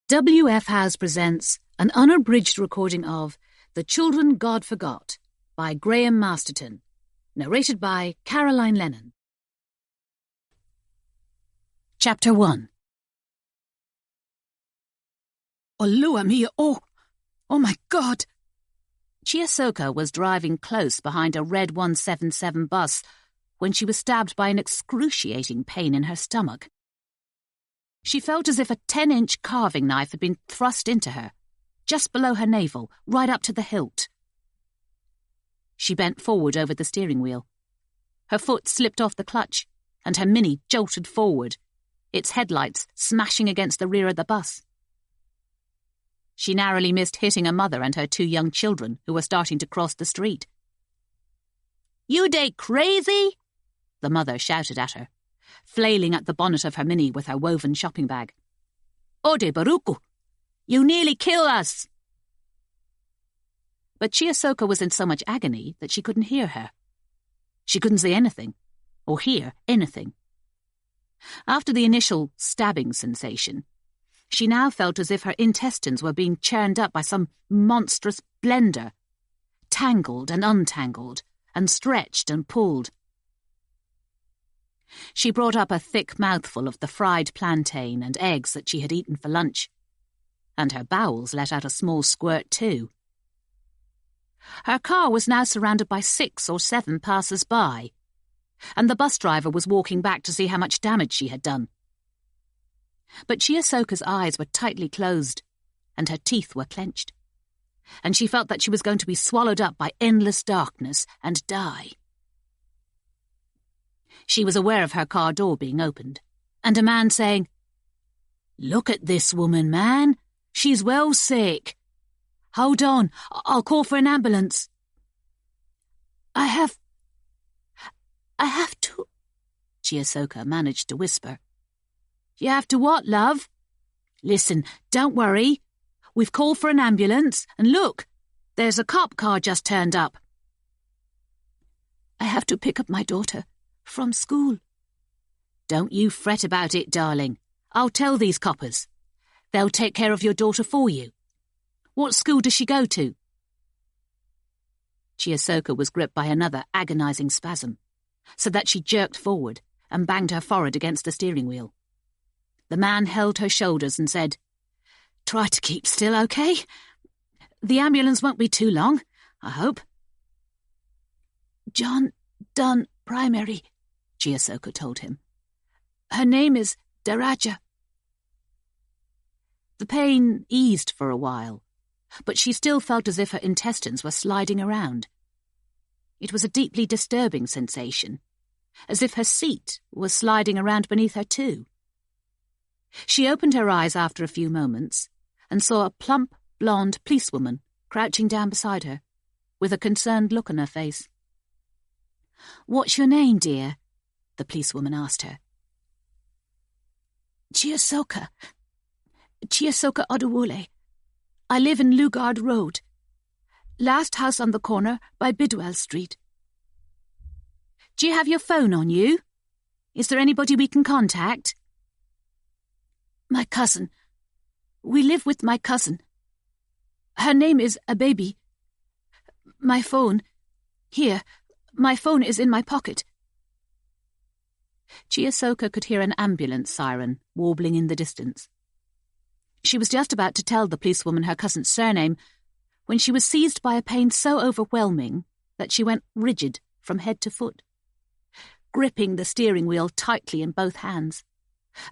W.F. House presents an unabridged recording of The Children God Forgot by Graham Masterton, narrated by Caroline Lennon. Chapter 1. Oh, Lua mia, oh my God! Chiyosoka was driving close behind a red 177 bus when she was stabbed by an excruciating pain in her stomach. She felt as if a 10-inch carving knife had been thrust into her, just below her navel, right up to the hilt. She bent forward over the steering wheel. Her foot slipped off the clutch, and her Mini jolted forward, its headlights smashing against the rear of the bus. She narrowly missed hitting a mother and her 2 young children who were starting to cross the street. "You dey crazy?" the mother shouted at her, flailing at the bonnet of her Mini with her woven shopping bag. "Ode baruku! You nearly kill us!" But Chiyosoka was in so much agony that she couldn't hear her. She couldn't say anything, or hear anything. After the initial stabbing sensation, she now felt as if her intestines were being churned up by some monstrous blender, tangled and untangled, and stretched and pulled. She brought up a thick mouthful of the fried plantain and eggs that she had eaten for lunch, and her bowels let out a small squirt too. Her car was now surrounded by 6 or 7 passers-by, and the bus driver was walking back to see how much damage she had done. But Chiyosoka's eyes were tightly closed, and her teeth were clenched, and she felt that she was going to be swallowed up by endless darkness and die. She was aware of her car door being opened, and a man saying, "Look at this woman, man. She's well sick. Hold on, I'll call for an ambulance." I have to," Chiyosoka managed to whisper. "You have to what, love?" "Listen, don't worry. We've called for an ambulance, and look, there's a cop car just turned up." "I have to pick up my daughter from school." "Don't you fret about it, darling. I'll tell these coppers. They'll take care of your daughter for you. What school does she go to?" Chiyosoka was gripped by another agonizing spasm, so that she jerked forward and banged her forehead against the steering wheel. The man held her shoulders and said, "Try to keep still, okay? The ambulance won't be too long, I hope." "John Dunn Primary," Chiyosoka told him. "Her name is Daraja." The pain eased for a while, but she still felt as if her intestines were sliding around. It was a deeply disturbing sensation, as if her seat was sliding around beneath her too. She opened her eyes after a few moments and saw a plump, blonde policewoman crouching down beside her, with a concerned look on her face. "What's your name, dear?" the policewoman asked her. Chiyosoka Odewole. I live in Lugard Road. Last house on the corner by Bidwell Street." "Do you have your phone on you? Is there anybody we can contact?" "My cousin. We live with my cousin. Her name is a baby. My phone. Here, my phone is in my pocket." Chiyosoka could hear an ambulance siren warbling in the distance. She was just about to tell the policewoman her cousin's surname when she was seized by a pain so overwhelming that she went rigid from head to foot, gripping the steering wheel tightly in both hands,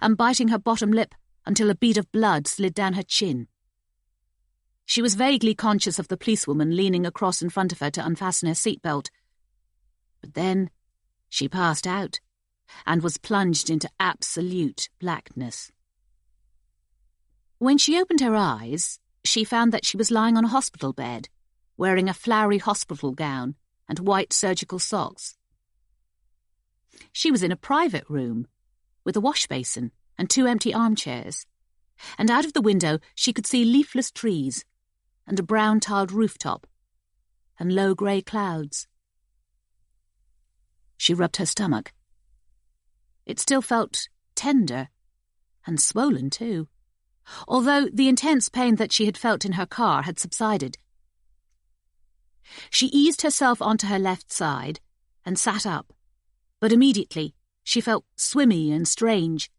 and biting her bottom lip until a bead of blood slid down her chin. She was vaguely conscious of the policewoman leaning across in front of her to unfasten her seatbelt. But then she passed out and was plunged into absolute blackness. When she opened her eyes, she found that she was lying on a hospital bed, wearing a flowery hospital gown and white surgical socks. She was in a private room, with a wash basin and 2 empty armchairs, and out of the window she could see leafless trees and a brown-tiled rooftop and low grey clouds. She rubbed her stomach. It still felt tender and swollen too, although the intense pain that she had felt in her car had subsided. She eased herself onto her left side and sat up, but immediately she felt swimmy and strange,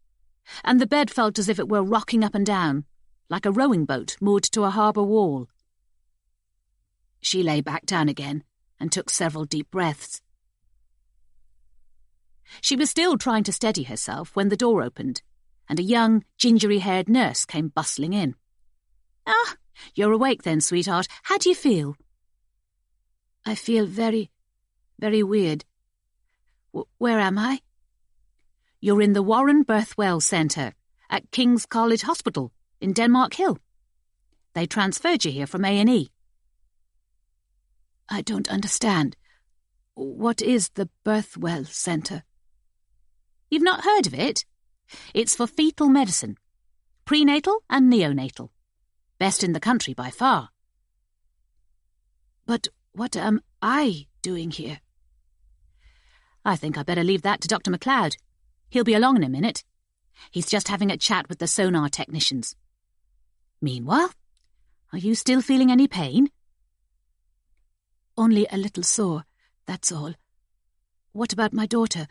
and the bed felt as if it were rocking up and down, like a rowing boat moored to a harbour wall. She lay back down again and took several deep breaths. She was still trying to steady herself when the door opened, and a young, gingery-haired nurse came bustling in. "Ah, you're awake then, sweetheart. How do you feel?" "I feel very, very weird. Where am I?" "You're in the Warren Birthwell Centre at King's College Hospital in Denmark Hill. They transferred you here from A&E. "I don't understand. What is the Birthwell Centre?" "You've not heard of it? It's for fetal medicine, prenatal and neonatal. Best in the country by far." "But what am I doing here?" "I think I'd better leave that to Dr. MacLeod. He'll be along in a minute. He's just having a chat with the sonar technicians. Meanwhile, are you still feeling any pain?" "Only a little sore, that's all. What about my daughter?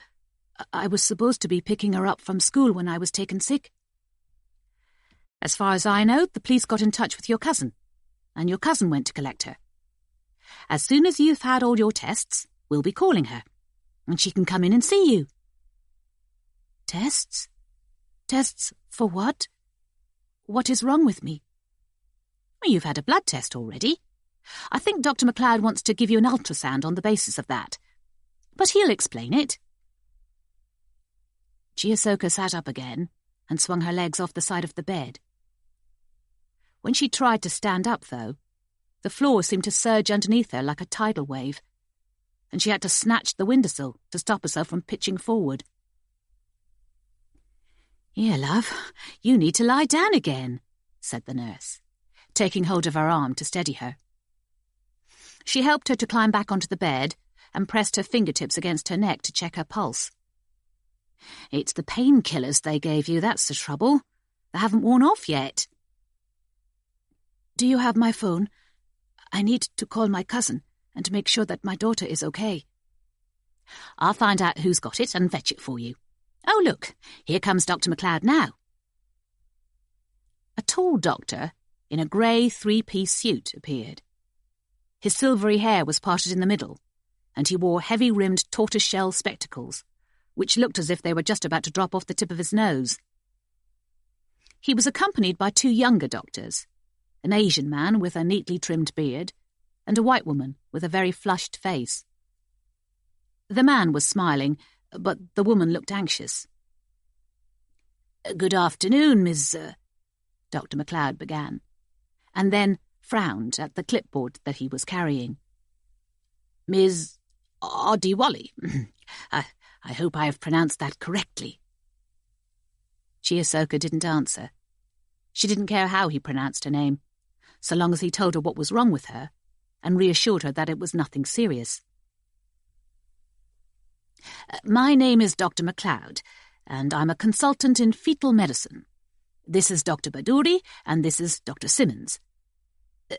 I was supposed to be picking her up from school when I was taken sick." "As far as I know, the police got in touch with your cousin, and your cousin went to collect her. As soon as you've had all your tests, we'll be calling her, and she can come in and see you." "Tests? Tests for what? What is wrong with me?" "Well, you've had a blood test already. I think Dr. MacLeod wants to give you an ultrasound on the basis of that. But he'll explain it." Chiyosoka sat up again and swung her legs off the side of the bed. When she tried to stand up, though, the floor seemed to surge underneath her like a tidal wave, and she had to snatch the windowsill to stop herself from pitching forward. "Here, love, you need to lie down again," said the nurse, taking hold of her arm to steady her. She helped her to climb back onto the bed and pressed her fingertips against her neck to check her pulse. "It's the painkillers they gave you, that's the trouble. They haven't worn off yet." "Do you have my phone? I need to call my cousin and make sure that my daughter is okay." "I'll find out who's got it and fetch it for you. Oh, look, here comes Dr. MacLeod now." A tall doctor in a grey three-piece suit appeared. His silvery hair was parted in the middle, and he wore heavy-rimmed tortoise-shell spectacles, which looked as if they were just about to drop off the tip of his nose. He was accompanied by two younger doctors, an Asian man with a neatly trimmed beard, and a white woman with a very flushed face. The man was smiling, but the woman looked anxious. "Good afternoon, Miss..." Dr. MacLeod began, and then frowned at the clipboard that he was carrying. "Miss Oddiwally. I hope I have pronounced that correctly." Chiyosoka didn't answer. She didn't care how he pronounced her name, so long as he told her what was wrong with her and reassured her that it was nothing serious. "My name is Dr. MacLeod, and I'm a consultant in fetal medicine. This is Dr. Baduri, and this is Dr. Simmons.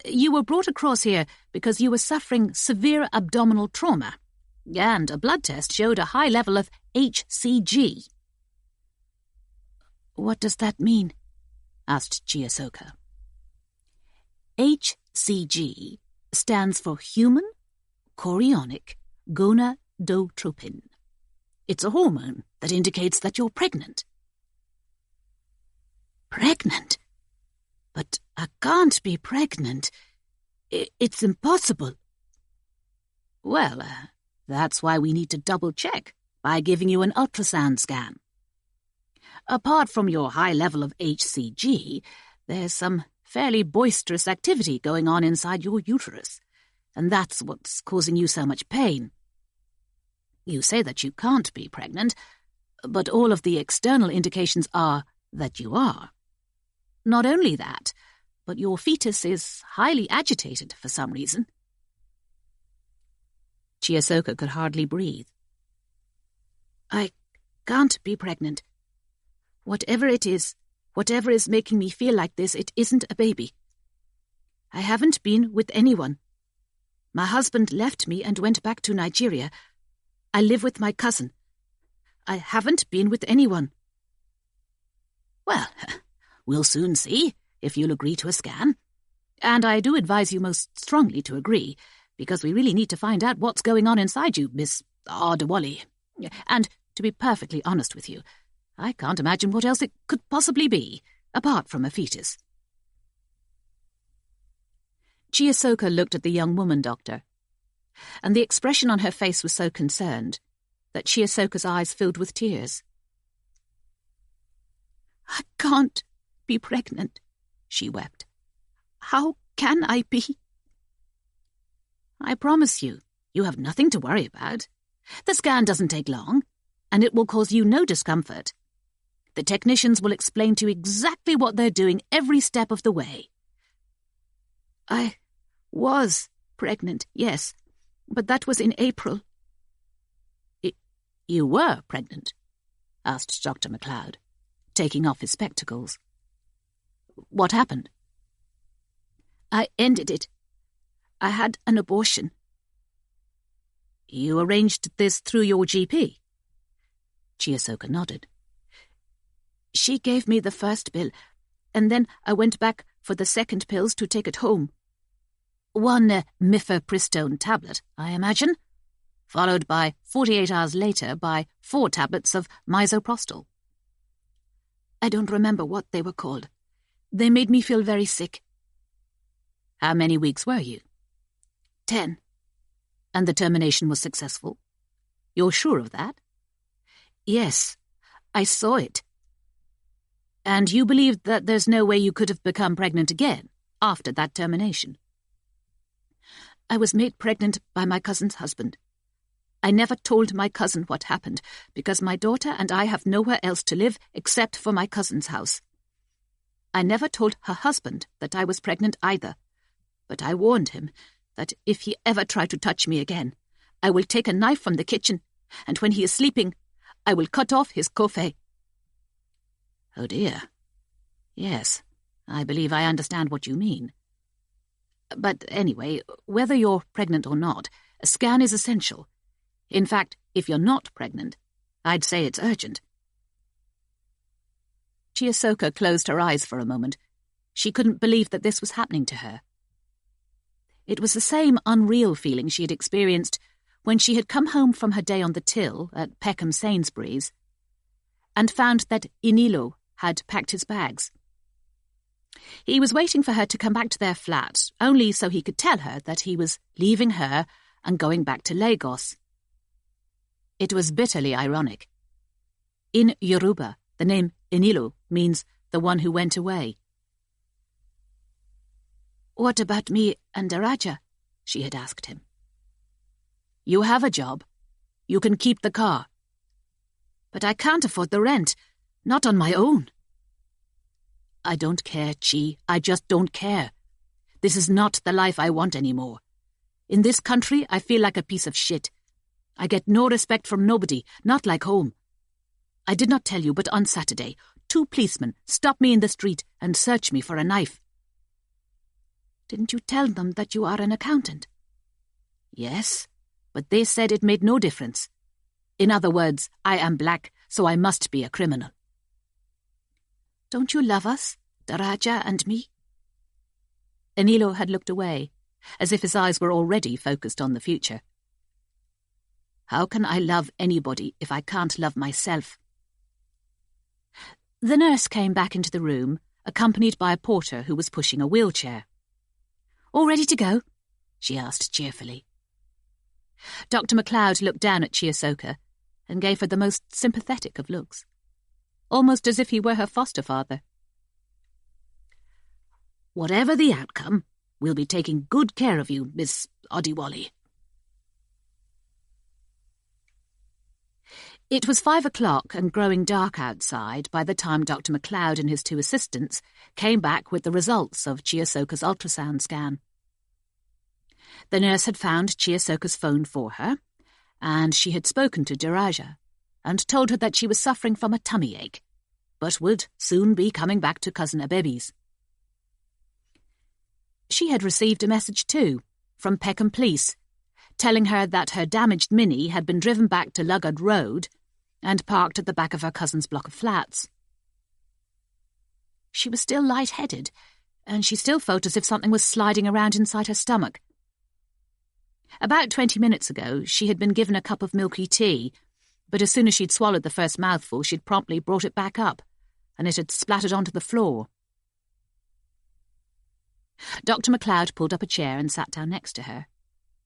You were brought across here because you were suffering severe abdominal trauma, and a blood test showed a high level of HCG." "What does that mean?" asked Chiyosoka. HCG stands for human chorionic gonadotropin. It's a hormone that indicates that you're pregnant." "Pregnant? But I can't be pregnant. It's impossible." "Well, that's why we need to double-check by giving you an ultrasound scan. Apart from your high level of HCG, there's some fairly boisterous activity going on inside your uterus, and that's what's causing you so much pain. You say that you can't be pregnant, but all of the external indications are that you are. Not only that, but your fetus is highly agitated for some reason." Chiyosoka could hardly breathe. "I can't be pregnant. Whatever it is, Whatever is making me feel like this, it isn't a baby. I haven't been with anyone. My husband left me and went back to Nigeria. I live with my cousin. I haven't been with anyone. Well, we'll soon see if you'll agree to a scan. And I do advise you most strongly to agree, because we really need to find out what's going on inside you, Miss Ardewally. And to be perfectly honest with you, I can't imagine what else it could possibly be, apart from a fetus. Chiyosoka looked at the young woman doctor, and the expression on her face was so concerned that Chiyosoka's eyes filled with tears. I can't be pregnant, she wept. How can I be? I promise you, you have nothing to worry about. The scan doesn't take long, and it will cause you no discomfort. The technicians will explain to you exactly what they're doing every step of the way. I was pregnant, yes, but that was in April. You were pregnant? Asked Dr. MacLeod, taking off his spectacles. What happened? I ended it. I had an abortion. You arranged this through your GP? Chiyosoka nodded. She gave me the first pill, and then I went back for the second pills to take it home. One mifepristone tablet, I imagine, followed by 48 hours later by 4 tablets of misoprostol. I don't remember what they were called. They made me feel very sick. How many weeks were you? 10. And the termination was successful? You're sure of that? Yes, I saw it. And you believe that there's no way you could have become pregnant again after that termination? I was made pregnant by my cousin's husband. I never told my cousin what happened, because my daughter and I have nowhere else to live except for my cousin's house. I never told her husband that I was pregnant either, but I warned him that if he ever tried to touch me again, I will take a knife from the kitchen, and when he is sleeping, I will cut off his kofe. Oh dear. Yes, I believe I understand what you mean. But anyway, whether you're pregnant or not, a scan is essential. In fact, if you're not pregnant, I'd say it's urgent. Chiyosoka closed her eyes for a moment. She couldn't believe that this was happening to her. It was the same unreal feeling she had experienced when she had come home from her day on the till at Peckham Sainsbury's and found that Inilo had packed his bags. He was waiting for her to come back to their flat, only so he could tell her that he was leaving her and going back to Lagos. It was bitterly ironic. In Yoruba, the name Inilo means the one who went away. What about me and Daraja? She had asked him. You have a job. You can keep the car. But I can't afford the rent, not on my own. I don't care, Chi. I just don't care. This is not the life I want anymore. In this country, I feel like a piece of shit. I get no respect from nobody, not like home. I did not tell you, but on Saturday, 2 policemen stopped me in the street and searched me for a knife. Didn't you tell them that you are an accountant? Yes, but they said it made no difference. In other words, I am black, so I must be a criminal. Don't you love us, Daraja and me? Enilo had looked away, as if his eyes were already focused on the future. How can I love anybody if I can't love myself? The nurse came back into the room, accompanied by a porter who was pushing a wheelchair. All ready to go? She asked cheerfully. Dr. MacLeod looked down at Chiyosoka and gave her the most sympathetic of looks, almost as if he were her foster father. Whatever the outcome, we'll be taking good care of you, Miss Odiwally. It was 5 o'clock and growing dark outside by the time Dr. MacLeod and his 2 assistants came back with the results of Chiyosoka's ultrasound scan. The nurse had found Chiyosoka's phone for her, and she had spoken to Daraja and told her that she was suffering from a tummy ache, but would soon be coming back to Cousin Abebe's. She had received a message too, from Tooting Police, telling her that her damaged Mini had been driven back to Luggard Road and parked at the back of her cousin's block of flats. She was still lightheaded, and she still felt as if something was sliding around inside her stomach. About 20 minutes ago, she had been given a cup of milky tea, but as soon as she'd swallowed the first mouthful, she'd promptly brought it back up, and it had splattered onto the floor. Dr. MacLeod pulled up a chair and sat down next to her,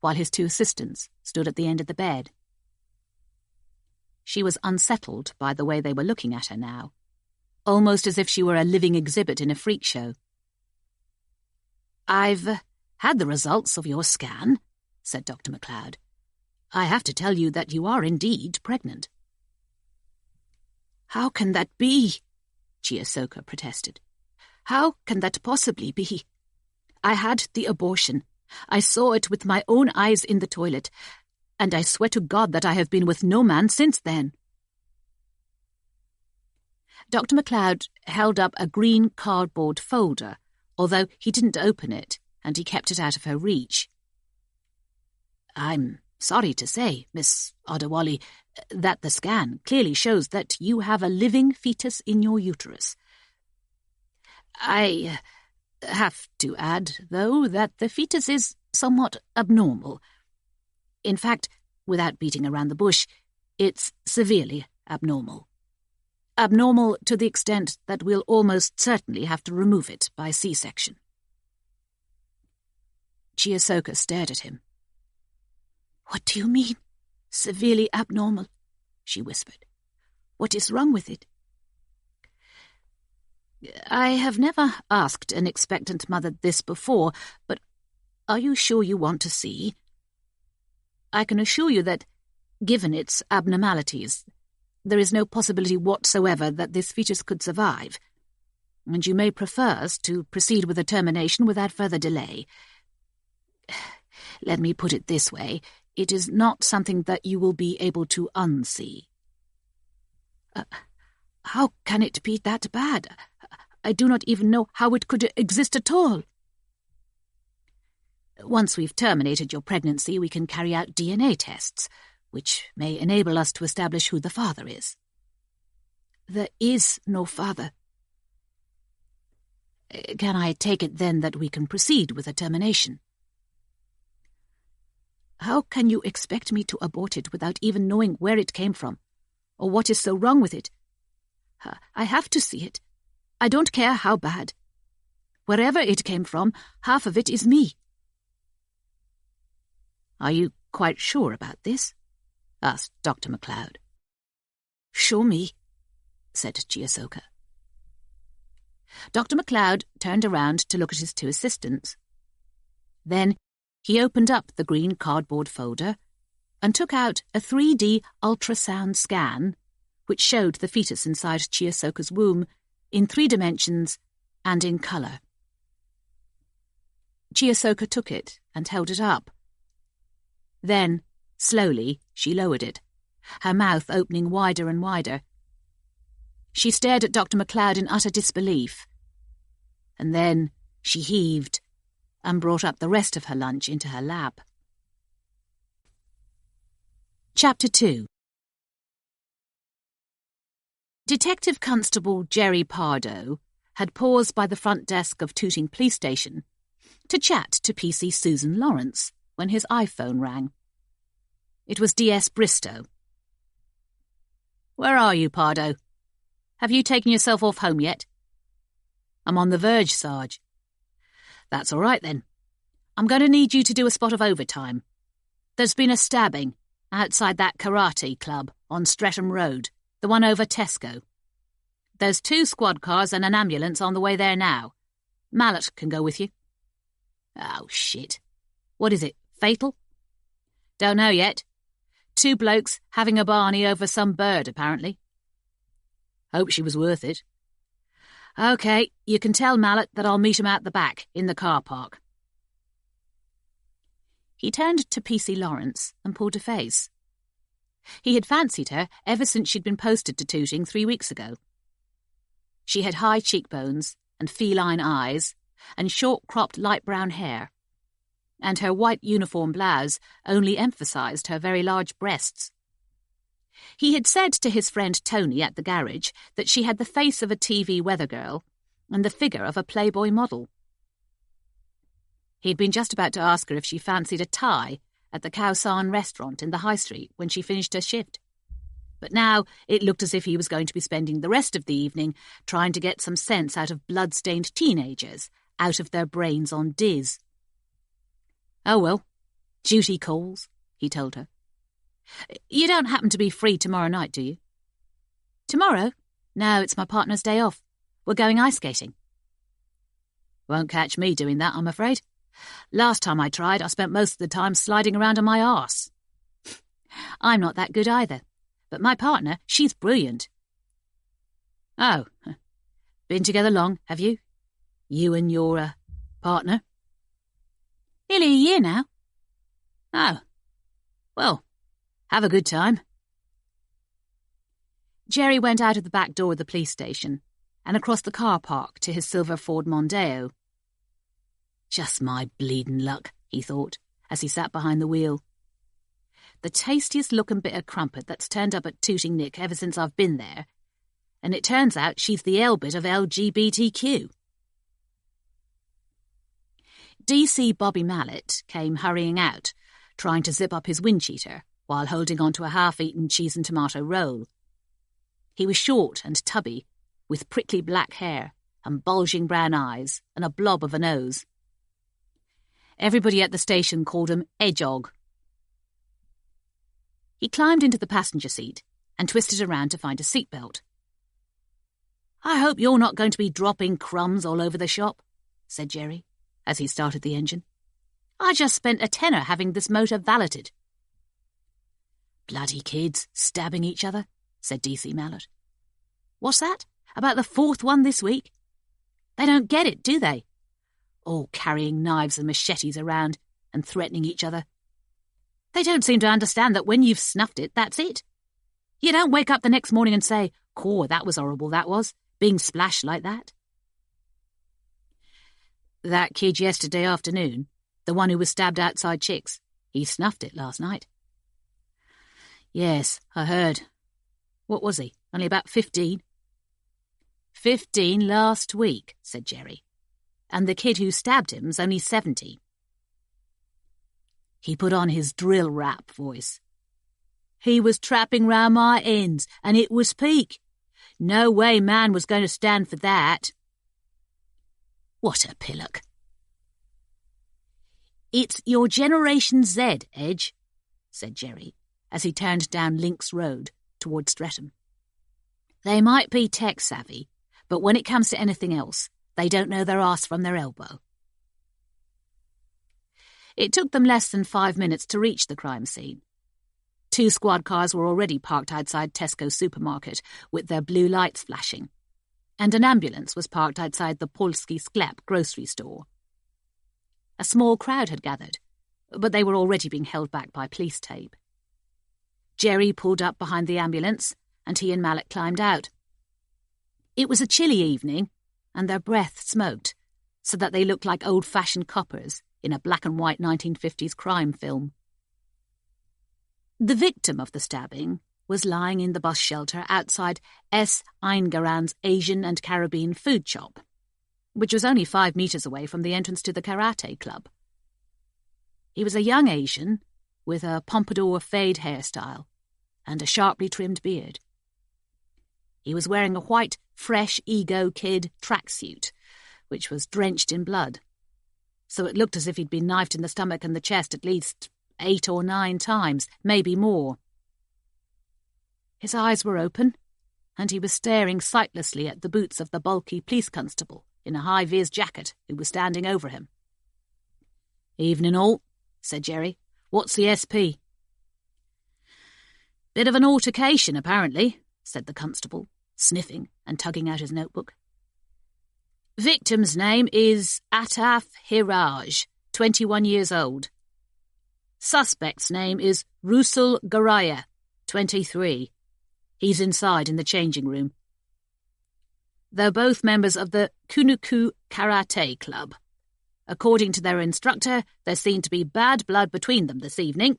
while his two assistants stood at the end of the bed. She was unsettled by the way they were looking at her now, almost as if she were a living exhibit in a freak show. "I've had the results of your scan," said Dr. MacLeod. "I have to tell you that you are indeed pregnant." "How can that be?" Chiyosoka protested. "How can that possibly be? I had the abortion. I saw it with my own eyes in the toilet, and I swear to God that I have been with no man since then." Dr. MacLeod held up a green cardboard folder, although he didn't open it, and he kept it out of her reach. "I'm sorry to say, Miss Odawali, that the scan clearly shows that you have a living fetus in your uterus. I have to add, though, that the fetus is somewhat abnormal. In fact, without beating around the bush, it's severely abnormal. Abnormal to the extent that we'll almost certainly have to remove it by C-section." Chiyosoka stared at him. "What do you mean, severely abnormal?" she whispered. "What is wrong with it?" "I have never asked an expectant mother this before, but are you sure you want to see? I can assure you that, given its abnormalities, there is no possibility whatsoever that this fetus could survive, and you may prefer us to proceed with a termination without further delay. Let me put it this way, it is not something that you will be able to unsee." "How can it be that bad? I do not even know how it could exist at all." "Once we've terminated your pregnancy, we can carry out DNA tests, which may enable us to establish who the father is." "There is no father." "Can I take it then that we can proceed with a termination?" "How can you expect me to abort it without even knowing where it came from, or what is so wrong with it? I have to see it. I don't care how bad. Wherever it came from, half of it is me." "Are you quite sure about this?" asked Dr. MacLeod. "Show me," said Chiyosoka. Dr. MacLeod turned around to look at his two assistants. Then he opened up the green cardboard folder and took out a 3D ultrasound scan which showed the fetus inside Chiyosoka's womb in 3 dimensions and in colour. Chiyosoka took it and held it up. Then, slowly, she lowered it, her mouth opening wider and wider. She stared at Dr. MacLeod in utter disbelief, and then she heaved and brought up the rest of her lunch into her lap. Chapter 2. Detective Constable Jerry Pardoe had paused by the front desk of Tooting Police Station to chat to PC Susan Lawrence when his iPhone rang. It was DS Bristow. "Where are you, Pardoe? Have you taken yourself off home yet?" "I'm on the verge, Sarge." "That's all right, then. I'm going to need you to do a spot of overtime. There's been a stabbing outside that karate club on Streatham Road, the one over Tesco. There's 2 squad cars and an ambulance on the way there now. Mallet can go with you." "Oh, shit. What is it, fatal?" "Don't know yet. 2 blokes having a barney over some bird, apparently." "Hope she was worth it." "OK, you can tell Mallet that I'll meet him out the back, in the car park." He turned to PC Lawrence and pulled a face. He had fancied her ever since she'd been posted to Tooting 3 weeks ago. She had high cheekbones and feline eyes and short-cropped light brown hair, and her white uniform blouse only emphasised her very large breasts. He had said to his friend Tony at the garage that she had the face of a TV weather girl and the figure of a Playboy model. He'd been just about to ask her if she fancied a tie at the Khao restaurant in the High Street when she finished her shift. But now it looked as if he was going to be spending the rest of the evening trying to get some sense out of blood-stained teenagers, out of their brains on Diz. "Oh well, duty calls," he told her. "You don't happen to be free tomorrow night, do you?" "Tomorrow? No, it's my partner's day off. We're going ice skating." "Won't catch me doing that, I'm afraid. Last time I tried, I spent most of the time sliding around on my arse." "I'm not that good either. But my partner, she's brilliant." "Oh, been together long, have you? You and your partner?" "Nearly a year now." "Oh, well, have a good time." Jerry went out of the back door of the police station and across the car park to his silver Ford Mondeo. Just my bleeding luck, he thought, as he sat behind the wheel. The tastiest looking bit of crumpet that's turned up at Tooting Nick ever since I've been there, and it turns out she's the L-bit of LGBTQ. DC Bobby Mallet came hurrying out, trying to zip up his wind cheater while holding on to a half-eaten cheese and tomato roll. He was short and tubby, with prickly black hair and bulging brown eyes and a blob of a nose. Everybody at the station called him Edgog. He climbed into the passenger seat and twisted around to find a seatbelt. "I hope you're not going to be dropping crumbs all over the shop," said Jerry, as he started the engine. "I just spent a tenner having this motor valeted." "Bloody kids stabbing each other," said DC Mallet. "What's that? About the fourth one this week? They don't get it, do they? All carrying knives and machetes around and threatening each other. They don't seem to understand that when you've snuffed it, that's it. You don't wake up the next morning and say, 'Caw, that was horrible, that was, being splashed like that.'" "That kid yesterday afternoon, the one who was stabbed outside Chick's, he snuffed it last night." "Yes, I heard. What was he, only about 15? 15 last week," said Jerry. "And the kid who stabbed him's only 17. He put on his drill rap voice. "He was trapping round my ends, and it was peak. No way man was going to stand for that." "What a pillock." "It's your Generation Z, Edge," said Jerry, as he turned down Links Road towards Streatham. "They might be tech-savvy, but when it comes to anything else, they don't know their arse from their elbow." It took them less than 5 minutes to reach the crime scene. 2 squad cars were already parked outside Tesco supermarket with their blue lights flashing, and an ambulance was parked outside the Polski Sklep grocery store. A small crowd had gathered, but they were already being held back by police tape. Jerry pulled up behind the ambulance, and he and Mallet climbed out. It was a chilly evening, and their breath smoked, so that they looked like old-fashioned coppers in a black-and-white 1950s crime film. The victim of the stabbing was lying in the bus shelter outside S. Eingaran's Asian and Caribbean food shop, which was only 5 metres away from the entrance to the karate club. He was a young Asian with a pompadour fade hairstyle and a sharply trimmed beard. He was wearing a white, fresh Ego Kid tracksuit, which was drenched in blood, so it looked as if he'd been knifed in the stomach and the chest at least 8 or 9 times, maybe more. His eyes were open, and he was staring sightlessly at the boots of the bulky police constable in a high-vis jacket who was standing over him. "Evening all," said Jerry. "What's the SP?" "Bit of an altercation, apparently," said the constable, sniffing and tugging out his notebook. "Victim's name is Ataf Hiraj, 21 years old. Suspect's name is Rusul Garaya, 23. He's inside in the changing room." They're both members of the Kunuku Karate Club. According to their instructor, there seemed to be bad blood between them this evening.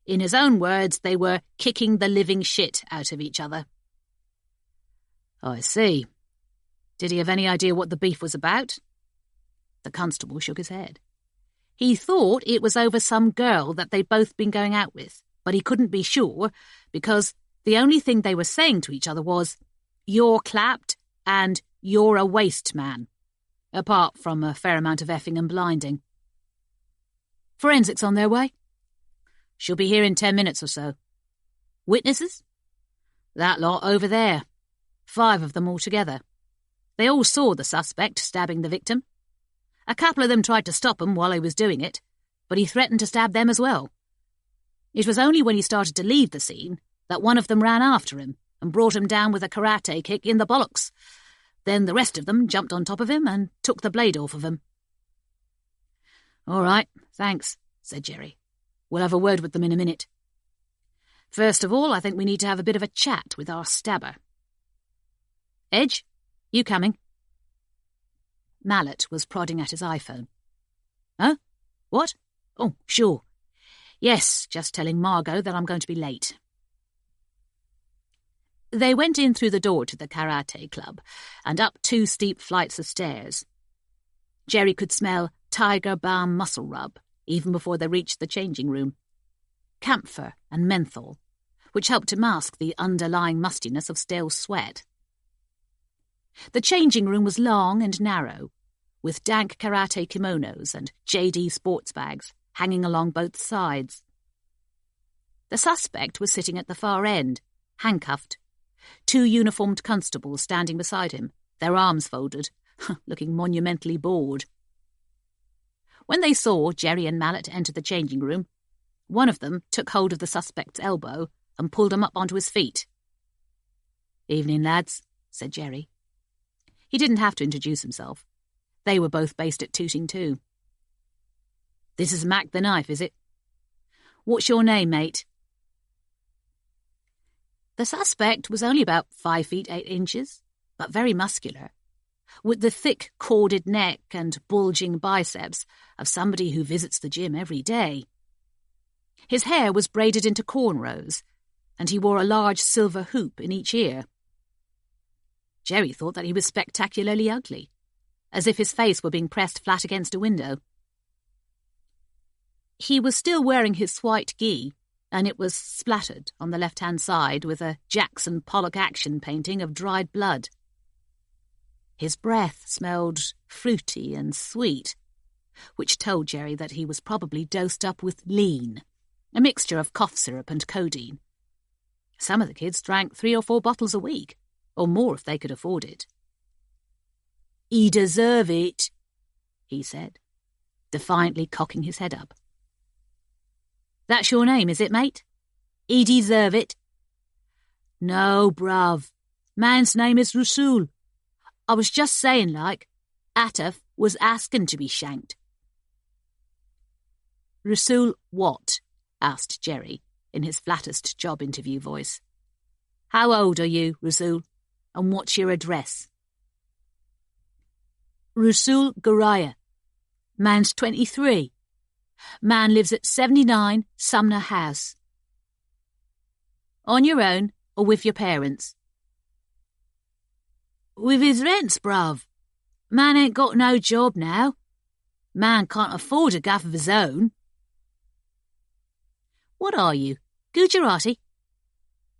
In his own words, they were kicking the living shit out of each other. I see. Did he have any idea what the beef was about? The constable shook his head. He thought it was over some girl that they'd both been going out with, but he couldn't be sure because the only thing they were saying to each other was, "You're clapped," and "You're a waste man," apart from a fair amount of effing and blinding. Forensics on their way? She'll be here in 10 minutes or so. Witnesses? That lot over there. 5 of them altogether. They all saw the suspect stabbing the victim. A couple of them tried to stop him while he was doing it, but he threatened to stab them as well. It was only when he started to leave the scene that one of them ran after him and brought him down with a karate kick in the bollocks. Then the rest of them jumped on top of him and took the blade off of him. All right, thanks, said Jerry. We'll have a word with them in a minute. First of all, I think we need to have a bit of a chat with our stabber. Edge, you coming? Mallet was prodding at his iPhone. Huh? What? Oh, sure. Yes, just telling Margot that I'm going to be late. They went in through the door to the karate club and up 2 steep flights of stairs. Jerry could smell Tiger Balm muscle rub even before they reached the changing room. Camphor and menthol, which helped to mask the underlying mustiness of stale sweat. The changing room was long and narrow, with dank karate kimonos and JD sports bags hanging along both sides. The suspect was sitting at the far end, handcuffed. 2 uniformed constables standing beside him, their arms folded, looking monumentally bored. When they saw Jerry and Mallet enter the changing room, one of them took hold of the suspect's elbow and pulled him up onto his feet. "Evening, lads," said Jerry. He didn't have to introduce himself. They were both based at Tooting too. "This is Mac the Knife, is it? What's your name, mate?" The suspect was only about 5 feet 8 inches, but very muscular, with the thick, corded neck and bulging biceps of somebody who visits the gym every day. His hair was braided into cornrows, and he wore a large silver hoop in each ear. Jerry thought that he was spectacularly ugly, as if his face were being pressed flat against a window. He was still wearing his white gi, and it was splattered on the left-hand side with a Jackson Pollock action painting of dried blood. His breath smelled fruity and sweet, which told Jerry that he was probably dosed up with lean, a mixture of cough syrup and codeine. Some of the kids drank 3 or 4 bottles a week, or more if they could afford it. "He deserve it," he said, defiantly cocking his head up. "That's your name, is it, mate? He deserve it?" "No, bruv. Man's name is Rasool. I was just saying, like, Ataf was asking to be shanked." "Rasool what?" asked Jerry, in his flattest job interview voice. "How old are you, Rasool, and what's your address?" "Rasool Garaya. Man's 23. Man lives at 79 Sumner House." "On your own or with your parents?" "With his rents, bruv. Man ain't got no job now. Man can't afford a gaff of his own." "What are you, Gujarati?"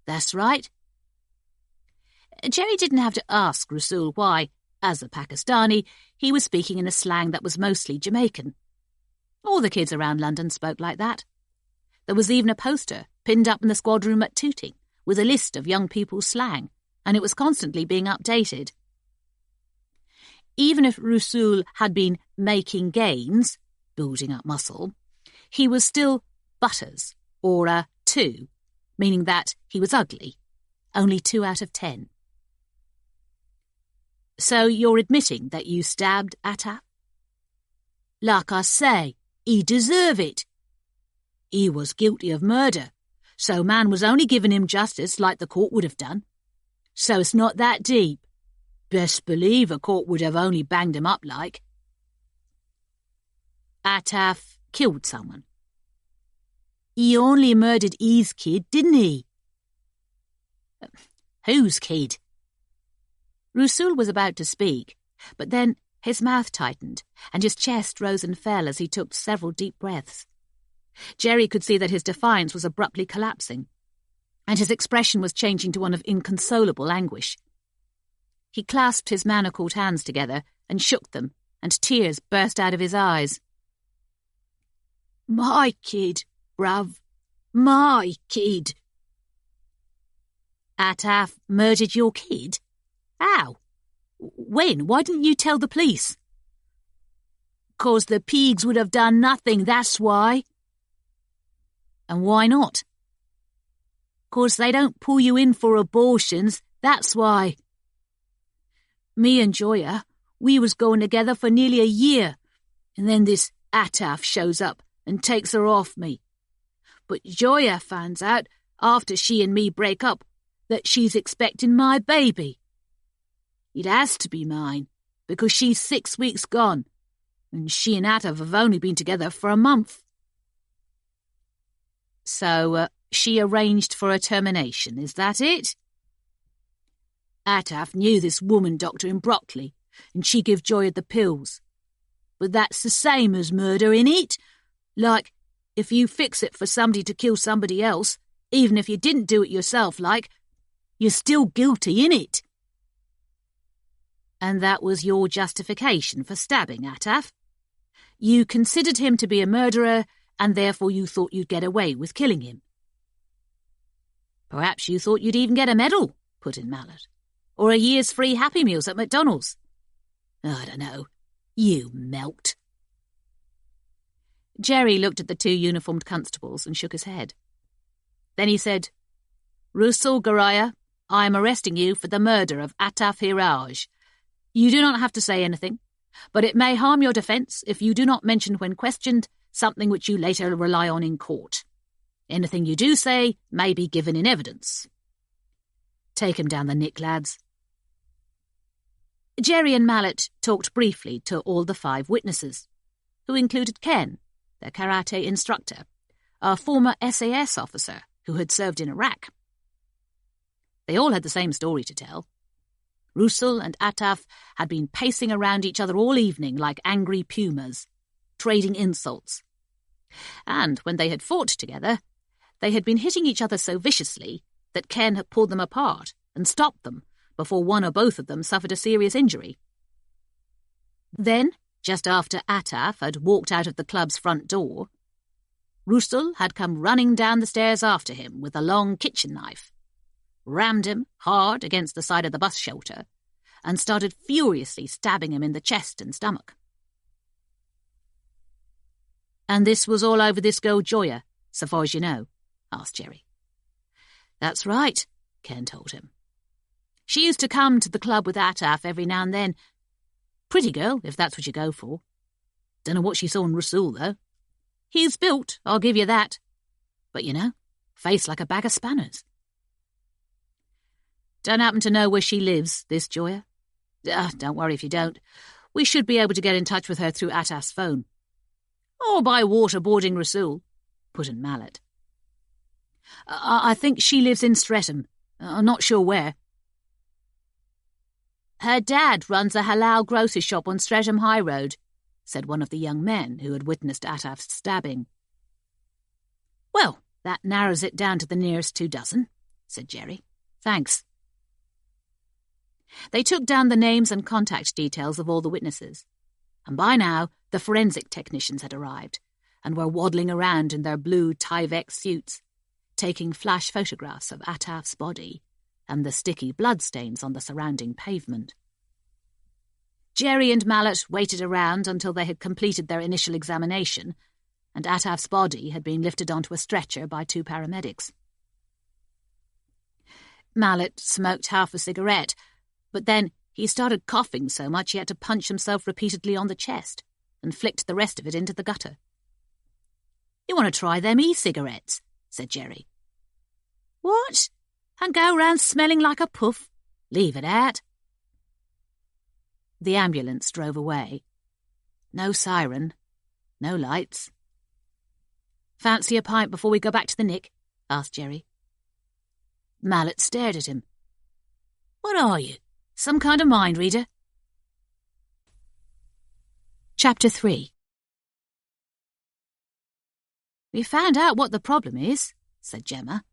"That's right." Jerry didn't have to ask Rasool why, as a Pakistani, he was speaking in a slang that was mostly Jamaican. All the kids around London spoke like that. There was even a poster pinned up in the squad room at Tooting with a list of young people's slang, and it was constantly being updated. Even if Rasool had been making gains, building up muscle, he was still Butters, or a 2, meaning that he was ugly, only 2 out of 10. "So you're admitting that you stabbed Ataf?" "Like I say, he deserve it. He was guilty of murder, so man was only giving him justice like the court would have done. So it's not that deep. Best believe a court would have only banged him up like. Ataf killed someone. He only murdered his kid, didn't he? Whose kid? Rusul was about to speak, but then his mouth tightened and his chest rose and fell as he took several deep breaths. Jerry could see that his defiance was abruptly collapsing, and his expression was changing to one of inconsolable anguish. He clasped his manacled hands together and shook them, and tears burst out of his eyes. My kid, bruv. My kid. Ataf murdered your kid? How? When? Why didn't you tell the police? 'Cause the pigs would have done nothing, that's why. And why not? 'Cause they don't pull you in for abortions, that's why. Me and Joya, we was going together for nearly a year, and then this Ataf shows up and takes her off me. But Joya finds out, after she and me break up, that she's expecting my baby. It has to be mine, because she's 6 weeks gone, and she and Ataf have only been together for a month. So, she arranged for a termination, is that it? Ataf knew this woman doctor in Brockley, and she give Joya the pills. But that's the same as murder, innit? Like, if you fix it for somebody to kill somebody else, even if you didn't do it yourself, like, you're still guilty, innit? And that was your justification for stabbing Ataf? You considered him to be a murderer, and therefore you thought you'd get away with killing him. Perhaps you thought you'd even get a medal, put in Mallet. Or a year's free Happy Meals at McDonald's. I don't know. You melt. Jerry looked at the two uniformed constables and shook his head. Then he said, Rusul Garaya, I am arresting you for the murder of Ataf Hiraj. You do not have to say anything, but it may harm your defence if you do not mention when questioned something which you later rely on in court. Anything you do say may be given in evidence. Take him down the nick, lads. Jerry and Mallet talked briefly to all the 5 witnesses, who included Ken, their karate instructor, a former SAS officer who had served in Iraq. They all had the same story to tell. Rusul and Ataf had been pacing around each other all evening like angry pumas, trading insults. And when they had fought together, they had been hitting each other so viciously that Ken had pulled them apart and stopped them before one or both of them suffered a serious injury. Then, just after Ataf had walked out of the club's front door, Rusul had come running down the stairs after him with a long kitchen knife, rammed him hard against the side of the bus shelter, and started furiously stabbing him in the chest and stomach. And this was all over this girl Joya, so far as you know? Asked Jerry. That's right, Ken told him. She used to come to the club with Ataf every now and then. Pretty girl, if that's what you go for. Don't know what she saw in Rusul, though. He's built, I'll give you that. But, you know, face like a bag of spanners. Don't happen to know where she lives, this Joya? Don't worry if you don't. We should be able to get in touch with her through Ataf's phone. Or by waterboarding Rusul, put in Mallet. I think she lives in Streatham. I'm not sure where. Her dad runs a halal grocery shop on Streatham High Road, said one of the young men who had witnessed Ataf's stabbing. Well, that narrows it down to the nearest 24, said Jerry. Thanks. They took down the names and contact details of all the witnesses, and by now the forensic technicians had arrived and were waddling around in their blue Tyvek suits, taking flash photographs of Ataf's body and the sticky bloodstains on the surrounding pavement. Jerry and Mallet waited around until they had completed their initial examination, and Ataf's body had been lifted onto a stretcher by 2 paramedics. Mallet smoked half a cigarette, but then he started coughing so much he had to punch himself repeatedly on the chest and flicked the rest of it into the gutter. You want to try them e-cigarettes, said Jerry. What? And go round smelling like a puff? Leave it out. The ambulance drove away. No siren, no lights. "Fancy a pint before we go back to the Nick?" asked Jerry. Mallet stared at him. "What are you, some kind of mind reader?" Chapter 3. "We found out what the problem is," said Gemma,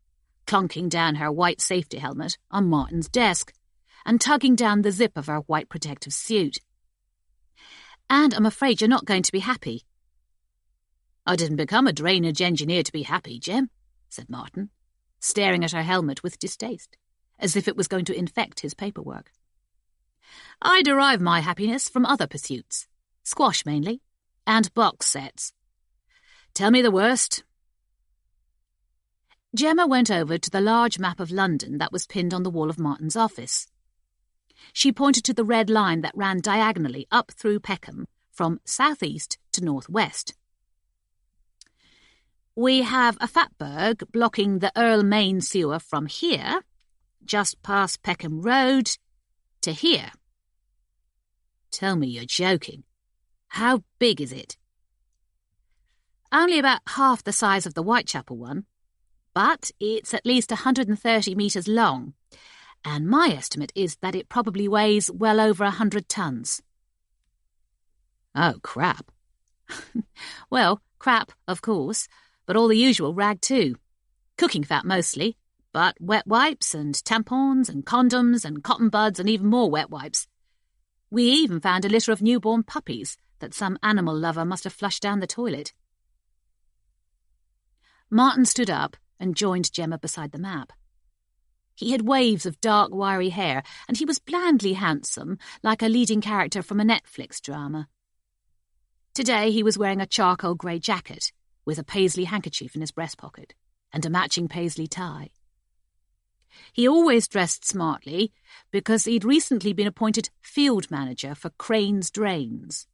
clunking down her white safety helmet on Martin's desk and tugging down the zip of her white protective suit. "And I'm afraid you're not going to be happy." "I didn't become a drainage engineer to be happy, Gem," said Martin, staring at her helmet with distaste, as if it was going to infect his paperwork. "I derive my happiness from other pursuits, squash mainly, and box sets. Tell me the worst." Gemma went over to the large map of London that was pinned on the wall of Martin's office. She pointed to the red line that ran diagonally up through Peckham from southeast to northwest. "We have a fatberg blocking the Earl Main sewer from here, just past Peckham Road, to here." "Tell me you're joking. How big is it?" "Only about half the size of the Whitechapel one, but it's at least 130 metres long, and my estimate is that it probably weighs well over 100 tons. "Oh, crap." "Well, crap, of course, but all the usual rag too. Cooking fat mostly, but wet wipes and tampons and condoms and cotton buds and even more wet wipes. We even found a litter of newborn puppies that some animal lover must have flushed down the toilet." Martin stood up and joined Gemma beside the map. He had waves of dark, wiry hair, and he was blandly handsome, like a leading character from a Netflix drama. Today he was wearing a charcoal grey jacket, with a paisley handkerchief in his breast pocket, and a matching paisley tie. He always dressed smartly, because he'd recently been appointed field manager for Crane's Drains,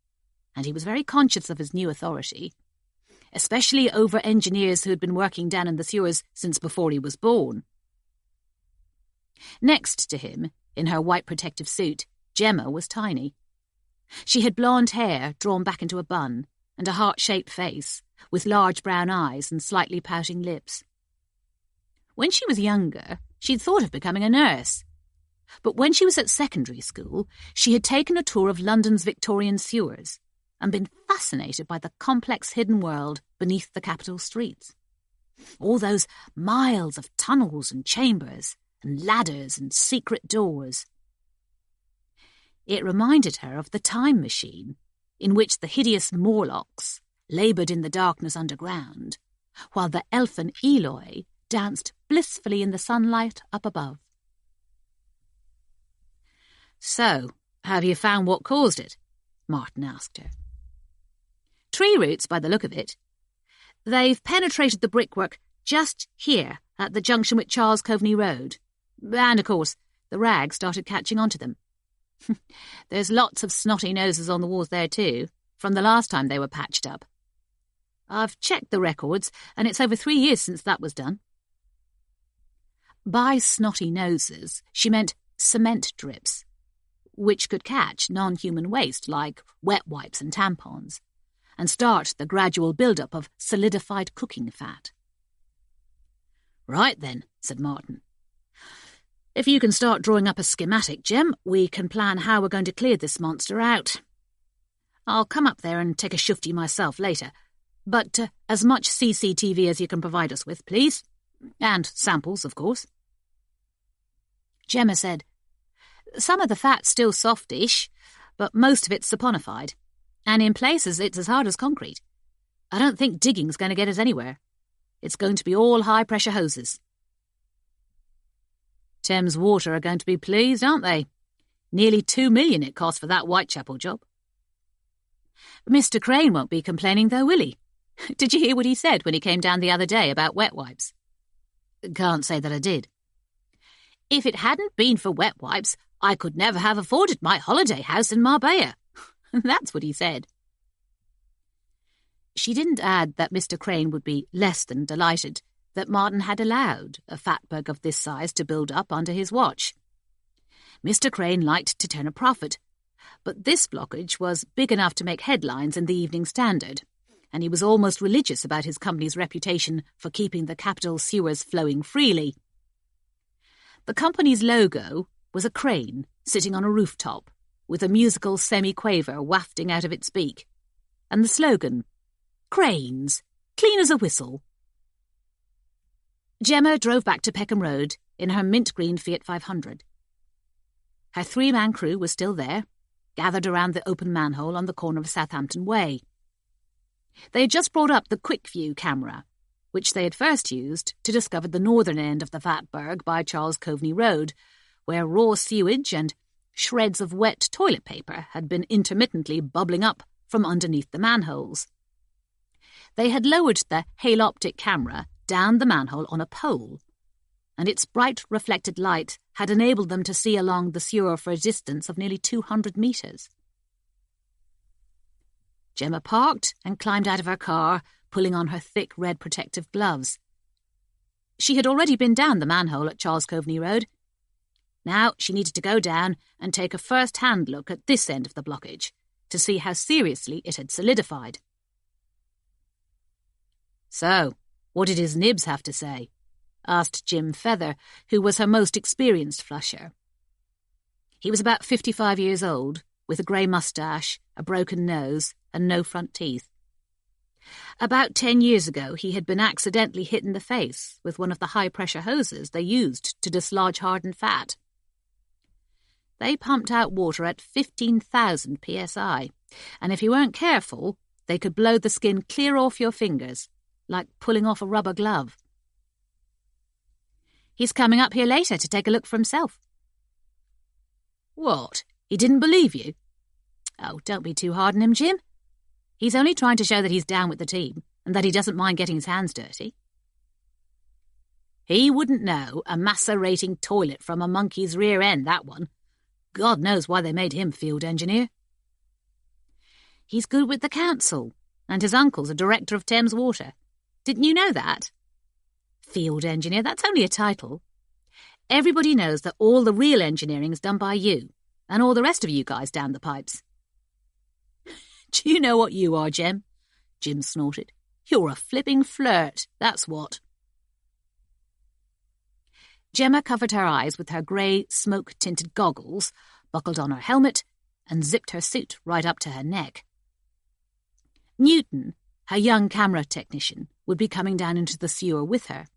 and he was very conscious of his new authority, especially over engineers who had been working down in the sewers since before he was born. Next to him, in her white protective suit, Gemma was tiny. She had blonde hair drawn back into a bun and a heart-shaped face, with large brown eyes and slightly pouting lips. When she was younger, she'd thought of becoming a nurse. But when she was at secondary school, she had taken a tour of London's Victorian sewers and been fascinated by the complex hidden world beneath the capital streets. All those miles of tunnels and chambers and ladders and secret doors. It reminded her of the time machine, in which the hideous Morlocks laboured in the darkness underground, while the elfin Eloi danced blissfully in the sunlight up above. "So, have you found what caused it?" Martin asked her. "Tree roots, by the look of it. They've penetrated the brickwork just here at the junction with Charles Coveney Road. And, of course, the rag started catching onto them. There's lots of snotty noses on the walls there too, from the last time they were patched up. I've checked the records, and it's over 3 years since that was done." By snotty noses, she meant cement drips, which could catch non-human waste like wet wipes and tampons, and start the gradual build-up of solidified cooking fat. "Right then," said Martin. "If you can start drawing up a schematic, Gem, we can plan how we're going to clear this monster out. I'll come up there and take a shufty myself later, but as much CCTV as you can provide us with, please. And samples, of course." Gemma said, "Some of the fat's still softish, but most of it's saponified, and in places it's as hard as concrete. I don't think digging's going to get us anywhere. It's going to be all high-pressure hoses." "Thames Water are going to be pleased, aren't they? Nearly $2 million it cost for that Whitechapel job." "Mr. Crane won't be complaining, though, will he? Did you hear what he said when he came down the other day about wet wipes?" "Can't say that I did." "If it hadn't been for wet wipes, I could never have afforded my holiday house in Marbella." That's what he said. She didn't add that Mr. Crane would be less than delighted that Martin had allowed a fatberg of this size to build up under his watch. Mr. Crane liked to turn a profit, But this blockage was big enough to make headlines in the Evening Standard, and he was almost religious about his company's reputation for keeping the capital sewers flowing freely. The company's logo was a crane sitting on a rooftop, with a musical semi-quaver wafting out of its beak, and the slogan, "Cranes, clean as a whistle." Gemma drove back to Peckham Road in her mint-green Fiat 500. Her three-man crew was still there, gathered around the open manhole on the corner of Southampton Way. They had just brought up the Quick View camera, which they had first used to discover the northern end of the Fatberg by Charles Coveney Road, where raw sewage and shreds of wet toilet paper had been intermittently bubbling up from underneath the manholes. They had lowered the haloptic camera down the manhole on a pole, and its bright reflected light had enabled them to see along the sewer for a distance of nearly 200 metres. Gemma parked and climbed out of her car, pulling on her thick red protective gloves. She had already been down the manhole at Charles Coveney Road. Now she needed to go down and take a first-hand look at this end of the blockage, to see how seriously it had solidified. "So, what did his nibs have to say?" asked Jim Feather, who was her most experienced flusher. He was about 55 years old, with a grey moustache, a broken nose, and no front teeth. About 10 years ago he had been accidentally hit in the face with one of the high-pressure hoses they used to dislodge hardened fat. They pumped out water at 15,000 psi, and if you weren't careful, they could blow the skin clear off your fingers, like pulling off a rubber glove. "He's coming up here later to take a look for himself." "What? He didn't believe you?" "Oh, don't be too hard on him, Jim. He's only trying to show that he's down with the team and that he doesn't mind getting his hands dirty." "He wouldn't know a macerating toilet from a monkey's rear end, that one. God knows why they made him field engineer." "He's good with the council, and his uncle's a director of Thames Water. Didn't you know that?" "Field engineer, that's only a title. Everybody knows that all the real engineering's done by you, and all the rest of you guys down the pipes." "Do you know what you are, Jem?" Jim snorted. "You're a flipping flirt, that's what." Gemma covered her eyes with her grey, smoke-tinted goggles, buckled on her helmet, and zipped her suit right up to her neck. Newton, her young camera technician, would be coming down into the sewer with her.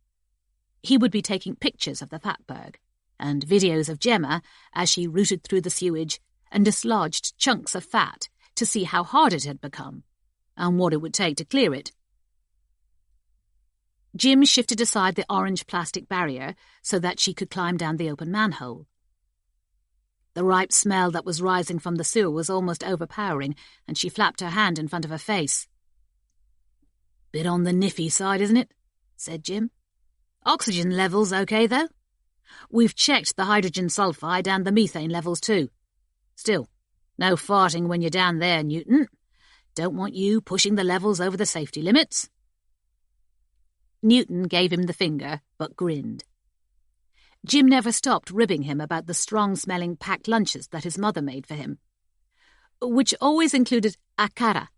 He would be taking pictures of the Fatberg, and videos of Gemma as she rooted through the sewage and dislodged chunks of fat to see how hard it had become, and what it would take to clear it. Jim shifted aside the orange plastic barrier so that she could climb down the open manhole. The ripe smell that was rising from the sewer was almost overpowering, and she flapped her hand in front of her face. "Bit on the niffy side, isn't it?" said Jim. "Oxygen levels okay, though. We've checked the hydrogen sulfide and the methane levels too. Still, no farting when you're down there, Newton. Don't want you pushing the levels over the safety limits." Newton gave him the finger, but grinned. Jim never stopped ribbing him about the strong-smelling packed lunches that his mother made for him, which always included akara,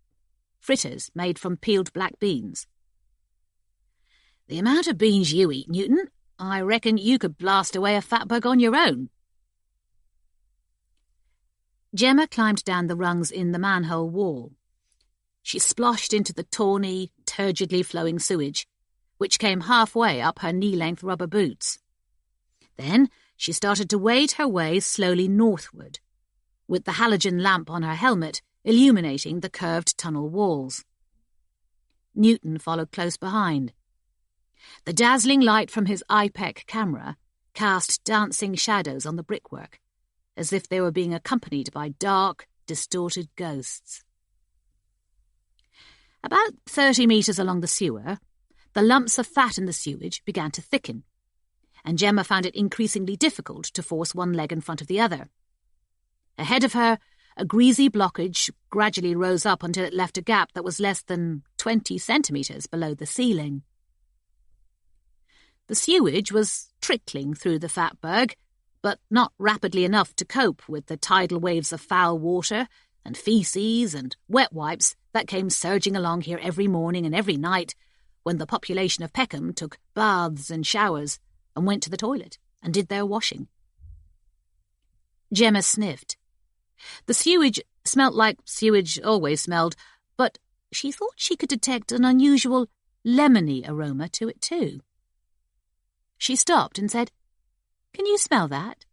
fritters made from peeled black beans. "The amount of beans you eat, Newton, I reckon you could blast away a Fatberg on your own." Gemma climbed down the rungs in the manhole wall. She splashed into the tawny, turgidly flowing sewage, which came halfway up her knee-length rubber boots. Then she started to wade her way slowly northward, with the halogen lamp on her helmet illuminating the curved tunnel walls. Newton followed close behind. The dazzling light from his IPEC camera cast dancing shadows on the brickwork, as if they were being accompanied by dark, distorted ghosts. About 30 metres along the sewer, the lumps of fat in the sewage began to thicken, and Gemma found it increasingly difficult to force one leg in front of the other. Ahead of her, a greasy blockage gradually rose up until it left a gap that was less than 20 centimetres below the ceiling. The sewage was trickling through the Fatberg, but not rapidly enough to cope with the tidal waves of foul water and feces and wet wipes that came surging along here every morning and every night when the population of Peckham took baths and showers and went to the toilet and did their washing. Gemma sniffed. The sewage smelt like sewage always smelled, but she thought she could detect an unusual lemony aroma to it too. She stopped and said, "Can you smell that?"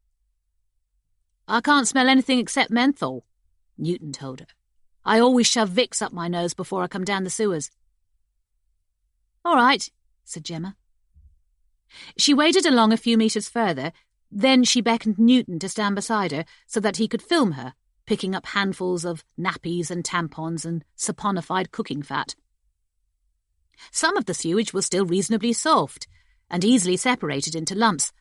"I can't smell anything except menthol," Newton told her. "I always shove Vicks up my nose before I come down the sewers." "All right," said Gemma. She waded along a few metres further, then she beckoned Newton to stand beside her so that he could film her, picking up handfuls of nappies and tampons and saponified cooking fat. Some of the sewage was still reasonably soft and easily separated into lumps,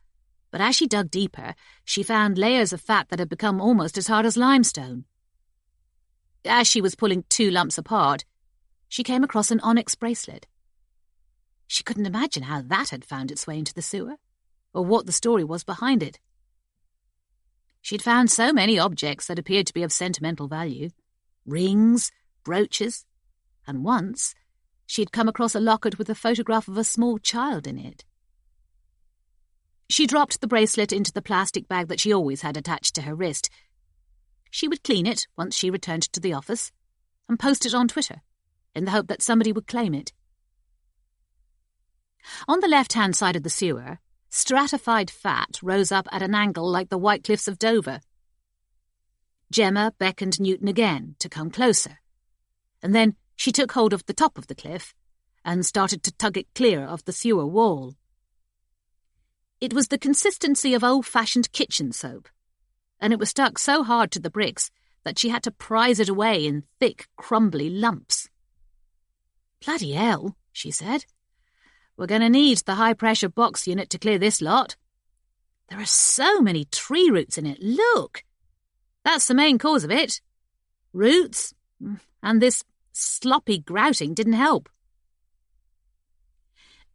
but as she dug deeper, she found layers of fat that had become almost as hard as limestone. As she was pulling 2 lumps apart, she came across an onyx bracelet. She couldn't imagine how that had found its way into the sewer, or what the story was behind it. She'd found so many objects that appeared to be of sentimental value, rings, brooches, and once she'd come across a locket with a photograph of a small child in it. She dropped the bracelet into the plastic bag that she always had attached to her wrist. She would clean it once she returned to the office and post it on Twitter in the hope that somebody would claim it. On the left-hand side of the sewer, stratified fat rose up at an angle like the White Cliffs of Dover. Gemma beckoned Newton again to come closer, and then she took hold of the top of the cliff and started to tug it clear of the sewer wall. It was the consistency of old-fashioned kitchen soap, and it was stuck so hard to the bricks that she had to prise it away in thick, crumbly lumps. "Bloody hell," she said. "We're going to need the high-pressure box unit to clear this lot. There are so many tree roots in it. Look! That's the main cause of it. Roots, and this sloppy grouting didn't help."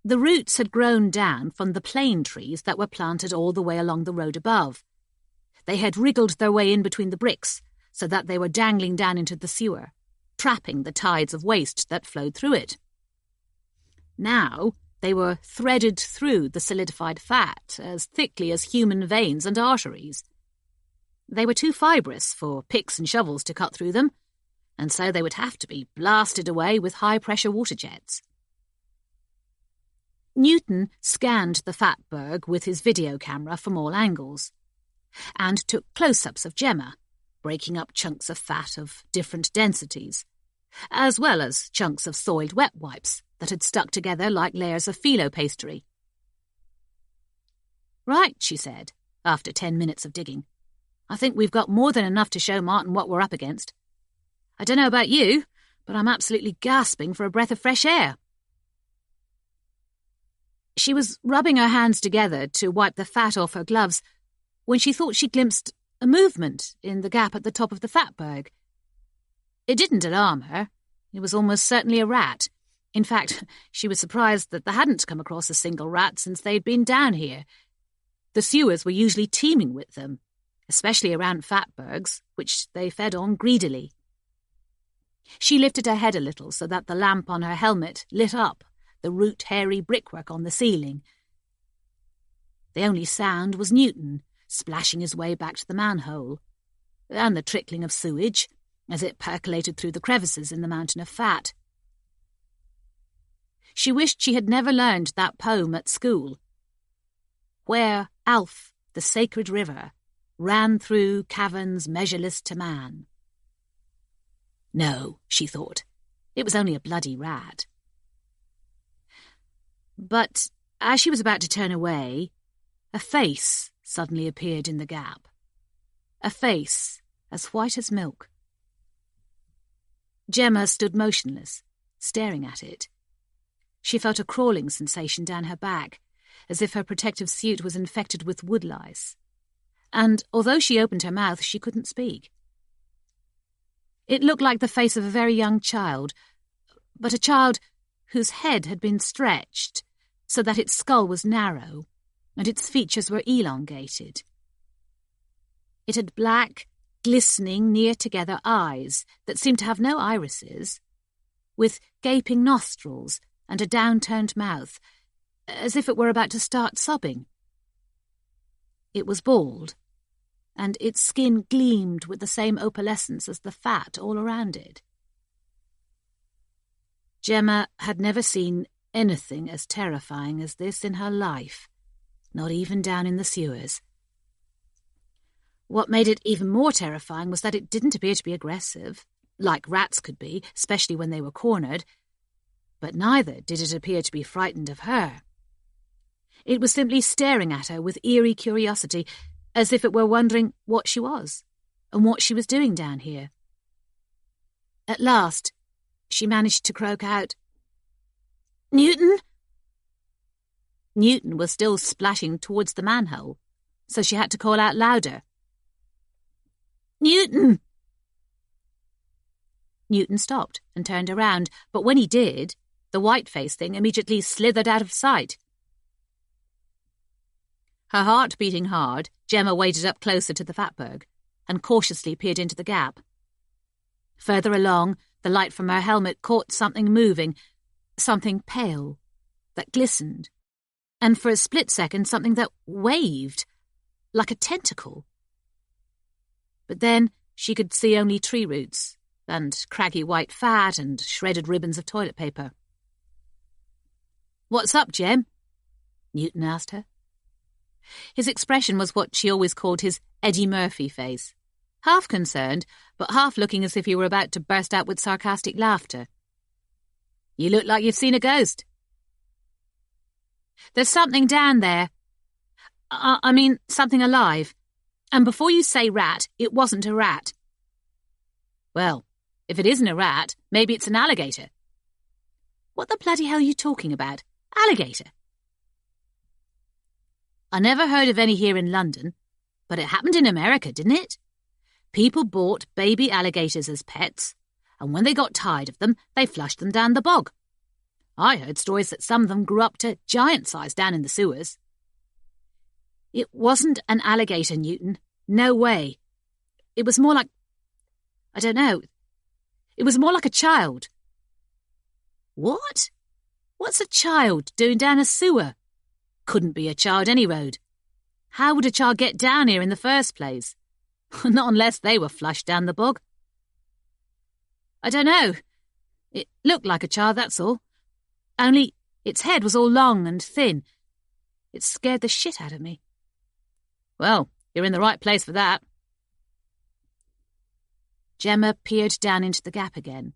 The roots had grown down from the plane trees that were planted all the way along the road above. They had wriggled their way in between the bricks so that they were dangling down into the sewer, trapping the tides of waste that flowed through it. Now they were threaded through the solidified fat as thickly as human veins and arteries. They were too fibrous for picks and shovels to cut through them, and so they would have to be blasted away with high-pressure water jets. Newton scanned the fatberg with his video camera from all angles, and took close-ups of Gemma, breaking up chunks of fat of different densities, as well as chunks of soiled wet wipes that had stuck together like layers of phyllo pastry. "Right," she said, after 10 minutes of digging. "I think we've got more than enough to show Martin what we're up against. I don't know about you, but I'm absolutely gasping for a breath of fresh air." She was rubbing her hands together to wipe the fat off her gloves when she thought she glimpsed a movement in the gap at the top of the fatberg. It didn't alarm her. It was almost certainly a rat. In fact, she was surprised that they hadn't come across a single rat since they'd been down here. The sewers were usually teeming with them, especially around fatbergs, which they fed on greedily. She lifted her head a little so that the lamp on her helmet lit up the root-hairy brickwork on the ceiling. The only sound was Newton splashing his way back to the manhole, and the trickling of sewage as it percolated through the crevices in the mountain of fat. She wished she had never learned that poem at school, where Alf, the sacred river, ran through caverns measureless to man. No, she thought, it was only a bloody rat. But as she was about to turn away, a face suddenly appeared in the gap. A face as white as milk. Gemma stood motionless, staring at it. She felt a crawling sensation down her back, as if her protective suit was infected with wood lice. And although she opened her mouth, she couldn't speak. It looked like the face of a very young child, but a child whose head had been stretched so that its skull was narrow and its features were elongated. It had black, glistening, near-together eyes that seemed to have no irises, with gaping nostrils and a downturned mouth, as if it were about to start sobbing. It was bald, and its skin gleamed with the same opalescence as the fat all around it. Gemma had never seen anything as terrifying as this in her life, not even down in the sewers. What made it even more terrifying was that it didn't appear to be aggressive, like rats could be, especially when they were cornered, but neither did it appear to be frightened of her. It was simply staring at her with eerie curiosity, as if it were wondering what she was and what she was doing down here. At last, she managed to croak out, "Newton?" Newton was still splashing towards the manhole, so she had to call out louder. "Newton!" Newton stopped and turned around, but when he did, the white-faced thing immediately slithered out of sight. Her heart beating hard, Gemma waded up closer to the fatberg and cautiously peered into the gap. Further along, the light from her helmet caught something moving, something pale, that glistened, and for a split second something that waved, like a tentacle. But then she could see only tree roots, and craggy white fat, and shredded ribbons of toilet paper. "What's up, Gem?" Newton asked her. His expression was what she always called his Eddie Murphy face, half concerned, but half looking as if he were about to burst out with sarcastic laughter. "You look like you've seen a ghost." "There's something down there. I mean, something alive. And before you say rat, it wasn't a rat." "Well, if it isn't a rat, maybe it's an alligator." "What the bloody hell are you talking about? Alligator?" "I never heard of any here in London, but it happened in America, didn't it? People bought baby alligators as pets, and when they got tired of them, they flushed them down the bog. I heard stories that some of them grew up to giant size down in the sewers." "It wasn't an alligator, Newton. No way. It was more like... I don't know. It was more like a child." "What? What's a child doing down a sewer? Couldn't be a child any road. How would a child get down here in the first place? Not unless they were flushed down the bog." "I don't know. It looked like a child, that's all. Only its head was all long and thin. It scared the shit out of me." "Well, you're in the right place for that." Gemma peered down into the gap again.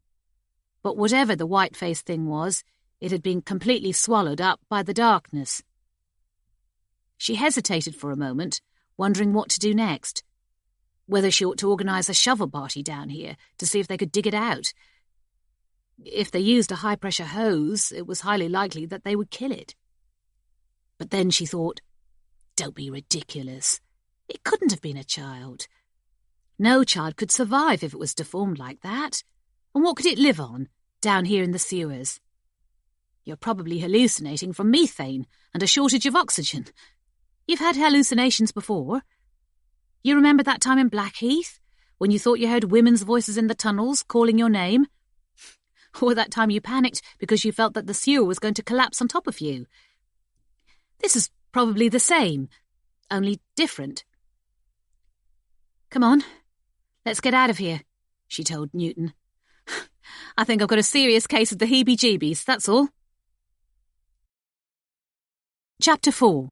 But whatever the white-faced thing was, it had been completely swallowed up by the darkness. She hesitated for a moment, wondering what to do next. Whether she ought to organise a shovel party down here to see if they could dig it out. If they used a high-pressure hose, it was highly likely that they would kill it. But then she thought, don't be ridiculous. It couldn't have been a child. No child could survive if it was deformed like that. And what could it live on, down here in the sewers? You're probably hallucinating from methane and a shortage of oxygen. You've had hallucinations before. You remember that time in Blackheath, when you thought you heard women's voices in the tunnels calling your name? Or that time you panicked because you felt that the sewer was going to collapse on top of you? This is probably the same, only different. "Come on, let's get out of here," she told Newton. "I think I've got a serious case of the heebie-jeebies, that's all." Chapter 4.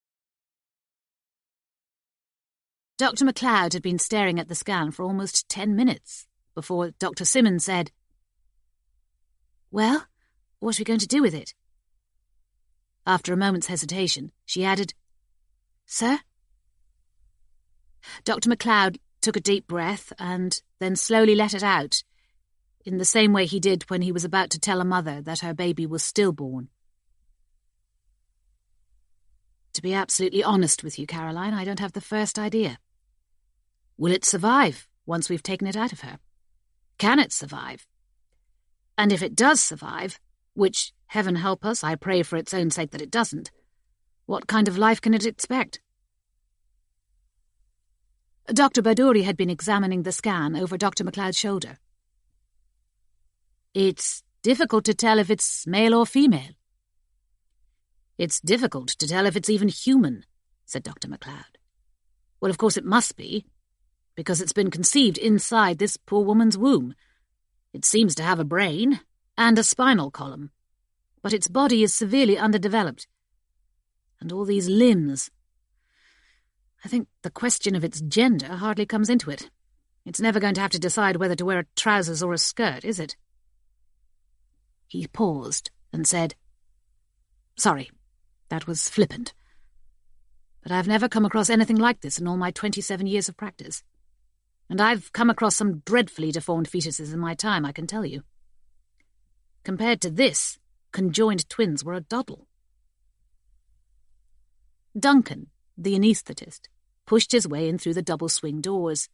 Dr. MacLeod had been staring at the scan for almost 10 minutes before Dr. Simmons said, "Well, what are we going to do with it?" After a moment's hesitation, she added, "Sir?" Dr. MacLeod took a deep breath and then slowly let it out, in the same way he did when he was about to tell a mother that her baby was stillborn. "To be absolutely honest with you, Caroline, I don't have the first idea. Will it survive once we've taken it out of her? Can it survive? And if it does survive, which, heaven help us, I pray for its own sake that it doesn't, what kind of life can it expect?" Dr. Pardoe had been examining the scan over Dr. MacLeod's shoulder. "It's difficult to tell if it's male or female." "It's difficult to tell if it's even human," said Dr. MacLeod. "Well, of course it must be, because it's been conceived inside this poor woman's womb. It seems to have a brain and a spinal column, but its body is severely underdeveloped. And all these limbs. I think the question of its gender hardly comes into it. It's never going to have to decide whether to wear trousers or a skirt, is it?" He paused and said, "Sorry, that was flippant. But I've never come across anything like this in all my 27 years of practice. And I've come across some dreadfully deformed fetuses in my time, I can tell you. Compared to this, conjoined twins were a doddle." Duncan, the anaesthetist, pushed his way in through the double swing doors.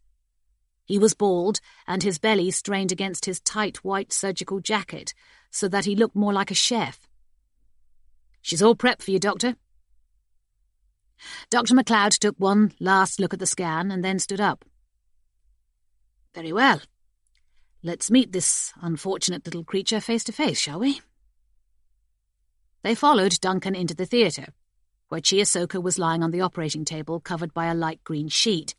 He was bald, and his belly strained against his tight white surgical jacket, so that he looked more like a chef. "She's all prepped for you, Doctor." Dr. MacLeod took one last look at the scan and then stood up. "Very well. Let's meet this unfortunate little creature face to face, shall we?" They followed Duncan into the theatre, where Chiyosuka was lying on the operating table covered by a light green sheet.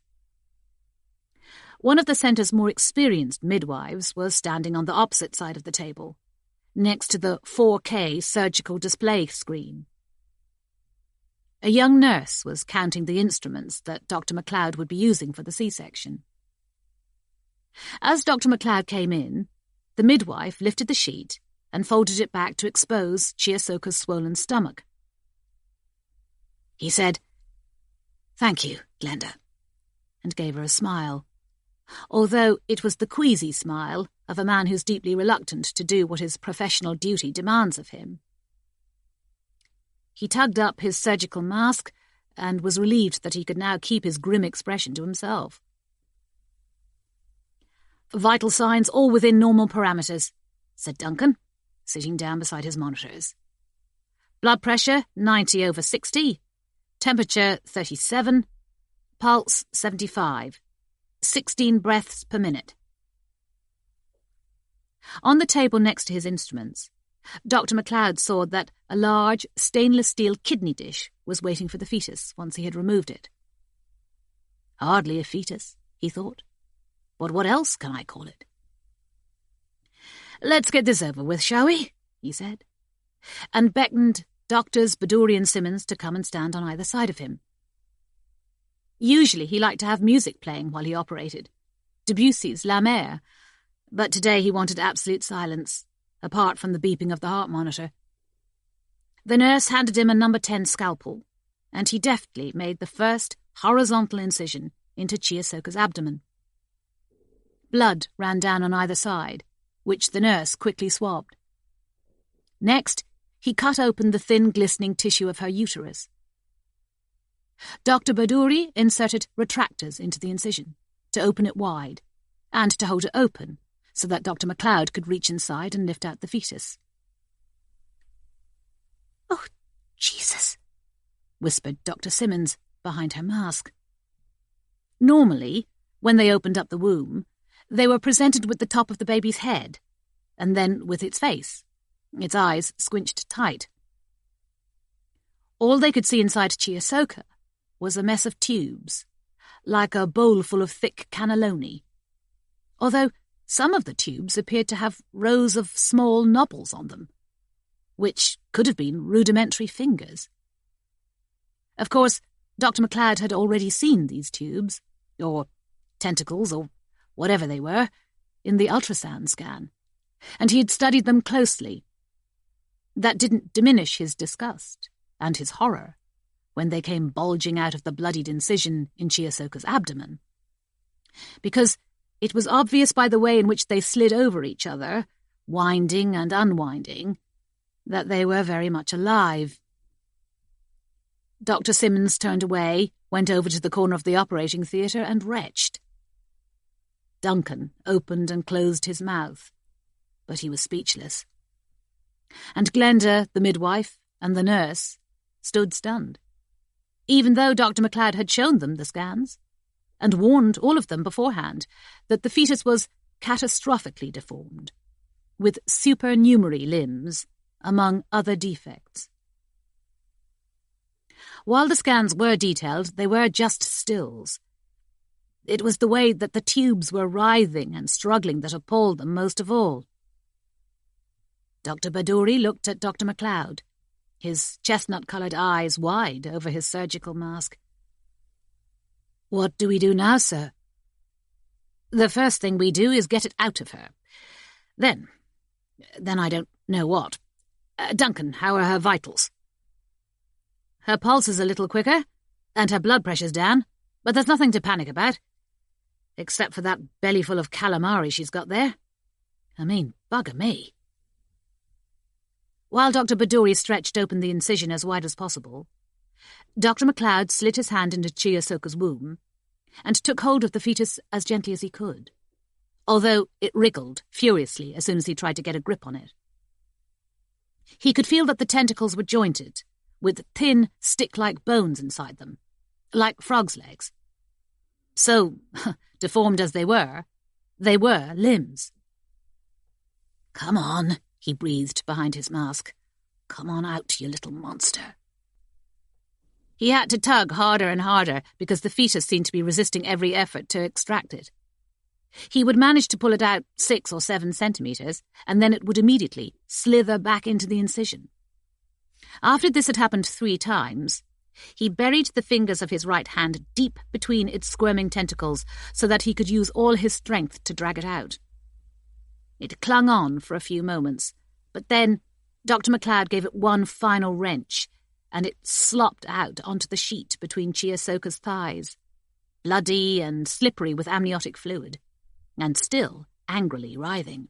One of the centre's more experienced midwives was standing on the opposite side of the table, next to the 4K surgical display screen. A young nurse was counting the instruments that Dr. MacLeod would be using for the C-section. As Dr. MacLeod came in, the midwife lifted the sheet and folded it back to expose Chiyosuka's swollen stomach. He said, "Thank you, Glenda," and gave her a smile, although it was the queasy smile of a man who's deeply reluctant to do what his professional duty demands of him. He tugged up his surgical mask and was relieved that he could now keep his grim expression to himself. "Vital signs all within normal parameters," said Duncan, sitting down beside his monitors. "Blood pressure 90/60, temperature 37, pulse 75, 16 breaths per minute." On the table next to his instruments, Dr. MacLeod saw that a large stainless steel kidney dish was waiting for the fetus once he had removed it. "Hardly a fetus," he thought. "But what else can I call it?" "Let's get this over with, shall we?" he said, and beckoned Doctors Pardoe and Simmons to come and stand on either side of him. Usually he liked to have music playing while he operated, Debussy's La Mer, but today he wanted absolute silence, apart from the beeping of the heart monitor. The nurse handed him a number 10 scalpel, and he deftly made the first horizontal incision into Chiyosuka's abdomen. Blood ran down on either side, which the nurse quickly swabbed. Next, he cut open the thin, glistening tissue of her uterus. Dr. Pardoe inserted retractors into the incision, to open it wide, and to hold it open, so that Dr. MacLeod could reach inside and lift out the fetus. "Oh, Jesus," whispered Dr. Simmons behind her mask. Normally, when they opened up the womb, they were presented with the top of the baby's head, and then with its face, its eyes squinched tight. All they could see inside Chiyosuka was a mess of tubes, like a bowl full of thick cannelloni, although some of the tubes appeared to have rows of small knobbles on them, which could have been rudimentary fingers. Of course, Dr. MacLeod had already seen these tubes, or tentacles, or whatever they were, in the ultrasound scan, and he had studied them closely. That didn't diminish his disgust and his horror when they came bulging out of the bloodied incision in Chiyosuka's abdomen, because it was obvious by the way in which they slid over each other, winding and unwinding, that they were very much alive. Dr. Simmons turned away, went over to the corner of the operating theatre and retched. Duncan opened and closed his mouth, but he was speechless. And Glenda, the midwife, and the nurse stood stunned, even though Dr. MacLeod had shown them the scans, and warned all of them beforehand that the fetus was catastrophically deformed, with supernumerary limbs, among other defects. While the scans were detailed, they were just stills. It was the way that the tubes were writhing and struggling that appalled them most of all. Dr. Pardoe looked at Dr. MacLeod, his chestnut-coloured eyes wide over his surgical mask. "What do we do now, sir?" "The first thing we do is get it out of her. Then I don't know what. Duncan, how are her vitals?" "Her pulse is a little quicker, and her blood pressure's down, but there's nothing to panic about, except for that bellyful of calamari she's got there. I mean, bugger me." While Dr. Pardoe stretched open the incision as wide as possible, Dr. MacLeod slid his hand into Chiyosoka's womb and took hold of the fetus as gently as he could, although it wriggled furiously as soon as he tried to get a grip on it. He could feel that the tentacles were jointed, with thin, stick-like bones inside them, like frogs' legs. So, deformed as they were limbs. "Come on," he breathed behind his mask. "Come on out, you little monster." He had to tug harder and harder because the fetus seemed to be resisting every effort to extract it. He would manage to pull it out 6 or 7 centimetres, and then it would immediately slither back into the incision. After this had happened 3 times, he buried the fingers of his right hand deep between its squirming tentacles so that he could use all his strength to drag it out. It clung on for a few moments, but then Dr. MacLeod gave it one final wrench, and it slopped out onto the sheet between Chiyosoka's thighs, bloody and slippery with amniotic fluid, and still angrily writhing.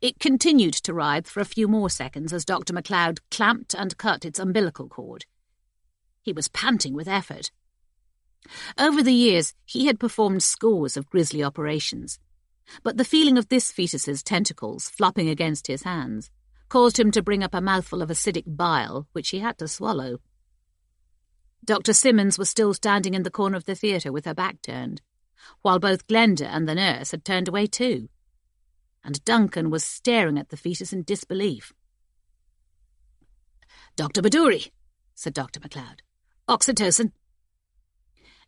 It continued to writhe for a few more seconds as Dr. MacLeod clamped and cut its umbilical cord. He was panting with effort. Over the years, he had performed scores of grisly operations, but the feeling of this fetus's tentacles flopping against his hands caused him to bring up a mouthful of acidic bile, which he had to swallow. Dr. Simmons was still standing in the corner of the theatre with her back turned, while both Glenda and the nurse had turned away too, and Duncan was staring at the fetus in disbelief. "Dr. Pardoe," said Dr. MacLeod. "Oxytocin."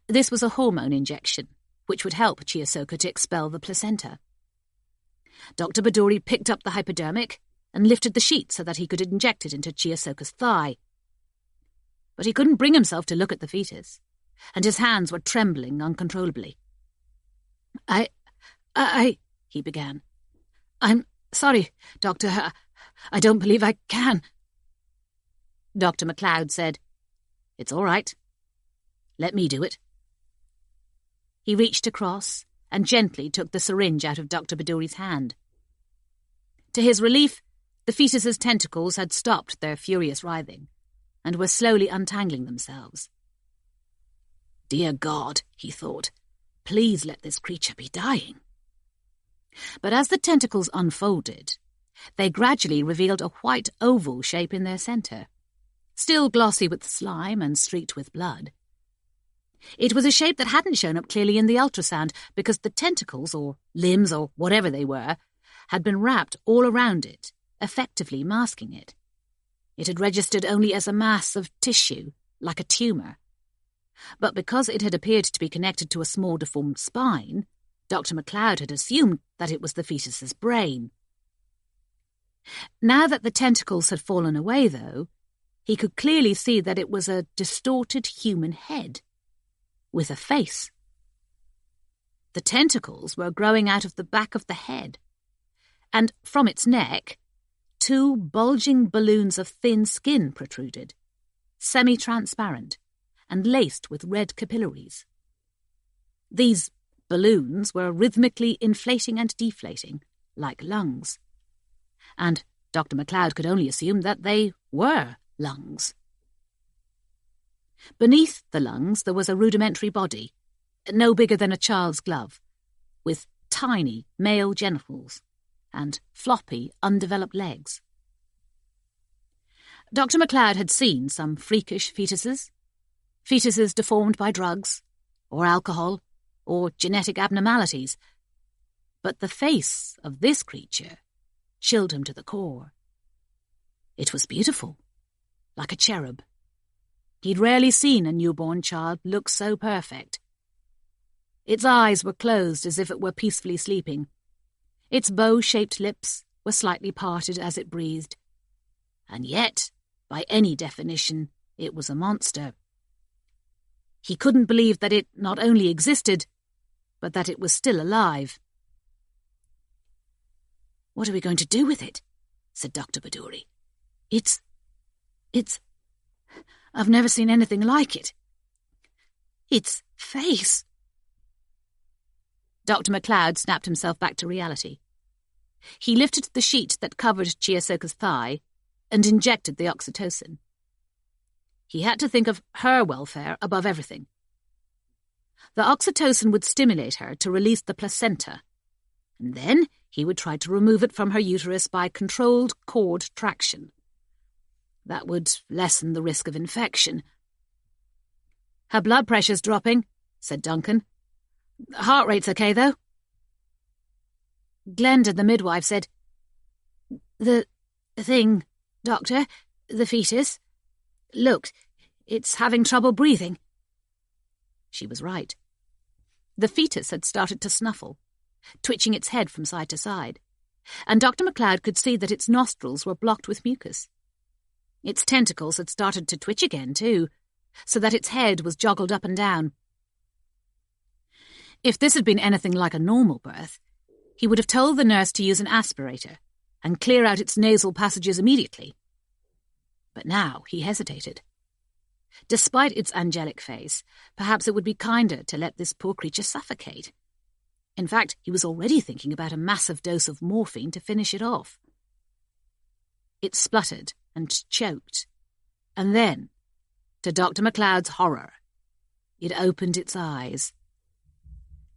This was a hormone injection, which would help Chiyosoka to expel the placenta. Dr. Pardoe picked up the hypodermic and lifted the sheet so that he could inject it into Chiyosoka's thigh. But he couldn't bring himself to look at the fetus, and his hands were trembling uncontrollably. I, he began. "I'm sorry, Doctor. I don't believe I can." Dr. MacLeod said, "It's all right. Let me do it." He reached across and gently took the syringe out of Dr. Pardoe's hand. To his relief, the fetus's tentacles had stopped their furious writhing and were slowly untangling themselves. "Dear God," he thought, "please let this creature be dying." But as the tentacles unfolded, they gradually revealed a white oval shape in their centre, still glossy with slime and streaked with blood. It was a shape that hadn't shown up clearly in the ultrasound because the tentacles, or limbs, or whatever they were, had been wrapped all around it, effectively masking it. It had registered only as a mass of tissue, like a tumour. But because it had appeared to be connected to a small deformed spine, Dr. MacLeod had assumed that it was the fetus's brain. Now that the tentacles had fallen away, though, he could clearly see that it was a distorted human head, with a face. The tentacles were growing out of the back of the head, and from its neck, 2 bulging balloons of thin skin protruded, semi-transparent and laced with red capillaries. These balloons were rhythmically inflating and deflating, like lungs, and Dr. MacLeod could only assume that they were lungs. Beneath the lungs there was a rudimentary body, no bigger than a child's glove, with tiny male genitals and floppy, undeveloped legs. Dr. MacLeod had seen some freakish fetuses deformed by drugs, or alcohol, or genetic abnormalities. But the face of this creature chilled him to the core. It was beautiful, like a cherub. He'd rarely seen a newborn child look so perfect. Its eyes were closed as if it were peacefully sleeping. Its bow-shaped lips were slightly parted as it breathed. And yet, by any definition, it was a monster. He couldn't believe that it not only existed, but that it was still alive. "What are we going to do with it?" said Dr. Pardoe. It's... I've never seen anything like it. Its face." Dr. MacLeod snapped himself back to reality. He lifted the sheet that covered Chiasoka's thigh and injected the oxytocin. He had to think of her welfare above everything. The oxytocin would stimulate her to release the placenta, and then he would try to remove it from her uterus by controlled cord traction. That would lessen the risk of infection. "Her blood pressure's dropping," said Duncan. "Heart rate's okay, though." Glenda, the midwife, said, The thing, Doctor, the fetus. Look, it's having trouble breathing." She was right. The fetus had started to snuffle, twitching its head from side to side, and Dr. MacLeod could see that its nostrils were blocked with mucus. Its tentacles had started to twitch again, too, so that its head was joggled up and down. If this had been anything like a normal birth, he would have told the nurse to use an aspirator and clear out its nasal passages immediately. But now he hesitated. Despite its angelic face, perhaps it would be kinder to let this poor creature suffocate. In fact, he was already thinking about a massive dose of morphine to finish it off. It spluttered and choked, and then, to Dr. MacLeod's horror, it opened its eyes.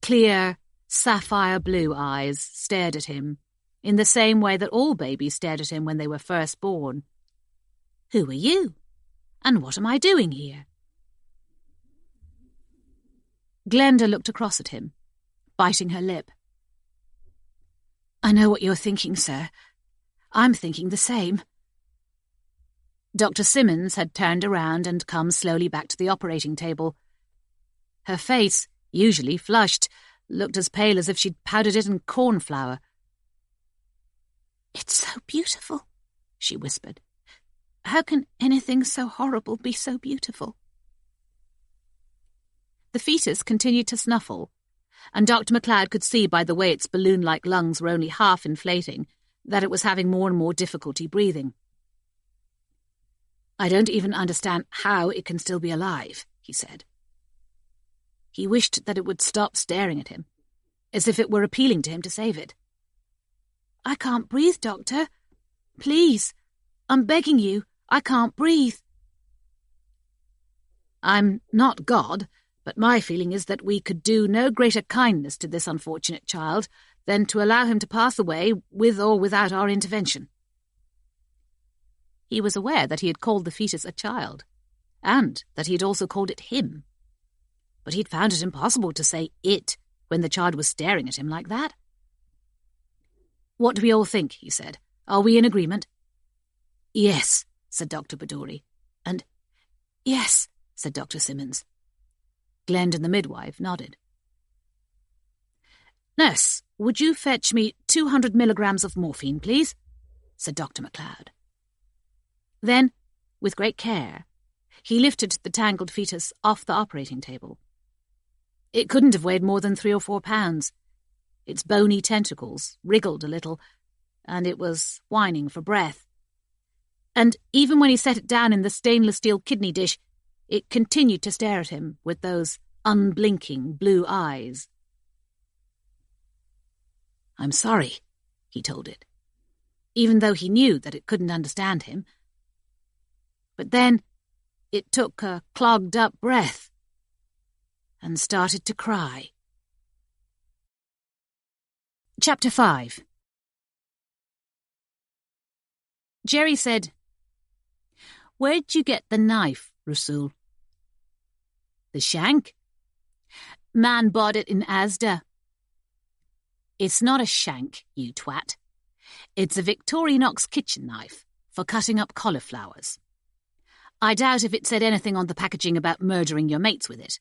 Clear, sapphire-blue eyes stared at him, in the same way that all babies stared at him when they were first born. "Who are you? And what am I doing here?" Glenda looked across at him, biting her lip. "I know what you're thinking, sir. I'm thinking the same." Dr. Simmons had turned around and come slowly back to the operating table. Her face, usually flushed, looked as pale as if she'd powdered it in corn flour. "It's so beautiful," she whispered. "How can anything so horrible be so beautiful?" The fetus continued to snuffle, and Dr. MacLeod could see by the way its balloon-like lungs were only half inflating that it was having more and more difficulty breathing. "I don't even understand how it can still be alive," he said. He wished that it would stop staring at him, as if it were appealing to him to save it. "I can't breathe, Doctor. Please, I'm begging you, I can't breathe." "I'm not God, but my feeling is that we could do no greater kindness to this unfortunate child than to allow him to pass away with or without our intervention." He was aware that he had called the fetus a child, and that he had also called it him. But he'd found it impossible to say it when the child was staring at him like that. "What do we all think?" he said. "Are we in agreement?" "Yes," said Dr. Pardoe, and "Yes," said Dr. Simmons. Glenda, the midwife, nodded. "Nurse, would you fetch me 200 milligrams of morphine, please?" said Dr. MacLeod. Then, with great care, he lifted the tangled fetus off the operating table. It couldn't have weighed more than 3 or 4 pounds. Its bony tentacles wriggled a little, and it was whining for breath. And even when he set it down in the stainless steel kidney dish, it continued to stare at him with those unblinking blue eyes. "I'm sorry," he told it, even though he knew that it couldn't understand him. But then it took a clogged-up breath and started to cry. Chapter 5. Jerry said, "Where'd you get the knife, Rasool?" "The shank?" Man bought it in Asda. It's not a shank, you twat. It's a Victorinox kitchen knife for cutting up cauliflowers. I doubt if it said anything on the packaging about murdering your mates with it.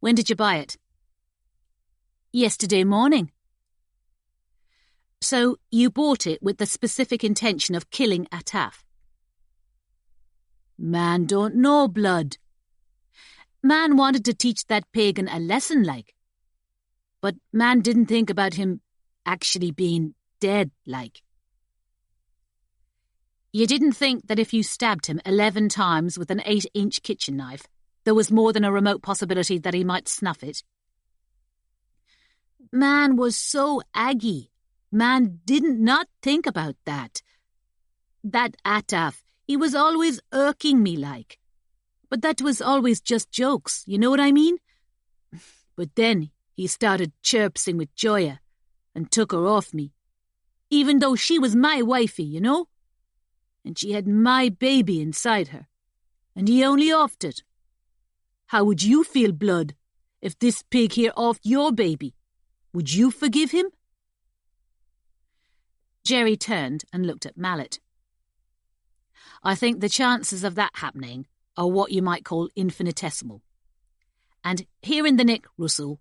When did you buy it? Yesterday morning. So you bought it with the specific intention of killing Ataf? Man don't know blood. Man wanted to teach that pagan a lesson, like. But man didn't think about him actually being dead, like. You didn't think that if you stabbed him 11 times with an 8-inch kitchen knife, there was more than a remote possibility that he might snuff it? Man was so aggy. Man didn't not think about that. That Ataf, he was always irking me, like. But that was always just jokes, you know what I mean? But then he started chirpsing with Joya and took her off me, even though she was my wifey, you know? And she had my baby inside her, and he only offed it. How would you feel, blood, if this pig here offed your baby? Would you forgive him? Jerry turned and looked at Mallet. I think the chances of that happening are what you might call infinitesimal. And here in the Nick, Russell,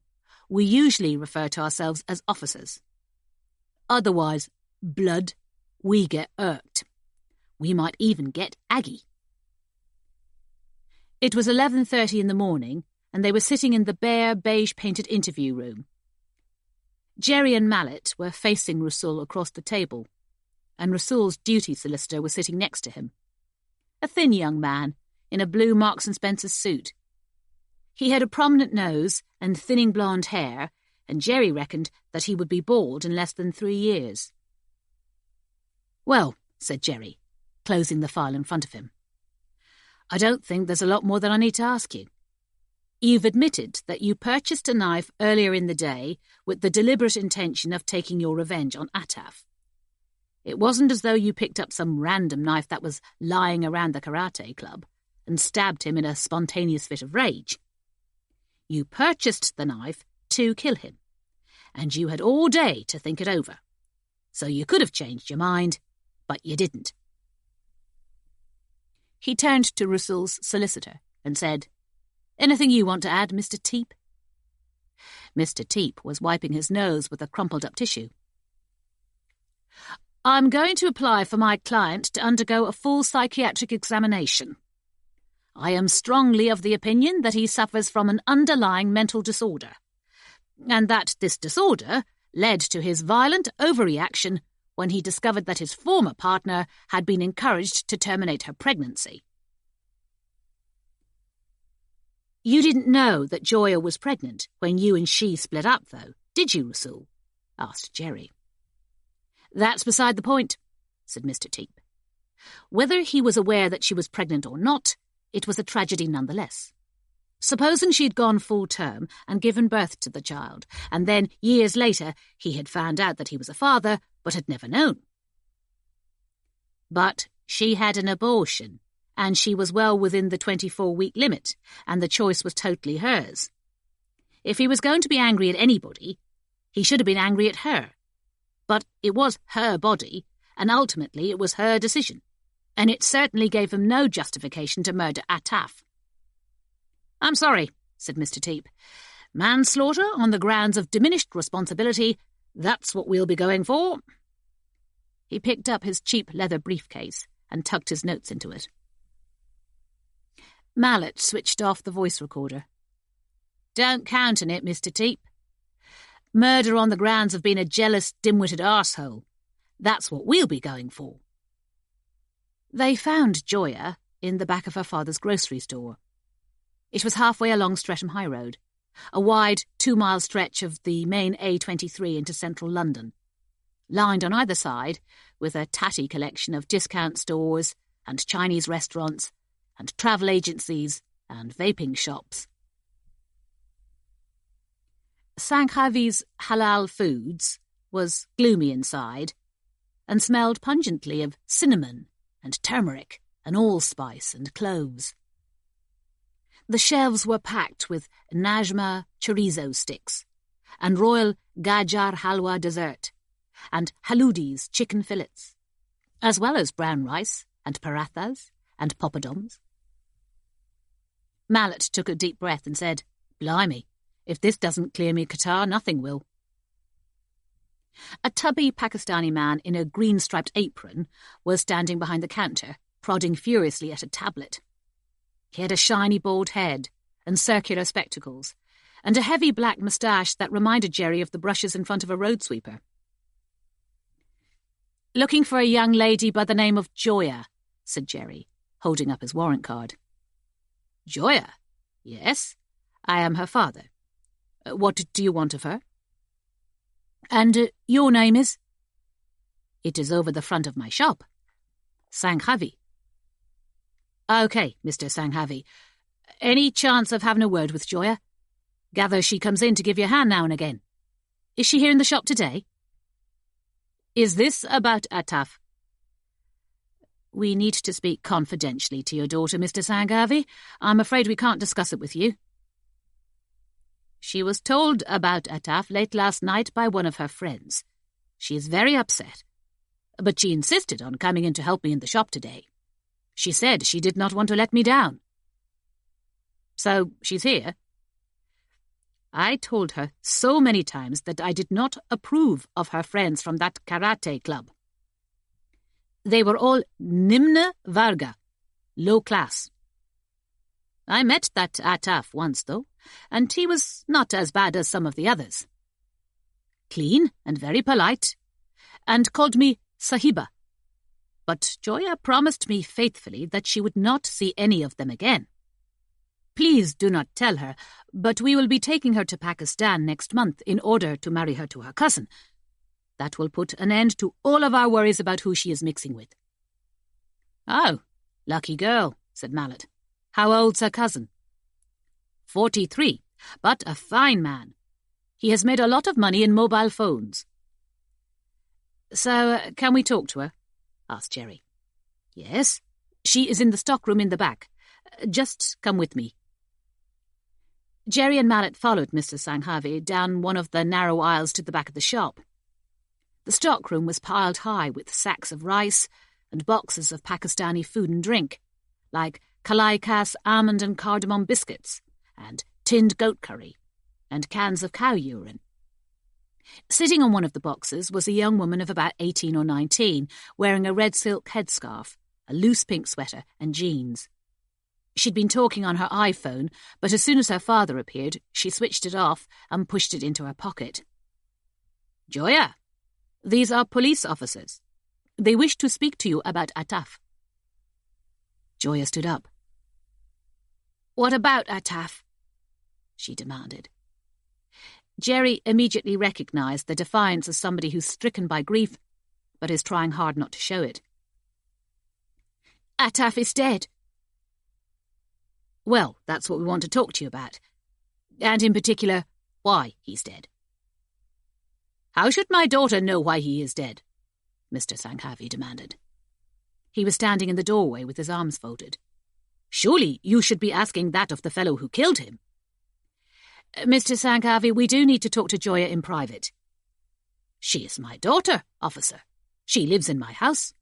we usually refer to ourselves as officers. Otherwise, blood, we get irked. We might even get aggy. It was 11:30 in the morning, and they were sitting in the bare, beige-painted interview room. Jerry and Mallet were facing Russell across the table, and Russell's duty solicitor was sitting next to him. A thin young man in a blue Marks & Spencer suit. He had a prominent nose and thinning blonde hair, and Jerry reckoned that he would be bald in less than 3 years. Well, said Jerry, closing the file in front of him, I don't think there's a lot more that I need to ask you. You've admitted that you purchased a knife earlier in the day with the deliberate intention of taking your revenge on Ataf. It wasn't as though you picked up some random knife that was lying around the karate club and stabbed him in a spontaneous fit of rage. You purchased the knife to kill him, and you had all day to think it over. So you could have changed your mind, but you didn't. He turned to Russell's solicitor and said, Anything you want to add, Mr. Teep? Mr. Teep was wiping his nose with a crumpled-up tissue. I'm going to apply for my client to undergo a full psychiatric examination. I am strongly of the opinion that he suffers from an underlying mental disorder, and that this disorder led to his violent overreaction when he discovered that his former partner had been encouraged to terminate her pregnancy. You didn't know that Joya was pregnant when you and she split up, though, did you, Russell? Asked Jerry. That's beside the point, said Mr. Teep. Whether he was aware that she was pregnant or not, it was a tragedy nonetheless. Supposing she had gone full term and given birth to the child, and then, years later, he had found out that he was a father, but had never known. But she had an abortion, and she was well within the 24-week limit, and the choice was totally hers. If he was going to be angry at anybody, he should have been angry at her. But it was her body, and ultimately it was her decision, and it certainly gave him no justification to murder Ataf. I'm sorry, said Mr. Teep. Manslaughter on the grounds of diminished responsibility, that's what we'll be going for. He picked up his cheap leather briefcase and tucked his notes into it. Mallet switched off the voice recorder. Don't count on it, Mr. Teep. Murder on the grounds of being a jealous, dim-witted arsehole. That's what we'll be going for. They found Joya in the back of her father's grocery store. It was halfway along Streatham High Road, a wide 2-mile stretch of the main A23 into central London, lined on either side with a tatty collection of discount stores and Chinese restaurants and travel agencies and vaping shops. Sanghavi's Halal Foods was gloomy inside and smelled pungently of cinnamon and turmeric and allspice and cloves. The shelves were packed with Najma chorizo sticks, and royal gajar halwa dessert, and haludis chicken fillets, as well as brown rice and parathas and poppadoms. Mallet took a deep breath and said, "Blimey, if this doesn't clear me catarrh, nothing will." A tubby Pakistani man in a green-striped apron was standing behind the counter, prodding furiously at a tablet. He had a shiny bald head and circular spectacles, and a heavy black moustache that reminded Jerry of the brushes in front of a road sweeper. "Looking for a young lady by the name of Joya," said Jerry, holding up his warrant card. "Joya? Yes, I am her father. What do you want of her?" "And your name is?" "It is over the front of my shop. Sanghavi." "OK, Mr. Sanghavi. Any chance of having a word with Joya? Gather she comes in to give you a hand now and again. Is she here in the shop today?" "Is this about Ataf?" "We need to speak confidentially to your daughter, Mr. Sanghavi. I'm afraid we can't discuss it with you." "She was told about Ataf late last night by one of her friends. She is very upset, but she insisted on coming in to help me in the shop today. She said she did not want to let me down." "So she's here?" "I told her so many times that I did not approve of her friends from that karate club. They were all Nimna Varga, low class. I met that Ataf once, though, and he was not as bad as some of the others. Clean and very polite, and called me Sahiba. But Joya promised me faithfully that she would not see any of them again. Please do not tell her, but we will be taking her to Pakistan next month in order to marry her to her cousin. That will put an end to all of our worries about who she is mixing with." "Oh, lucky girl," said Mallet. "How old's her cousin?" 43, but a fine man. He has made a lot of money in mobile phones." "So, can we talk to her?" asked Jerry. "Yes, she is in the stockroom in the back. Just come with me." Jerry and Mallet followed Mr. Sanghavi down one of the narrow aisles to the back of the shop. The stockroom was piled high with sacks of rice and boxes of Pakistani food and drink, like Kalai Kas almond and cardamom biscuits, and tinned goat curry, and cans of cow urine. Sitting on one of the boxes was a young woman of about 18 or 19, wearing a red silk headscarf, a loose pink sweater, and jeans. She'd been talking on her iPhone, but as soon as her father appeared, she switched it off and pushed it into her pocket. "Joya, these are police officers. They wish to speak to you about Ataf." Joya stood up. "What about Ataf?" she demanded. Jerry immediately recognised the defiance of somebody who's stricken by grief, but is trying hard not to show it. "Ataf is dead." "Well, that's what we want to talk to you about. And in particular, why he's dead." "How should my daughter know why he is dead?" Mr. Sanghavi demanded. He was standing in the doorway with his arms folded. "Surely you should be asking that of the fellow who killed him." "Mr. Sanghavi, we do need to talk to Joya in private." "She is my daughter, officer. She lives in my house.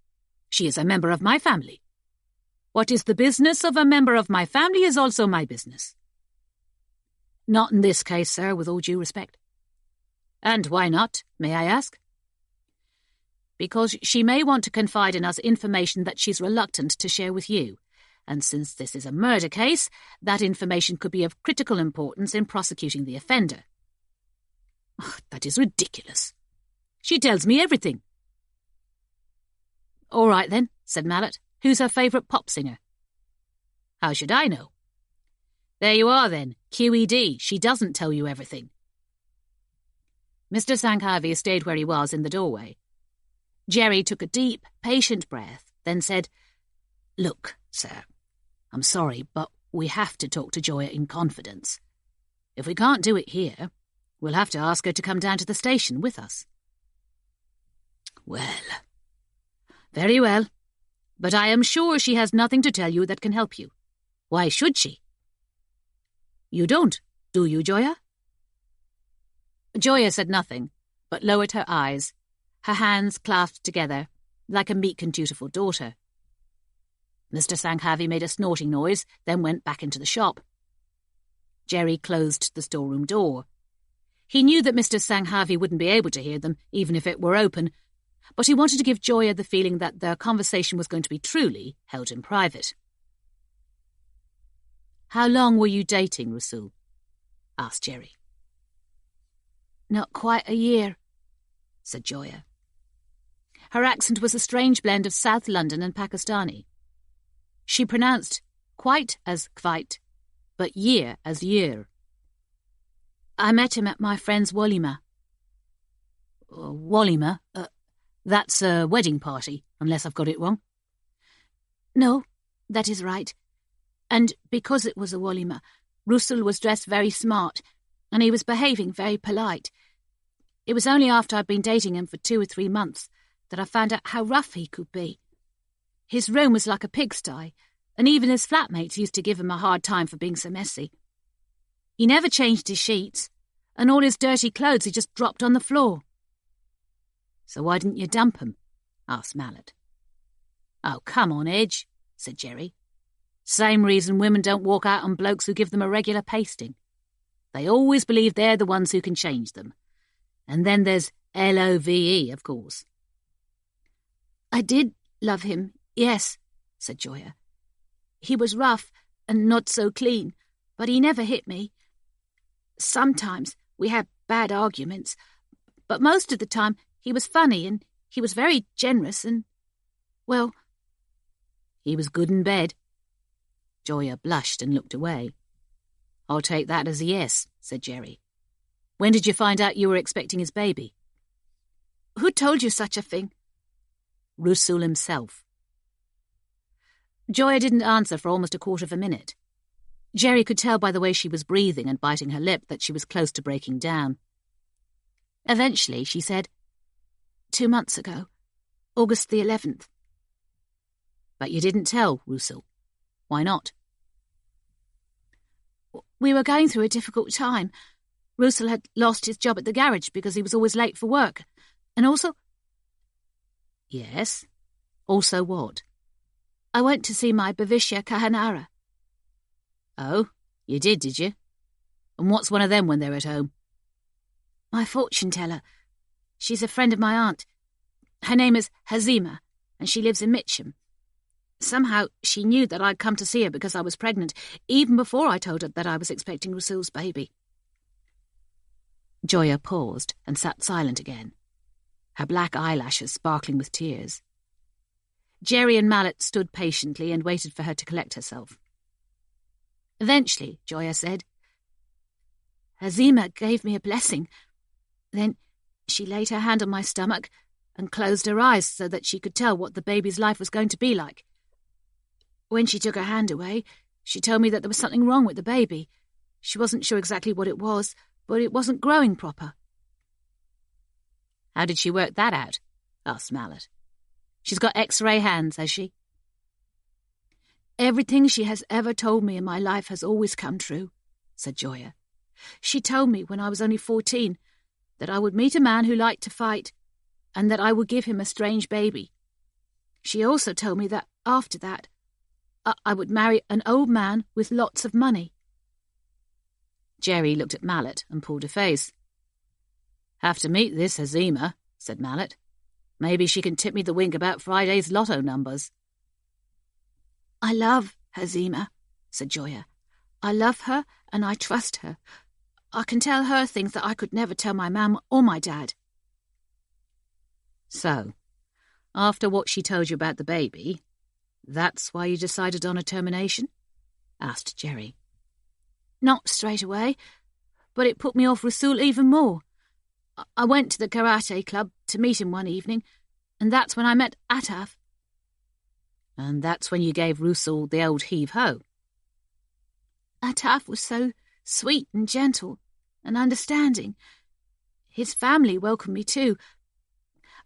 She is a member of my family. What is the business of a member of my family is also my business." "Not in this case, sir, with all due respect." "And why not, may I ask?" "Because she may want to confide in us information that she's reluctant to share with you. And since this is a murder case, that information could be of critical importance in prosecuting the offender." "Oh, that is ridiculous. She tells me everything." "All right then," said Mallet. "Who's her favourite pop singer?" "How should I know?" "There you are then, QED. She doesn't tell you everything." Mr. Sanghavi stayed where he was in the doorway. Jerry took a deep, patient breath, then said, "Look, sir, I'm sorry, but we have to talk to Joya in confidence. If we can't do it here, we'll have to ask her to come down to the station with us." "Well, very well, but I am sure she has nothing to tell you that can help you. Why should she?" You don't, do you, Joya?" Joya said nothing, but lowered her eyes, her hands clasped together, like a meek and dutiful daughter. Mr. Sanghavi made a snorting noise, then went back into the shop. Jerry closed the storeroom door. He knew that Mr. Sanghavi wouldn't be able to hear them, even if it were open, but he wanted to give Joya the feeling that their conversation was going to be truly held in private. "How long were you dating Rasul?" asked Jerry. "Not quite a year," said Joya. Her accent was a strange blend of South London and Pakistani. She pronounced quite as quite, but year as year. "I met him at my friend's walima." "Walima? That's a wedding party, unless I've got it wrong." "No, that is right. And because it was a walima, Russell was dressed very smart, and he was behaving very polite. It was only after I'd been dating him for 2 or 3 months that I found out how rough he could be. His room was like a pigsty, and even his flatmates used to give him a hard time for being so messy. He never changed his sheets, and all his dirty clothes he just dropped on the floor." "So why didn't you dump him?" asked Mallet. "Oh, come on, Edge," said Jerry. "Same reason women don't walk out on blokes who give them a regular pasting. They always believe they're the ones who can change them. And then there's LOVE, of course." "I did love him, yes," said Joya. "He was rough and not so clean, but he never hit me. Sometimes we had bad arguments, but most of the time he was funny and he was very generous and, well..." "He was good in bed?" Joya blushed and looked away. "I'll take that as a yes," said Jerry. "When did you find out you were expecting his baby?" "Who told you such a thing?" "Rusul himself." Joya didn't answer for almost a quarter of a minute. Jerry could tell by the way she was breathing and biting her lip that she was close to breaking down. Eventually she said, 2 months ago, August the 11th. "But you didn't tell Rusul. Why not?" "We were going through a difficult time. Rusul had lost his job at the garage because he was always late for work. And also..." "Yes? Also what?" "I went to see my Bhavishya Kahanara." "Oh, you did you? And what's one of them when they're at home?" "My fortune-teller. She's a friend of my aunt. Her name is Hazima, and she lives in Mitcham. Somehow she knew that I'd come to see her because I was pregnant, even before I told her that I was expecting Rasul's baby." Joya paused and sat silent again, her black eyelashes sparkling with tears. Jerry and Mallet stood patiently and waited for her to collect herself. Eventually, Joya said, "Hazima gave me a blessing. Then she laid her hand on my stomach and closed her eyes so that she could tell what the baby's life was going to be like. When she took her hand away, she told me that there was something wrong with the baby. She wasn't sure exactly what it was, but it wasn't growing proper." "How did she work that out?" asked Mallet. "She's got X-ray hands, has she?" "Everything she has ever told me in my life has always come true," said Joya. "She told me when I was only 14 that I would meet a man who liked to fight and that I would give him a strange baby. She also told me that after that, I would marry an old man with lots of money." Jerry looked at Mallet and pulled a face. "Have to meet this Hazima," said Mallet. "Maybe she can tip me the wink about Friday's lotto numbers." "I love Hazima," said Joya. "I love her and I trust her. I can tell her things that I could never tell my mum or my dad." "So, after what she told you about the baby, that's why you decided on a termination?" asked Jerry. "Not straight away, but it put me off Rasul even more. I went to the karate club to meet him one evening, and that's when I met Ataf." "And that's when you gave Rusul the old heave-ho?" "Ataf was so sweet and gentle and understanding. His family welcomed me too.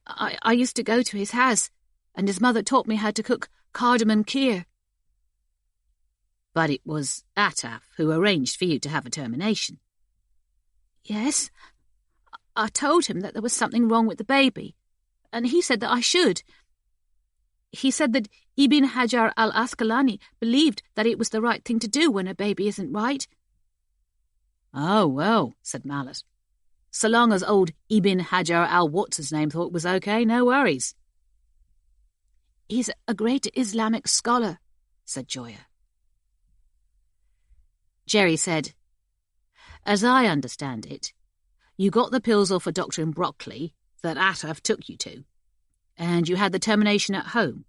I used to go to his house, and his mother taught me how to cook cardamom kheer." But it was Ataf who arranged for you to have a termination. Yes. I told him that there was something wrong with the baby, and he said that I should. He said that Ibn Hajar al-Asqalani believed that it was the right thing to do when a baby isn't right. Oh, well, said Mallet. So long as old Ibn Hajar al-What's-his-name thought it was okay, no worries. He's a great Islamic scholar, said Joya. Jerry said, as I understand it, you got the pills off a doctor in Brockley that Ataf took you to, and you had the termination at home.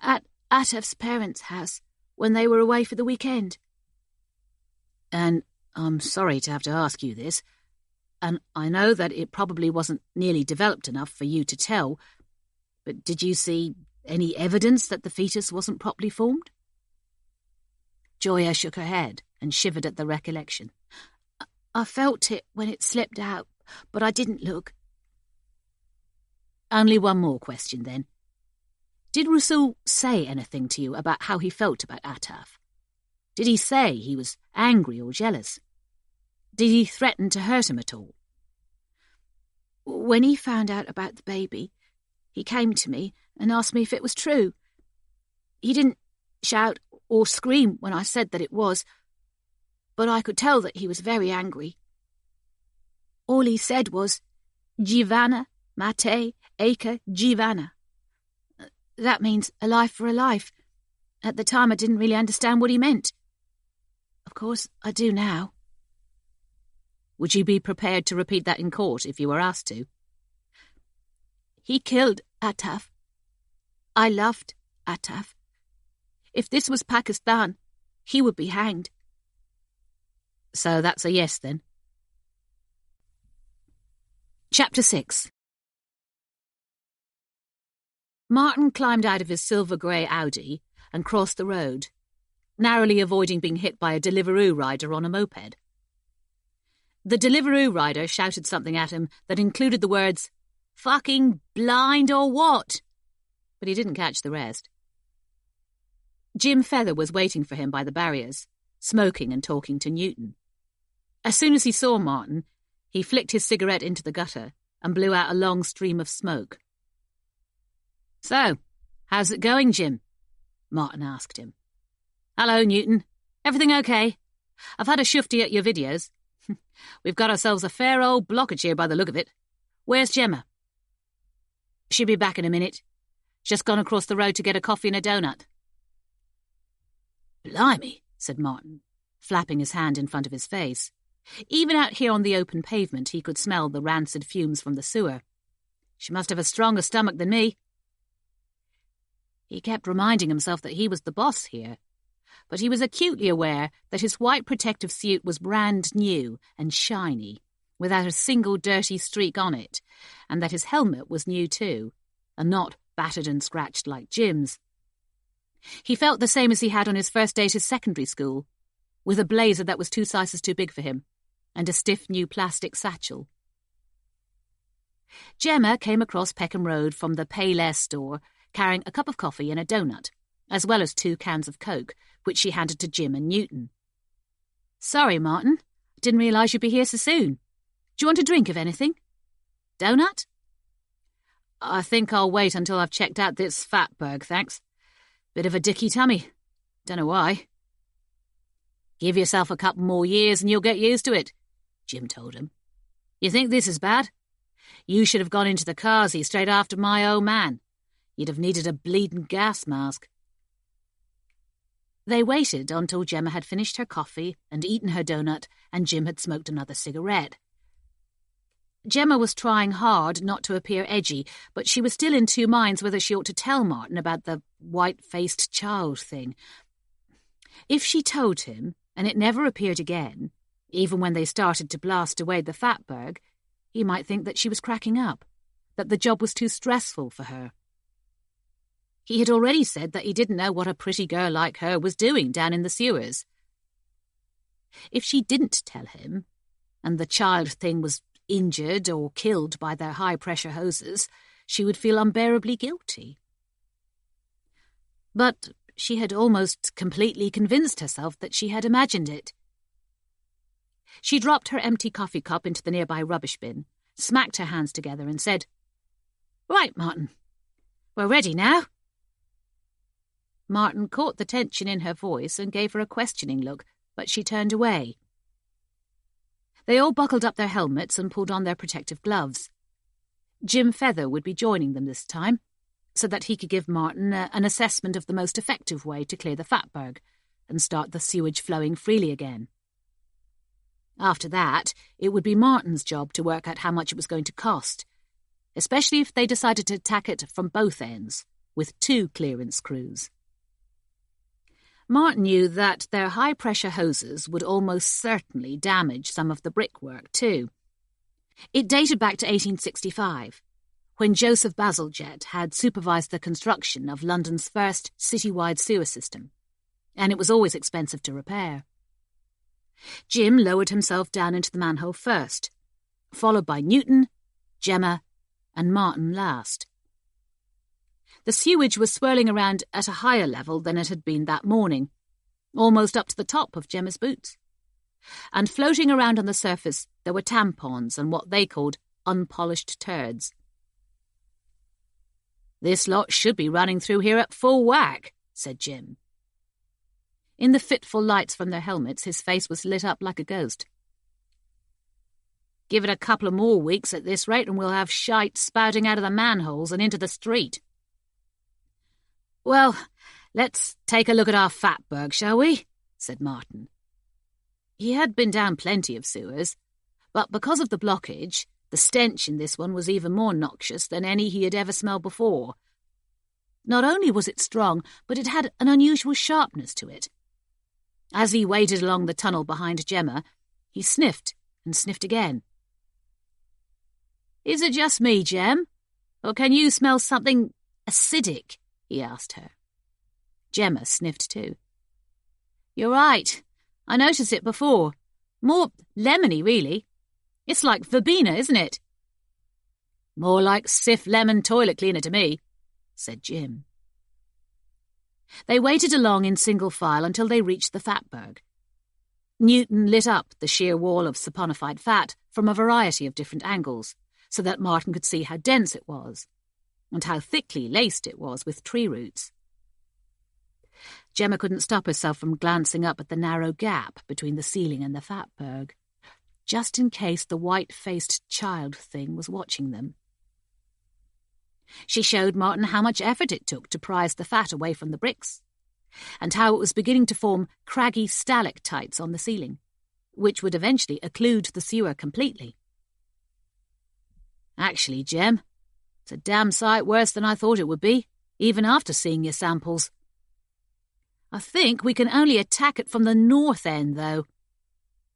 At Ataf's parents' house, when they were away for the weekend. And I'm sorry to have to ask you this, and I know that it probably wasn't nearly developed enough for you to tell, but did you see any evidence that the fetus wasn't properly formed? Joya shook her head and shivered at the recollection. I felt it when it slipped out, but I didn't look. Only one more question, then. Did Rasul say anything to you about how he felt about Ataf? Did he say he was angry or jealous? Did he threaten to hurt him at all? When he found out about the baby, he came to me and asked me if it was true. He didn't shout or scream when I said that it was, but I could tell that he was very angry. All he said was, Jivana, Mate, Eka, Jivana. That means a life for a life. At the time I didn't really understand what he meant. Of course, I do now. Would you be prepared to repeat that in court if you were asked to? He killed Ataf. I loved Ataf. If this was Pakistan, he would be hanged. So that's a yes, then. Chapter 6. Martin climbed out of his silver-grey Audi and crossed the road, narrowly avoiding being hit by a Deliveroo rider on a moped. The Deliveroo rider shouted something at him that included the words, "Fucking blind or what?" But he didn't catch the rest. Jim Feather was waiting for him by the barriers, smoking and talking to Newton. As soon as he saw Martin, he flicked his cigarette into the gutter and blew out a long stream of smoke. "So, how's it going, Jim?" Martin asked him. "Hello, Newton. Everything okay? I've had a shufti at your videos. We've got ourselves a fair old blockage here by the look of it. Where's Gemma?" "She'll be back in a minute. Just gone across the road to get a coffee and a donut." "Blimey," said Martin, flapping his hand in front of his face. Even out here on the open pavement he could smell the rancid fumes from the sewer. "She must have a stronger stomach than me." He kept reminding himself that he was the boss here, but he was acutely aware that his white protective suit was brand new and shiny, without a single dirty streak on it, and that his helmet was new too, and not battered and scratched like Jim's. He felt the same as he had on his first day to secondary school, with a blazer that was 2 sizes too big for him, and a stiff new plastic satchel. Gemma came across Peckham Road from the Payless store, carrying a cup of coffee and a donut, as well as 2 cans of Coke, which she handed to Jim and Newton. "Sorry, Martin. Didn't realise you'd be here so soon. Do you want a drink of anything? Donut?" "I think I'll wait until I've checked out this fatberg, thanks. Bit of a dicky tummy. Dunno why." "Give yourself a couple more years and you'll get used to it," Jim told him. "You think this is bad? You should have gone into the Kazi straight after my old man. You'd have needed a bleeding gas mask." They waited until Gemma had finished her coffee and eaten her donut and Jim had smoked another cigarette. Gemma was trying hard not to appear edgy, but she was still in 2 minds whether she ought to tell Martin about the white-faced child thing. If she told him, and it never appeared again, even when they started to blast away the fatberg, he might think that she was cracking up, that the job was too stressful for her. He had already said that he didn't know what a pretty girl like her was doing down in the sewers. If she didn't tell him, and the child thing was injured or killed by their high-pressure hoses, she would feel unbearably guilty. But she had almost completely convinced herself that she had imagined it. She dropped her empty coffee cup into the nearby rubbish bin, smacked her hands together and said, "Right, Martin. We're ready now." Martin caught the tension in her voice and gave her a questioning look, but she turned away. They all buckled up their helmets and pulled on their protective gloves. Jim Feather would be joining them this time, so that he could give Martin an assessment of the most effective way to clear the fatberg and start the sewage flowing freely again. After that, it would be Martin's job to work out how much it was going to cost, especially if they decided to attack it from both ends, with 2 clearance crews. Martin knew that their high-pressure hoses would almost certainly damage some of the brickwork too. It dated back to 1865, when Joseph Bazalgette had supervised the construction of London's first citywide sewer system, and it was always expensive to repair. Jim lowered himself down into the manhole first, followed by Newton, Gemma, and Martin last. The sewage was swirling around at a higher level than it had been that morning, almost up to the top of Gemma's boots. And floating around on the surface there were tampons and what they called unpolished turds. "This lot should be running through here at full whack," said Jim. In the fitful lights from their helmets, his face was lit up like a ghost. "Give it a couple of more weeks at this rate and we'll have shite spouting out of the manholes and into the street." "Well, let's take a look at our fatberg, shall we?" said Martin. He had been down plenty of sewers, but because of the blockage, the stench in this one was even more noxious than any he had ever smelled before. Not only was it strong, but it had an unusual sharpness to it. As he waded along the tunnel behind Gemma, he sniffed and sniffed again. "Is it just me, Gem? Or can you smell something acidic?" he asked her. Gemma sniffed too. "You're right. I noticed it before. More lemony, really. It's like verbena, isn't it?" "More like Cif lemon toilet cleaner to me," said Jim. They waited along in single file until they reached the fatberg. Newton lit up the sheer wall of saponified fat from a variety of different angles, so that Martin could see how dense it was, and how thickly laced it was with tree roots. Gemma couldn't stop herself from glancing up at the narrow gap between the ceiling and the fatberg, just in case the white-faced child thing was watching them. She showed Martin how much effort it took to prise the fat away from the bricks, and how it was beginning to form craggy stalactites on the ceiling, which would eventually occlude the sewer completely. "Actually, Gem, it's a damn sight worse than I thought it would be, even after seeing your samples. I think we can only attack it from the north end, though.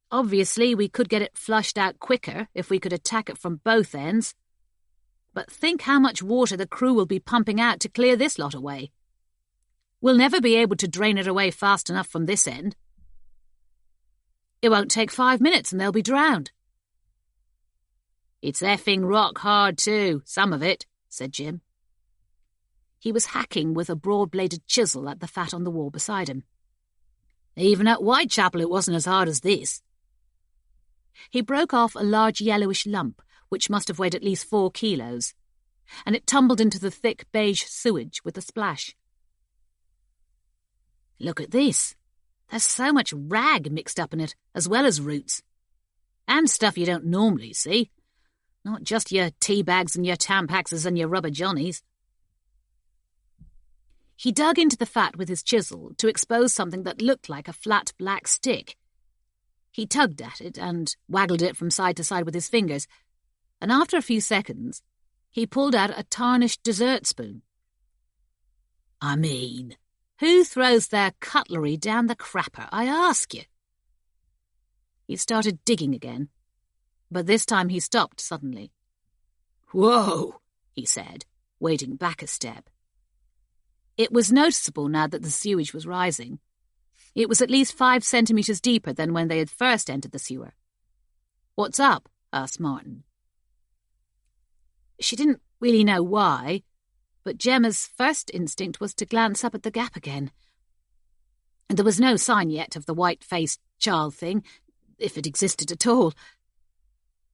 Obviously, we could get it flushed out quicker if we could attack it from both ends. But think how much water the crew will be pumping out to clear this lot away. We'll never be able to drain it away fast enough from this end. It won't take 5 minutes and they'll be drowned." "It's effing rock hard too, some of it," said Jim. He was hacking with a broad-bladed chisel at the fat on the wall beside him. "Even at Whitechapel it wasn't as hard as this." He broke off a large yellowish lump, which must have weighed at least 4 kilos, and it tumbled into the thick beige sewage with a splash. "Look at this. There's so much rag mixed up in it, as well as roots. And stuff you don't normally see. Not just your tea bags and your tampaxes and your rubber johnnies." He dug into the fat with his chisel to expose something that looked like a flat black stick. He tugged at it and waggled it from side to side with his fingers, and after a few seconds, he pulled out a tarnished dessert spoon. "I mean, who throws their cutlery down the crapper, I ask you?" He started digging again, but this time he stopped suddenly. "Whoa," he said, wading back a step. It was noticeable now that the sewage was rising. It was at least 5 centimetres deeper than when they had first entered the sewer. "What's up?" asked Martin. She didn't really know why, but Gemma's first instinct was to glance up at the gap again, There was no sign yet of the white-faced child thing, if it existed at all.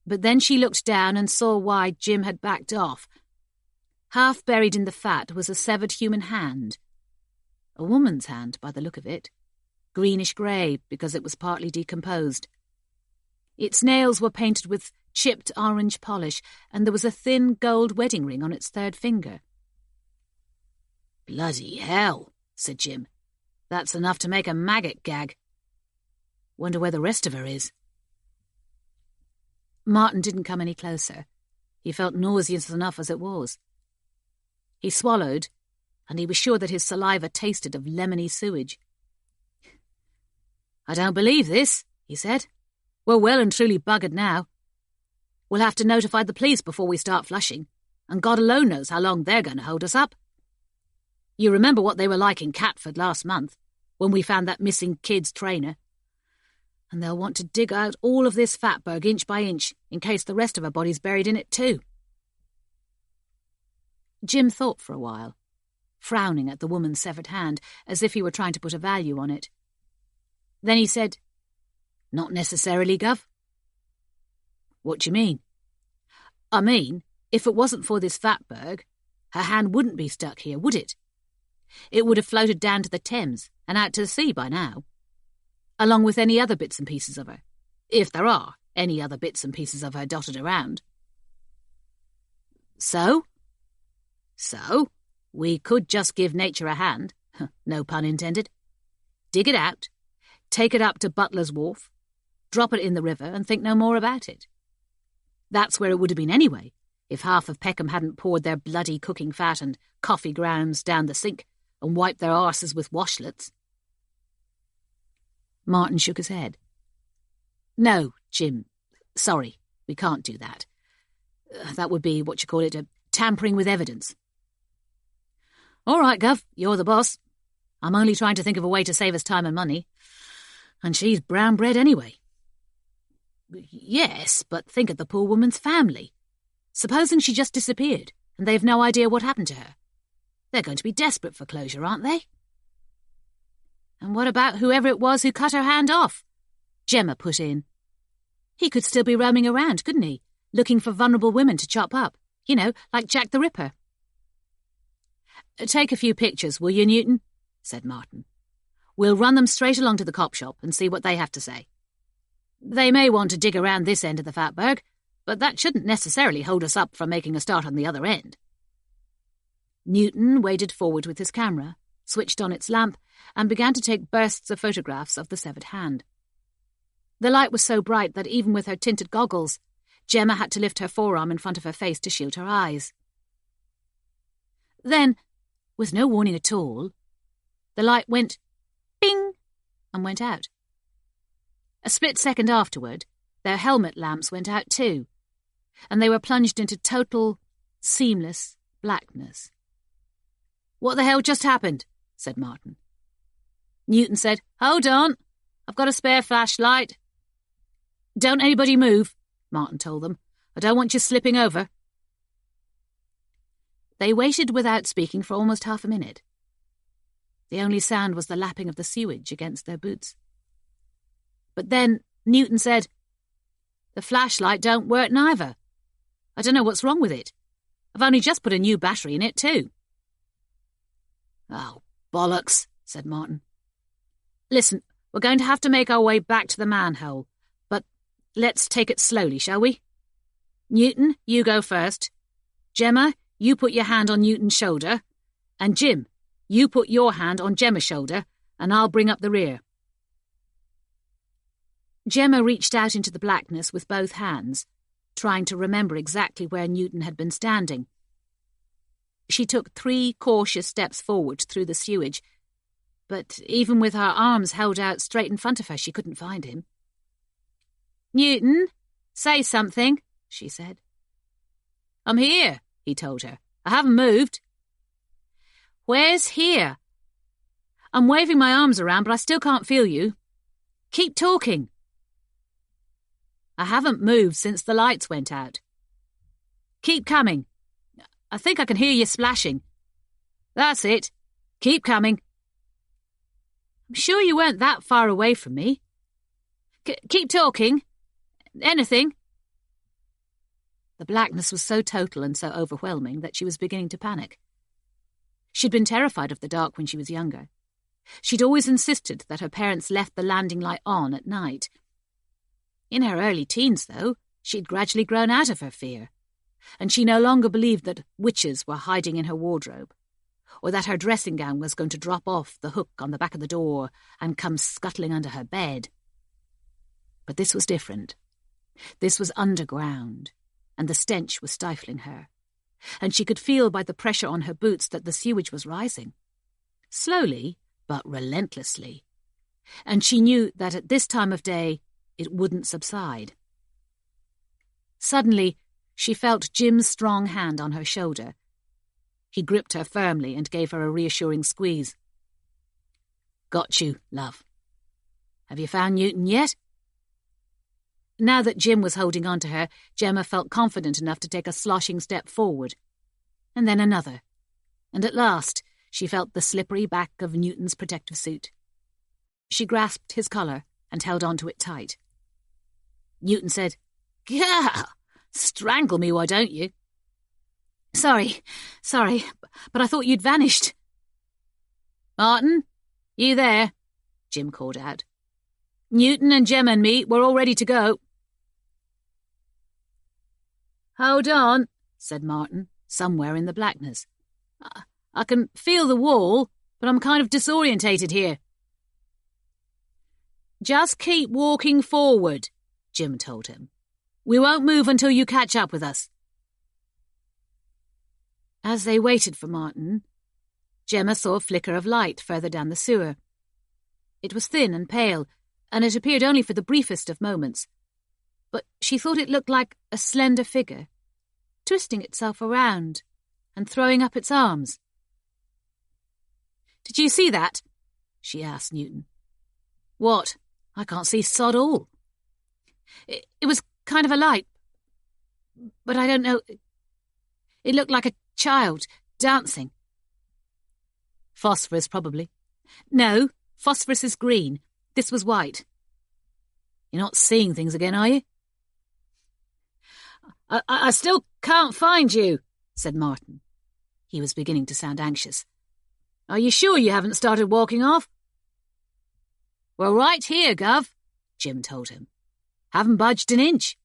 But then she looked down and saw why Jim had backed off. Half buried in the fat was a severed human hand. A woman's hand, by the look of it. Greenish-grey, because it was partly decomposed. Its nails were painted with chipped orange polish, and there was a thin gold wedding ring on its third finger. "Bloody hell," said Jim. "That's enough to make a maggot gag. Wonder where the rest of her is." Martin didn't come any closer. He felt nauseous enough as it was. He swallowed, and he was sure that his saliva tasted of lemony sewage. "I don't believe this," he said. "We're well and truly buggered now. We'll have to notify the police before we start flushing, and God alone knows how long they're going to hold us up. You remember what they were like in Catford last month, when we found that missing kid's trainer? And they'll want to dig out all of this fatberg inch by inch, in case the rest of her body's buried in it too." Jim thought for a while, frowning at the woman's severed hand, as if he were trying to put a value on it. Then he said, "Not necessarily, Gov." "What do you mean?" "I mean, if it wasn't for this fatberg, her hand wouldn't be stuck here, would it? It would have floated down to the Thames and out to the sea by now, along with any other bits and pieces of her, if there are any other bits and pieces of her dotted around." So, we could just give nature a hand, no pun intended, dig it out, take it up to Butler's Wharf, drop it in the river and think no more about it. That's where it would have been anyway, if half of Peckham hadn't poured their bloody cooking fat and coffee grounds down the sink and wiped their arses with washlets. Martin shook his head. "No, Jim, sorry, we can't do that. That would be, tampering with evidence." "All right, Gov, you're the boss. I'm only trying to think of a way to save us time and money. And she's brown bread anyway." "Yes, but think of the poor woman's family. Supposing she just disappeared, and they've no idea what happened to her. They're going to be desperate for closure, aren't they?" "And what about whoever it was who cut her hand off?" Gemma put in. "He could still be roaming around, couldn't he, looking for vulnerable women to chop up, like Jack the Ripper." "Take a few pictures, will you, Newton?" said Martin. "We'll run them straight along to the cop shop and see what they have to say. They may want to dig around this end of the fatberg, but that shouldn't necessarily hold us up from making a start on the other end." Newton waded forward with his camera, switched on its lamp, and began to take bursts of photographs of the severed hand. The light was so bright that even with her tinted goggles, Gemma had to lift her forearm in front of her face to shield her eyes. Then, with no warning at all, the light went bing and went out. A split second afterward, their helmet lamps went out too, and they were plunged into total, seamless blackness. "What the hell just happened?" said Martin. Newton said, "Hold on, I've got a spare flashlight." "Don't anybody move," Martin told them. "I don't want you slipping over." They waited without speaking for almost half a minute. The only sound was the lapping of the sewage against their boots. But then Newton said, "The flashlight don't work neither. I don't know what's wrong with it. I've only just put a new battery in it too." "Oh, bollocks," said Martin. "Listen, we're going to have to make our way back to the manhole, but let's take it slowly, shall we? Newton, you go first. Gemma, you put your hand on Newton's shoulder, and Jim, you put your hand on Gemma's shoulder, and I'll bring up the rear." Gemma reached out into the blackness with both hands, trying to remember exactly where Newton had been standing. She took 3 cautious steps forward through the sewage, but even with her arms held out straight in front of her, she couldn't find him. "Newton, say something," she said. "I'm here," he told her. "I haven't moved." "Where's here?" "I'm waving my arms around, but I still can't feel you. Keep talking." "I haven't moved since the lights went out." "Keep coming. I think I can hear you splashing." "That's it. Keep coming." I'm sure you weren't that far away from me. Keep talking. Anything. The blackness was so total and so overwhelming that she was beginning to panic. She'd been terrified of the dark when she was younger. She'd always insisted that her parents left the landing light on at night. In her early teens, though, she'd gradually grown out of her fear, and she no longer believed that witches were hiding in her wardrobe, or that her dressing gown was going to drop off the hook on the back of the door and come scuttling under her bed. But this was different. This was underground, and the stench was stifling her, and she could feel by the pressure on her boots that the sewage was rising. Slowly, but relentlessly. And she knew that at this time of day it wouldn't subside. Suddenly, she felt Jim's strong hand on her shoulder. He gripped her firmly and gave her a reassuring squeeze. "Got you, love. Have you found Newton yet?" Now that Jim was holding on to her, Gemma felt confident enough to take a sloshing step forward. And then another. And at last, she felt the slippery back of Newton's protective suit. She grasped his collar and held on to it tight. Newton said, "Gah! Strangle me, why don't you?" Sorry, but I thought you'd vanished." "Martin, you there?" Jim called out. "Newton and Gemma and me, we're all ready to go." "Hold on," said Martin, somewhere in the blackness. I can feel the wall, but I'm kind of disorientated here." "Just keep walking forward," Jim told him. "We won't move until you catch up with us." As they waited for Martin, Gemma saw a flicker of light further down the sewer. It was thin and pale, and it appeared only for the briefest of moments, but she thought it looked like a slender figure, twisting itself around and throwing up its arms. "Did you see that?" she asked Newton. "What? I can't see sod all." It was kind of a light, but I don't know. It looked like a child dancing." "Phosphorus, probably." "No, phosphorus is green. This was white." "You're not seeing things again, are you?" I still can't find you," said Martin. He was beginning to sound anxious. "Are you sure you haven't started walking off?" "We're right here, Gov," Jim told him. "Haven't budged an inch."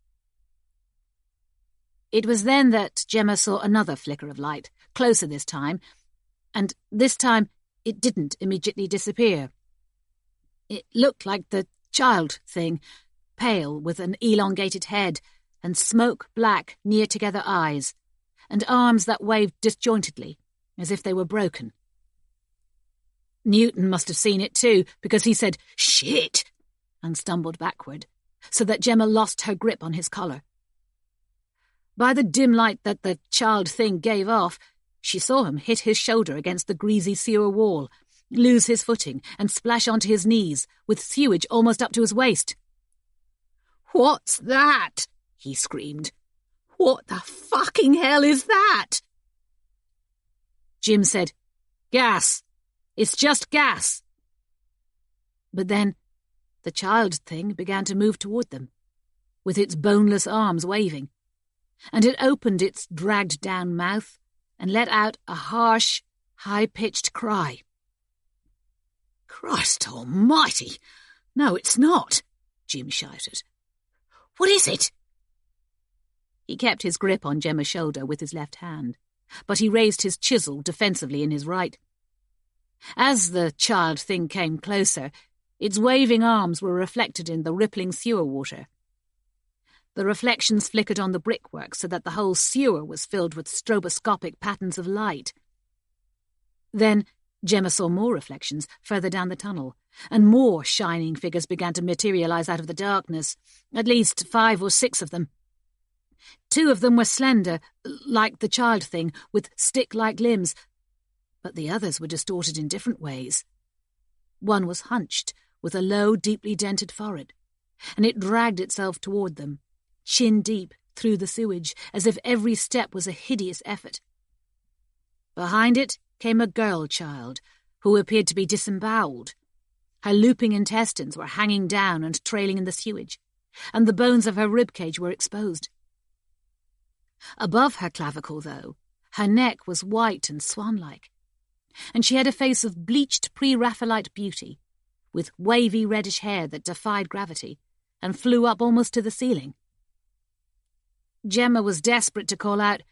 It was then that Gemma saw another flicker of light, closer this time, and this time it didn't immediately disappear. It looked like the child thing, pale with an elongated head and smoke-black, near-together eyes, and arms that waved disjointedly, as if they were broken. Newton must have seen it too, because he said, "Shit!" and stumbled backward, so that Gemma lost her grip on his collar. By the dim light that the child thing gave off, she saw him hit his shoulder against the greasy sewer wall, lose his footing, and splash onto his knees, with sewage almost up to his waist. "What's that?" he screamed. "What the fucking hell is that?" Jim said, "Gas. It's just gas." But then the child thing began to move toward them, with its boneless arms waving, and it opened its dragged-down mouth and let out a harsh, high-pitched cry. "Christ almighty! No, it's not!" Jim shouted. "What is it?" He kept his grip on Gemma's shoulder with his left hand, but he raised his chisel defensively in his right. As the child thing came closer, its waving arms were reflected in the rippling sewer water. The reflections flickered on the brickwork so that the whole sewer was filled with stroboscopic patterns of light. Then Gemma saw more reflections further down the tunnel, and more shining figures began to materialize out of the darkness, at least 5 or 6 of them. 2 of them were slender, like the child thing, with stick-like limbs, but the others were distorted in different ways. One was hunched, with a low, deeply dented forehead, and it dragged itself toward them, chin-deep through the sewage, as if every step was a hideous effort. Behind it came a girl child, who appeared to be disemboweled. Her looping intestines were hanging down and trailing in the sewage, and the bones of her ribcage were exposed. Above her clavicle, though, her neck was white and swan-like, and she had a face of bleached pre-Raphaelite beauty, with wavy reddish hair that defied gravity and flew up almost to the ceiling. Gemma was desperate to call out,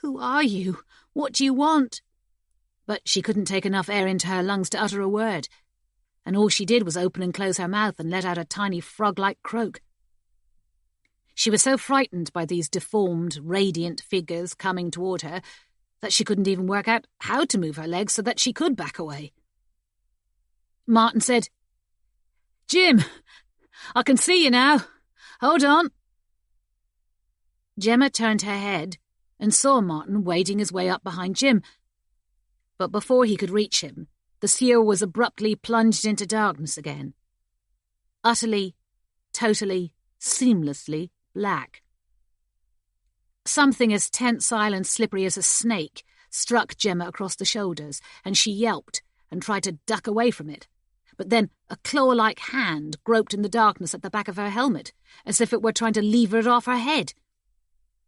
"Who are you? What do you want?" But she couldn't take enough air into her lungs to utter a word, and all she did was open and close her mouth and let out a tiny frog-like croak. She was so frightened by these deformed, radiant figures coming toward her that she couldn't even work out how to move her legs so that she could back away. Martin said, "Jim, I can see you now. Hold on." Gemma turned her head and saw Martin wading his way up behind Jim. But before he could reach him, the sewer was abruptly plunged into darkness again. Utterly, totally, seamlessly black. Something as tensile and slippery as a snake struck Gemma across the shoulders, and she yelped and tried to duck away from it. But then a claw-like hand groped in the darkness at the back of her helmet, as if it were trying to lever it off her head.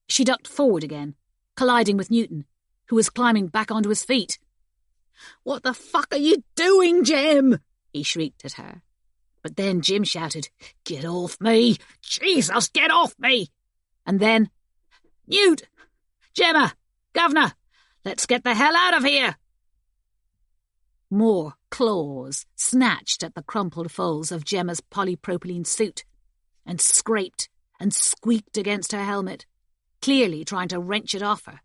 She ducked forward again, colliding with Newton, who was climbing back onto his feet. "What the fuck are you doing, Jim?" he shrieked at her. But then Jim shouted, "Get off me! Jesus, get off me!" And then, "Newt! Gemma! Governor! Let's get the hell out of here!" More claws snatched at the crumpled folds of Gemma's polypropylene suit and scraped and squeaked against her helmet, clearly trying to wrench it off her.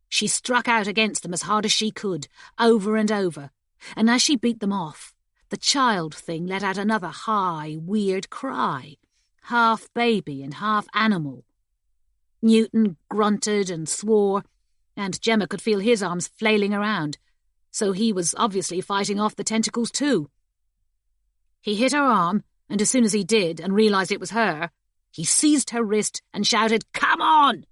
She struck out against them as hard as she could, over and over, and as she beat them off, the child thing let out another high, weird cry, half baby and half animal. Newton grunted and swore, and Gemma could feel his arms flailing around, so he was obviously fighting off the tentacles too. He hit her arm, and as soon as he did and realised it was her, he seized her wrist and shouted, "Come on!"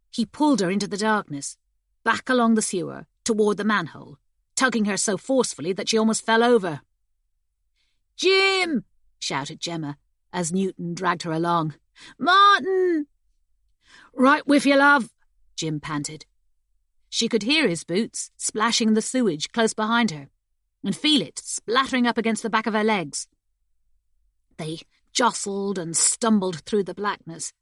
He pulled her into the darkness, back along the sewer, toward the manhole, tugging her so forcefully that she almost fell over. "Jim!" shouted Gemma, as Newton dragged her along. "Martin!" "Right with you, love," Jim panted. She could hear his boots splashing in the sewage close behind her, and feel it splattering up against the back of her legs. They jostled and stumbled through the blackness,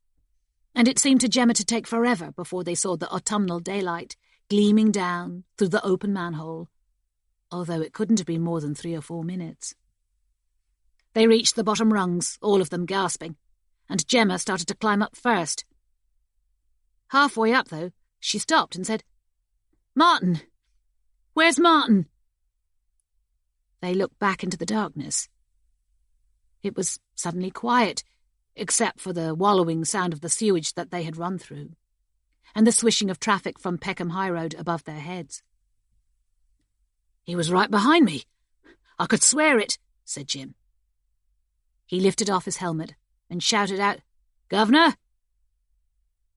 and it seemed to Gemma to take forever before they saw the autumnal daylight gleaming down through the open manhole, although it couldn't have been more than 3 or 4 minutes. They reached the bottom rungs, all of them gasping, and Gemma started to climb up first. Halfway up, though, she stopped and said, "Martin! Where's Martin?" They looked back into the darkness. It was suddenly quiet, except for the wallowing sound of the sewage that they had run through, and the swishing of traffic from Peckham High Road above their heads. "He was right behind me. I could swear it," said Jim. He lifted off his helmet and shouted out, "Governor?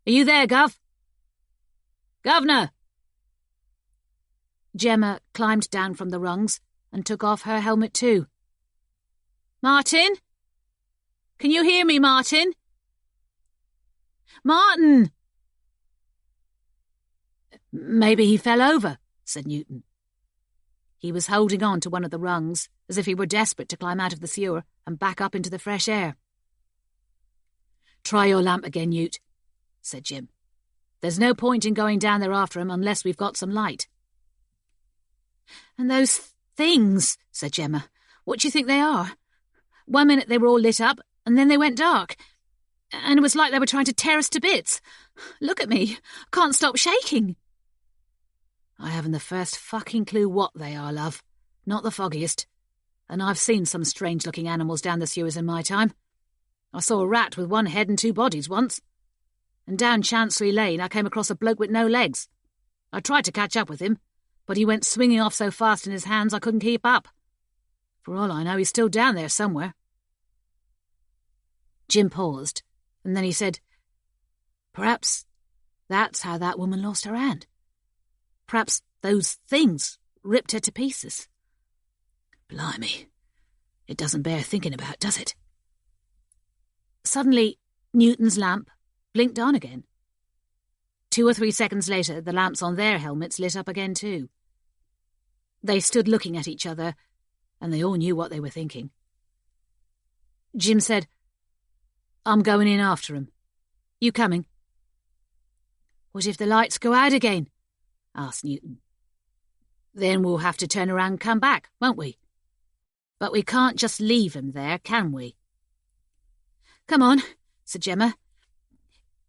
Are you there, Gov? Governor!" Gemma climbed down from the rungs and took off her helmet too. "Martin? Can you hear me, Martin? Martin!" "Maybe he fell over," said Newton. He was holding on to one of the rungs, as if he were desperate to climb out of the sewer and back up into the fresh air. "Try your lamp again, Newt," said Jim. "There's no point in going down there after him unless we've got some light." "And those things," said Gemma, "what do you think they are? One minute they were all lit up, and then they went dark, and it was like they were trying to tear us to bits. Look at me. I can't stop shaking." "I haven't the first fucking clue what they are, love. Not the foggiest. And I've seen some strange-looking animals down the sewers in my time. I saw a rat with 1 head and 2 bodies once. And down Chancery Lane I came across a bloke with no legs. I tried to catch up with him, but he went swinging off so fast in his hands I couldn't keep up. For all I know, he's still down there somewhere." Jim paused, and then he said, "Perhaps that's how that woman lost her hand. Perhaps those things ripped her to pieces." "Blimey, It doesn't bear thinking about, does it? Suddenly, Newton's lamp blinked on again. 2 or 3 seconds later, the lamps on their helmets lit up again too. They stood looking at each other, and they all knew what they were thinking. Jim said, "I'm going in after 'em. You coming?" "What if the lights go out again?" asked Newton. "Then we'll have to turn around and come back, won't we? But we can't just leave 'em there, can we?" "Come on," said Gemma.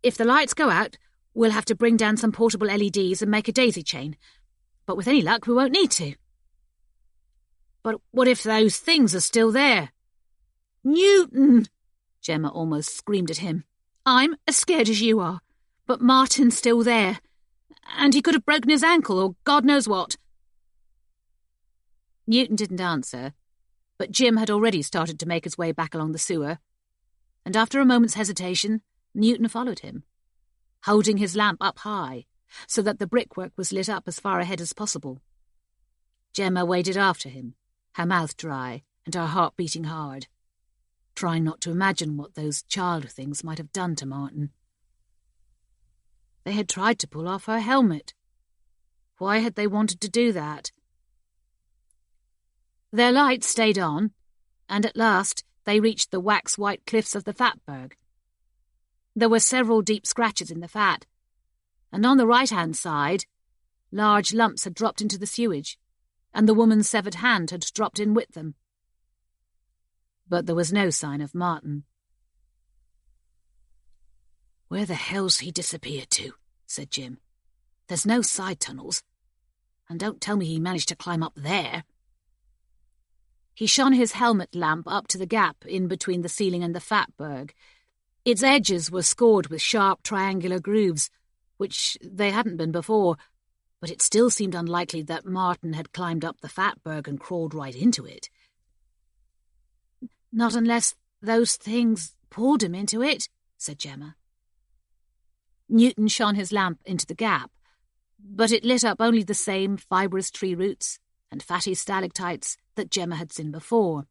"If the lights go out, we'll have to bring down some portable LEDs and make a daisy chain. But with any luck, we won't need to." "But what if those things are still there?" "Newton!" Gemma almost screamed at him. "I'm as scared as you are, but Martin's still there. And he could have broken his ankle or God knows what." Newton didn't answer, but Jim had already started to make his way back along the sewer, and after a moment's hesitation, Newton followed him, holding his lamp up high so that the brickwork was lit up as far ahead as possible. Gemma waded after him, her mouth dry and her heart beating hard, trying not to imagine what those child things might have done to Martin. They had tried to pull off her helmet. Why had they wanted to do that? Their lights stayed on, and at last they reached the wax-white cliffs of the Fatberg. There were several deep scratches in the fat, and on the right-hand side, large lumps had dropped into the sewage, and the woman's severed hand had dropped in with them. But there was no sign of Martin. "Where the hell's he disappeared to?" said Jim. "There's no side tunnels, and don't tell me he managed to climb up there." He shone his helmet lamp up to the gap in between the ceiling and the Fatberg. Its edges were scored with sharp triangular grooves, which they hadn't been before, but it still seemed unlikely that Martin had climbed up the Fatberg and crawled right into it. "Not unless those things pulled him into it," said Gemma. Newton shone his lamp into the gap, but it lit up only the same fibrous tree roots and fatty stalactites that Gemma had seen before.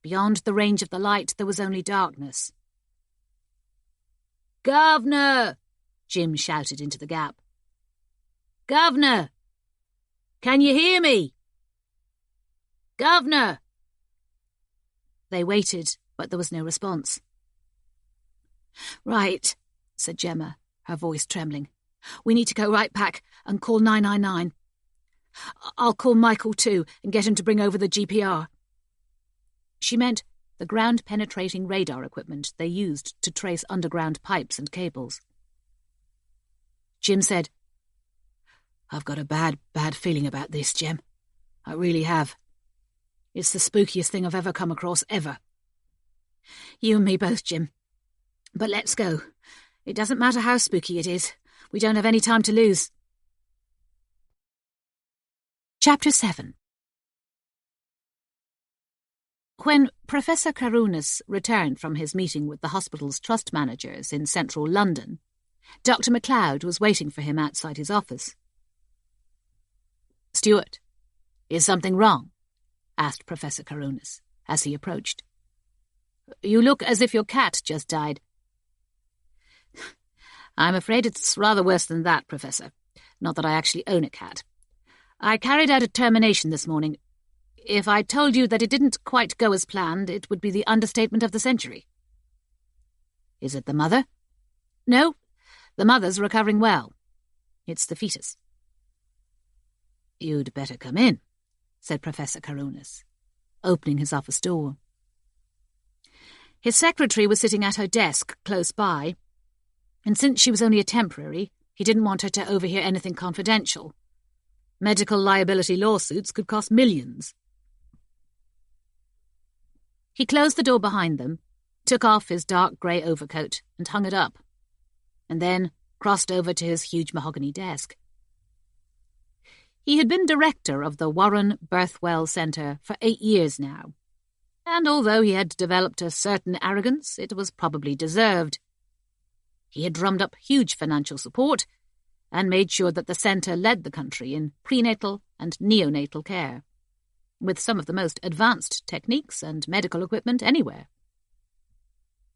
Beyond the range of the light there was only darkness. "Governor!" Jim shouted into the gap. "Governor! Can you hear me? Governor!" They waited, but there was no response. "Right," said Gemma, her voice trembling. "We need to go right back and call 999. I'll call Michael too and get him to bring over the GPR." She meant the ground-penetrating radar equipment they used to trace underground pipes and cables. Jim said, "I've got a bad feeling about this, Gem. I really have. It's the spookiest thing I've ever come across, ever." "You and me both, Jim. But let's go. It doesn't matter how spooky it is. We don't have any time to lose." Chapter 7. When Professor Karounis returned from his meeting with the hospital's trust managers in central London, Dr. MacLeod was waiting for him outside his office. "Stuart, is something wrong?" asked Professor Karounis as he approached. "You look as if your cat just died." "I'm afraid it's rather worse than that, Professor. Not that I actually own a cat. I carried out a termination this morning. If I told you that it didn't quite go as planned, it would be the understatement of the century." "Is it the mother?" "No, the mother's recovering well. It's the fetus." "You'd better come in," said Professor Karounis, opening his office door. His secretary was sitting at her desk close by, and since she was only a temporary, he didn't want her to overhear anything confidential. Medical liability lawsuits could cost millions. He closed the door behind them, took off his dark grey overcoat and hung it up, and then crossed over to his huge mahogany desk. He had been director of the Warren Birthwell Centre for 8 years now, and although he had developed a certain arrogance, it was probably deserved. He had drummed up huge financial support and made sure that the centre led the country in prenatal and neonatal care. with some of the most advanced techniques and medical equipment anywhere.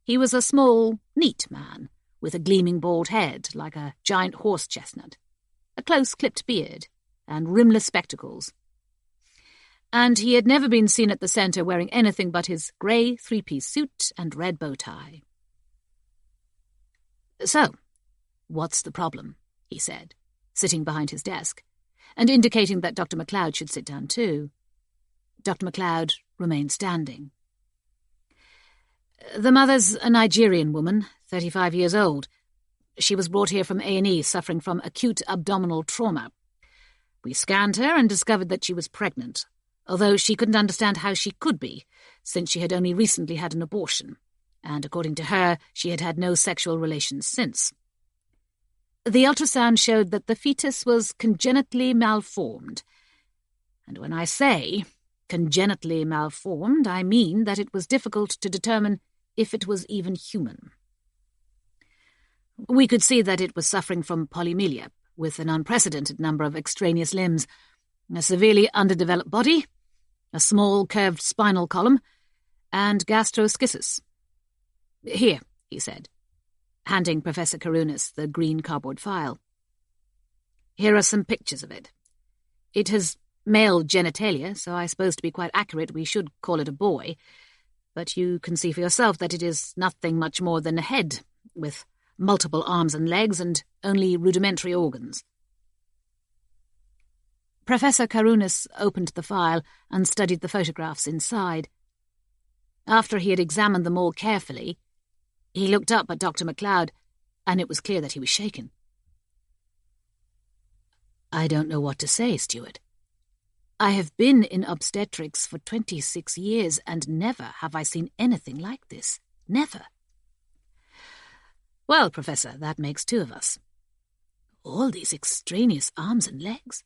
He was a small, neat man, with a gleaming bald head like a giant horse chestnut, a close-clipped beard, and rimless spectacles. And he had never been seen at the centre wearing anything but his grey three-piece suit and red bow tie. "So, what's the problem?" he said, sitting behind his desk, and indicating that Dr. MacLeod should sit down too. Dr. MacLeod remained standing. "The mother's a Nigerian woman, 35 years old. She was brought here from A&E suffering from acute abdominal trauma. We scanned her and discovered that she was pregnant, although she couldn't understand how she could be, since she had only recently had an abortion, and according to her, she had had no sexual relations since. The ultrasound showed that the fetus was congenitally malformed. And when I say congenitally malformed, I mean that it was difficult to determine if it was even human. We could see that it was suffering from polymylia, with an unprecedented number of extraneous limbs, a severely underdeveloped body, a small curved spinal column, and gastroschisis. Here," he said, handing Professor Karunas the green cardboard file. "Here are some pictures of it. It has male genitalia, so I suppose to be quite accurate we should call it a boy, but you can see for yourself that it is nothing much more than a head, with multiple arms and legs and only rudimentary organs." Professor Karunas opened the file and studied the photographs inside. After he had examined them all carefully, he looked up at Dr. MacLeod, and it was clear that he was shaken. "I don't know what to say, Stuart. I have been in obstetrics for 26 years, and never have I seen anything like this. Never." "Well, Professor, that makes two of us. All these extraneous arms and legs,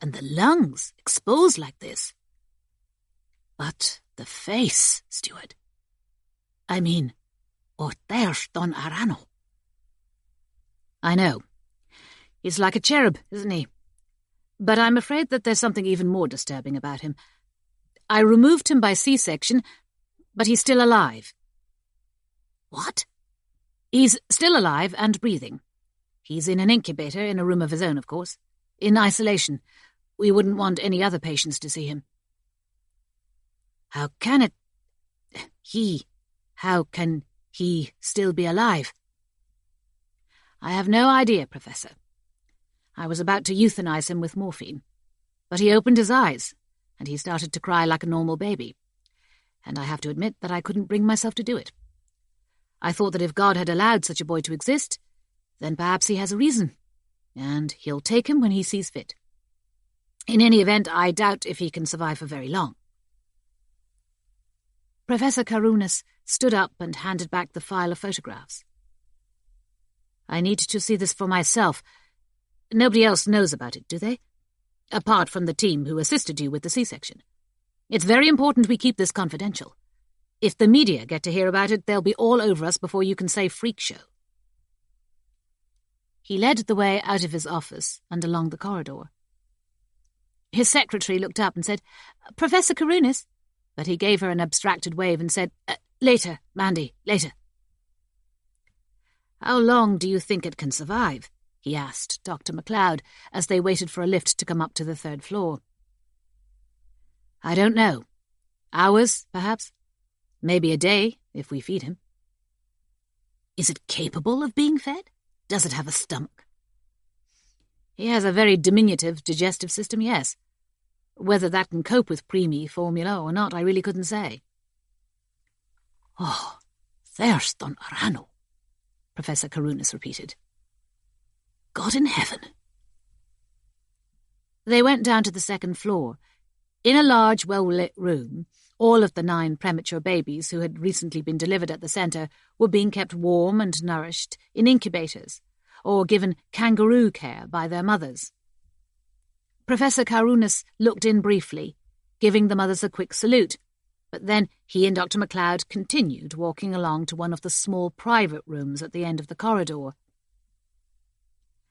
and the lungs exposed like this. But the face, Stuart. I mean, Orthaerston Arano." "I know. He's like a cherub, isn't he? But I'm afraid that there's something even more disturbing about him. I removed him by C-section, but he's still alive." "What?" "He's still alive and breathing. He's in an incubator in a room of his own, of course. In isolation. We wouldn't want any other patients to see him." How can he still be alive?" "I have no idea, Professor. I was about to euthanize him with morphine, but he opened his eyes, and he started to cry like a normal baby, and I have to admit that I couldn't bring myself to do it. I thought that if God had allowed such a boy to exist, then perhaps he has a reason, and he'll take him when he sees fit. In any event, I doubt if he can survive for very long." Professor Karunas stood up and handed back the file of photographs. "I need to see this for myself. Nobody else knows about it, do they? Apart from the team who assisted you with the C-section. It's very important we keep this confidential. If the media get to hear about it, they'll be all over us before you can say freak show." He led the way out of his office and along the corridor. His secretary looked up and said, "Professor Karunas," but he gave her an abstracted wave and said, "Later, Mandy, later." "How long do you think it can survive?" he asked Dr. MacLeod as they waited for a lift to come up to the third floor. "I don't know. Hours, perhaps. Maybe a day, if we feed him." "Is it capable of being fed? Does it have a stomach?" "He has a very diminutive digestive system, yes. Whether that can cope with preemie formula or not, I really couldn't say." "Oh, Thurston Arano," Professor Karunas repeated. "God in heaven." They went down to the second floor. In a large, well-lit room, all of the 9 premature babies who had recently been delivered at the centre were being kept warm and nourished in incubators, or given kangaroo care by their mothers. Professor Karunas looked in briefly, giving the mothers a quick salute, but then he and Dr. MacLeod continued walking along to one of the small private rooms at the end of the corridor.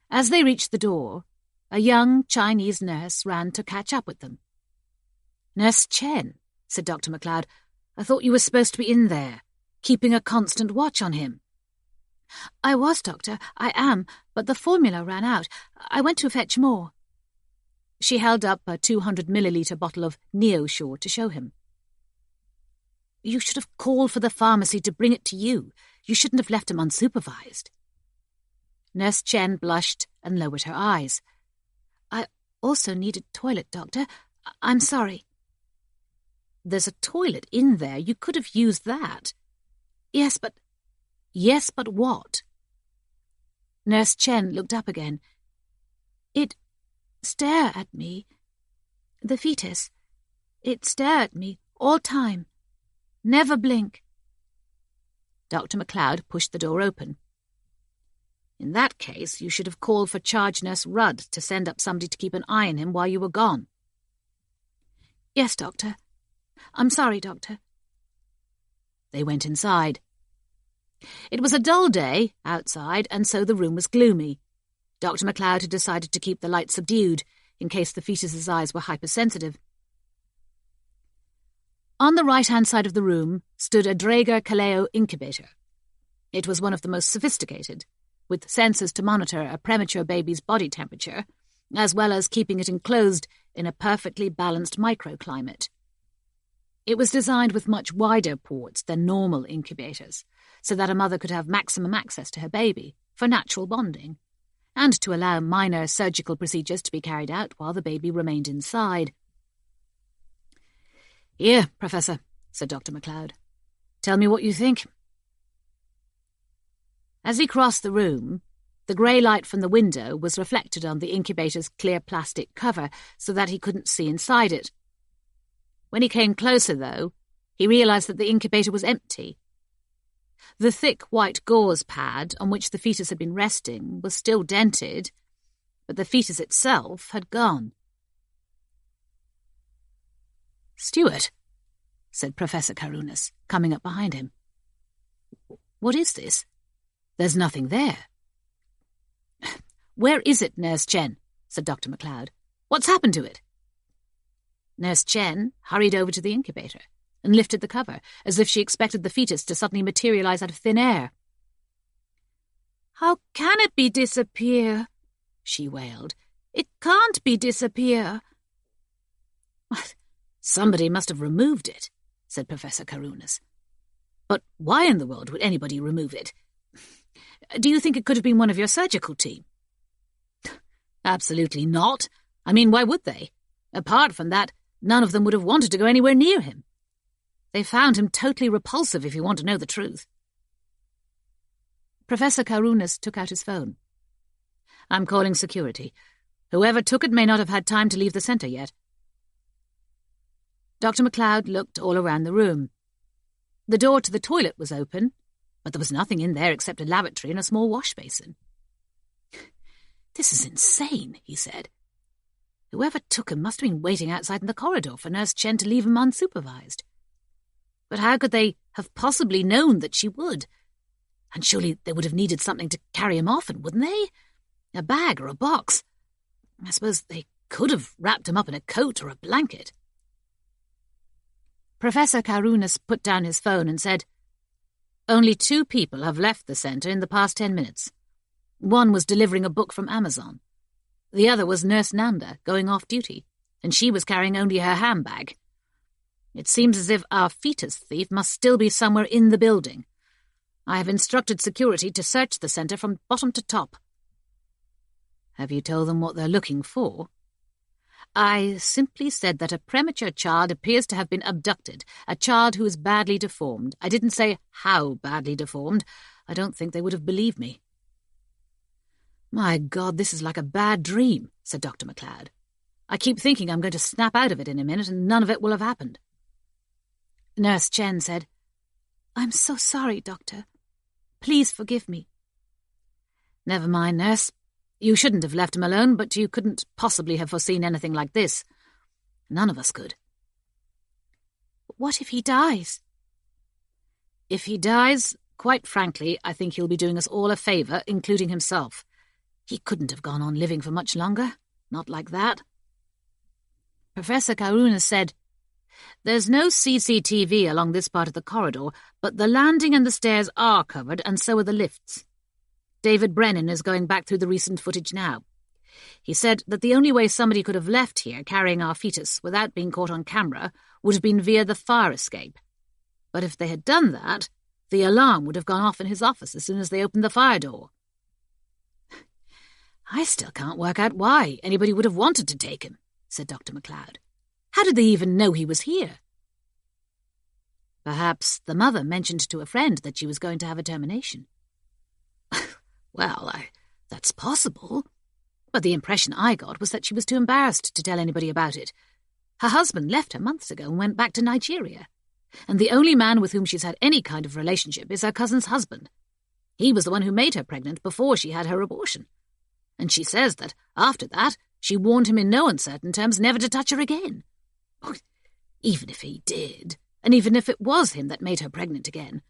As they reached the door, a young Chinese nurse ran to catch up with them. Nurse Chen, said Dr. MacLeod. I thought you were supposed to be in there, keeping a constant watch on him. I was, Doctor. I am, but the formula ran out. I went to fetch more. She held up a 200-milliliter bottle of Neosure to show him. You should have called for the pharmacy to bring it to you. You shouldn't have left him unsupervised. Nurse Chen blushed and lowered her eyes. I also need a toilet, Doctor. I'm sorry. There's a toilet in there. You could have used that. Yes, but what? Nurse Chen looked up again. It stare at me. The fetus. It stare at me all time. Never blink. Dr. MacLeod pushed the door open. In that case, you should have called for Charge Nurse Rudd to send up somebody to keep an eye on him while you were gone. Yes, Doctor. I'm sorry, Doctor. They went inside. It was a dull day outside, and so the room was gloomy. Dr. MacLeod had decided to keep the light subdued, in case the fetus's eyes were hypersensitive. On the right-hand side of the room stood a Draeger Kaleo incubator. It was one of the most sophisticated, with sensors to monitor a premature baby's body temperature, as well as keeping it enclosed in a perfectly balanced microclimate. It was designed with much wider ports than normal incubators, so that a mother could have maximum access to her baby for natural bonding, and to allow minor surgical procedures to be carried out while the baby remained inside. Here, Professor, said Dr. MacLeod. Tell me what you think. As he crossed the room, the grey light from the window was reflected on the incubator's clear plastic cover so that he couldn't see inside it. When he came closer, though, he realised that the incubator was empty. The thick white gauze pad on which the fetus had been resting was still dented, but the fetus itself had gone. Stuart, said Professor Karunas, coming up behind him. What is this? There's nothing there. Where is it, Nurse Chen? Said Dr. MacLeod. What's happened to it? Nurse Chen hurried over to the incubator and lifted the cover, as if she expected the fetus to suddenly materialise out of thin air. How can it be disappear? She wailed. It can't be disappear. Somebody must have removed it, said Professor Karunas. But why in the world would anybody remove it? Do you think it could have been one of your surgical team? Absolutely not. I mean, why would they? Apart from that, none of them would have wanted to go anywhere near him. They found him totally repulsive, if you want to know the truth. Professor Karunas took out his phone. I'm calling security. Whoever took it may not have had time to leave the centre yet. Dr. MacLeod looked all around the room. The door to the toilet was open, but there was nothing in there except a lavatory and a small wash basin. This is insane, he said. Whoever took him must have been waiting outside in the corridor for Nurse Chen to leave him unsupervised. But how could they have possibly known that she would? And surely they would have needed something to carry him off in, wouldn't they? A bag or a box. I suppose they could have wrapped him up in a coat or a blanket. Professor Karunas put down his phone and said, Only 2 people have left the centre in the past 10 minutes. One was delivering a book from Amazon. The other was Nurse Nanda, going off duty, and she was carrying only her handbag. It seems as if our fetus thief must still be somewhere in the building. I have instructed security to search the centre from bottom to top. Have you told them what they're looking for? I simply said that a premature child appears to have been abducted, a child who is badly deformed. I didn't say how badly deformed. I don't think they would have believed me. My God, this is like a bad dream, said Dr. MacLeod. I keep thinking I'm going to snap out of it in a minute and none of it will have happened. Nurse Chen said, I'm so sorry, Doctor. Please forgive me. Never mind, Nurse. You shouldn't have left him alone, but you couldn't possibly have foreseen anything like this. None of us could. What if he dies? If he dies, quite frankly, I think he'll be doing us all a favour, including himself. He couldn't have gone on living for much longer. Not like that. Professor Karunas said, There's no CCTV along this part of the corridor, but the landing and the stairs are covered, and so are the lifts. David Brennan is going back through the recent footage now. He said that the only way somebody could have left here carrying our fetus without being caught on camera would have been via the fire escape. But if they had done that, the alarm would have gone off in his office as soon as they opened the fire door. I still can't work out why anybody would have wanted to take him, said Dr. MacLeod. How did they even know he was here? Perhaps the mother mentioned to a friend that she was going to have a termination. Well, that's possible. But the impression I got was that she was too embarrassed to tell anybody about it. Her husband left her months ago and went back to Nigeria. And the only man with whom she's had any kind of relationship is her cousin's husband. He was the one who made her pregnant before she had her abortion. And she says that, after that, she warned him in no uncertain terms never to touch her again. Even if he did, and even if it was him that made her pregnant again,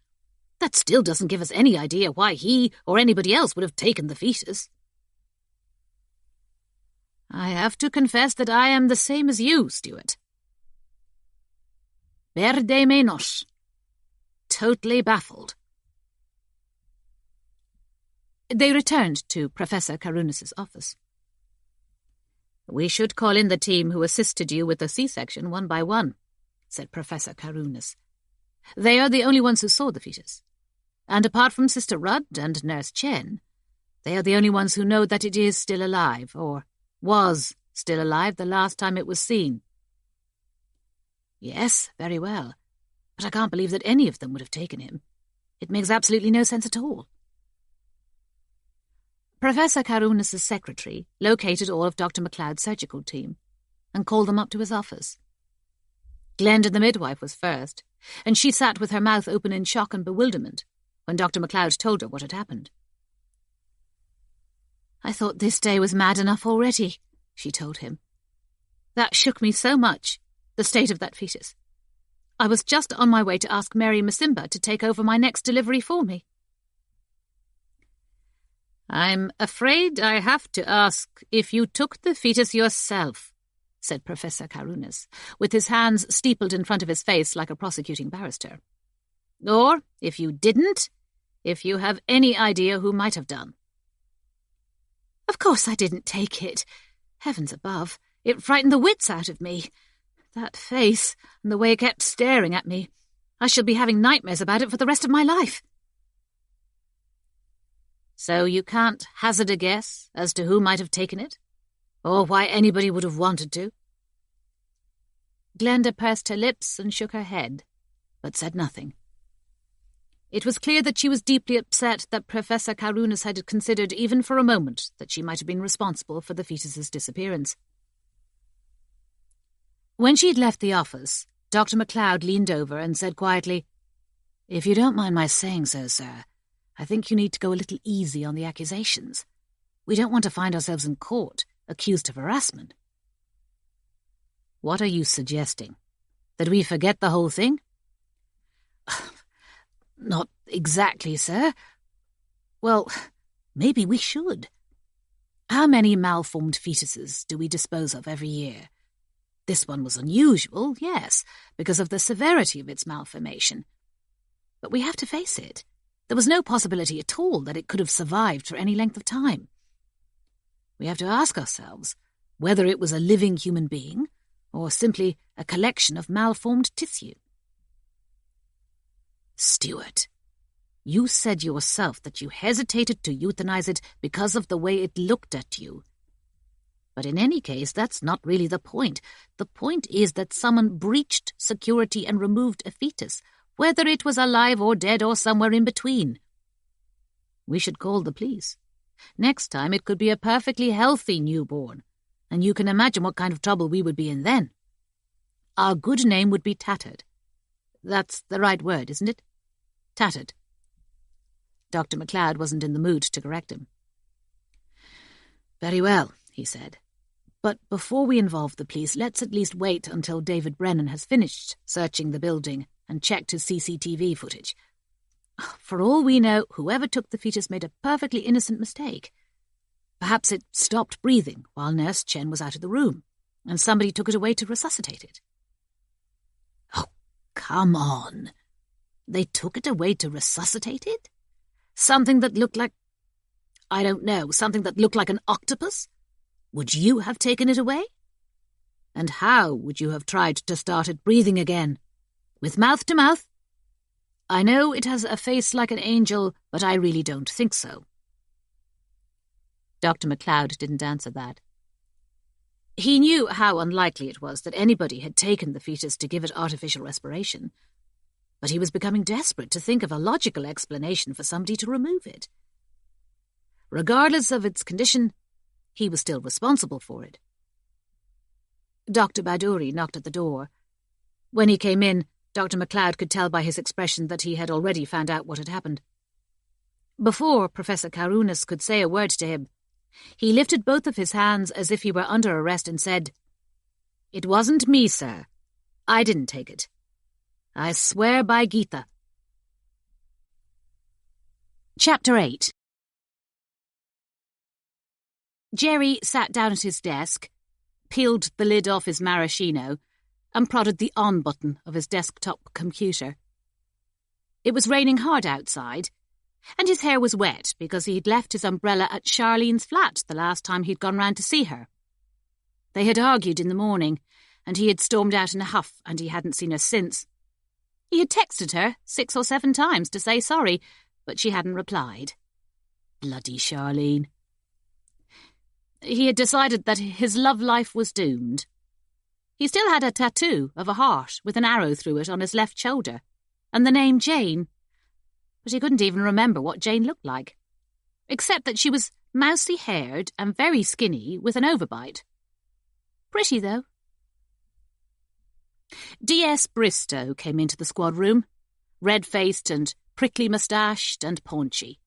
that still doesn't give us any idea why he or anybody else would have taken the fetus. I have to confess that I am the same as you, Stuart. Perde menos. Totally baffled. They returned to Professor Karunas' office. We should call in the team who assisted you with the C-section one by one, said Professor Karunas. They are the only ones who saw the fetus. And apart from Sister Rudd and Nurse Chen, they are the only ones who know that it is still alive, or was still alive the last time it was seen. Yes, very well. But I can't believe that any of them would have taken him. It makes absolutely no sense at all. Professor Karunas' secretary located all of Dr. MacLeod's surgical team and called them up to his office. Glenda the midwife was first, and she sat with her mouth open in shock and bewilderment when Dr. MacLeod told her what had happened. I thought this day was mad enough already, she told him. That shook me so much, the state of that fetus. I was just on my way to ask Mary Masimba to take over my next delivery for me. I'm afraid I have to ask if you took the fetus yourself, said Professor Karunas, with his hands steepled in front of his face like a prosecuting barrister. Or, if you didn't, if you have any idea who might have done. Of course I didn't take it. Heavens above, it frightened the wits out of me. That face, and the way it kept staring at me. I shall be having nightmares about it for the rest of my life. So you can't hazard a guess as to who might have taken it? Or why anybody would have wanted to? Glenda pursed her lips and shook her head, but said nothing. It was clear that she was deeply upset that Professor Karunas had considered even for a moment that she might have been responsible for the fetus's disappearance. When she had left the office, Dr. MacLeod leaned over and said quietly, "If you don't mind my saying so, sir, I think you need to go a little easy on the accusations. We don't want to find ourselves in court, accused of harassment." "What are you suggesting? That we forget the whole thing?" "Not exactly, sir. Well, maybe we should. How many malformed fetuses do we dispose of every year? This one was unusual, yes, because of the severity of its malformation. But we have to face it. There was no possibility at all that it could have survived for any length of time. We have to ask ourselves whether it was a living human being or simply a collection of malformed tissue." "Stuart, you said yourself that you hesitated to euthanize it because of the way it looked at you. But in any case, that's not really the point. The point is that someone breached security and removed a fetus, whether it was alive or dead or somewhere in between. We should call the police. Next time it could be a perfectly healthy newborn, and you can imagine what kind of trouble we would be in then. Our good name would be tattered. That's the right word, isn't it? Tattered." Dr. MacLeod wasn't in the mood to correct him. "Very well," he said. "But before we involve the police, let's at least wait until David Brennan has finished searching the building and checked his CCTV footage. For all we know, whoever took the fetus made a perfectly innocent mistake. Perhaps it stopped breathing while Nurse Chen was out of the room, and somebody took it away to resuscitate it." come on. They took it away to resuscitate it? Something that looked like... I don't know, something that looked like an octopus? Would you have taken it away? And how would you have tried to start it breathing again? With mouth to mouth? I know it has a face like an angel, but I really don't think so. Dr. MacLeod didn't answer that. He knew how unlikely it was that anybody had taken the fetus to give it artificial respiration, but he was becoming desperate to think of a logical explanation for somebody to remove it. Regardless of its condition, he was still responsible for it. Dr. Badauri knocked at the door. When he came in, Dr. MacLeod could tell by his expression that he had already found out what had happened. Before Professor Karunas could say a word to him, he lifted both of his hands as if he were under arrest and said, "It wasn't me, sir. I didn't take it. I swear by Gita." Chapter 8. Jerry sat down at his desk, peeled the lid off his maraschino, and prodded the on button of his desktop computer. It was raining hard outside, and his hair was wet because he'd left his umbrella at Charlene's flat the last time he'd gone round to see her. They had argued in the morning, and he had stormed out in a huff, and he hadn't seen her since. He had texted her 6 or 7 times to say sorry, but she hadn't replied. Bloody Charlene. He had decided that his love life was doomed. He still had a tattoo of a heart with an arrow through it on his left shoulder, and the name Jane, but he couldn't even remember what Jane looked like, except that she was mousy-haired and very skinny with an overbite. Pretty, though. D.S. Bristow came into the squad room, red-faced and prickly-moustached and paunchy.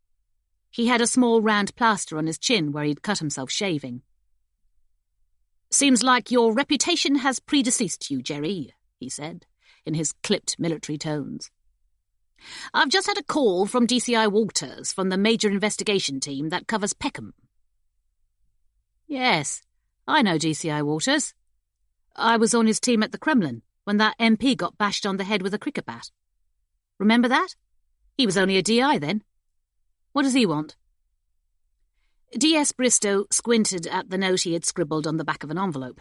He had a small round plaster on his chin where he'd cut himself shaving. "Seems like your reputation has predeceased you, Jerry," he said, in his clipped military tones. "I've just had a call from DCI Walters from the major investigation team that covers Peckham." "Yes, I know DCI Walters. I was on his team at the Kremlin when that MP got bashed on the head with a cricket bat. Remember that? He was only a DI then. What does he want?" D.S. Bristow squinted at the note he had scribbled on the back of an envelope.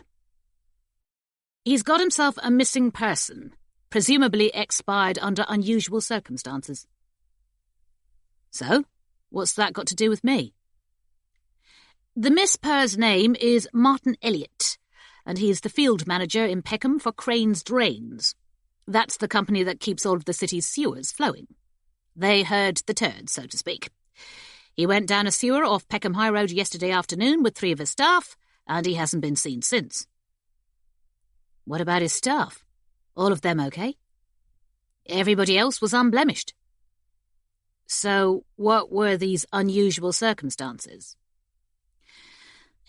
"He's got himself a missing person, presumably expired under unusual circumstances." "So? What's that got to do with me?" "The Miss Per's name is Martin Elliott, and he's the field manager in Peckham for Crane's Drains. That's the company that keeps all of the city's sewers flowing. They heard the turd, so to speak. He went down a sewer off Peckham High Road yesterday afternoon with 3 of his staff, and he hasn't been seen since." "What about his staff? All of them okay?" "Everybody else was unblemished." "So what were these unusual circumstances?"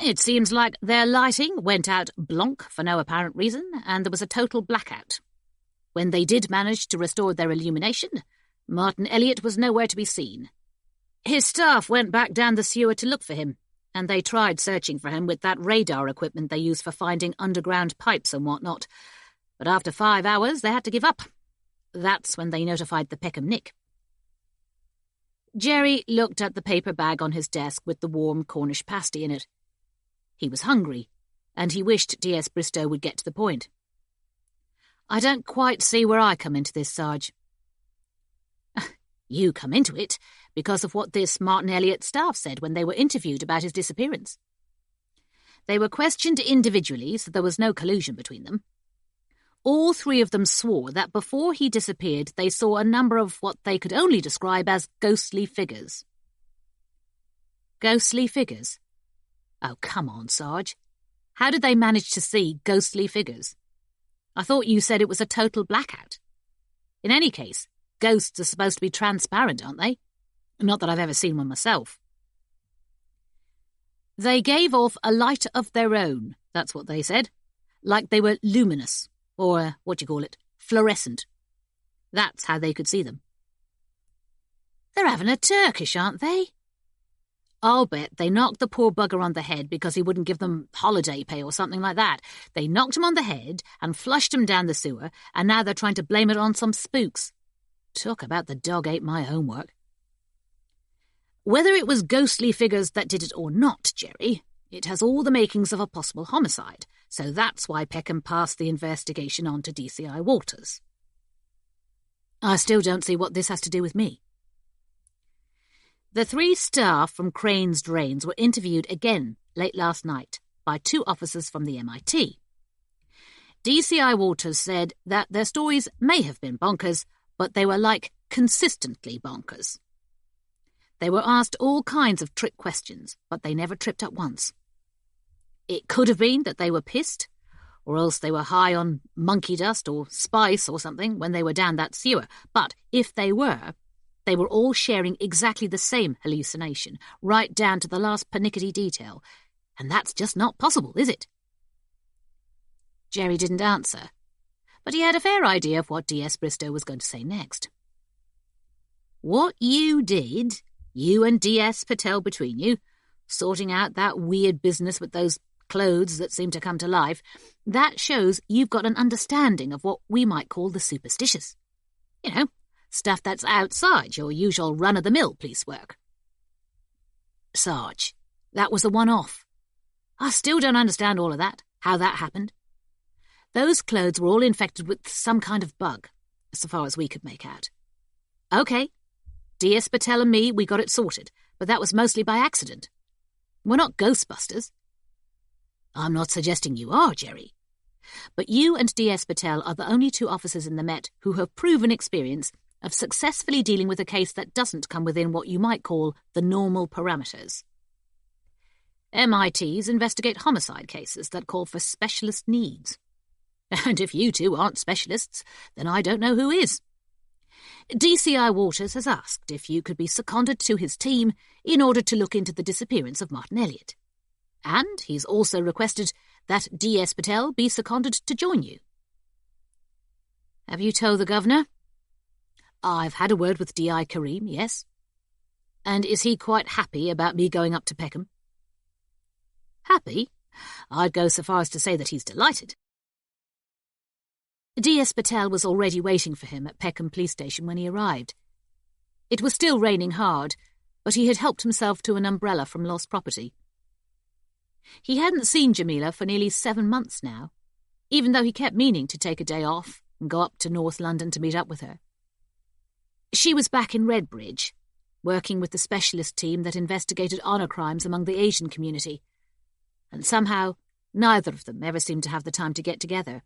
"It seems like their lighting went out blonk for no apparent reason, and there was a total blackout. When they did manage to restore their illumination, Martin Elliott was nowhere to be seen. His staff went back down the sewer to look for him, and they tried searching for him with that radar equipment they use for finding underground pipes and whatnot. But after 5 hours, they had to give up. That's when they notified the Peckham Nick." Jerry looked at the paper bag on his desk with the warm Cornish pasty in it. He was hungry, and he wished D.S. Bristow would get to the point. "I don't quite see where I come into this, Sarge." "You come into it because of what this Martin Elliott staff said when they were interviewed about his disappearance. They were questioned individually, so there was no collusion between them. All 3 of them swore that before he disappeared they saw a number of what they could only describe as ghostly figures." "Ghostly figures? Oh, come on, Sarge. How did they manage to see ghostly figures? I thought you said it was a total blackout. In any case, ghosts are supposed to be transparent, aren't they? Not that I've ever seen one myself." "They gave off a light of their own, that's what they said. Like they were luminous, or, fluorescent. That's how they could see them." "They're having a Turkish, aren't they?" I'll bet they knocked the poor bugger on the head because he wouldn't give them holiday pay or something like that. They knocked him on the head and flushed him down the sewer, and now they're trying to blame it on some spooks. Talk about the dog ate my homework. Whether it was ghostly figures that did it or not, Jerry, it has all the makings of a possible homicide, so that's why Peckham passed the investigation on to DCI Walters. I still don't see what this has to do with me. The 3 staff from Crane's Drains were interviewed again late last night by 2 officers from the MIT. DCI Walters said that their stories may have been bonkers, but they were consistently bonkers. They were asked all kinds of trick questions, but they never tripped up once. It could have been that they were pissed, or else they were high on monkey dust or spice or something when they were down that sewer, but if they were all sharing exactly the same hallucination, right down to the last pernickety detail, and that's just not possible, is it? Jerry didn't answer, but he had a fair idea of what D.S. Bristow was going to say next. What you did, you and D.S. Patel between you, sorting out that weird business with those clothes that seem to come to life, that shows you've got an understanding of what we might call the superstitious. You know, stuff that's outside your usual run-of-the-mill police work. Sarge, that was a one-off. I still don't understand all of that, how that happened. Those clothes were all infected with some kind of bug, so far as we could make out. OK, D.S. Patel and me, we got it sorted, but that was mostly by accident. We're not Ghostbusters. I'm not suggesting you are, Jerry. But you and D.S. Patel are the only 2 officers in the Met who have proven experience of successfully dealing with a case that doesn't come within what you might call the normal parameters. MITs investigate homicide cases that call for specialist needs. And if you 2 aren't specialists, then I don't know who is. DCI Walters has asked if you could be seconded to his team in order to look into the disappearance of Martin Elliot. And he's also requested that D.S. Patel be seconded to join you. Have you told the governor? I've had a word with D.I. Kareem, yes. And is he quite happy about me going up to Peckham? Happy? I'd go so far as to say that he's delighted. D.S. Patel was already waiting for him at Peckham Police Station when he arrived. It was still raining hard, but he had helped himself to an umbrella from lost property. He hadn't seen Jamila for nearly 7 months now, even though he kept meaning to take a day off and go up to North London to meet up with her. She was back in Redbridge, working with the specialist team that investigated honour crimes among the Asian community, and somehow neither of them ever seemed to have the time to get together.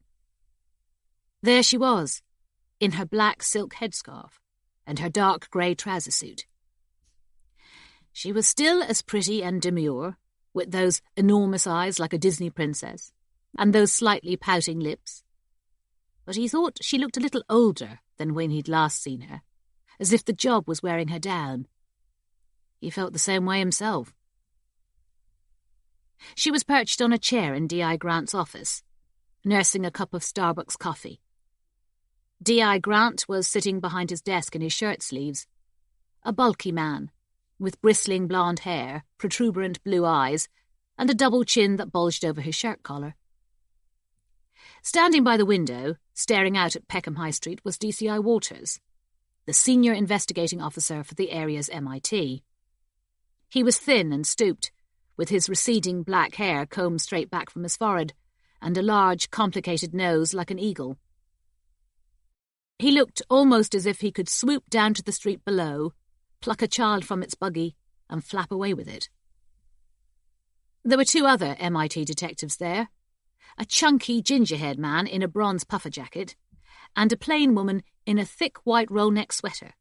There she was, in her black silk headscarf and her dark grey trouser suit. She was still as pretty and demure, with those enormous eyes like a Disney princess, and those slightly pouting lips. But he thought she looked a little older than when he'd last seen her, as if the job was wearing her down. He felt the same way himself. She was perched on a chair in D.I. Grant's office, nursing a cup of Starbucks coffee. D.I. Grant was sitting behind his desk in his shirt sleeves, a bulky man, with bristling blonde hair, protuberant blue eyes, and a double chin that bulged over his shirt collar. Standing by the window, staring out at Peckham High Street, was DCI Walters, the senior investigating officer for the area's MIT. He was thin and stooped, with his receding black hair combed straight back from his forehead, and a large, complicated nose like an eagle. He looked almost as if he could swoop down to the street below, pluck a child from its buggy, and flap away with it. There were 2 other MIT detectives there, a chunky ginger-haired man in a bronze puffer jacket, and a plain woman in a thick white roll-neck sweater,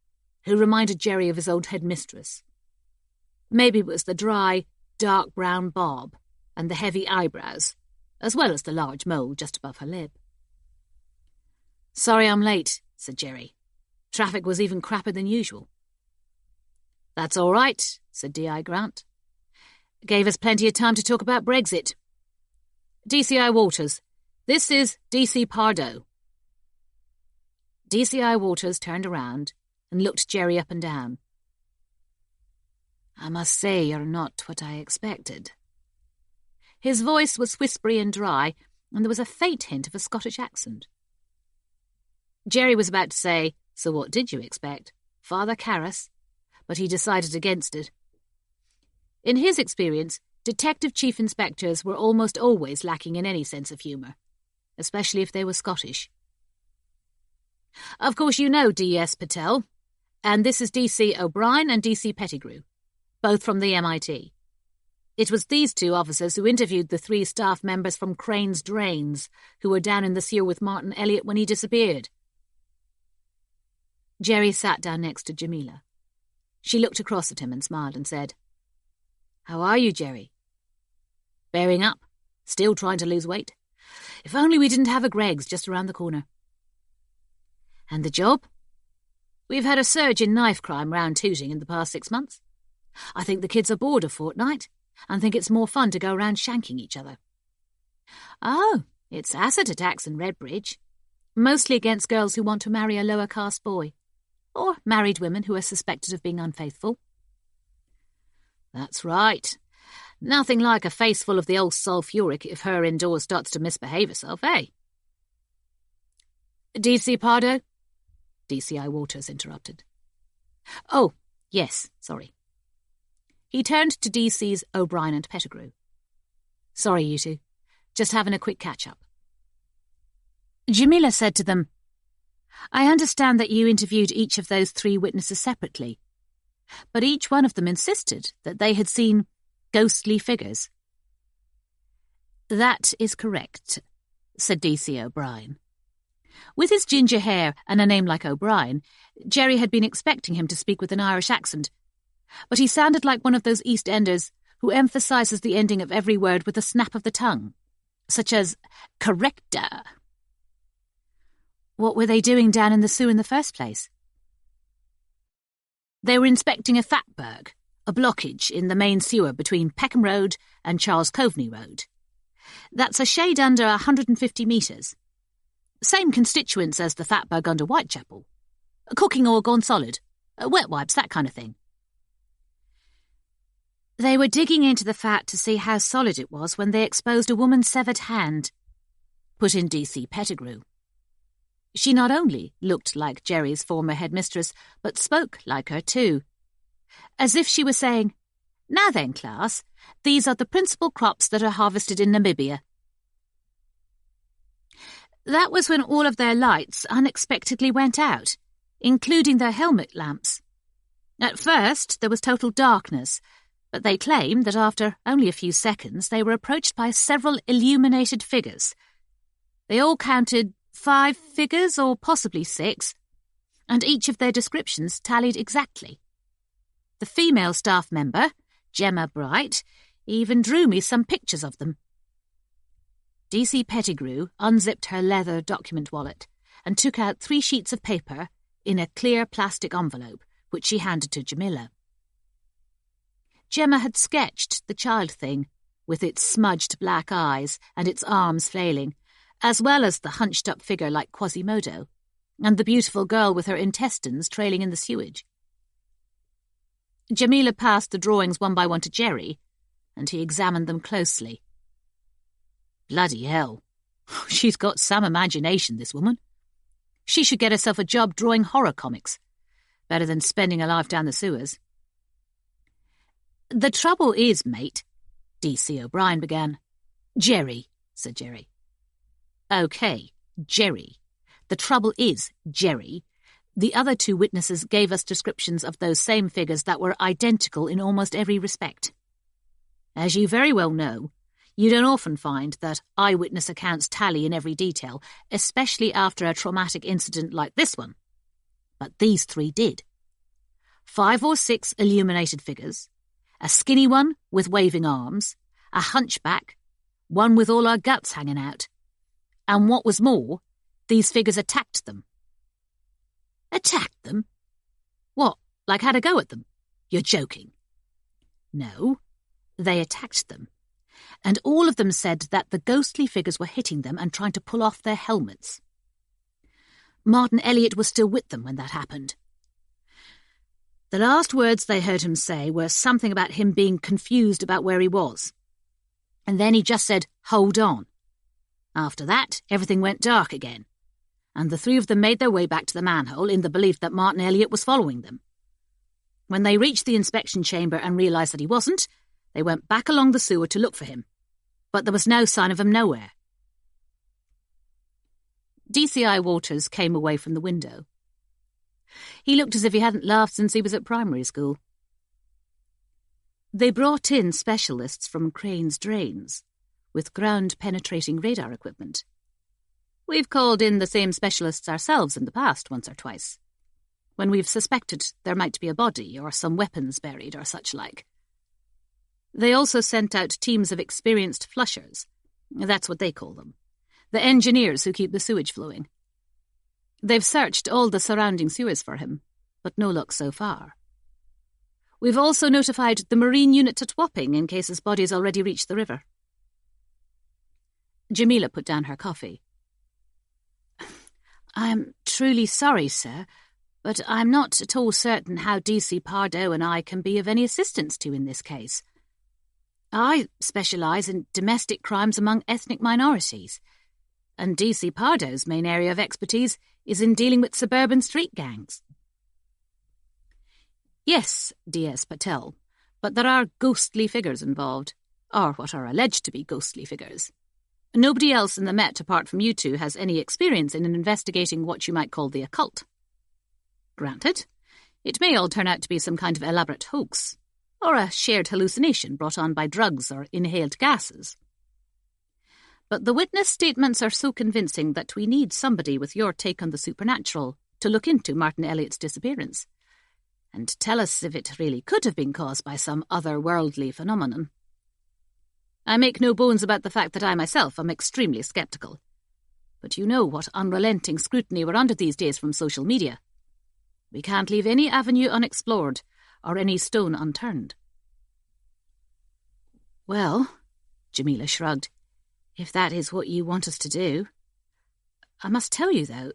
who reminded Jerry of his old headmistress. Maybe it was the dry, dark brown bob and the heavy eyebrows, as well as the large mole just above her lip. "Sorry I'm late," said Jerry. "Traffic was even crappier than usual." "That's all right," said D.I. Grant. "Gave us plenty of time to talk about Brexit. DCI Walters, this is D.C. Pardoe." DCI Walters turned around and looked Jerry up and down. I must say you're not what I expected. His voice was whispery and dry, and there was a faint hint of a Scottish accent. Jerry was about to say, "So what did you expect? Father Karras?" But he decided against it. In his experience, Detective Chief Inspectors were almost always lacking in any sense of humour, especially if they were Scottish. "Of course you know D.S. Patel, and this is D.C. O'Brien and D.C. Pettigrew, both from the MIT. It was these two officers who interviewed the 3 staff members from Crane's Drains who were down in the sewer with Martin Elliott when he disappeared." Jerry sat down next to Jamila. She looked across at him and smiled and said, "How are you, Jerry?" "Bearing up. Still trying to lose weight. If only we didn't have a Greggs just around the corner." "And the job?" "We've had a surge in knife crime round Tooting in the past 6 months. I think the kids are bored a fortnight and think it's more fun to go around shanking each other." "Oh, it's acid attacks in Redbridge. Mostly against girls who want to marry a lower caste boy. Or married women who are suspected of being unfaithful." "That's right. Nothing like a face full of the old sulphuric if her indoors starts to misbehave herself, eh?" "D.C. Pardoe?" DCI Waters interrupted. "Oh, yes, sorry." He turned to DC's O'Brien and Pettigrew. "Sorry, you two. Just having a quick catch-up." Jamila said to them, "I understand that you interviewed each of those 3 witnesses separately, but each one of them insisted that they had seen ghostly figures." "That is correct," said D.C. O'Brien. With his ginger hair and a name like O'Brien, Jerry had been expecting him to speak with an Irish accent, but he sounded like one of those East Enders who emphasises the ending of every word with a snap of the tongue, such as correcta. "What were they doing down in the sewer in the first place?" "They were inspecting a fatberg, a blockage in the main sewer between Peckham Road and Charles Coveney Road. That's a shade under 150 metres. Same constituents as the fatberg under Whitechapel. Cooking oil gone solid, wet wipes, that kind of thing." "They were digging into the fat to see how solid it was when they exposed a woman's severed hand," put in D.C. Pettigrew. She not only looked like Jerry's former headmistress, but spoke like her too, as if she was saying, "Now then, class, these are the principal crops that are harvested in Namibia." "That was when all of their lights unexpectedly went out, including their helmet lamps. At first there was total darkness, but they claim that after only a few seconds they were approached by several illuminated figures. They all counted 5 figures or possibly 6, and each of their descriptions tallied exactly. The female staff member, Gemma Bright, even drew me some pictures of them." D.C. Pettigrew unzipped her leather document wallet and took out 3 sheets of paper in a clear plastic envelope, which she handed to Jamila. Gemma had sketched the child thing, with its smudged black eyes and its arms flailing, as well as the hunched-up figure like Quasimodo, and the beautiful girl with her intestines trailing in the sewage. Jamila passed the drawings one by one to Jerry, and he examined them closely. "Bloody hell. She's got some imagination, this woman. She should get herself a job drawing horror comics. Better than spending her life down the sewers." "The trouble is, mate," D.C. O'Brien began. "Jerry," said Jerry. "OK, Jerry. The trouble is, Jerry, the other 2 witnesses gave us descriptions of those same figures that were identical in almost every respect. As you very well know, you don't often find that eyewitness accounts tally in every detail, especially after a traumatic incident like this one. But these 3 did. 5 or 6 illuminated figures, a skinny one with waving arms, a hunchback, one with all her guts hanging out. And what was more, these figures attacked them." "Attacked them? What, like had a go at them? You're joking." "No, they attacked them. And all of them said that the ghostly figures were hitting them and trying to pull off their helmets. Martin Elliott was still with them when that happened. The last words they heard him say were something about him being confused about where he was. And then he just said, "Hold on." After that, everything went dark again, and the three of them made their way back to the manhole in the belief that Martin Elliot was following them. When they reached the inspection chamber and realised that he wasn't, they went back along the sewer to look for him. But there was no sign of him nowhere. DCI Walters came away from the window. He looked as if he hadn't laughed since he was at primary school. They brought in specialists from Crane's Drains, with ground-penetrating radar equipment. We've called in the same specialists ourselves in the past once or twice, when we've suspected there might be a body or some weapons buried or such like. They also sent out teams of experienced flushers. That's what they call them. The engineers who keep the sewage flowing. They've searched all the surrounding sewers for him, but no luck so far. We've also notified the marine unit at Wapping in case his body's already reached the river. Jamila put down her coffee. "I'm truly sorry, sir, but I'm not at all certain how DC Pardoe and I can be of any assistance to you in this case. I specialise in domestic crimes among ethnic minorities, and DC Pardoe's main area of expertise is in dealing with suburban street gangs." "Yes, DS Patel, but there are ghostly figures involved, or what are alleged to be ghostly figures. Nobody else in the Met apart from you two has any experience in investigating what you might call the occult. Granted, it may all turn out to be some kind of elaborate hoax, or a shared hallucination brought on by drugs or inhaled gases. But the witness statements are so convincing that we need somebody with your take on the supernatural to look into Martin Elliot's disappearance and tell us if it really could have been caused by some otherworldly phenomenon. I make no bones about the fact that I myself am extremely sceptical, but you know what unrelenting scrutiny we're under these days from social media. We can't leave any avenue unexplored or any stone unturned." "Well," Jamila shrugged, "if that is what you want us to do. I must tell you, though,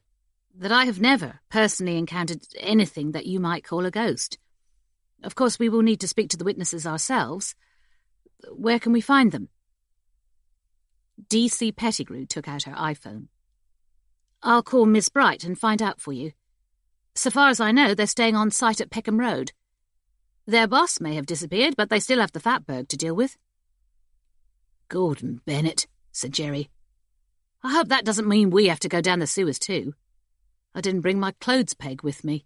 that I have never personally encountered anything that you might call a ghost. Of course, we will need to speak to the witnesses ourselves. Where can we find them?" DC Pettigrew took out her iPhone. "I'll call Miss Bright and find out for you. So far as I know, they're staying on site at Peckham Road. Their boss may have disappeared, but they still have the Fatberg to deal with." "Gordon Bennett," said Jerry. "I hope that doesn't mean we have to go down the sewers too. I didn't bring my clothes peg with me."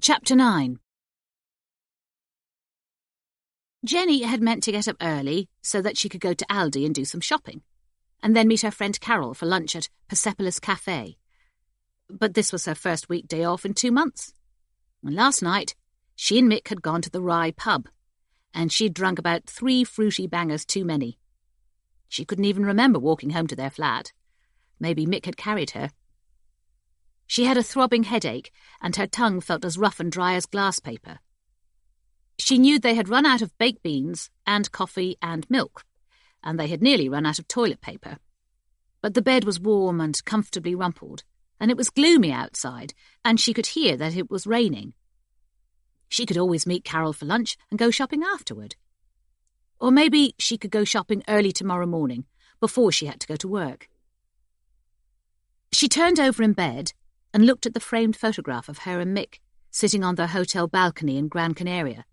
Chapter 9. Jenny had meant to get up early so that she could go to Aldi and do some shopping, and then meet her friend Carol for lunch at Persepolis Cafe. But this was her first weekday off in 2 months. And last night, she and Mick had gone to the Rye pub, and she'd drunk about 3 fruity bangers too many. She couldn't even remember walking home to their flat. Maybe Mick had carried her. She had a throbbing headache, and her tongue felt as rough and dry as glass paper. She knew they had run out of baked beans and coffee and milk, and they had nearly run out of toilet paper. But the bed was warm and comfortably rumpled, and it was gloomy outside, and she could hear that it was raining. She could always meet Carol for lunch and go shopping afterward. Or maybe she could go shopping early tomorrow morning, before she had to go to work. She turned over in bed and looked at the framed photograph of her and Mick sitting on their hotel balcony in Gran Canaria.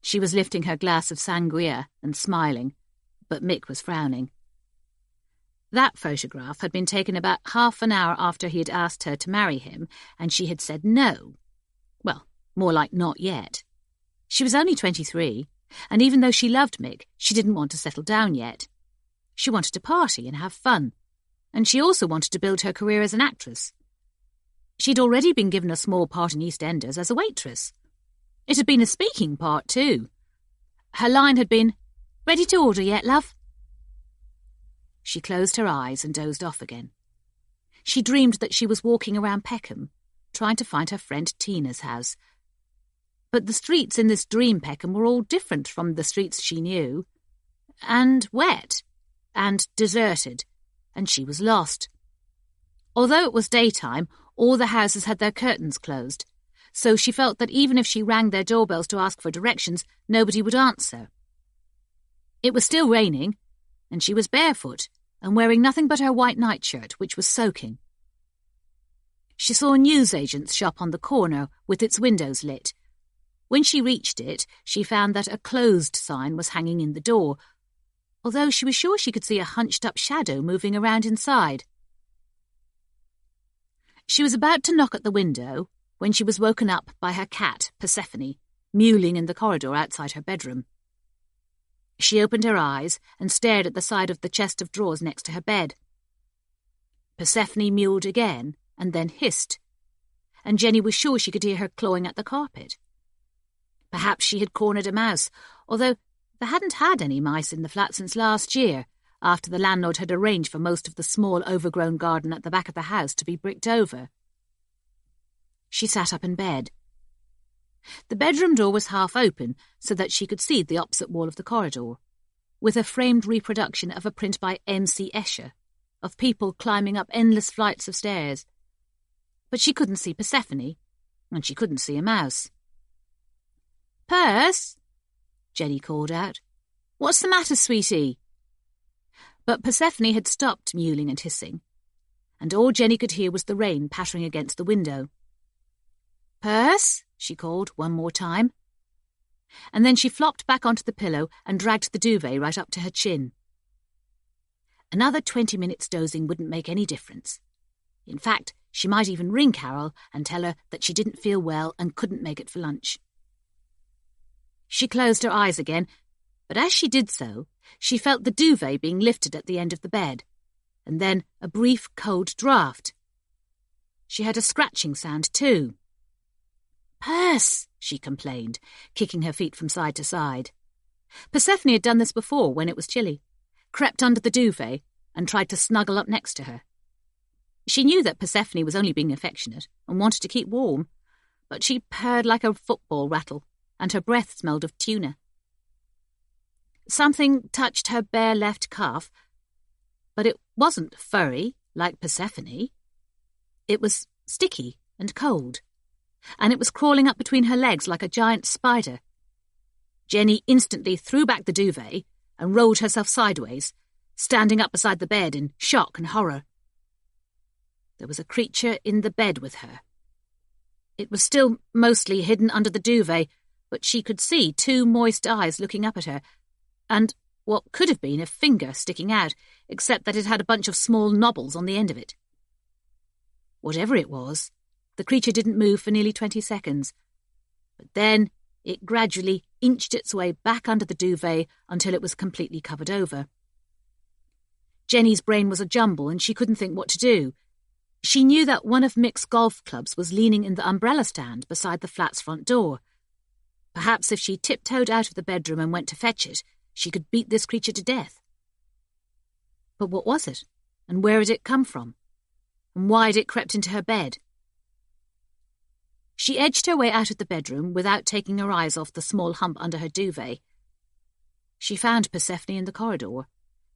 She was lifting her glass of sangria and smiling, but Mick was frowning. That photograph had been taken about half an hour after he had asked her to marry him, and she had said no. Well, more like not yet. She was only 23, and even though she loved Mick, she didn't want to settle down yet. She wanted to party and have fun, and she also wanted to build her career as an actress. She'd already been given a small part in EastEnders as a waitress. It had been a speaking part, too. Her line had been, "Ready to order yet, love?" She closed her eyes and dozed off again. She dreamed that she was walking around Peckham, trying to find her friend Tina's house. But the streets in this dream Peckham were all different from the streets she knew, and wet, and deserted, and she was lost. Although it was daytime, All the houses had their curtains closed, so she felt that even if she rang their doorbells to ask for directions, nobody would answer. It was still raining, and she was barefoot and wearing nothing but her white nightshirt, which was soaking. She saw a newsagent's shop on the corner with its windows lit. When she reached it, she found that a closed sign was hanging in the door, although she was sure she could see a hunched-up shadow moving around inside. She was about to knock at the window when she was woken up by her cat, Persephone, mewling in the corridor outside her bedroom. She opened her eyes and stared at the side of the chest of drawers next to her bed. Persephone mewed again and then hissed, and Jenny was sure she could hear her clawing at the carpet. Perhaps she had cornered a mouse, although they hadn't had any mice in the flat since last year, after the landlord had arranged for most of the small overgrown garden at the back of the house to be bricked over. She sat up in bed. The bedroom door was half open so that she could see the opposite wall of the corridor, with a framed reproduction of a print by M.C. Escher, of people climbing up endless flights of stairs. But she couldn't see Persephone, and she couldn't see a mouse. "Perse," Jenny called out. "What's the matter, sweetie?" But Persephone had stopped mewling and hissing, and all Jenny could hear was the rain pattering against the window. "Perse," she called one more time. And then she flopped back onto the pillow and dragged the duvet right up to her chin. Another 20 minutes dozing wouldn't make any difference. In fact, she might even ring Carol and tell her that she didn't feel well and couldn't make it for lunch. She closed her eyes again, but as she did so, she felt the duvet being lifted at the end of the bed, and then a brief cold draught. She heard a scratching sound too. "Perse," she complained, kicking her feet from side to side. Persephone had done this before when it was chilly, crept under the duvet and tried to snuggle up next to her. She knew that Persephone was only being affectionate and wanted to keep warm, but she purred like a football rattle, and her breath smelled of tuna. Something touched her bare left calf, but it wasn't furry like Persephone. It was sticky and cold, and it was crawling up between her legs like a giant spider. Jenny instantly threw back the duvet and rolled herself sideways, standing up beside the bed in shock and horror. There was a creature in the bed with her. It was still mostly hidden under the duvet, but she could see 2 moist eyes looking up at her, and what could have been a finger sticking out, except that it had a bunch of small knobbles on the end of it. Whatever it was, the creature didn't move for nearly 20 seconds, but then it gradually inched its way back under the duvet until it was completely covered over. Jenny's brain was a jumble and she couldn't think what to do. She knew that one of Mick's golf clubs was leaning in the umbrella stand beside the flat's front door. Perhaps if she tiptoed out of the bedroom and went to fetch it, she could beat this creature to death. But what was it? And where had it come from? And why had it crept into her bed? She edged her way out of the bedroom without taking her eyes off the small hump under her duvet. She found Persephone in the corridor,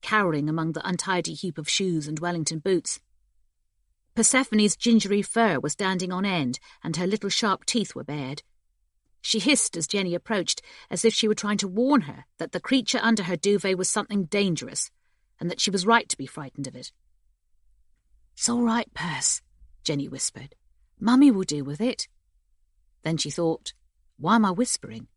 cowering among the untidy heap of shoes and Wellington boots. Persephone's gingery fur was standing on end, and her little sharp teeth were bared. She hissed as Jenny approached, as if she were trying to warn her that the creature under her duvet was something dangerous, and that she was right to be frightened of it. "It's all right, Perse," Jenny whispered. "Mummy will deal with it." Then she thought, why am I whispering?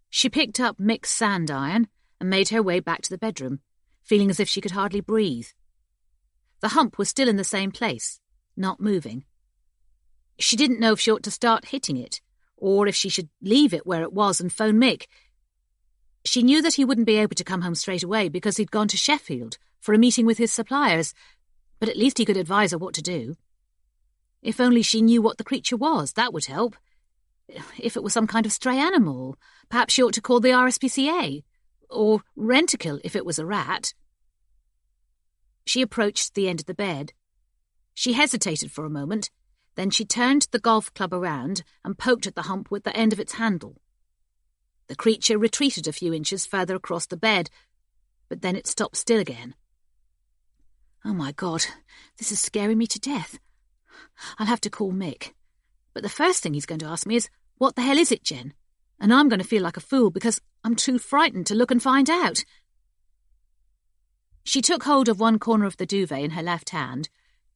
She picked up Mick's sand iron and made her way back to the bedroom, feeling as if she could hardly breathe. The hump was still in the same place, not moving. She didn't know if she ought to start hitting it, or if she should leave it where it was and phone Mick. She knew that he wouldn't be able to come home straight away because he'd gone to Sheffield for a meeting with his suppliers, but at least he could advise her what to do. If only she knew what the creature was, that would help. If it was some kind of stray animal, perhaps she ought to call the RSPCA, or Rentacle if it was a rat. She approached the end of the bed. She hesitated for a moment, then she turned the golf club around and poked at the hump with the end of its handle. The creature retreated a few inches further across the bed, but then it stopped still again. "Oh, my God, this is scaring me to death. I'll have to call Mick. But the first thing he's going to ask me is, what the hell is it, Jen? And I'm going to feel like a fool because I'm too frightened to look and find out. She took hold of one corner of the duvet in her left hand,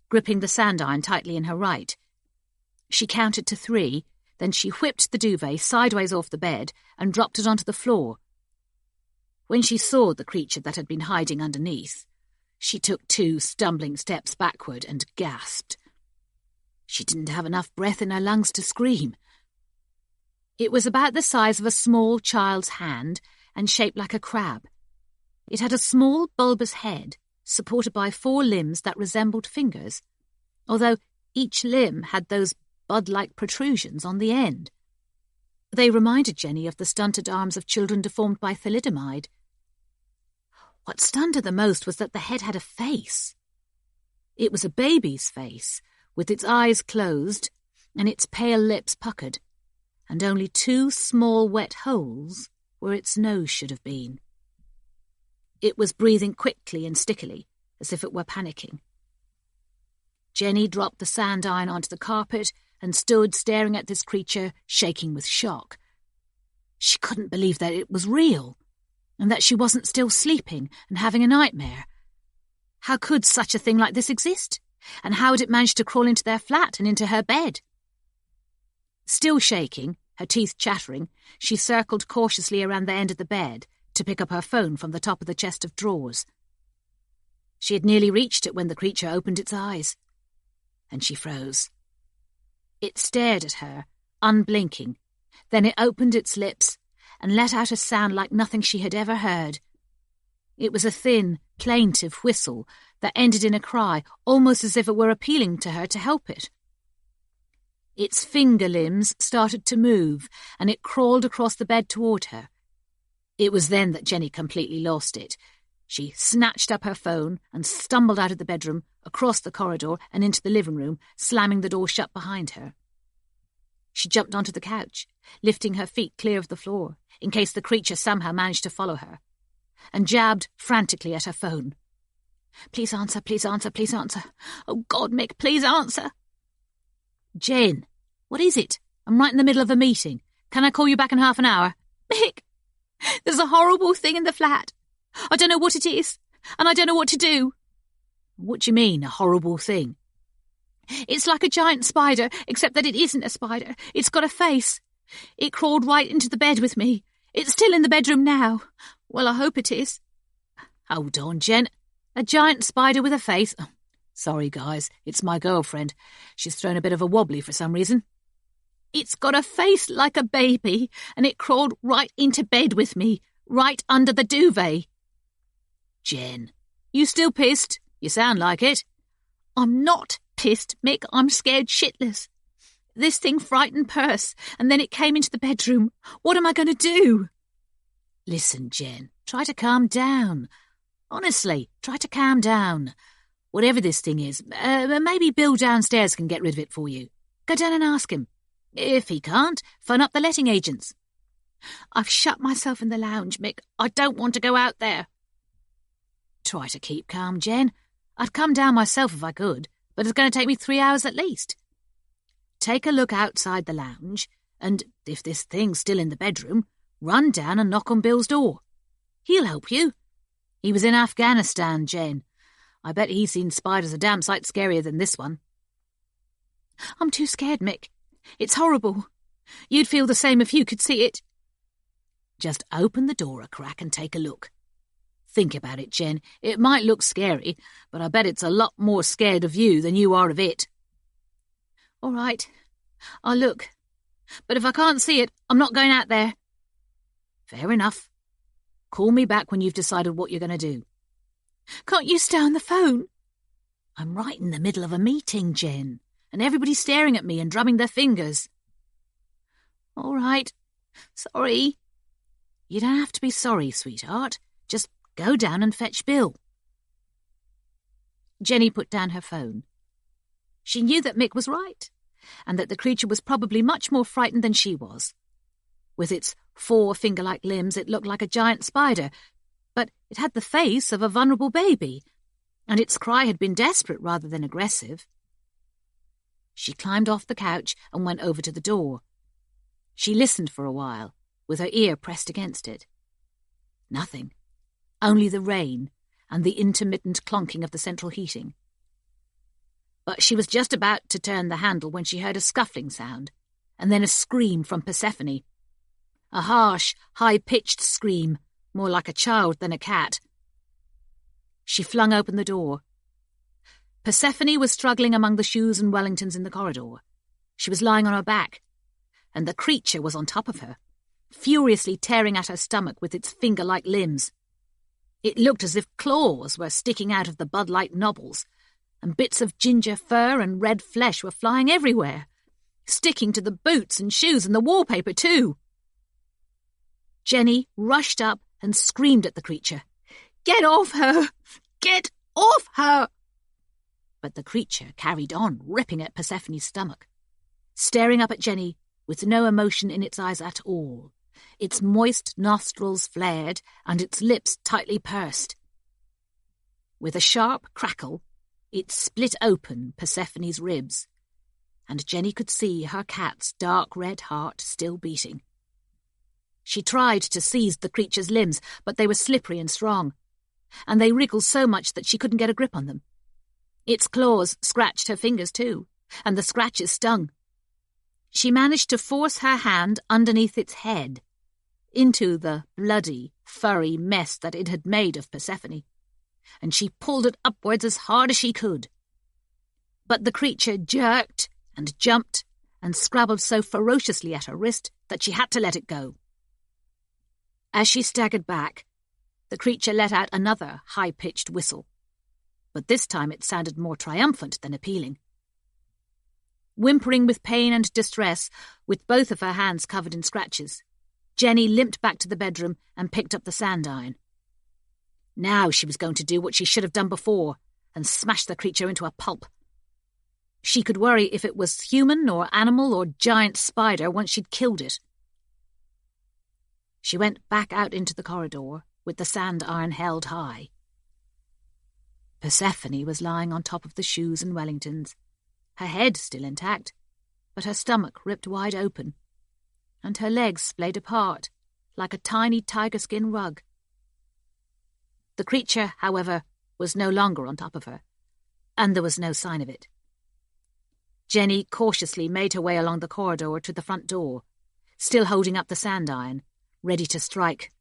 gripping the sand iron tightly in her right. She counted to 3, then she whipped the duvet sideways off the bed and dropped it onto the floor. When she saw the creature that had been hiding underneath, she took 2 stumbling steps backward and gasped. She didn't have enough breath in her lungs to scream. It was about the size of a small child's hand and shaped like a crab. It had a small bulbous head supported by 4 limbs that resembled fingers, although each limb had those bud-like protrusions on the end. They reminded Jenny of the stunted arms of children deformed by thalidomide. What stunned her the most was that the head had a face. It was a baby's face, with its eyes closed and its pale lips puckered, and only 2 small wet holes where its nose should have been. It was breathing quickly and stickily, as if it were panicking. Jenny dropped the sand iron onto the carpet and stood staring at this creature, shaking with shock. She couldn't believe that it was real, and that she wasn't still sleeping and having a nightmare. How could such a thing like this exist? And how had it managed to crawl into their flat and into her bed? Still shaking, her teeth chattering, she circled cautiously around the end of the bed to pick up her phone from the top of the chest of drawers. She had nearly reached it when the creature opened its eyes, and she froze. It stared at her, unblinking. Then it opened its lips and let out a sound like nothing she had ever heard. It was a thin, plaintive whistle that ended in a cry, almost as if it were appealing to her to help it. Its finger limbs started to move, and it crawled across the bed toward her. It was then that Jenny completely lost it. She snatched up her phone and stumbled out of the bedroom, across the corridor and into the living room, slamming the door shut behind her. She jumped onto the couch, lifting her feet clear of the floor, in case the creature somehow managed to follow her, and jabbed frantically at her phone. "Please answer, please answer, please answer. Oh, God, Mick, please answer." "Jen, what is it? I'm right in the middle of a meeting. Can I call you back in half an hour?" "Mick, there's a horrible thing in the flat. I don't know what it is, and I don't know what to do." "What do you mean, a horrible thing?" "It's like a giant spider, except that it isn't a spider. It's got a face. It crawled right into the bed with me. It's still in the bedroom now. Well, I hope it is." "Hold on, Jen. A giant spider with a face? Oh, sorry, guys, it's my girlfriend. She's thrown a bit of a wobbly for some reason." "It's got a face like a baby, and it crawled right into bed with me, right under the duvet." "Jen, you still pissed? You sound like it." "I'm not pissed, Mick. I'm scared shitless. This thing frightened Perce, and then it came into the bedroom. What am I going to do?" "Listen, Jen, try to calm down. Honestly, try to calm down. Whatever this thing is, maybe Bill downstairs can get rid of it for you. Go down and ask him. If he can't, phone up the letting agents." "I've shut myself in the lounge, Mick. I don't want to go out there." "Try to keep calm, Jen. I'd come down myself if I could, but it's going to take me 3 hours at least. Take a look outside the lounge, and if this thing's still in the bedroom, run down and knock on Bill's door. He'll help you. He was in Afghanistan, Jen. I bet he's seen spiders a damn sight scarier than this one." "I'm too scared, Mick. It's horrible. You'd feel the same if you could see it." "Just open the door a crack and take a look. Think about it, Jen. It might look scary, but I bet it's a lot more scared of you than you are of it." "All right. I'll look. But if I can't see it, I'm not going out there." "Fair enough. Call me back when you've decided what you're going to do." "Can't you stay on the phone?" "I'm right in the middle of a meeting, Jen, and everybody's staring at me and drumming their fingers." "All right. Sorry." "You don't have to be sorry, sweetheart. Just go down and fetch Bill." Jenny put down her phone. She knew that Mick was right, and that the creature was probably much more frightened than she was. With its 4 finger-like limbs, it looked like a giant spider, but it had the face of a vulnerable baby, and its cry had been desperate rather than aggressive. She climbed off the couch and went over to the door. She listened for a while, with her ear pressed against it. Nothing. Only the rain and the intermittent clonking of the central heating. But she was just about to turn the handle when she heard a scuffling sound, and then a scream from Persephone. A harsh, high-pitched scream, more like a child than a cat. She flung open the door. Persephone was struggling among the shoes and Wellingtons in the corridor. She was lying on her back, and the creature was on top of her, furiously tearing at her stomach with its finger-like limbs. It looked as if claws were sticking out of the bud-like knobbles, and bits of ginger fur and red flesh were flying everywhere, sticking to the boots and shoes and the wallpaper too. Jenny rushed up and screamed at the creature. "Get off her! Get off her!" But the creature carried on, ripping at Persephone's stomach, staring up at Jenny with no emotion in its eyes at all, its moist nostrils flared and its lips tightly pursed. With a sharp crackle, it split open Persephone's ribs, and Jenny could see her cat's dark red heart still beating. She tried to seize the creature's limbs, but they were slippery and strong, and they wriggled so much that she couldn't get a grip on them. Its claws scratched her fingers too, and the scratches stung. She managed to force her hand underneath its head, into the bloody, furry mess that it had made of Persephone, and she pulled it upwards as hard as she could. But the creature jerked and jumped and scrabbled so ferociously at her wrist that she had to let it go. As she staggered back, the creature let out another high-pitched whistle, but this time it sounded more triumphant than appealing. Whimpering with pain and distress, with both of her hands covered in scratches, Jenny limped back to the bedroom and picked up the sand iron. Now she was going to do what she should have done before, and smash the creature into a pulp. She could worry if it was human or animal or giant spider once she'd killed it. She went back out into the corridor, with the sand iron held high. Persephone was lying on top of the shoes and Wellingtons, her head still intact, but her stomach ripped wide open, and her legs splayed apart like a tiny tiger-skin rug. The creature, however, was no longer on top of her, and there was no sign of it. Jenny cautiously made her way along the corridor to the front door, still holding up the sand iron, ready to strike.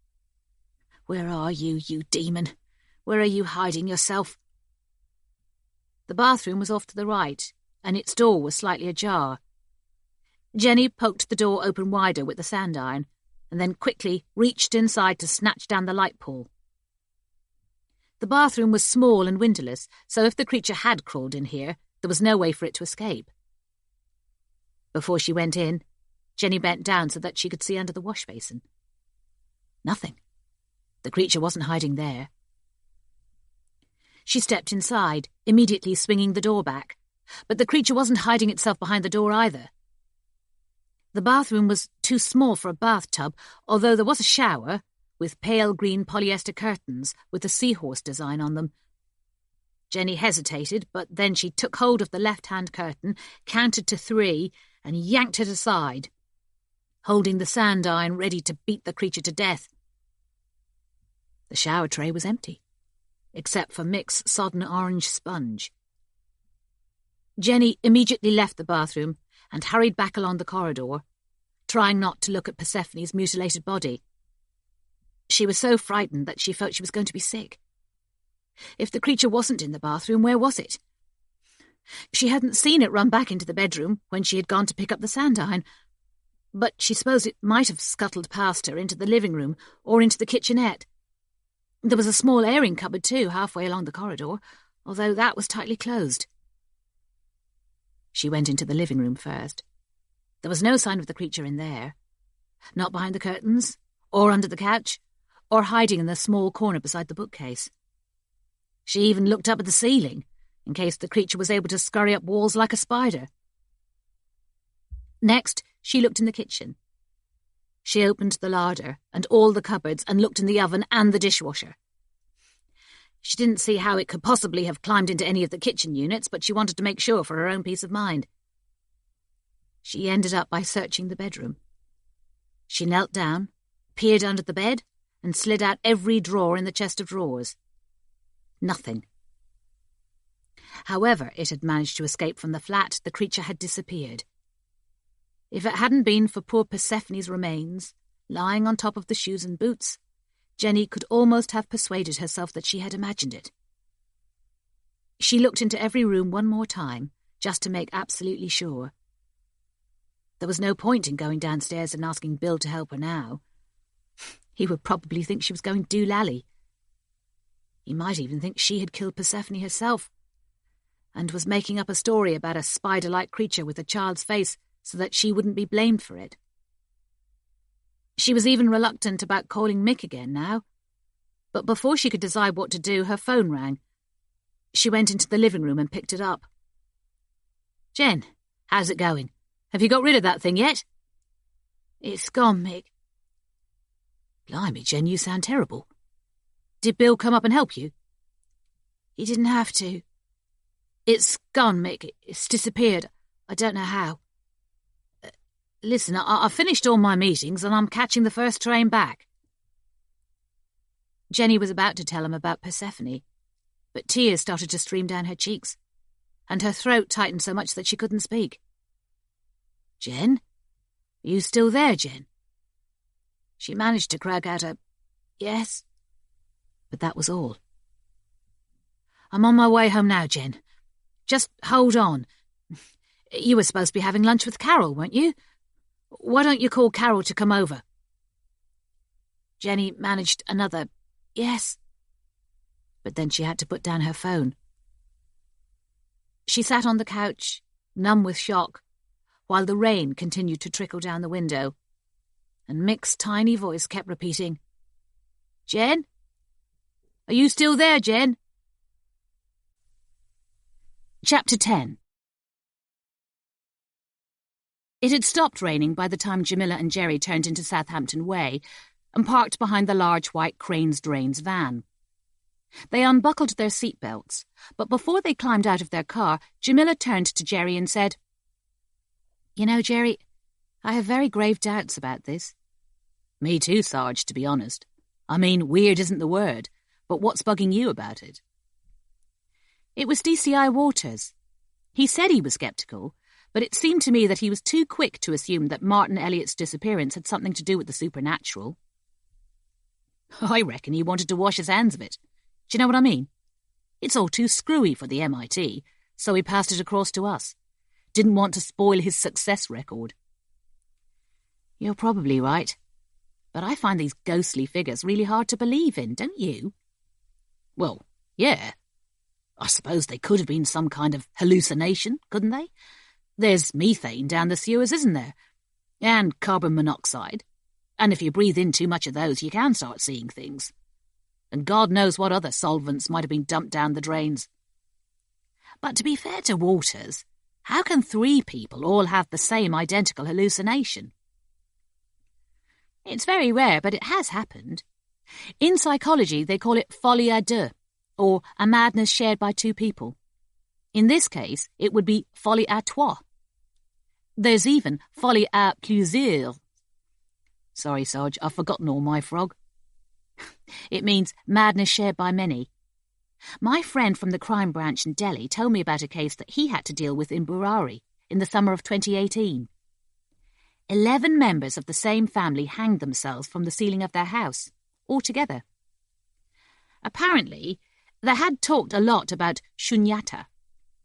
"Where are you, you demon? Where are you hiding yourself?" The bathroom was off to the right, and its door was slightly ajar. Jenny poked the door open wider with the sand iron, and then quickly reached inside to snatch down the light pole. The bathroom was small and windowless, so if the creature had crawled in here, there was no way for it to escape. Before she went in, Jenny bent down so that she could see under the wash basin. Nothing. The creature wasn't hiding there. She stepped inside, immediately swinging the door back, but the creature wasn't hiding itself behind the door either. The bathroom was too small for a bathtub, although there was a shower, with pale green polyester curtains with a seahorse design on them. Jenny hesitated, but then she took hold of the left-hand curtain, counted to 3, and yanked it aside, holding the sand iron ready to beat the creature to death. The shower tray was empty, except for Mick's sodden orange sponge. Jenny immediately left the bathroom and hurried back along the corridor, trying not to look at Persephone's mutilated body. She was so frightened that she felt she was going to be sick. If the creature wasn't in the bathroom, where was it? She hadn't seen it run back into the bedroom when she had gone to pick up the sand iron, but she supposed it might have scuttled past her into the living room or into the kitchenette. There was a small airing cupboard too, halfway along the corridor, although that was tightly closed. She went into the living room first. There was no sign of the creature in there, not behind the curtains, or under the couch, or hiding in the small corner beside the bookcase. She even looked up at the ceiling, in case the creature was able to scurry up walls like a spider. Next, she looked in the kitchen. She opened the larder and all the cupboards and looked in the oven and the dishwasher. She didn't see how it could possibly have climbed into any of the kitchen units, but she wanted to make sure for her own peace of mind. She ended up by searching the bedroom. She knelt down, peered under the bed, and slid out every drawer in the chest of drawers. Nothing. However it had managed to escape from the flat, the creature had disappeared. If it hadn't been for poor Persephone's remains, lying on top of the shoes and boots, Jenny could almost have persuaded herself that she had imagined it. She looked into every room one more time, just to make absolutely sure. There was no point in going downstairs and asking Bill to help her now. He would probably think she was going doolally. He might even think she had killed Persephone herself, and was making up a story about a spider-like creature with a child's face so that she wouldn't be blamed for it. She was even reluctant about calling Mick again now, but before she could decide what to do, her phone rang. She went into the living room and picked it up. "Jen, how's it going? Have you got rid of that thing yet?" "It's gone, Mick." "Blimey, Jen, you sound terrible. Did Bill come up and help you?" "He didn't have to. It's gone, Mick. It's disappeared. I don't know how. Listen, I've finished all my meetings and I'm catching the first train back." Jenny was about to tell him about Persephone, but tears started to stream down her cheeks, and her throat tightened so much that she couldn't speak. "Jen? Are you still there, Jen?" She managed to crack out a "yes," but that was all. "I'm on my way home now, Jen. Just hold on. You were supposed to be having lunch with Carol, weren't you? Why don't you call Carol to come over?" Jenny managed another "yes," but then she had to put down her phone. She sat on the couch, numb with shock, while the rain continued to trickle down the window, and Mick's tiny voice kept repeating, "Jen? Are you still there, Jen?" Chapter 10. It had stopped raining by the time Jamila and Jerry turned into Southampton Way and parked behind the large white Crane's Drains van. They unbuckled their seatbelts, but before they climbed out of their car, Jamila turned to Jerry and said, "You know, Jerry, I have very grave doubts about this." "Me too, Sarge, to be honest. I mean, weird isn't the word, but what's bugging you about it?" It was DCI Waters. He said he was sceptical, but it seemed to me that he was too quick to assume that Martin Elliott's disappearance had something to do with the supernatural. I reckon he wanted to wash his hands of it. Do you know what I mean? It's all too screwy for the MIT, so he passed it across to us. Didn't want to spoil his success record. You're probably right, but I find these ghostly figures really hard to believe in, don't you? Well, yeah. I suppose they could have been some kind of hallucination, couldn't they? There's methane down the sewers, isn't there? And carbon monoxide. And if you breathe in too much of those, you can start seeing things. And God knows what other solvents might have been dumped down the drains. But to be fair to Waters, how can 3 people all have the same identical hallucination? It's very rare, but it has happened. In psychology, they call it folie à deux, or a madness shared by 2 people. In this case, it would be folie à trois. There's even folie à plusieurs. Sorry, Sarge, I've forgotten all my frog. It means madness shared by many. My friend from the crime branch in Delhi told me about a case that he had to deal with in Burari in the summer of 2018. 11 members of the same family hanged themselves from the ceiling of their house, all together. Apparently, they had talked a lot about shunyata,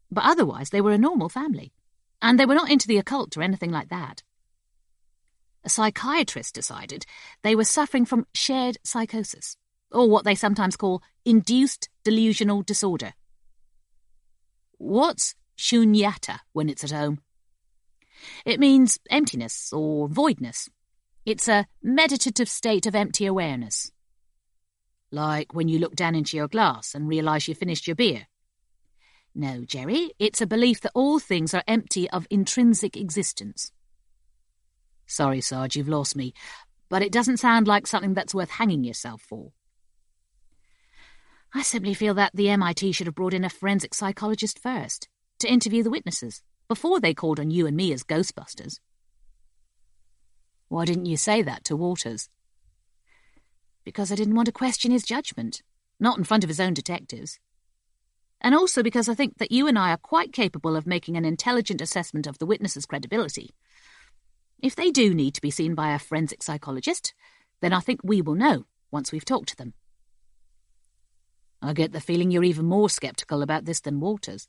but otherwise they were a normal family, and they were not into the occult or anything like that. A psychiatrist decided they were suffering from shared psychosis, or what they sometimes call induced delusional disorder. What's shunyata when it's at home? It means emptiness or voidness. It's a meditative state of empty awareness. Like when you look down into your glass and realise you finished your beer. No, Jerry, it's a belief that all things are empty of intrinsic existence. Sorry, Sarge, you've lost me, but it doesn't sound like something that's worth hanging yourself for. I simply feel that the MIT should have brought in a forensic psychologist first, to interview the witnesses, before they called on you and me as Ghostbusters. Why didn't you say that to Walters? Because I didn't want to question his judgment, not in front of his own detectives. And also because I think that you and I are quite capable of making an intelligent assessment of the witnesses' credibility. If they do need to be seen by a forensic psychologist, then I think we will know once we've talked to them. I get the feeling you're even more sceptical about this than Walters.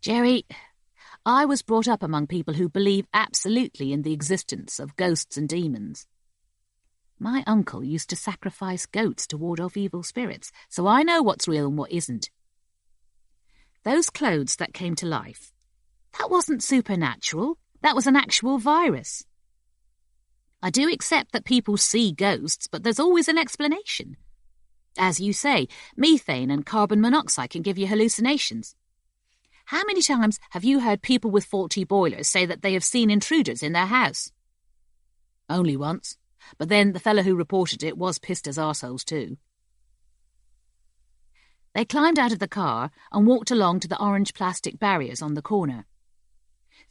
Jerry, I was brought up among people who believe absolutely in the existence of ghosts and demons. My uncle used to sacrifice goats to ward off evil spirits, so I know what's real and what isn't. Those clothes that came to life, that wasn't supernatural, that was an actual virus. I do accept that people see ghosts, but there's always an explanation. As you say, methane and carbon monoxide can give you hallucinations. How many times have you heard people with faulty boilers say that they have seen intruders in their house? Only once, but then the fellow who reported it was pissed as arseholes too. They climbed out of the car and walked along to the orange plastic barriers on the corner.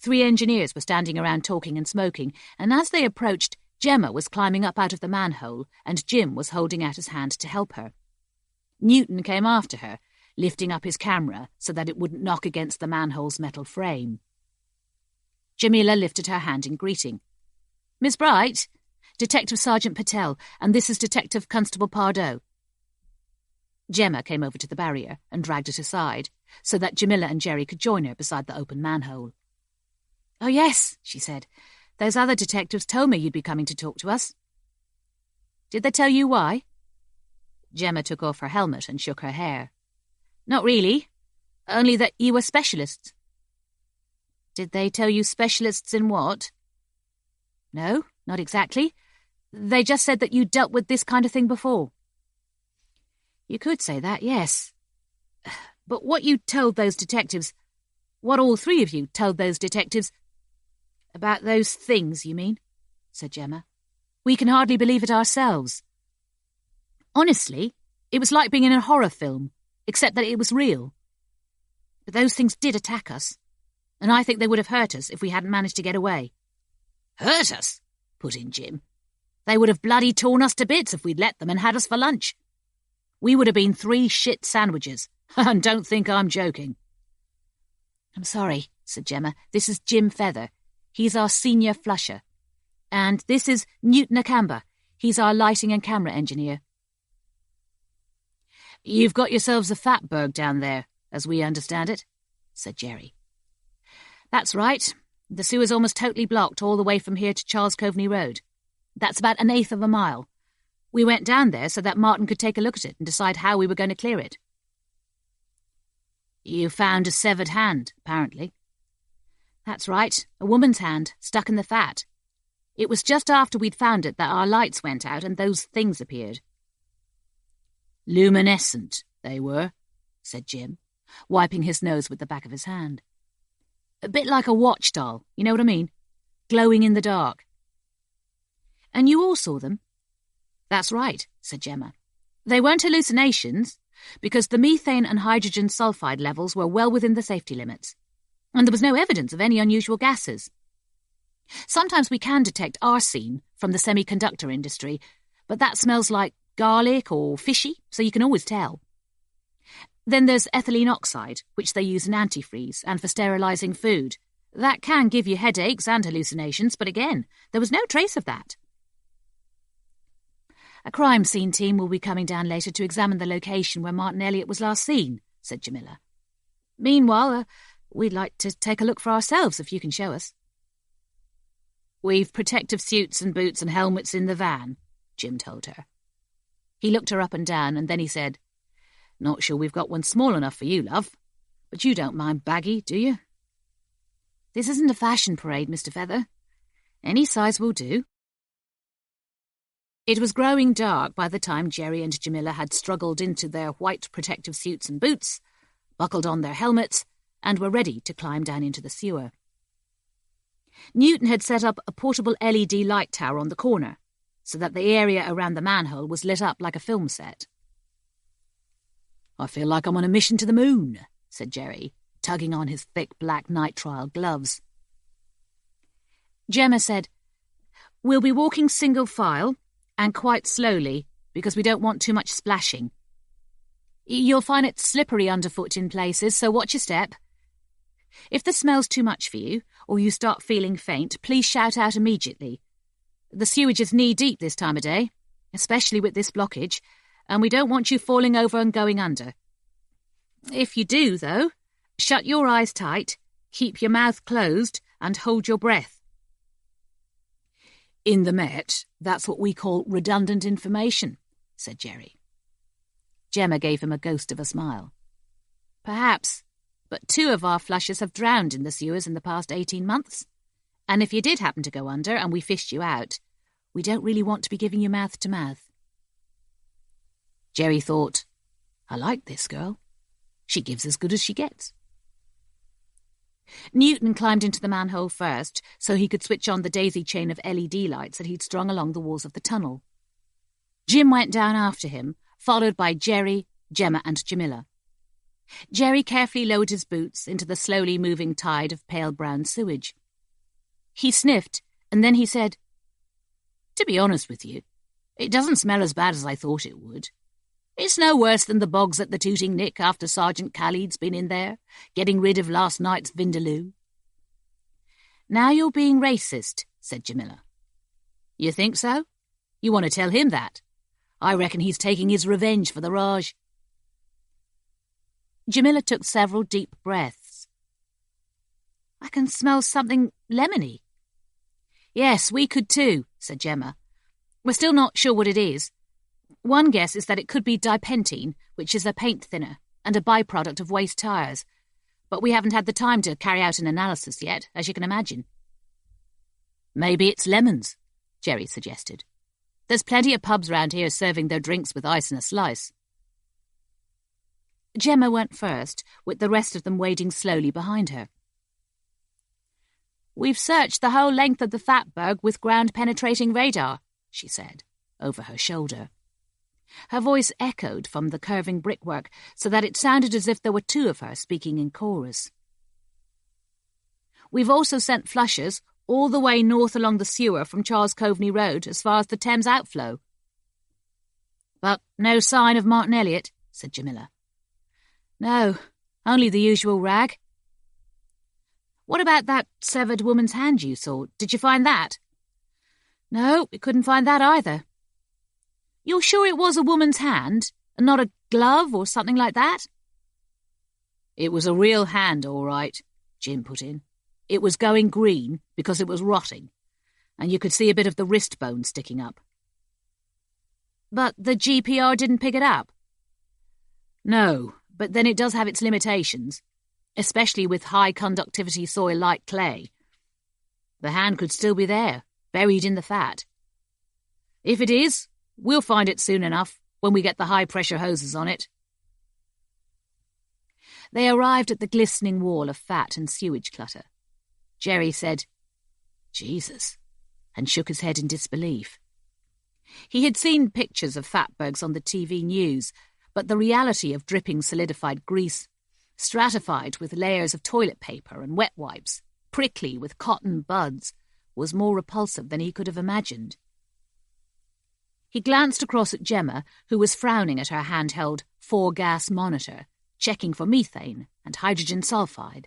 3 engineers were standing around talking and smoking, and as they approached, Gemma was climbing up out of the manhole and Jim was holding out his hand to help her. Newton came after her, lifting up his camera so that it wouldn't knock against the manhole's metal frame. Jamila lifted her hand in greeting. Miss Bright, Detective Sergeant Patel, and this is Detective Constable Pardoe. Gemma came over to the barrier and dragged it aside so that Jamila and Jerry could join her beside the open manhole. Oh yes, she said. Those other detectives told me you'd be coming to talk to us. Did they tell you why? Gemma took off her helmet and shook her hair. Not really. Only that you were specialists. Did they tell you specialists in what? No, not exactly. They just said that you'd dealt with this kind of thing before. You could say that, yes. But what you told those detectives, what all 3 of you told those detectives, about those things, you mean? Said Gemma. We can hardly believe it ourselves. Honestly, it was like being in a horror film, except that it was real. But those things did attack us, and I think they would have hurt us if we hadn't managed to get away. Hurt us? Put in Jim. They would have bloody torn us to bits if we'd let them and had us for lunch. We would have been 3 shit sandwiches, and don't think I'm joking. I'm sorry, said Gemma. This is Jim Feather. He's our senior flusher. And this is Newton Akamba. He's our lighting and camera engineer. You've got yourselves a fatberg down there, as we understand it, said Jerry. That's right. The sewer's almost totally blocked all the way from here to Charles Coveney Road. That's about 1/8 of a mile. We went down there so that Martin could take a look at it and decide how we were going to clear it. You found a severed hand, apparently. That's right, a woman's hand, stuck in the fat. It was just after we'd found it that our lights went out and those things appeared. Luminescent, they were, said Jim, wiping his nose with the back of his hand. A bit like a watch dial, you know what I mean? Glowing in the dark. And you all saw them? That's right, said Gemma. They weren't hallucinations, because the methane and hydrogen sulfide levels were well within the safety limits, and there was no evidence of any unusual gases. Sometimes we can detect arsine from the semiconductor industry, but that smells like garlic or fishy, so you can always tell. Then there's ethylene oxide, which they use in antifreeze and for sterilising food. That can give you headaches and hallucinations, but again, there was no trace of that. A crime scene team will be coming down later to examine the location where Martin Elliot was last seen, said Jamila. Meanwhile, we'd like to take a look for ourselves if you can show us. We've protective suits and boots and helmets in the van, Jim told her. He looked her up and down and then he said, Not sure we've got one small enough for you, love, but you don't mind baggy, do you? This isn't a fashion parade, Mr. Feather. Any size will do. It was growing dark by the time Jerry and Jamila had struggled into their white protective suits and boots, buckled on their helmets, and were ready to climb down into the sewer. Newton had set up a portable LED light tower on the corner, so that the area around the manhole was lit up like a film set. I feel like I'm on a mission to the moon, said Jerry, tugging on his thick black nitrile gloves. Gemma said, "We'll be walking single file and quite slowly because we don't want too much splashing. You'll find it slippery underfoot in places, so watch your step. If the smell's too much for you or you start feeling faint, please shout out immediately. The sewage is knee-deep this time of day, especially with this blockage, and we don't want you falling over and going under. If you do, though, shut your eyes tight, keep your mouth closed, and hold your breath." "In the Met, that's what we call redundant information," said Jerry. Gemma gave him a ghost of a smile. "Perhaps, but 2 of our flushers have drowned in the sewers in the past 18 months. And if you did happen to go under and we fished you out, we don't really want to be giving you mouth-to-mouth." Jerry thought, "I like this girl. She gives as good as she gets." Newton climbed into the manhole first so he could switch on the daisy chain of LED lights that he'd strung along the walls of the tunnel. Jim went down after him, followed by Jerry, Gemma and Jamila. Jerry carefully lowered his boots into the slowly moving tide of pale brown sewage. He sniffed, and then he said, "To be honest with you, it doesn't smell as bad as I thought it would. It's no worse than the bogs at the Tooting Nick after Sergeant Khalid's been in there, getting rid of last night's vindaloo." "Now you're being racist," said Jamila. "You think so? You want to tell him that? I reckon he's taking his revenge for the Raj." Jamila took several deep breaths. "I can smell something lemony." "Yes, we could too," said Gemma. "We're still not sure what it is. One guess is that it could be dipentine, which is a paint thinner and a byproduct of waste tyres, but we haven't had the time to carry out an analysis yet, as you can imagine." "Maybe it's lemons," Jerry suggested. "There's plenty of pubs round here serving their drinks with ice and a slice." Gemma went first, with the rest of them wading slowly behind her. "We've searched the whole length of the Fatberg with ground-penetrating radar," she said, over her shoulder. Her voice echoed from the curving brickwork so that it sounded as if there were 2 of her speaking in chorus. "We've also sent flushers all the way north along the sewer from Charles Coveney Road as far as the Thames outflow." "But no sign of Martin Elliot," said Jamila. "No, only the usual rag." "What about that severed woman's hand you saw? Did you find that?" "No, we couldn't find that either." "You're sure it was a woman's hand, and not a glove or something like that?" "It was a real hand, all right," Jim put in. "It was going green because it was rotting, and you could see a bit of the wrist bone sticking up." "But the GPR didn't pick it up?" "No, but then it does have its limitations, especially with high-conductivity soil like clay. The hand could still be there, buried in the fat. If it is, we'll find it soon enough when we get the high-pressure hoses on it." They arrived at the glistening wall of fat and sewage clutter. Jerry said, "Jesus," and shook his head in disbelief. He had seen pictures of fatbergs on the TV news, but the reality of dripping solidified grease, stratified with layers of toilet paper and wet wipes, prickly with cotton buds, was more repulsive than he could have imagined. He glanced across at Gemma, who was frowning at her handheld 4-gas monitor, checking for methane and hydrogen sulfide,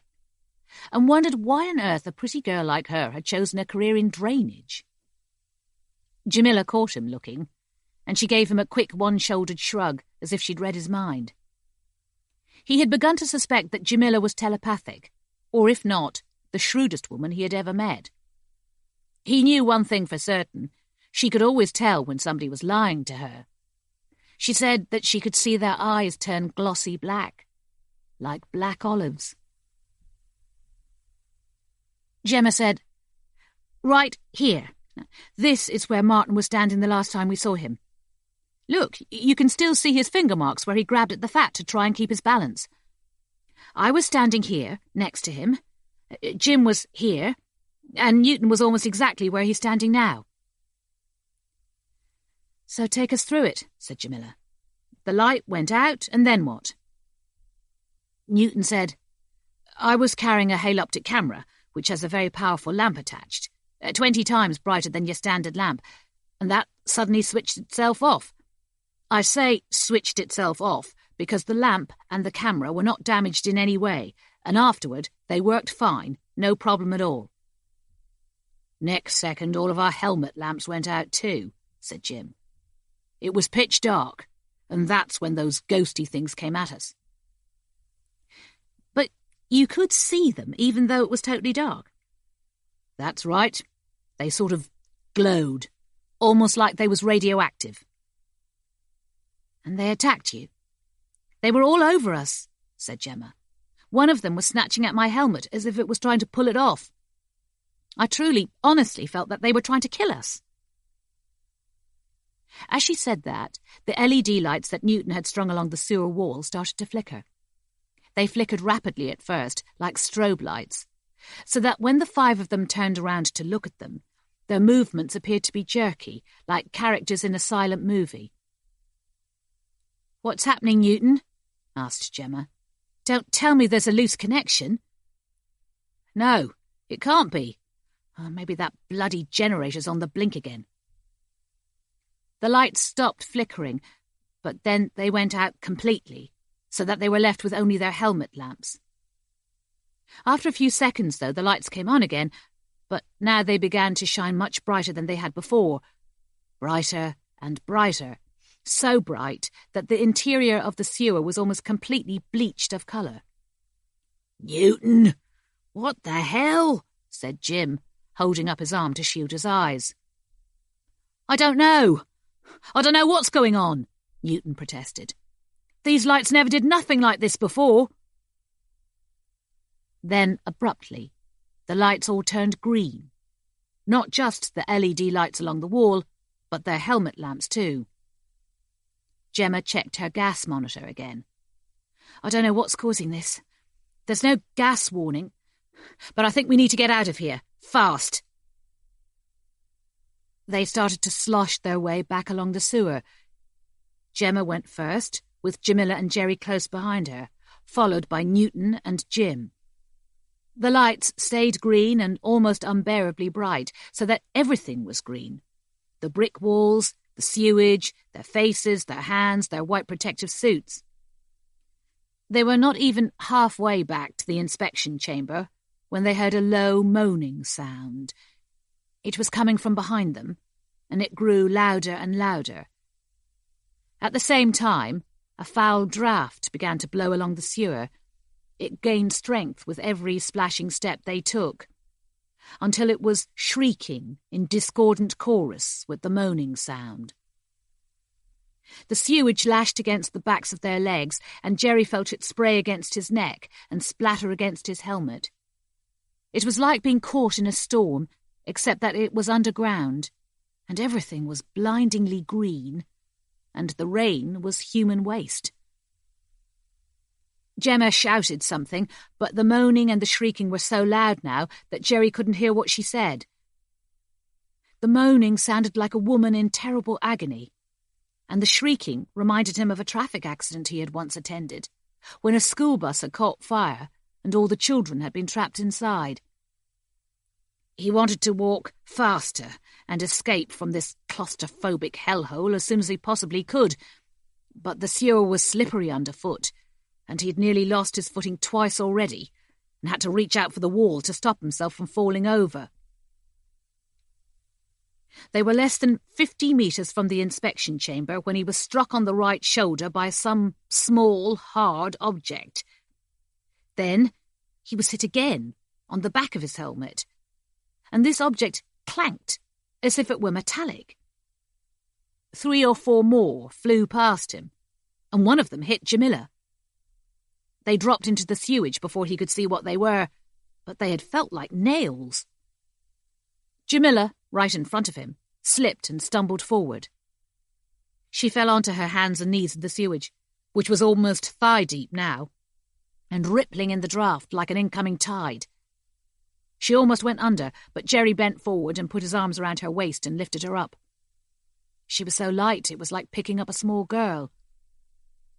and wondered why on earth a pretty girl like her had chosen a career in drainage. Jamila caught him looking, and she gave him a quick one-shouldered shrug as if she'd read his mind. He had begun to suspect that Jamila was telepathic, or if not, the shrewdest woman he had ever met. He knew one thing for certain: she could always tell when somebody was lying to her. She said that she could see their eyes turn glossy black, like black olives. Gemma said, "Right here. This is where Martin was standing the last time we saw him. Look, you can still see his finger marks where he grabbed at the fat to try and keep his balance. I was standing here, next to him. Jim was here, and Newton was almost exactly where he's standing now." "So take us through it," said Jamila. "The light went out, and then what?" Newton said, I was carrying a haloptic camera, which has a very powerful lamp attached, 20 times brighter than your standard lamp, and that suddenly switched itself off. I say switched itself off because the lamp and the camera were not damaged in any way, and afterward they worked fine, no problem at all. Next second, all of our helmet lamps went out too, said Jim. It was pitch dark, and that's when those ghosty things came at us. But you could see them, even though it was totally dark. That's right. They sort of glowed, almost like they was radioactive. And they attacked you? They were all over us, said Gemma. One of them was snatching at my helmet as if it was trying to pull it off. I truly, honestly felt that they were trying to kill us. As she said that, the LED lights that Newton had strung along the sewer wall started to flicker. They flickered rapidly at first, like strobe lights, so that when the 5 of them turned around to look at them, their movements appeared to be jerky, like characters in a silent movie. "What's happening, Newton?" asked Gemma. "Don't tell me there's a loose connection." "No, it can't be. Maybe that bloody generator's on the blink again." The lights stopped flickering, but then they went out completely, so that they were left with only their helmet lamps. After a few seconds, though, the lights came on again, but now they began to shine much brighter than they had before. Brighter and brighter, so bright that the interior of the sewer was almost completely bleached of colour. "Newton, what the hell?" said Jim, holding up his arm to shield his eyes. I don't know what's going on," Newton protested. "These lights never did nothing like this before." Then, abruptly, the lights all turned green. Not just the LED lights along the wall, but their helmet lamps too. Gemma checked her gas monitor again. "I don't know what's causing this. There's no gas warning, but I think we need to get out of here. Fast." They started to slosh their way back along the sewer. Gemma went first, with Jamila and Jerry close behind her, followed by Newton and Jim. The lights stayed green and almost unbearably bright, so that everything was green. The brick walls, the sewage, their faces, their hands, their white protective suits. They were not even halfway back to the inspection chamber when they heard a low moaning sound. It was coming from behind them, and it grew louder and louder. At the same time, a foul draught began to blow along the sewer. It gained strength with every splashing step they took, until it was shrieking in discordant chorus with the moaning sound. The sewage lashed against the backs of their legs, and Jerry felt it spray against his neck and splatter against his helmet. It was like being caught in a storm, except that it was underground, and everything was blindingly green, and the rain was human waste. Gemma shouted something, but the moaning and the shrieking were so loud now that Jerry couldn't hear what she said. The moaning sounded like a woman in terrible agony, and the shrieking reminded him of a traffic accident he had once attended, when a school bus had caught fire and all the children had been trapped inside. He wanted to walk faster and escape from this claustrophobic hellhole as soon as he possibly could, but the sewer was slippery underfoot, and he had nearly lost his footing twice already and had to reach out for the wall to stop himself from falling over. They were less than 50 metres from the inspection chamber when he was struck on the right shoulder by some small, hard object. Then he was hit again on the back of his helmet, and this object clanked as if it were metallic. 3 or 4 more flew past him, and one of them hit Jamila. They dropped into the sewage before he could see what they were, but they had felt like nails. Jamila, right in front of him, slipped and stumbled forward. She fell onto her hands and knees in the sewage, which was almost thigh-deep now, and rippling in the draught like an incoming tide. She almost went under, but Jerry bent forward and put his arms around her waist and lifted her up. She was so light it was like picking up a small girl.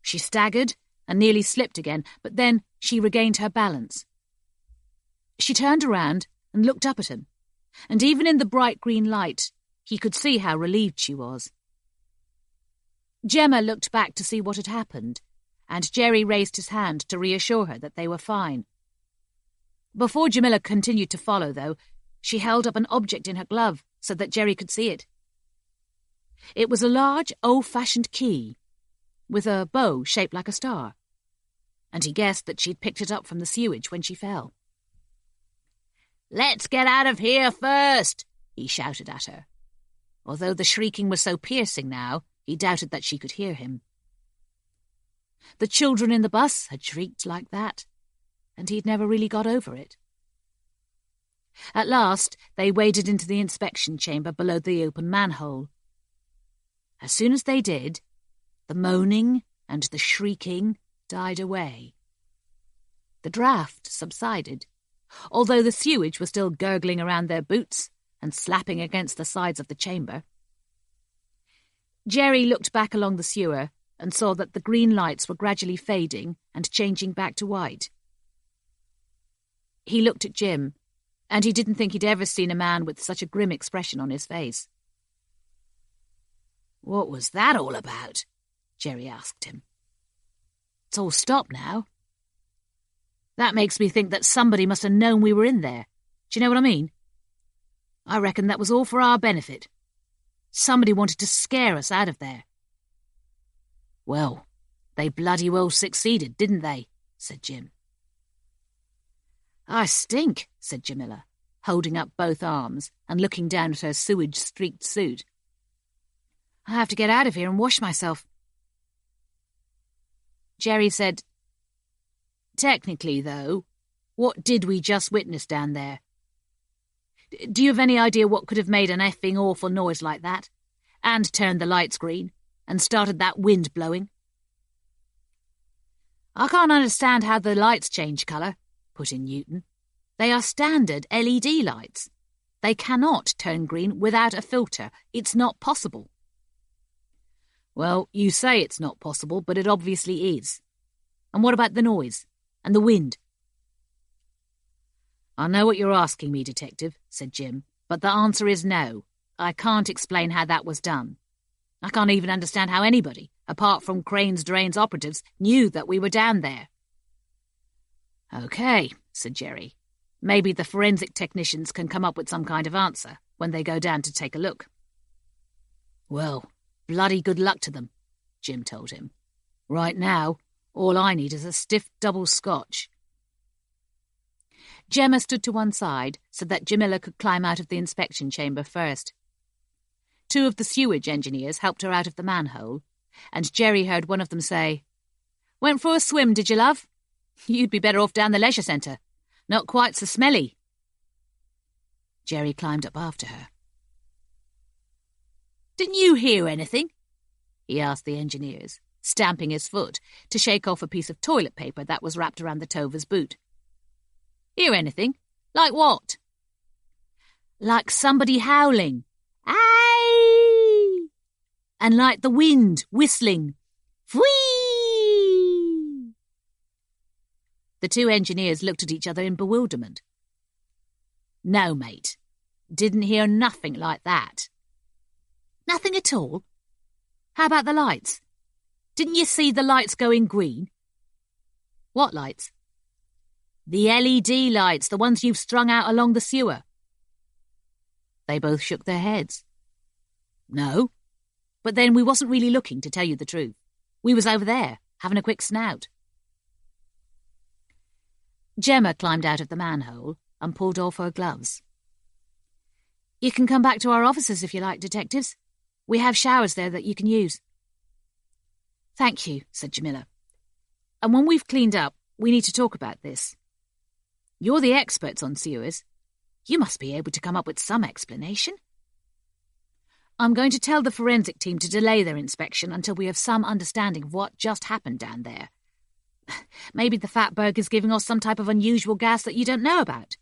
She staggered and nearly slipped again, but then she regained her balance, She turned around and looked up at him, and even in the bright green light, he could see how relieved she was. Gemma looked back to see what had happened, and Jerry raised his hand to reassure her that they were fine. Before Jamila continued to follow, though, she held up an object in her glove so that Jerry could see it. It was a large, old-fashioned key, with a bow shaped like a star, and he guessed that she'd picked it up from the sewage when she fell. "Let's get out of here first," he shouted at her. Although the shrieking was so piercing now, he doubted that she could hear him. The children in the bus had shrieked like that, and he'd never really got over it. At last, they waded into the inspection chamber below the open manhole. As soon as they did, the moaning and the shrieking died away. The draft subsided, although the sewage was still gurgling around their boots and slapping against the sides of the chamber. Jerry looked back along the sewer and saw that the green lights were gradually fading and changing back to white. He looked at Jim, and he didn't think he'd ever seen a man with such a grim expression on his face. "What was that all about?" Jerry asked him. "It's all stopped now. That makes me think that somebody must have known we were in there. Do you know what I mean? I reckon that was all for our benefit. Somebody wanted to scare us out of there." "Well, they bloody well succeeded, didn't they?" said Jim. "I stink," said Jamila, holding up both arms and looking down at her sewage-streaked suit. "I have to get out of here and wash myself." Jerry said, "Technically, though, what did we just witness down there? Do you have any idea what could have made an effing awful noise like that, and turned the lights green, and started that wind blowing?" "I can't understand how the lights change colour," put in Newton. "They are standard LED lights. They cannot turn green without a filter. It's not possible." "Well, you say it's not possible, but it obviously is. And what about the noise? And the wind?" "I know what you're asking me, Detective," said Jim, "but the answer is no. I can't explain how that was done. I can't even understand how anybody, apart from Crane's Drains operatives, knew that we were down there." "OK," said Jerry. "Maybe the forensic technicians can come up with some kind of answer when they go down to take a look." "Well, bloody good luck to them," Jim told him. "Right now, all I need is a stiff double scotch." Gemma stood to one side so that Jamila could climb out of the inspection chamber first. 2 of the sewage engineers helped her out of the manhole, and Jerry heard one of them say, "Went for a swim, did you, love? You'd be better off down the leisure centre. Not quite so smelly." Jerry climbed up after her. "Didn't you hear anything?" he asked the engineers, stamping his foot to shake off a piece of toilet paper that was wrapped around the tover's boot. "Hear anything? Like what?" "Like somebody howling. Aye! And like the wind whistling. Whee!" The 2 engineers looked at each other in bewilderment. "No, mate. Didn't hear nothing like that." "Nothing at all? How about the lights? Didn't you see the lights going green?" "What lights?" "The LED lights, the ones you've strung out along the sewer." They both shook their heads. "No. But then we wasn't really looking, to tell you the truth. We was over there, having a quick snout." Gemma climbed out of the manhole and pulled off her gloves. "You can come back to our offices if you like, detectives. We have showers there that you can use." "Thank you," said Jamila. "And when we've cleaned up, we need to talk about this. You're the experts on sewers. You must be able to come up with some explanation." "I'm going to tell the forensic team to delay their inspection until we have some understanding of what just happened down there. Maybe the fatberg is giving off some type of unusual gas that you don't know about.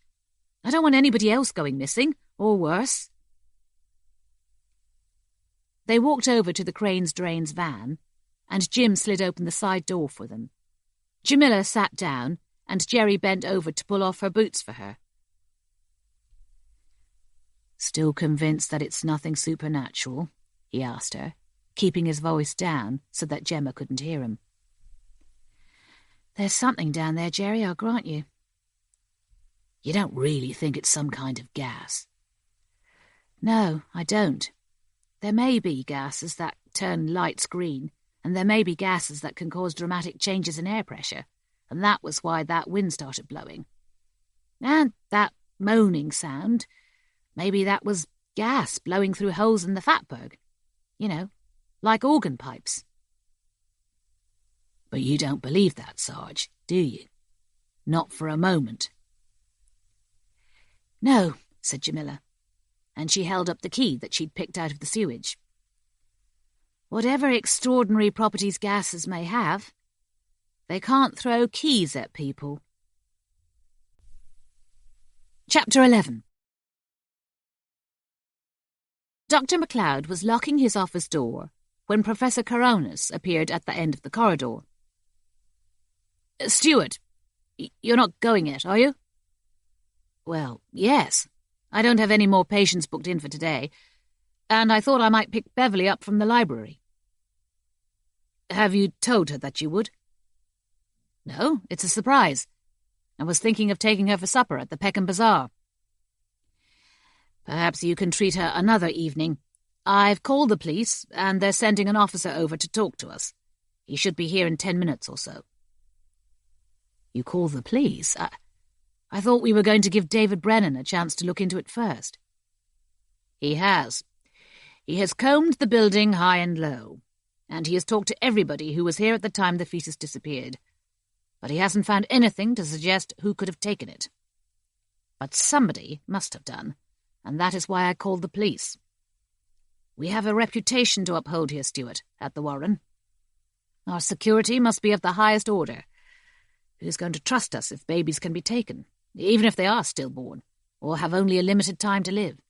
I don't want anybody else going missing, or worse." They walked over to the Crane's Drains van, and Jim slid open the side door for them. Jamila sat down and Jerry bent over to pull off her boots for her. "Still convinced that it's nothing supernatural?" he asked her, keeping his voice down so that Gemma couldn't hear him. "There's something down there, Jerry, I'll grant you." "You don't really think it's some kind of gas?" "No, I don't. There may be gases that turn lights green, and there may be gases that can cause dramatic changes in air pressure, and that was why that wind started blowing. And that moaning sound, maybe that was gas blowing through holes in the fatberg. You know, like organ pipes." "But you don't believe that, Sarge, do you? Not for a moment." "No," said Jamila, and she held up the key that she'd picked out of the sewage. "Whatever extraordinary properties gases may have, they can't throw keys at people." Chapter 11. Dr. McLeod was locking his office door when Professor Coronis appeared at the end of the corridor. "Stewart, you're not going yet, are you?" "Well, yes. I don't have any more patients booked in for today, and I thought I might pick Beverly up from the library." "Have you told her that you would?" "No, it's a surprise. I was thinking of taking her for supper at the Peckham Bazaar." "Perhaps you can treat her another evening. I've called the police, and they're sending an officer over to talk to us. He should be here in 10 minutes or so." "You call the police? I thought we were going to give David Brennan a chance to look into it first." "He has. He has combed the building high and low, and he has talked to everybody who was here at the time the fetus disappeared. But he hasn't found anything to suggest who could have taken it. But somebody must have done, and that is why I called the police. We have a reputation to uphold here, Stewart, at the Warren. Our security must be of the highest order. Who's going to trust us if babies can be taken, even if they are stillborn, or have only a limited time to live?"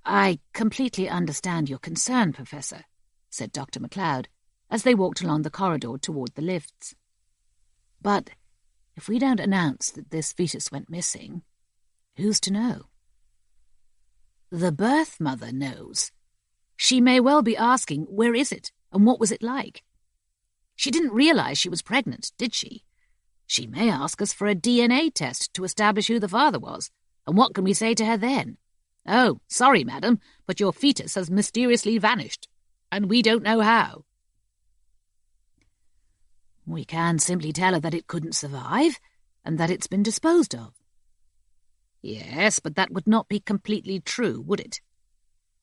"I completely understand your concern, Professor," said Dr. McLeod, as they walked along the corridor toward the lifts. "But if we don't announce that this fetus went missing, who's to know?" "The birth mother knows. She may well be asking, where is it, and what was it like? She didn't realize she was pregnant, did she? She may ask us for a DNA test to establish who the father was, and what can we say to her then? 'Oh, sorry, madam, but your fetus has mysteriously vanished, and we don't know how.'" "We can simply tell her that it couldn't survive, and that it's been disposed of." "Yes, but that would not be completely true, would it?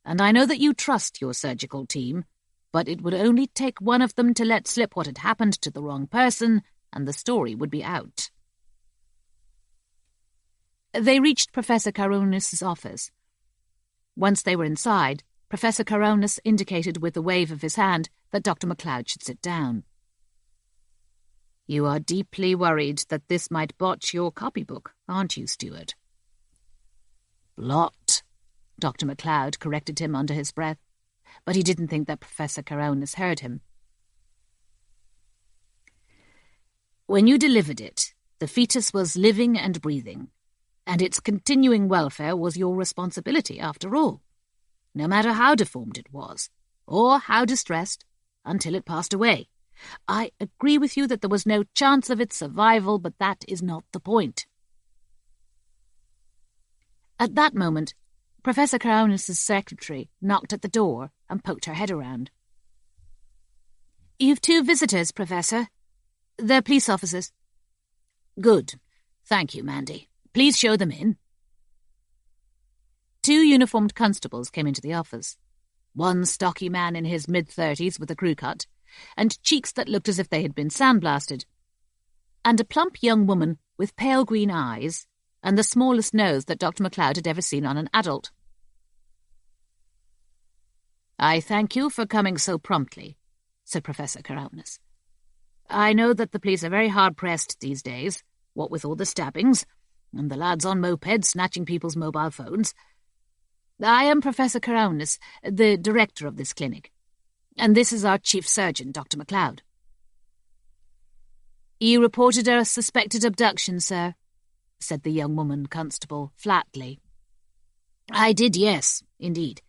And I know that you trust your surgical team, but it would only take one of them to let slip what had happened to the wrong person, and the story would be out." They reached Professor Coronis' office. Once they were inside, Professor Coronis indicated with a wave of his hand that Dr. McLeod should sit down. "You are deeply worried that this might botch your copybook, aren't you, Stewart?" "Blot," Dr. McLeod corrected him under his breath, but he didn't think that Professor Coronis heard him. "When you delivered it, the fetus was living and breathing, and its continuing welfare was your responsibility after all, no matter how deformed it was, or how distressed, until it passed away. I agree with you that there was no chance of its survival, but that is not the point." At that moment, Professor Coronis' secretary knocked at the door and poked her head around. "You've 2 visitors, Professor. They're police officers." "Good. Thank you, Mandy. Please show them in." 2 uniformed constables came into the office. One stocky man in his mid-30s with a crew cut, and cheeks that looked as if they had been sandblasted, and a plump young woman with pale green eyes and the smallest nose that Dr. McLeod had ever seen on an adult. "I thank you for coming so promptly," said Professor Coronis. "I know that the police are very hard-pressed these days, what with all the stabbings, and the lads on mopeds snatching people's mobile phones. I am Professor Coronis, the director of this clinic, and this is our chief surgeon, Dr. McLeod." "You reported a suspected abduction, sir," said the young woman constable flatly. "I did, yes, indeed.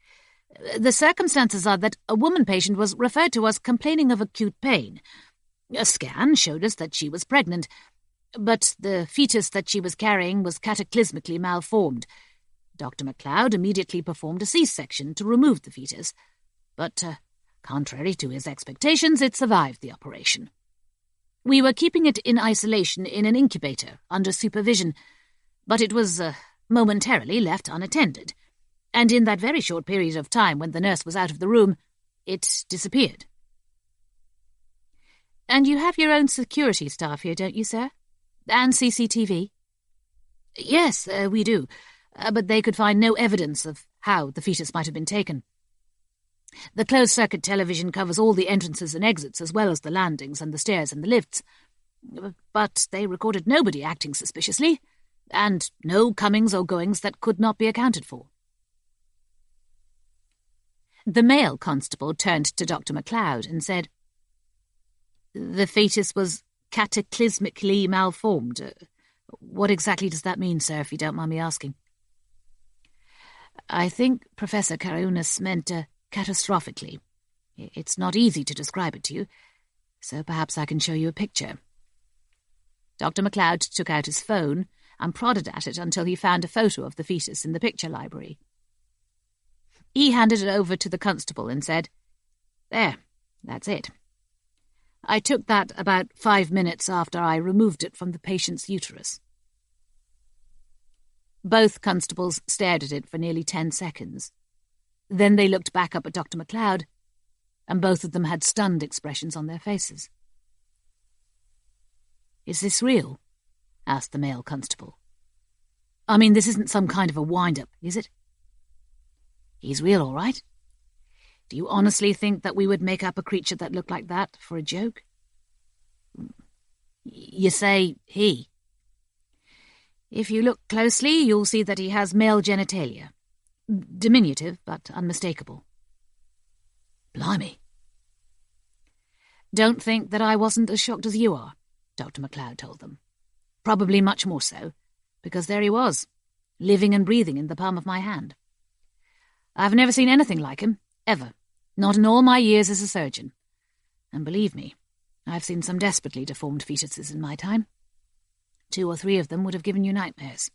The circumstances are that a woman patient was referred to us complaining of acute pain. A scan showed us that she was pregnant, but the fetus that she was carrying was cataclysmically malformed. Dr. MacLeod immediately performed a C-section to remove the fetus, but, contrary to his expectations, it survived the operation. We were keeping it in isolation in an incubator under supervision, but it was momentarily left unattended, and in that very short period of time when the nurse was out of the room, it disappeared." "And you have your own security staff here, don't you, sir? And CCTV?" "Yes, we do, but they could find no evidence of how the fetus might have been taken. The closed-circuit television covers all the entrances and exits as well as the landings and the stairs and the lifts, but they recorded nobody acting suspiciously, and no comings or goings that could not be accounted for." The male constable turned to Dr. MacLeod and said, "The fetus was cataclysmically malformed. What exactly does that mean, sir, if you don't mind me asking?" "I think Professor Carunas meant catastrophically. It's not easy to describe it to you, so perhaps I can show you a picture." Dr. MacLeod took out his phone and prodded at it until he found a photo of the fetus in the picture library. He handed it over to the constable and said, "There, that's it. I took that about 5 minutes after I removed it from the patient's uterus." Both constables stared at it for nearly 10 seconds. Then they looked back up at Dr. MacLeod, and both of them had stunned expressions on their faces. "Is this real?" asked the male constable. "I mean, this isn't some kind of a wind-up, is it?" "He's real, all right. Do you honestly think that we would make up a creature that looked like that for a joke?" "You say he." "If you look closely, you'll see that he has male genitalia. Diminutive, but unmistakable." "Blimey." "Don't think that I wasn't as shocked as you are," Dr. MacLeod told them. "Probably much more so, because there he was, living and breathing in the palm of my hand. I've never seen anything like him, ever, not in all my years as a surgeon. And believe me, I've seen some desperately deformed fetuses in my time. 2 or 3 of them would have given you nightmares."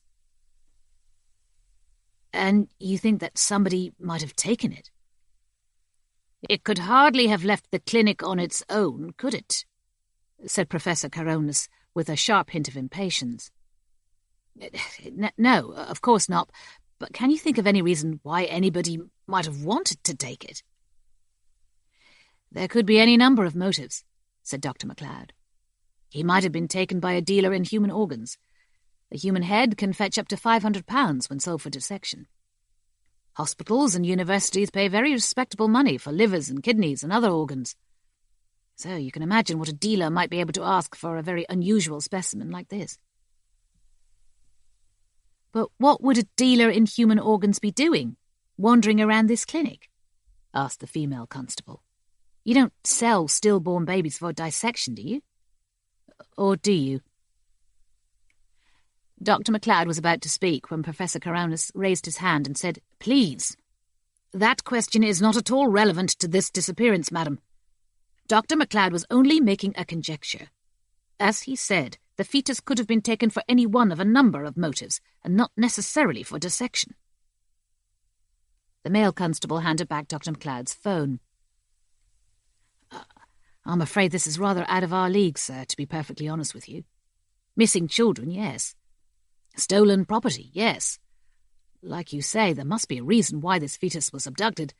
"And you think that somebody might have taken it?" "It could hardly have left the clinic on its own, could it?" said Professor Caronis with a sharp hint of impatience. "No, of course not. But can you think of any reason why anybody might have wanted to take it?" "There could be any number of motives," said Dr. MacLeod. "He might have been taken by a dealer in human organs. A human head can fetch up to £500 when sold for dissection. Hospitals and universities pay very respectable money for livers and kidneys and other organs. So you can imagine what a dealer might be able to ask for a very unusual specimen like this." "But what would a dealer in human organs be doing, wandering around this clinic?" asked the female constable. "You don't sell stillborn babies for dissection, do you? Or do you?" Dr. MacLeod was about to speak when Professor Caronis raised his hand and said, "Please, that question is not at all relevant to this disappearance, madam. Dr. MacLeod was only making a conjecture. As he said, the fetus could have been taken for any one of a number of motives, and not necessarily for dissection." The male constable handed back Dr. MacLeod's phone. "I'm afraid this is rather out of our league, sir, to be perfectly honest with you. Missing children, yes. Stolen property, yes. Like you say, there must be a reason why this fetus was abducted,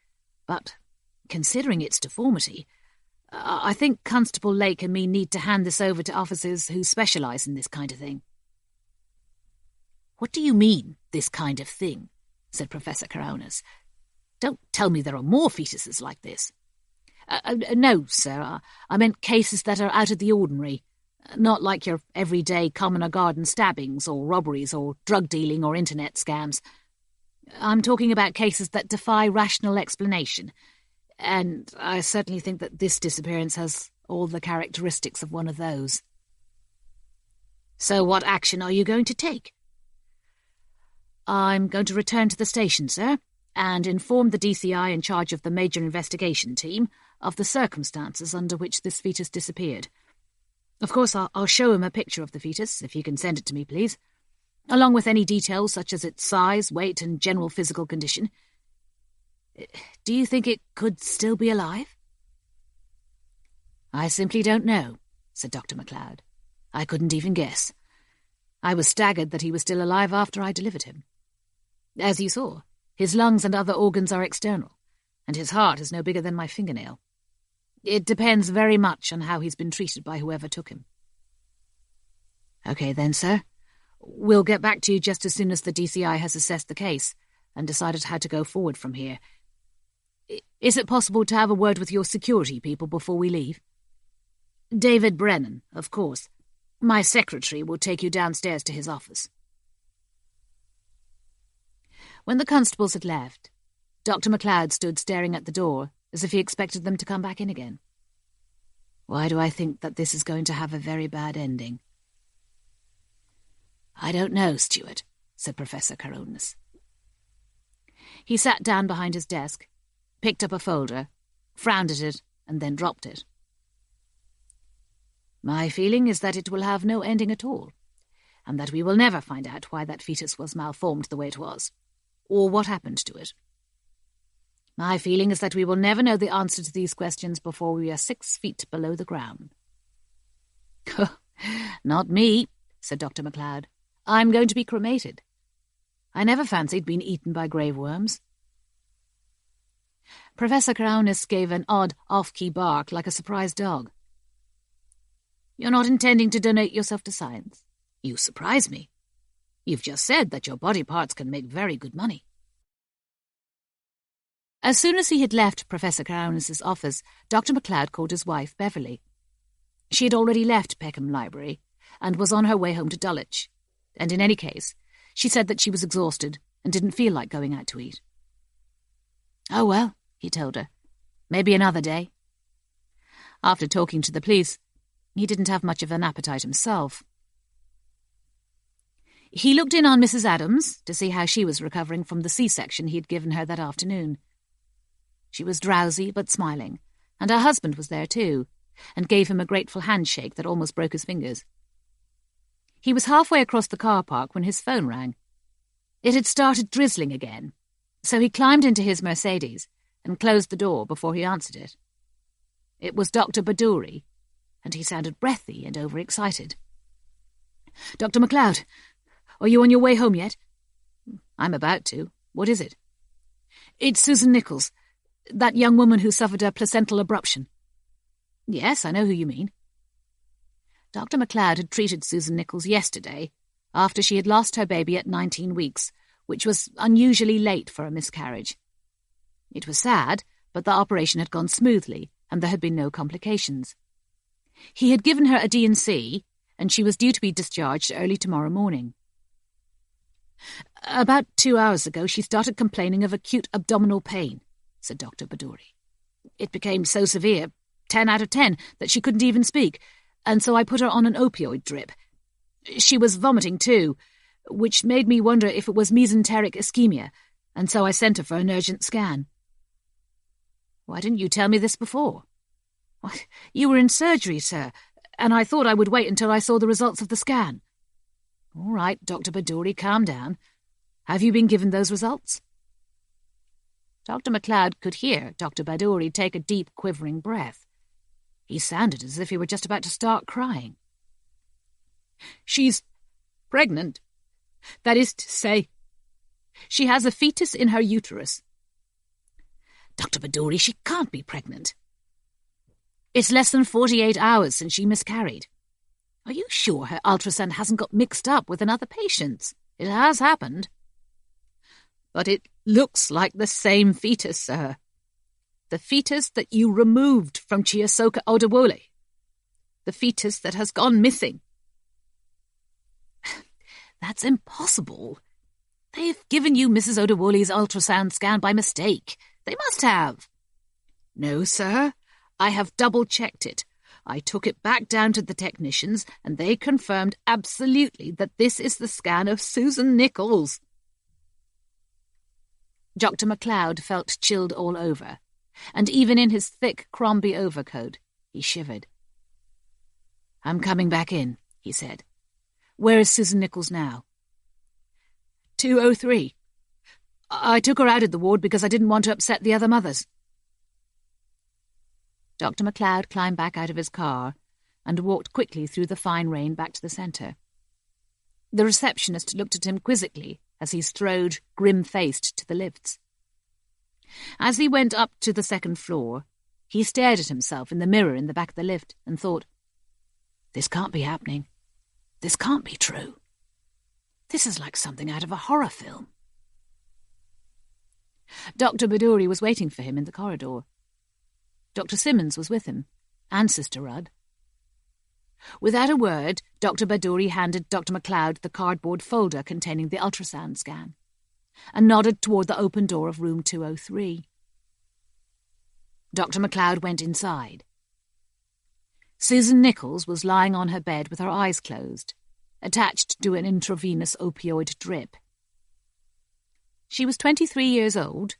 but considering its deformity, I think Constable Lake and me need to hand this over to officers who specialise in this kind of thing." "What do you mean, this kind of thing?" said Professor Caronis. "Don't tell me there are more fetuses like this." No, sir, I meant cases that are out of the ordinary, not like your everyday common or garden stabbings or robberies or drug dealing or internet scams. I'm talking about cases that defy rational explanation, and I certainly think that this disappearance has all the characteristics of one of those." So what action are you going to take? I'm going to return to the station, sir, and inform the DCI in charge of the major investigation team of the circumstances under which this fetus disappeared. Of course, I'll show him a picture of the fetus, if you can send it to me, please, along with any details such as its size, weight, and general physical condition. Do you think it could still be alive? I simply don't know, said Dr. MacLeod. I couldn't even guess. I was staggered that he was still alive after I delivered him. As you saw, his lungs and other organs are external, and his heart is no bigger than my fingernail. It depends very much on how he's been treated by whoever took him. Okay then, sir. We'll get back to you just as soon as the DCI has assessed the case and decided how to go forward from here. Is it possible to have a word with your security people before we leave? David Brennan, of course. My secretary will take you downstairs to his office. When the constables had left, Dr. MacLeod stood staring at the door as if he expected them to come back in again. Why do I think that this is going to have a very bad ending? I don't know, Stuart, said Professor Caronis. He sat down behind his desk, picked up a folder, frowned at it, and then dropped it. My feeling is that it will have no ending at all, and that we will never find out why that fetus was malformed the way it was, or what happened to it. My feeling is that we will never know the answer to these questions before we are 6 feet below the ground. Not me, said Dr. MacLeod. I'm going to be cremated. I never fancied being eaten by grave worms. Professor Caronis gave an odd, off-key bark like a surprised dog. You're not intending to donate yourself to science? You surprise me. You've just said that your body parts can make very good money. As soon as he had left Professor Caronis's office, Dr. MacLeod called his wife, Beverly. She had already left Peckham Library and was on her way home to Dulwich, and in any case, she said that she was exhausted and didn't feel like going out to eat. Oh well, he told her, maybe another day. After talking to the police, he didn't have much of an appetite himself. He looked in on Mrs. Adams to see how she was recovering from the C-section he had given her that afternoon. She was drowsy but smiling, and her husband was there too, and gave him a grateful handshake that almost broke his fingers. He was halfway across the car park when his phone rang. It had started drizzling again, so he climbed into his Mercedes and closed the door before he answered it. It was Dr. Pardoe, and he sounded breathy and overexcited. Dr. MacLeod, are you on your way home yet? I'm about to. What is it? It's Susan Nichols, that young woman who suffered a placental abruption. Yes, I know who you mean. Dr. MacLeod had treated Susan Nichols yesterday, after she had lost her baby at 19 weeks, which was unusually late for a miscarriage. It was sad, but the operation had gone smoothly, and there had been no complications. He had given her a D&C, and she was due to be discharged early tomorrow morning. About 2 hours ago, she started complaining of acute abdominal pain, said Dr. Pardoe. It became so severe, 10 out of 10, that she couldn't even speak, and so I put her on an opioid drip. She was vomiting too, which made me wonder if it was mesenteric ischemia, and so I sent her for an urgent scan. Why didn't you tell me this before? What? You were in surgery, sir, and I thought I would wait until I saw the results of the scan. All right, Dr. Pardoe, calm down. Have you been given those results? Dr. MacLeod could hear Dr. Pardoe take a deep, quivering breath. He sounded as if he were just about to start crying. She's pregnant. That is to say, she has a fetus in her uterus. Dr. Pardoe, she can't be pregnant. It's less than 48 hours since she miscarried. Are you sure her ultrasound hasn't got mixed up with another patient's? It has happened. But it looks like the same fetus, sir. The fetus that you removed from Chiasoka Odewole. The fetus that has gone missing. That's impossible. They've given you Mrs. Odewole's ultrasound scan by mistake. They must have. No, sir. I have double-checked it. I took it back down to the technicians, and they confirmed absolutely that this is the scan of Susan Nichols." Dr. MacLeod felt chilled all over, and even in his thick Crombie overcoat, he shivered. "I'm coming back in," he said. "Where is Susan Nichols now?" 203. I took her out of the ward because I didn't want to upset the other mothers." Dr. MacLeod climbed back out of his car and walked quickly through the fine rain back to the centre. The receptionist looked at him quizzically as he strode, grim-faced, to the lifts. As he went up to the second floor, he stared at himself in the mirror in the back of the lift and thought, "This can't be happening. This can't be true. This is like something out of a horror film." Dr. Pardoe was waiting for him in the corridor. Dr. Simmons was with him, and Sister Rudd. Without a word, Dr. Pardoe handed Dr. MacLeod the cardboard folder containing the ultrasound scan, and nodded toward the open door of room 203. Dr. MacLeod went inside. Susan Nichols was lying on her bed with her eyes closed, attached to an intravenous opioid drip. She was 23 years old,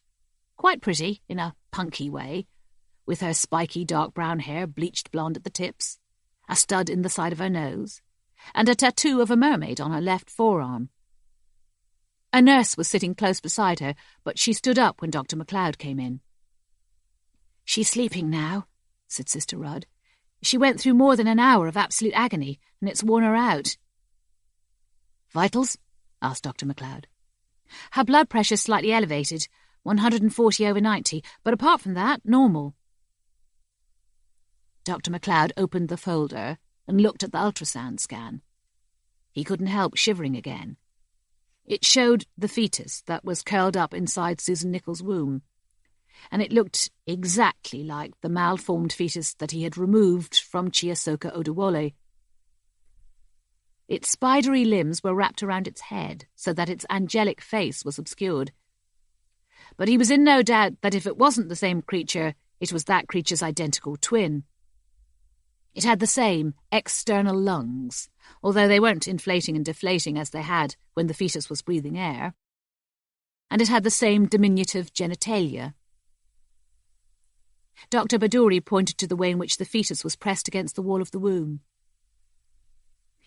quite pretty in a punky way, with her spiky dark brown hair bleached blonde at the tips, a stud in the side of her nose, and a tattoo of a mermaid on her left forearm. A nurse was sitting close beside her, but she stood up when Dr. MacLeod came in. "She's sleeping now," said Sister Rudd. "She went through more than an hour of absolute agony, and it's worn her out." "Vitals?" asked Dr. MacLeod. "Her blood pressure's slightly elevated, 140/90, but apart from that, normal." Dr. MacLeod opened the folder and looked at the ultrasound scan. He couldn't help shivering again. It showed the fetus that was curled up inside Susan Nichols' womb, and it looked exactly like the malformed fetus that he had removed from Chiasoka Odewole. Its spidery limbs were wrapped around its head so that its angelic face was obscured. But he was in no doubt that if it wasn't the same creature, it was that creature's identical twin. It had the same external lungs, although they weren't inflating and deflating as they had when the fetus was breathing air. And it had the same diminutive genitalia. Dr. Pardoe pointed to the way in which the fetus was pressed against the wall of the womb.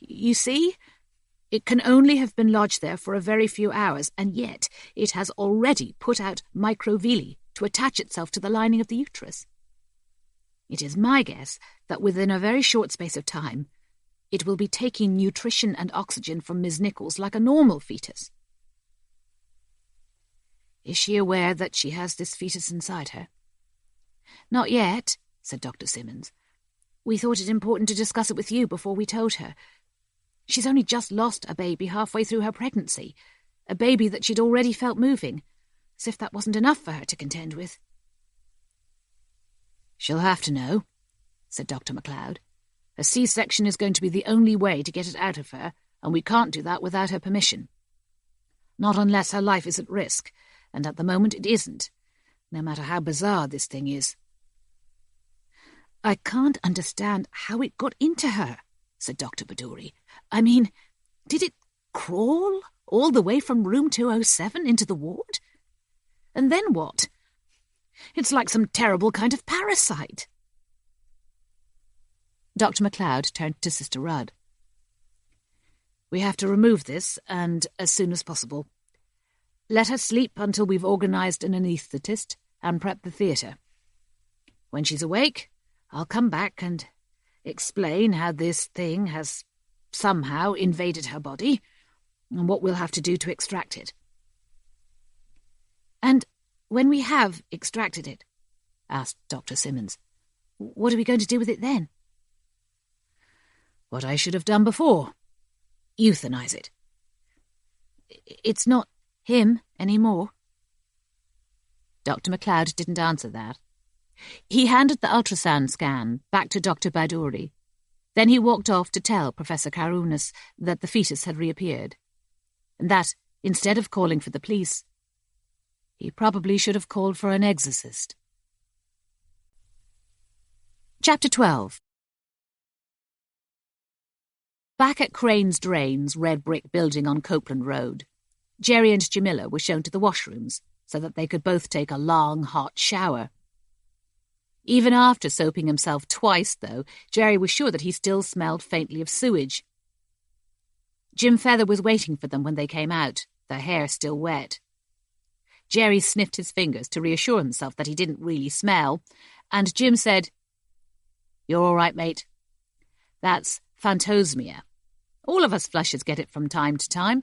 "You see, it can only have been lodged there for a very few hours, and yet it has already put out microvilli to attach itself to the lining of the uterus. It is my guess that within a very short space of time, it will be taking nutrition and oxygen from Miss Nichols like a normal fetus." "Is she aware that she has this fetus inside her?" "Not yet," said Dr. Simmons. "We thought it important to discuss it with you before we told her. She's only just lost a baby halfway through her pregnancy, a baby that she'd already felt moving, as if that wasn't enough for her to contend with." "She'll have to know," said Dr. MacLeod. "A C-section is going to be the only way to get it out of her, and we can't do that without her permission. Not unless her life is at risk, and at the moment it isn't, no matter how bizarre this thing is." "I can't understand how it got into her," said Dr. Pardoe. "I mean, did it crawl all the way from room 207 into the ward? And then what? It's like some terrible kind of parasite." Dr. MacLeod turned to Sister Rudd. "We have to remove this, and as soon as possible. Let her sleep until we've organised an anaesthetist and prepped the theatre. When she's awake, I'll come back and explain how this thing has somehow invaded her body and what we'll have to do to extract it." "And when we have extracted it," asked Dr. Simmons, "what are we going to do with it then?" "What I should have done before. Euthanize it." "It's not him anymore?" Dr. MacLeod didn't answer that. He handed the ultrasound scan back to Dr. Pardoe. Then he walked off to tell Professor Karounas that the fetus had reappeared, and that, instead of calling for the police, he probably should have called for an exorcist. Chapter 12. Back at Crane's Drains red brick building on Copeland Road, Jerry and Jamila were shown to the washrooms so that they could both take a long, hot shower. Even after soaping himself twice, though, Jerry was sure that he still smelled faintly of sewage. Jim Feather was waiting for them when they came out, their hair still wet. Jerry sniffed his fingers to reassure himself that he didn't really smell, and Jim said, "You're all right, mate. That's phantosmia. All of us flushers get it from time to time."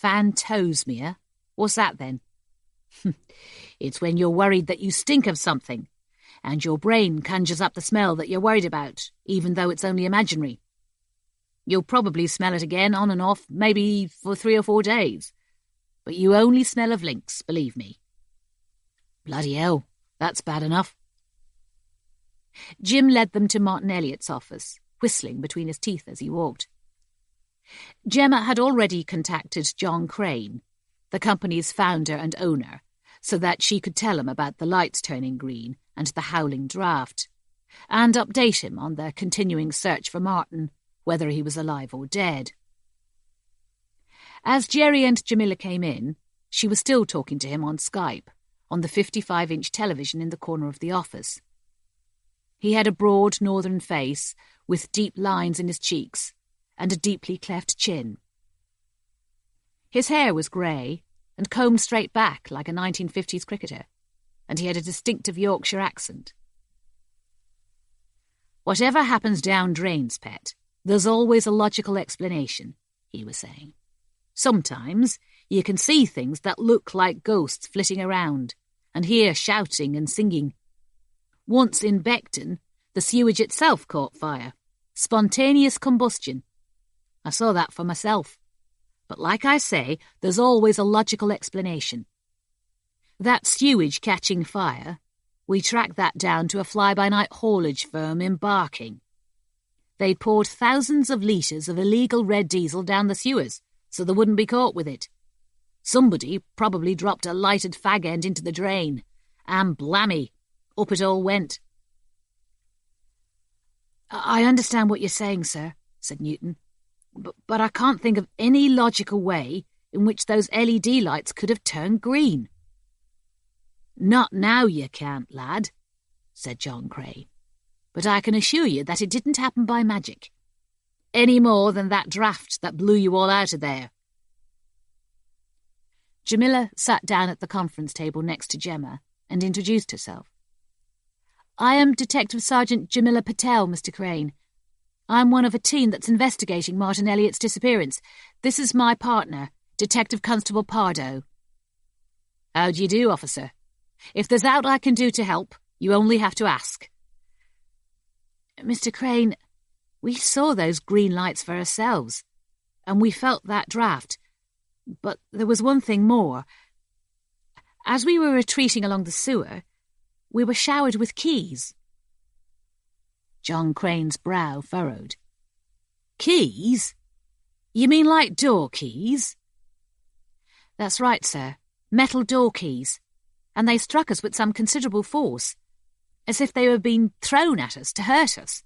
Phantosmia? What's that then? It's when you're worried that you stink of something, and your brain conjures up the smell that you're worried about, even though it's only imaginary. You'll probably smell it again on and off, maybe for 3 or 4 days. But you only smell of lynx, believe me. Bloody hell, that's bad enough. Jim led them to Martin Elliott's office, whistling between his teeth as he walked. Gemma had already contacted John Crane, the company's founder and owner, so that she could tell him about the lights turning green and the howling draft, and update him on their continuing search for Martin, whether he was alive or dead. As Jerry and Jamila came in, she was still talking to him on Skype, on the 55-inch television in the corner of the office. He had a broad northern face with deep lines in his cheeks and a deeply cleft chin. His hair was grey and combed straight back like a 1950s cricketer, and he had a distinctive Yorkshire accent. "Whatever happens down drains, Pet, there's always a logical explanation," he was saying. "Sometimes you can see things that look like ghosts flitting around and hear shouting and singing. Once in Beckton, the sewage itself caught fire. Spontaneous combustion. I saw that for myself. But like I say, there's always a logical explanation. That sewage catching fire, we tracked that down to a fly-by-night haulage firm in Barking. They'd poured thousands of litres of illegal red diesel down the sewers so they wouldn't be caught with it. Somebody probably dropped a lighted fag end into the drain, and blammy, up it all went." "I understand what you're saying, sir," said Newton, but I can't think of any logical way in which those LED lights could have turned green." "Not now you can't, lad," said John Crane, "but I can assure you that it didn't happen by magic, any more than that draft that blew you all out of there." Jamila sat down at the conference table next to Gemma and introduced herself. "I am Detective Sergeant Jamila Patel, Mr. Crane. I'm one of a team that's investigating Martin Elliott's disappearance. This is my partner, Detective Constable Pardoe." "How do you do, officer? If there's aught I can do to help, you only have to ask." "Mr. Crane, we saw those green lights for ourselves, and we felt that draft. But there was one thing more. As we were retreating along the sewer, we were showered with keys." John Crane's brow furrowed. "Keys? You mean like door keys?" "That's right, sir. Metal door keys. And they struck us with some considerable force, as if they were being thrown at us to hurt us,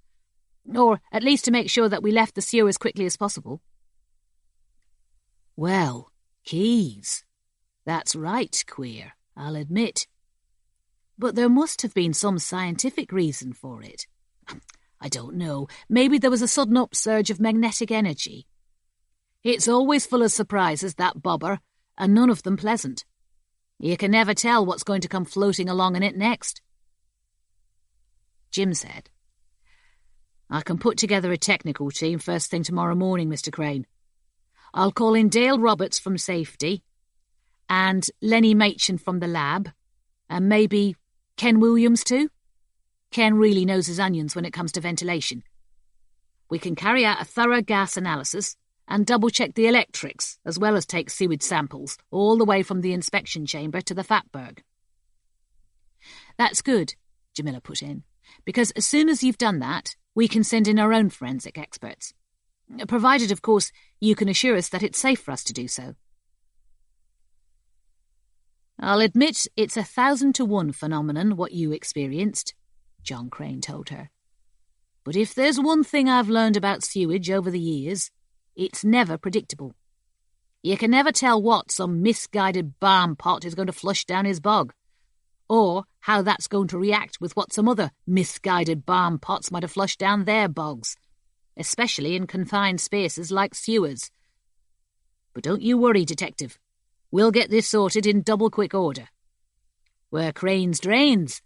or at least to make sure that we left the sewer as quickly as possible." "Well, keys. That's right queer, I'll admit. But there must have been some scientific reason for it. I don't know, maybe there was a sudden upsurge of magnetic energy. It's always full of surprises, that bobber, and none of them pleasant. You can never tell what's going to come floating along in it next." Jim said, "I can put together a technical team first thing tomorrow morning, Mr. Crane. I'll call in Dale Roberts from Safety, and Lenny Machin from the lab, and maybe Ken Williams too. Ken really knows his onions when it comes to ventilation. We can carry out a thorough gas analysis and double-check the electrics, as well as take sewage samples, all the way from the inspection chamber to the Fatberg." "That's good," Jamila put in, "because as soon as you've done that, we can send in our own forensic experts. Provided, of course, you can assure us that it's safe for us to do so." "I'll admit it's 1,000 to 1 phenomenon, what you experienced," John Crane told her. But if there's one thing I've learned about sewage over the years, it's never predictable. You can never tell what some misguided barn pot is going to flush down his bog, or how that's going to react with what some other misguided barn pots might have flushed down their bogs, especially in confined spaces like sewers. But don't you worry, Detective. We'll get this sorted in double-quick order. We're Crane's Drains,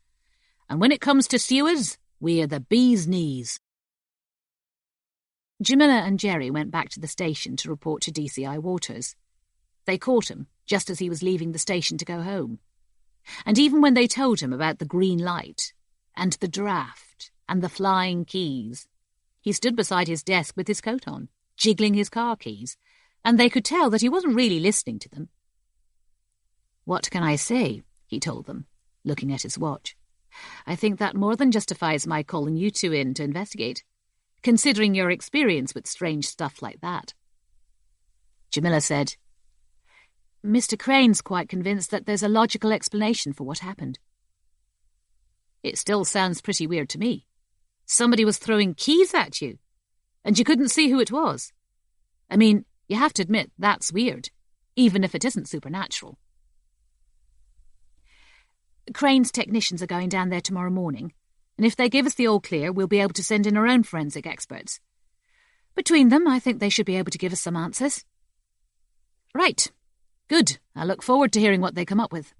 and when it comes to sewers, we're the bee's knees. Jamila and Jerry went back to the station to report to DCI Waters. They caught him just as he was leaving the station to go home. And even when they told him about the green light, and the draft, and the flying keys, he stood beside his desk with his coat on, jiggling his car keys, and they could tell that he wasn't really listening to them. "What can I say?" he told them, looking at his watch. "I think that more than justifies my calling you two in to investigate, considering your experience with strange stuff like that." Jamila said, "Mr. Crane's quite convinced that there's a logical explanation for what happened." "It still sounds pretty weird to me. Somebody was throwing keys at you, and you couldn't see who it was. I mean, you have to admit that's weird, even if it isn't supernatural." "Crane's technicians are going down there tomorrow morning, and if they give us the all clear, we'll be able to send in our own forensic experts. Between them, I think they should be able to give us some answers." "Right. Good. I look forward to hearing what they come up with.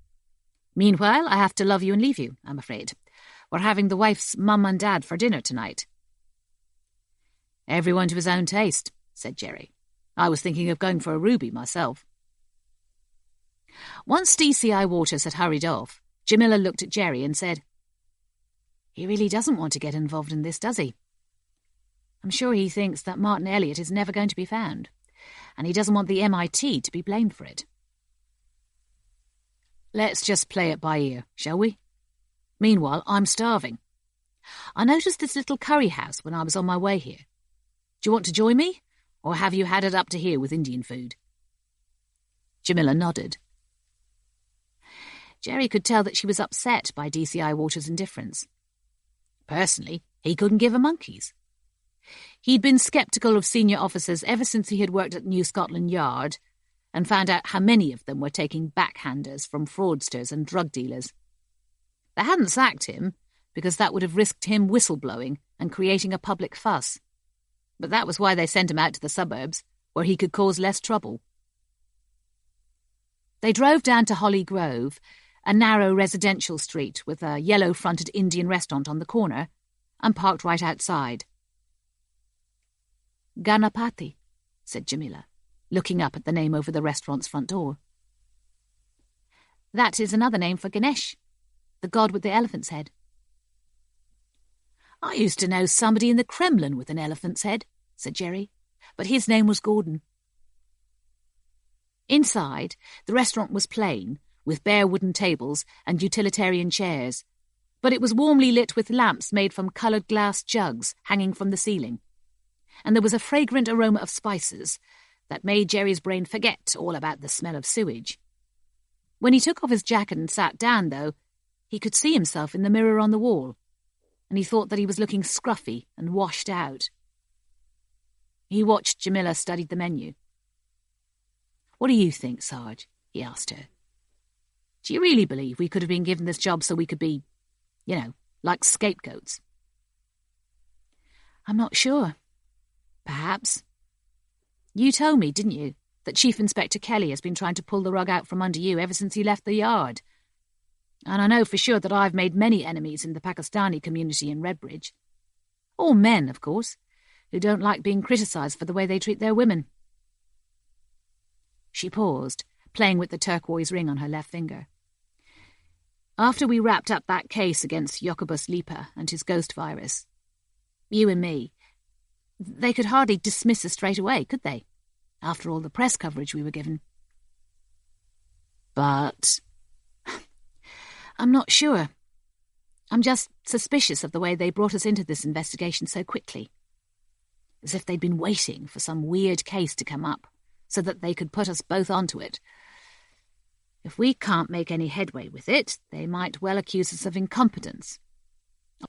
Meanwhile, I have to love you and leave you, I'm afraid. We're having the wife's mum and dad for dinner tonight." "Everyone to his own taste," said Jerry. "I was thinking of going for a ruby myself." Once DCI Waters had hurried off, Jamila looked at Jerry and said, "He really doesn't want to get involved in this, does he? I'm sure he thinks that Martin Elliot is never going to be found, and he doesn't want the MIT to be blamed for it." "Let's just play it by ear, shall we? Meanwhile, I'm starving. I noticed this little curry house when I was on my way here. Do you want to join me, or have you had it up to here with Indian food?" Jamila nodded. Jerry could tell that she was upset by DCI Waters' indifference. Personally, he couldn't give a monkey's. He'd been sceptical of senior officers ever since he had worked at New Scotland Yard and found out how many of them were taking backhanders from fraudsters and drug dealers. They hadn't sacked him because that would have risked him whistleblowing and creating a public fuss. But that was why they sent him out to the suburbs, where he could cause less trouble. They drove down to Holly Grove, a narrow residential street with a yellow-fronted Indian restaurant on the corner, and parked right outside. "Ganapati," said Jamila, looking up at the name over the restaurant's front door. "That is another name for Ganesh, the god with the elephant's head." "I used to know somebody in the Kremlin with an elephant's head," said Jerry, "but his name was Gordon." Inside, the restaurant was plain, with bare wooden tables and utilitarian chairs, but it was warmly lit with lamps made from coloured glass jugs hanging from the ceiling, and there was a fragrant aroma of spices that made Jerry's brain forget all about the smell of sewage. When he took off his jacket and sat down, though, he could see himself in the mirror on the wall, and he thought that he was looking scruffy and washed out. He watched Jamila study the menu. "What do you think, Sarge?" he asked her. "Do you really believe we could have been given this job so we could be, like scapegoats?" "I'm not sure. Perhaps. You told me, didn't you, that Chief Inspector Kelly has been trying to pull the rug out from under you ever since he left the yard. And I know for sure that I've made many enemies in the Pakistani community in Redbridge. All men, of course, who don't like being criticised for the way they treat their women." She paused, playing with the turquoise ring on her left finger. "After we wrapped up that case against Jacobus Lipa and his ghost virus, you and me, they could hardly dismiss us straight away, could they? After all the press coverage we were given." "But—" "I'm not sure. I'm just suspicious of the way they brought us into this investigation so quickly. As if they'd been waiting for some weird case to come up so that they could put us both onto it. If we can't make any headway with it, they might well accuse us of incompetence.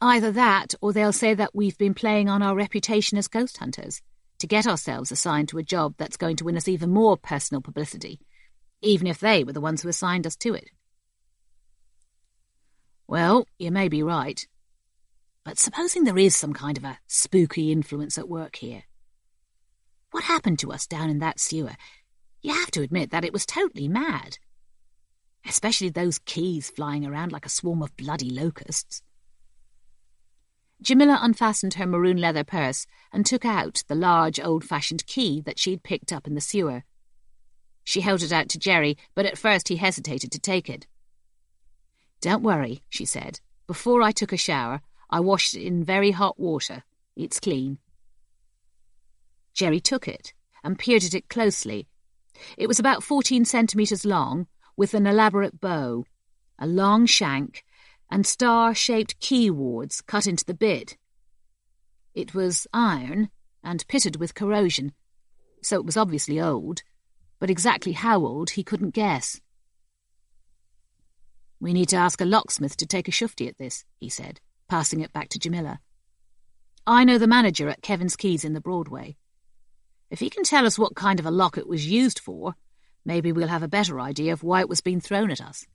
Either that, or they'll say that we've been playing on our reputation as ghost hunters to get ourselves assigned to a job that's going to win us even more personal publicity, even if they were the ones who assigned us to it. Well, you may be right. But supposing there is some kind of a spooky influence at work here. What happened to us down in that sewer? You have to admit that it was totally mad. Especially those keys flying around like a swarm of bloody locusts. Jamila unfastened her maroon leather purse and took out the large old-fashioned key that she'd picked up in the sewer. She held it out to Jerry, but at first he hesitated to take it. "Don't worry," she said. "Before I took a shower, I washed it in very hot water. It's clean." Jerry took it and peered at it closely. It was about 14 centimetres long, with an elaborate bow, a long shank, and star-shaped key wards cut into the bit. It was iron and pitted with corrosion, so it was obviously old, but exactly how old he couldn't guess. "We need to ask a locksmith to take a shufti at this," he said, passing it back to Jamila. "I know the manager at Kevin's Keys in the Broadway. If he can tell us what kind of a lock it was used for, maybe we'll have a better idea of why it was being thrown at us."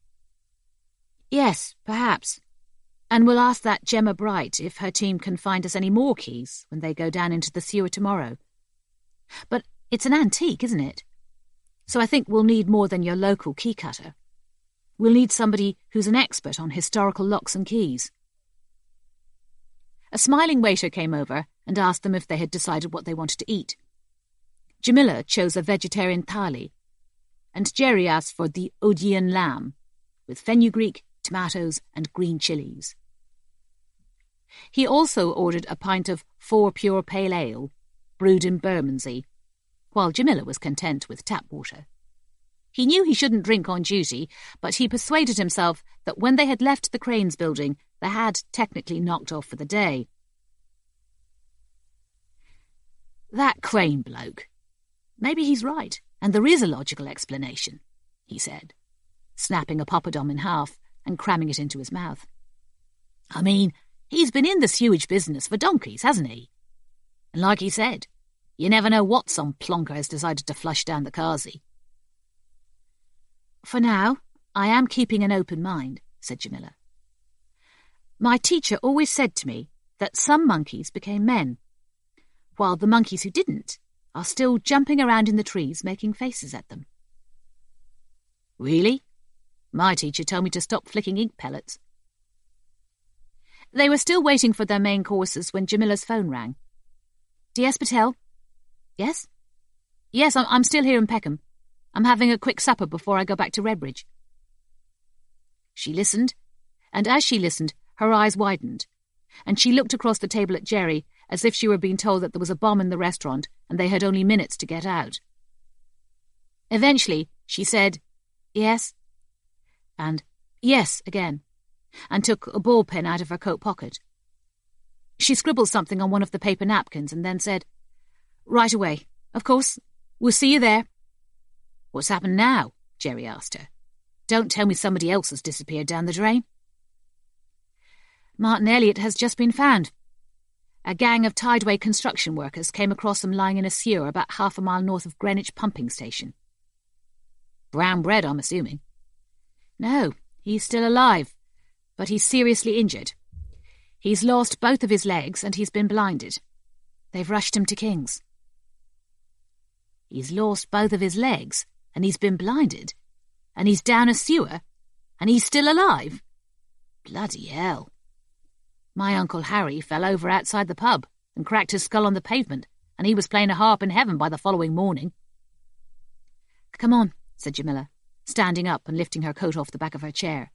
"Yes, perhaps. And we'll ask that Gemma Bright if her team can find us any more keys when they go down into the sewer tomorrow. But it's an antique, isn't it? So I think we'll need more than your local key cutter. We'll need somebody who's an expert on historical locks and keys." A smiling waiter came over and asked them if they had decided what they wanted to eat. Jamila chose a vegetarian thali, and Jerry asked for the Odeon lamb, with fenugreek, tomatoes and green chilies. He also ordered a pint of 4 pure pale ale, brewed in Bermondsey, while Jamila was content with tap water. He knew he shouldn't drink on duty, but he persuaded himself that when they had left the Cranes building, they had technically knocked off for the day. "That Crane bloke. Maybe he's right, and there is a logical explanation," he said, snapping a poppadom in half and cramming it into his mouth. "I mean, he's been in the sewage business for donkeys, hasn't he? And like he said, you never know what some plonker has decided to flush down the Kazi." "For now, I am keeping an open mind," said Jamila. "My teacher always said to me that some monkeys became men, while the monkeys who didn't are still jumping around in the trees making faces at them." "Really? My teacher told me to stop flicking ink pellets." They were still waiting for their main courses when Jamila's phone rang. "DS Patel?" "Yes?" "Yes, I'm still here in Peckham. I'm having a quick supper before I go back to Redbridge." She listened, and as she listened, her eyes widened, and she looked across the table at Jerry as if she were being told that there was a bomb in the restaurant and they had only minutes to get out. Eventually, she said, "Yes," and "yes" again, and took a ball pen out of her coat pocket. She scribbled something on one of the paper napkins and then said, "Right away. Of course. We'll see you there." "What's happened now?" Jerry asked her. "Don't tell me somebody else has disappeared down the drain." "Martin Elliot has just been found. A gang of Tideway construction workers came across him lying in a sewer about half a mile north of Greenwich Pumping Station." "Brown bread, I'm assuming." "No, he's still alive, but he's seriously injured. He's lost both of his legs and he's been blinded. They've rushed him to King's." "He's lost both of his legs and he's been blinded, and he's down a sewer, and he's still alive? Bloody hell. My Uncle Harry fell over outside the pub and cracked his skull on the pavement, and he was playing a harp in heaven by the following morning." "Come on," said Jamila, standing up and lifting her coat off the back of her chair.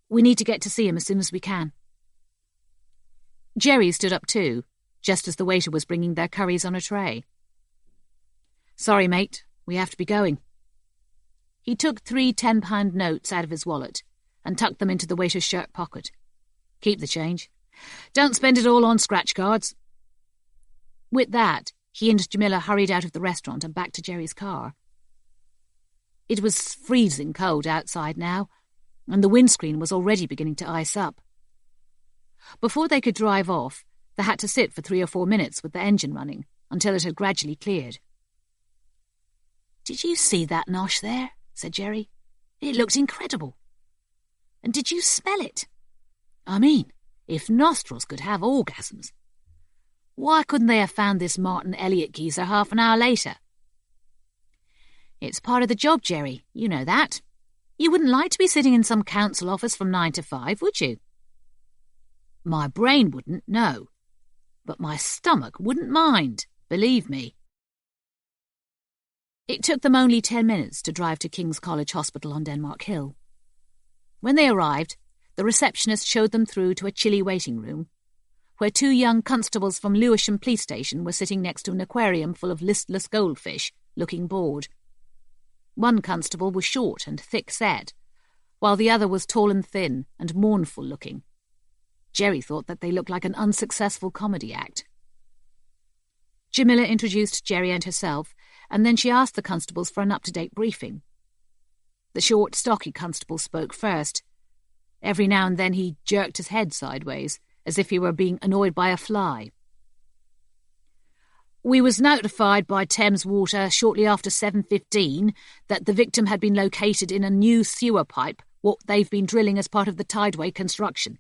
"We need to get to see him as soon as we can." Jerry stood up too, just as the waiter was bringing their curries on a tray. "Sorry, mate, we have to be going." He took 3 £10 notes out of his wallet and tucked them into the waiter's shirt pocket. "Keep the change. Don't spend it all on scratch cards." With that, he and Jamila hurried out of the restaurant and back to Jerry's car. It was freezing cold outside now, and the windscreen was already beginning to ice up. Before they could drive off, they had to sit for 3 or 4 minutes with the engine running, until it had gradually cleared. "Did you see that nosh there?" said Jerry. "It looked incredible. And did you smell it? I mean, if nostrils could have orgasms, why couldn't they have found this Martin Elliot geezer half an hour later?" "It's part of the job, Jerry. You know that. You wouldn't like to be sitting in some council office from 9 to 5, would you?" "My brain wouldn't, no. But my stomach wouldn't mind, believe me." It took them only 10 minutes to drive to King's College Hospital on Denmark Hill. When they arrived, the receptionist showed them through to a chilly waiting room, where 2 young constables from Lewisham Police Station were sitting next to an aquarium full of listless goldfish, looking bored. One constable was short and thick-set, while the other was tall and thin and mournful-looking. Jerry thought that they looked like an unsuccessful comedy act. Jamila introduced Jerry and herself, and then she asked the constables for an up-to-date briefing. The short, stocky constable spoke first. Every now and then he jerked his head sideways, as if he were being annoyed by a fly. "We was notified by Thames Water shortly after 7:15 that the victim had been located in a new sewer pipe, what they've been drilling as part of the tideway construction."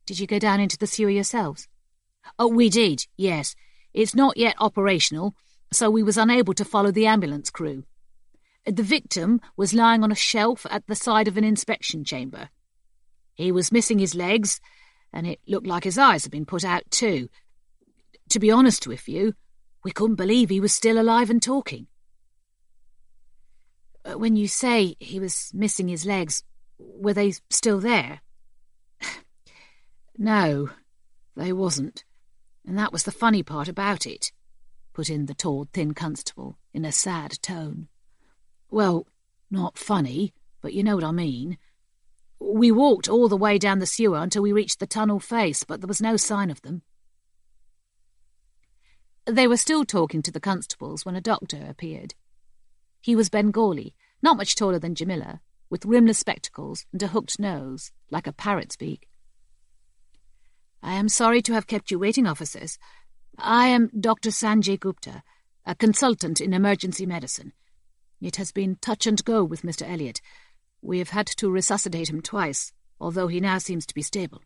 "Did you go down into the sewer yourselves?" "Oh, we did, yes. It's not yet operational, so we was unable to follow the ambulance crew. The victim was lying on a shelf at the side of an inspection chamber. He was missing his legs, and it looked like his eyes had been put out too. To be honest with you, we couldn't believe he was still alive and talking." "When you say he was missing his legs, were they still there?" "No, they wasn't, and that was the funny part about it," put in the tall, thin constable in a sad tone. "Well, not funny, but you know what I mean. We walked all the way down the sewer until we reached the tunnel face, but there was no sign of them." They were still talking to the constables when a doctor appeared. He was Bengali, not much taller than Jamila, with rimless spectacles and a hooked nose, like a parrot's beak. "I am sorry to have kept you waiting, officers. I am Dr. Sanjay Gupta, a consultant in emergency medicine. It has been touch and go with Mr. Elliot. We have had to resuscitate him twice, although he now seems to be stable."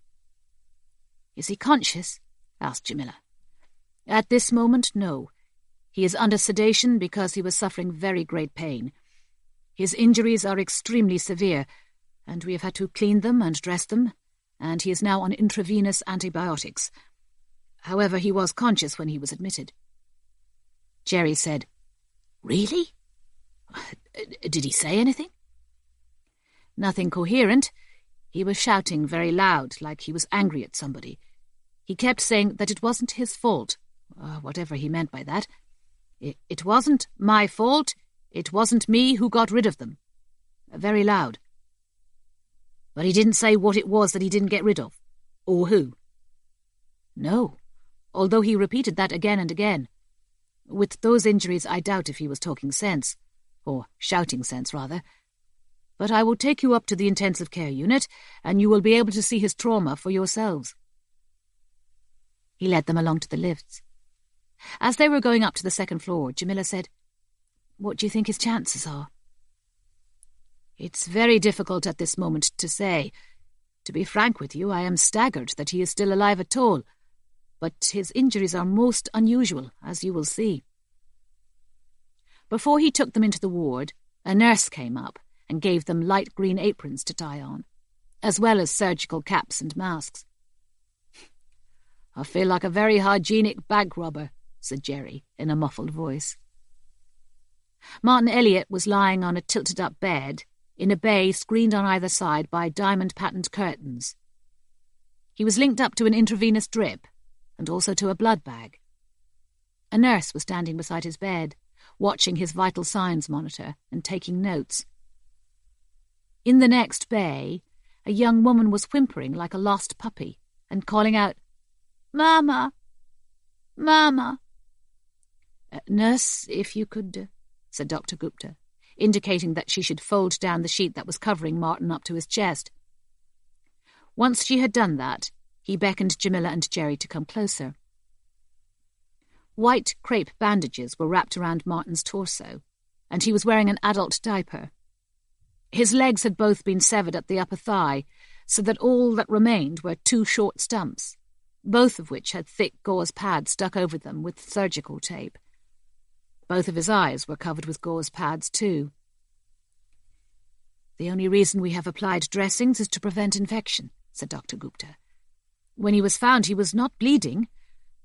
"Is he conscious?" asked Jamila. "At this moment, no. He is under sedation because he was suffering very great pain. His injuries are extremely severe, and we have had to clean them and dress them, and he is now on intravenous antibiotics. However, he was conscious when he was admitted." Jerry said, "Really? Did he say anything?" "Nothing coherent. He was shouting very loud, like he was angry at somebody. He kept saying that it wasn't his fault, whatever he meant by that. It wasn't my fault. It wasn't me who got rid of them. Very loud. But he didn't say what it was that he didn't get rid of, or who." "No, although he repeated that again and again. With those injuries, I doubt if he was talking sense, or shouting sense, rather. But I will take you up to the intensive care unit, and you will be able to see his trauma for yourselves." He led them along to the lifts. As they were going up to the second floor, Jamila said, "What do you think his chances are?" "It's very difficult at this moment to say. To be frank with you, I am staggered that he is still alive at all, but his injuries are most unusual, as you will see." Before he took them into the ward, a nurse came up and gave them light green aprons to tie on, as well as surgical caps and masks. "I feel like a very hygienic bank robber," said Jerry in a muffled voice. Martin Elliot was lying on a tilted-up bed in a bay screened on either side by diamond-patterned curtains. He was linked up to an intravenous drip and also to a blood bag. A nurse was standing beside his bed, watching his vital signs monitor and taking notes. In the next bay, a young woman was whimpering like a lost puppy and calling out, "Mama! Mama!" "Nurse, if you could," said Dr. Gupta, indicating that she should fold down the sheet that was covering Martin up to his chest. Once she had done that, he beckoned Jamila and Jerry to come closer. White crepe bandages were wrapped around Martin's torso, and he was wearing an adult diaper. His legs had both been severed at the upper thigh, so that all that remained were 2 short stumps, both of which had thick gauze pads stuck over them with surgical tape. Both of his eyes were covered with gauze pads too. "The only reason we have applied dressings is to prevent infection," said Dr. Gupta. "When he was found, he was not bleeding,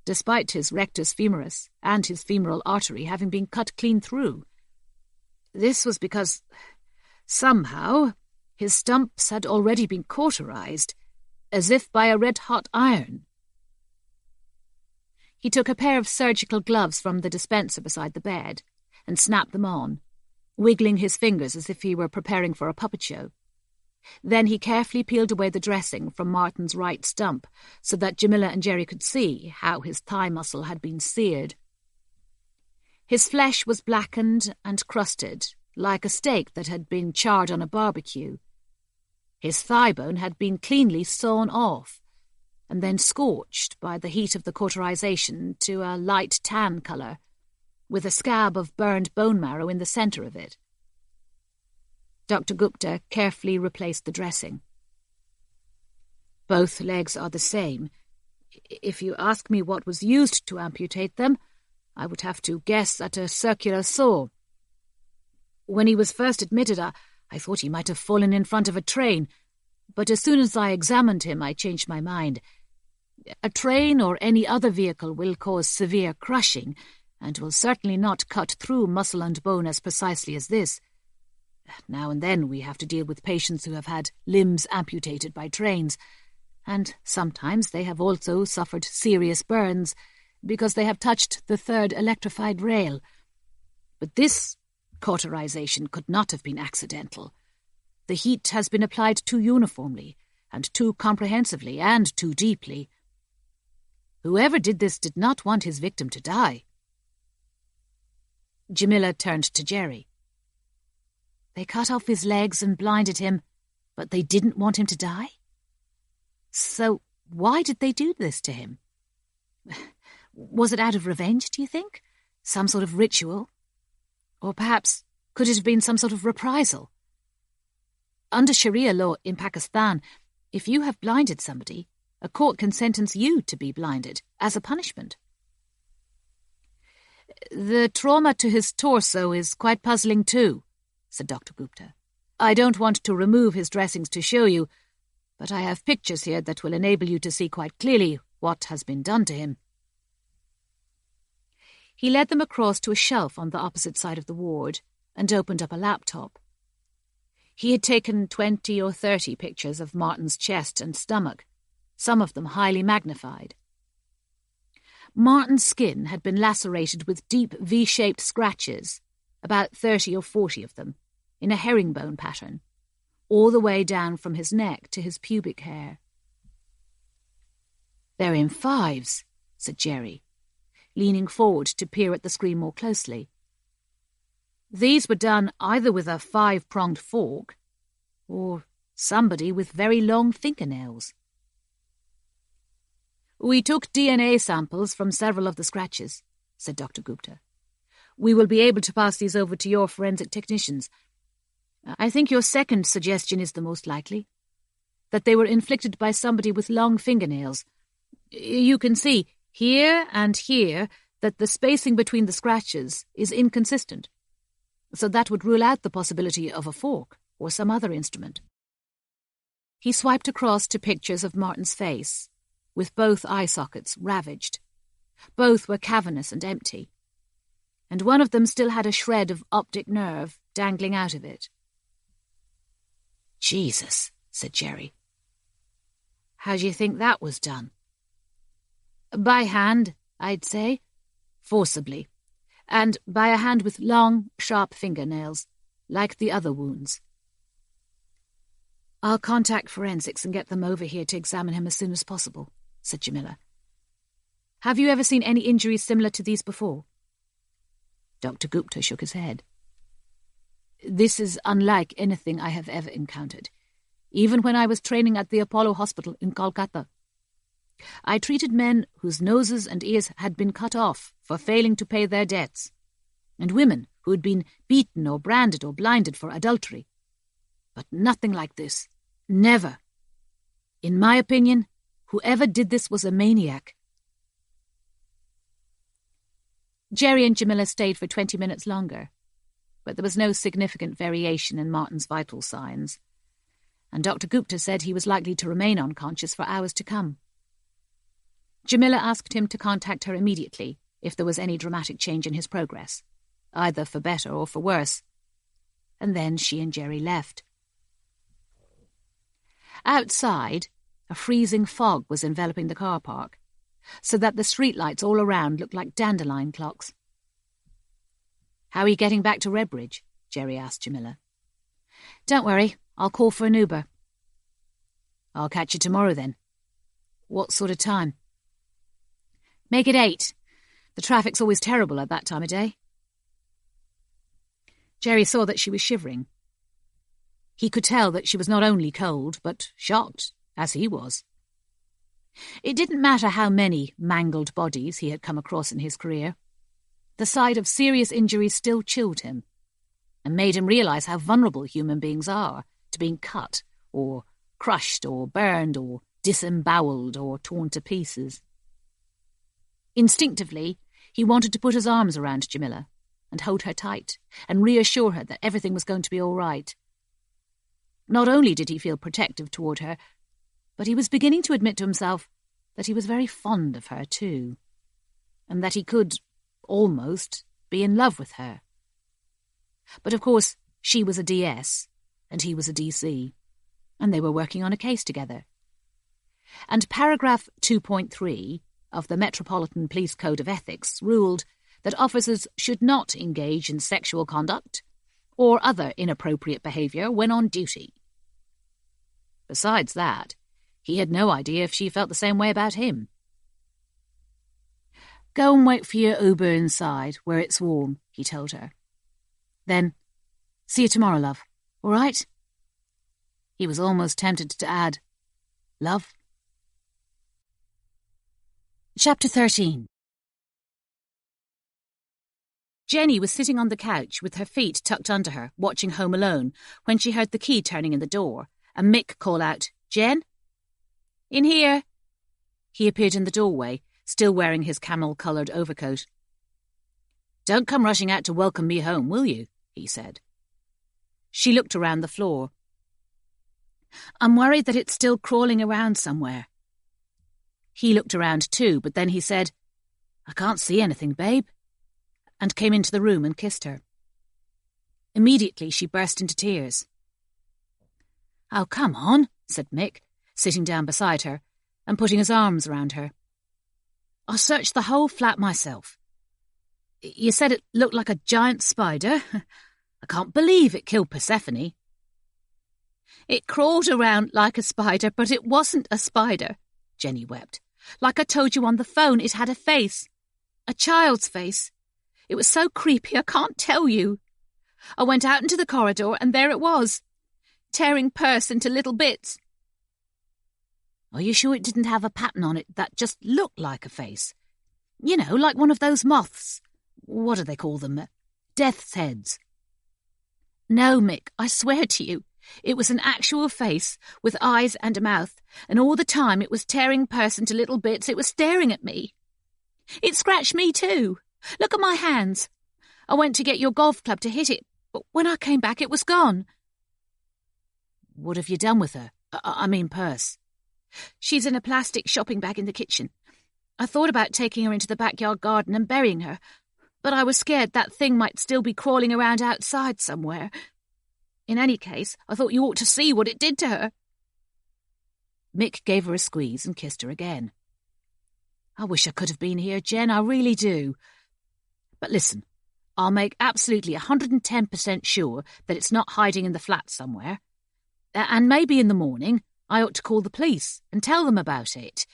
despite his rectus femoris and his femoral artery having been cut clean through. This was because, somehow, his stumps had already been cauterized, as if by a red-hot iron." He took a pair of surgical gloves from the dispenser beside the bed and snapped them on, wiggling his fingers as if he were preparing for a puppet show. Then he carefully peeled away the dressing from Martin's right stump so that Jamila and Jerry could see how his thigh muscle had been seared. His flesh was blackened and crusted, like a steak that had been charred on a barbecue. His thigh bone had been cleanly sawn off, and then scorched by the heat of the cauterization to a light tan colour, with a scab of burned bone marrow in the centre of it. Dr. Gupta carefully replaced the dressing. "Both legs are the same. If you ask me what was used to amputate them, I would have to guess at a circular saw. When he was first admitted, I thought he might have fallen in front of a train, but as soon as I examined him, I changed my mind. A train or any other vehicle will cause severe crushing, and will certainly not cut through muscle and bone as precisely as this. Now and then we have to deal with patients who have had limbs amputated by trains, and sometimes they have also suffered serious burns because they have touched the 3rd electrified rail. But this cauterization could not have been accidental. The heat has been applied too uniformly, and too comprehensively, and too deeply. Whoever did this did not want his victim to die." Jamila turned to Jerry. "They cut off his legs and blinded him, but they didn't want him to die? So why did they do this to him? Was it out of revenge, do you think? Some sort of ritual? Or perhaps could it have been some sort of reprisal? Under Sharia law in Pakistan, if you have blinded somebody, a court can sentence you to be blinded as a punishment." "The trauma to his torso is quite puzzling too," said Dr. Gupta. "I don't want to remove his dressings to show you, but I have pictures here that will enable you to see quite clearly what has been done to him." He led them across to a shelf on the opposite side of the ward and opened up a laptop. He had taken 20 or 30 pictures of Martin's chest and stomach, some of them highly magnified. Martin's skin had been lacerated with deep V-shaped scratches, about 30 or 40 of them, in a herringbone pattern, all the way down from his neck to his pubic hair. "They're in 5s, said Jerry, leaning forward to peer at the screen more closely. These were done either with a 5-pronged fork, or somebody with very long fingernails. "We took DNA samples from several of the scratches," said Dr. Gupta. "We will be able to pass these over to your forensic technicians. I think your second suggestion is the most likely, that they were inflicted by somebody with long fingernails. You can see, here and here, that the spacing between the scratches is inconsistent, so that would rule out the possibility of a fork or some other instrument." He swiped across to pictures of Martin's face, with both eye sockets ravaged. Both were cavernous and empty, and one of them still had a shred of optic nerve dangling out of it. "Jesus," said Jerry. "How do you think that was done?" "By hand, I'd say. Forcibly. And by a hand with long, sharp fingernails, like the other wounds." "I'll contact forensics and get them over here to examine him as soon as possible," said Jamila. "Have you ever seen any injuries similar to these before?" Dr. Gupta shook his head. "This is unlike anything I have ever encountered. even when I was training at the Apollo Hospital in Kolkata. I treated men whose noses and ears had been cut off for failing to pay their debts, and women who had been beaten or branded or blinded for adultery. But nothing like this. Never. In my opinion, whoever did this was a maniac. Jerry and Jamila stayed for 20 minutes longer, but there was no significant variation in Martin's vital signs, and Dr. Gupta said he was likely to remain unconscious for hours to come. Jamila asked him to contact her immediately if there was any dramatic change in his progress, either for better or for worse, and then she and Jerry left. Outside, a freezing fog was enveloping the car park, so that the streetlights all around looked like dandelion clocks. "How are you getting back to Redbridge?" Jerry asked Jamila. "Don't worry, I'll call for an Uber." "I'll catch you tomorrow then." "What sort of time?" "Make it 8. The traffic's always terrible at that time of day." Jerry saw that she was shivering. He could tell that she was not only cold, but shocked, as he was. It didn't matter how many mangled bodies he had come across in his career. The sight of serious injuries still chilled him, and made him realise how vulnerable human beings are to being cut, or crushed, or burned, or disembowelled, or torn to pieces. Instinctively, he wanted to put his arms around Jamila and hold her tight and reassure her that everything was going to be all right. Not only did he feel protective toward her, but he was beginning to admit to himself that he was very fond of her too, and that he could, almost, be in love with her. But of course, she was a DS, and he was a DC, and they were working on a case together. And paragraph 2.3 of the Metropolitan Police Code of Ethics ruled that officers should not engage in sexual conduct or other inappropriate behaviour when on duty. Besides that, he had no idea if she felt the same way about him. "Go and wait for your Uber inside, where it's warm," he told her. "Then, see you tomorrow, love. All right?" He was almost tempted to add, "Love." Chapter 13. Jenny was sitting on the couch with her feet tucked under her, watching Home Alone, when she heard the key turning in the door, and Mick call out, "Jen?" "In here." He appeared in the doorway, still wearing his camel-coloured overcoat. "Don't come rushing out to welcome me home, will you?" he said. She looked around the floor. "I'm worried that it's still crawling around somewhere." He looked around too, but then he said, "I can't see anything, babe," and came into the room and kissed her. Immediately she burst into tears. "Oh, come on," said Mick, sitting down beside her and putting his arms around her. "I searched the whole flat myself. You said it looked like a giant spider. I can't believe it killed Persephone." "It crawled around like a spider, but it wasn't a spider," Jenny wept. "Like I told you on the phone, it had a face. A child's face. It was so creepy, I can't tell you. I went out into the corridor, and there it was, tearing Perse into little bits." "Are you sure it didn't have a pattern on it that just looked like a face? You know, like one of those moths. What do they call them? Death's heads." "No, Mick, I swear to you, it was an actual face with eyes and a mouth, and all the time it was tearing Perse into little bits. It was staring at me. It scratched me too. Look at my hands. I went to get your golf club to hit it, but when I came back it was gone." "What have you done with her? I mean Perse?" "She's in a plastic shopping bag in the kitchen. I thought about taking her into the backyard garden and burying her, but I was scared that thing might still be crawling around outside somewhere. In any case, I thought you ought to see what it did to her." Mick gave her a squeeze and kissed her again. "I wish I could have been here, Jen, I really do. But listen, I'll make absolutely 110% sure that it's not hiding in the flat somewhere. And maybe in the morning I ought to call the police and tell them about it.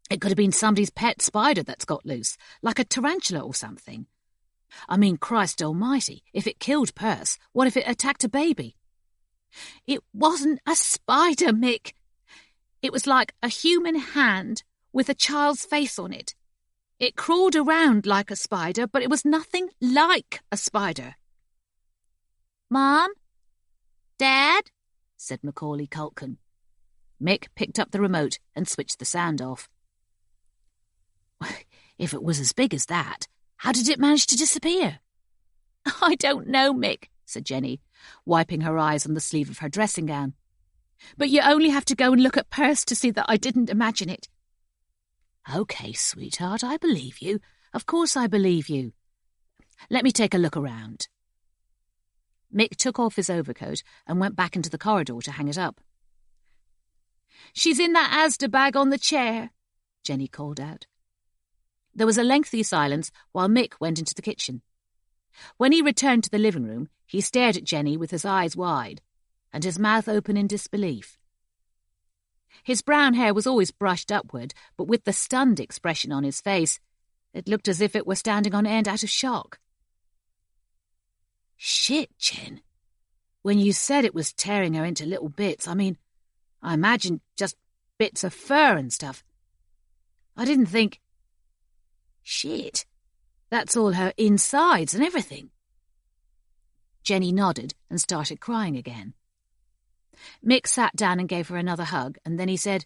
It could have been somebody's pet spider that's got loose, like a tarantula or something. I mean, Christ almighty, if it killed Perse, what if it attacked a baby? It wasn't a spider, Mick. It was like a human hand with a child's face on it. It crawled around like a spider, but it was nothing like a spider. Mom? Dad? Said Macaulay Culkin. Mick picked up the remote and switched the sound off. If it was as big as that, how did it manage to disappear? I don't know, Mick, said Jenny, wiping her eyes on the sleeve of her dressing gown. But you only have to go and look at Perce to see that I didn't imagine it. OK, sweetheart, I believe you. Of course I believe you. Let me take a look around. Mick took off his overcoat and went back into the corridor to hang it up. She's in that Asda bag on the chair, Jenny called out. There was a lengthy silence while Mick went into the kitchen. When he returned to the living room, he stared at Jenny with his eyes wide and his mouth open in disbelief. His brown hair was always brushed upward, but with the stunned expression on his face, it looked as if it were standing on end out of shock. Shit, Jen. When you said it was tearing her into little bits, I imagined just bits of fur and stuff. I didn't think... Shit, that's all her insides and everything. Jenny nodded and started crying again. Mick sat down and gave her another hug, and then he said,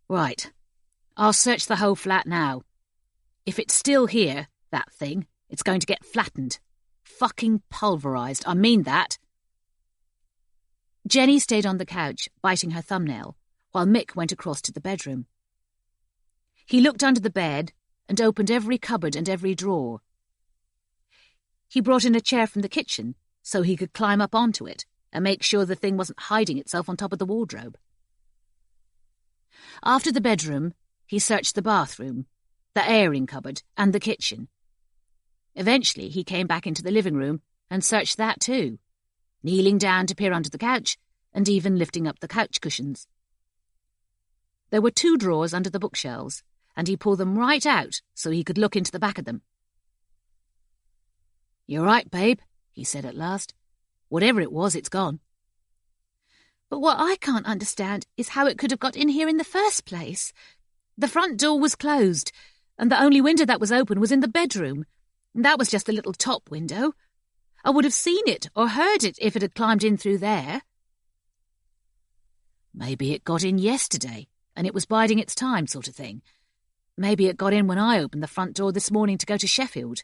Right, I'll search the whole flat now. If it's still here, that thing, it's going to get flattened. Fucking pulverised, I mean that. Jenny stayed on the couch, biting her thumbnail, while Mick went across to the bedroom. He looked under the bed and opened every cupboard and every drawer. He brought in a chair from the kitchen so he could climb up onto it and make sure the thing wasn't hiding itself on top of the wardrobe. After the bedroom, he searched the bathroom, the airing cupboard, and the kitchen. Eventually, he came back into the living room and searched that too, kneeling down to peer under the couch and even lifting up the couch cushions. There were 2 drawers under the bookshelves, and he pulled them right out so he could look into the back of them. "You're right, babe," he said at last. "Whatever it was, it's gone." But what I can't understand is how it could have got in here in the first place. The front door was closed, and the only window that was open was in the bedroom. That was just a little top window. I would have seen it or heard it if it had climbed in through there. Maybe it got in yesterday, and it was biding its time, sort of thing. Maybe it got in when I opened the front door this morning to go to Sheffield.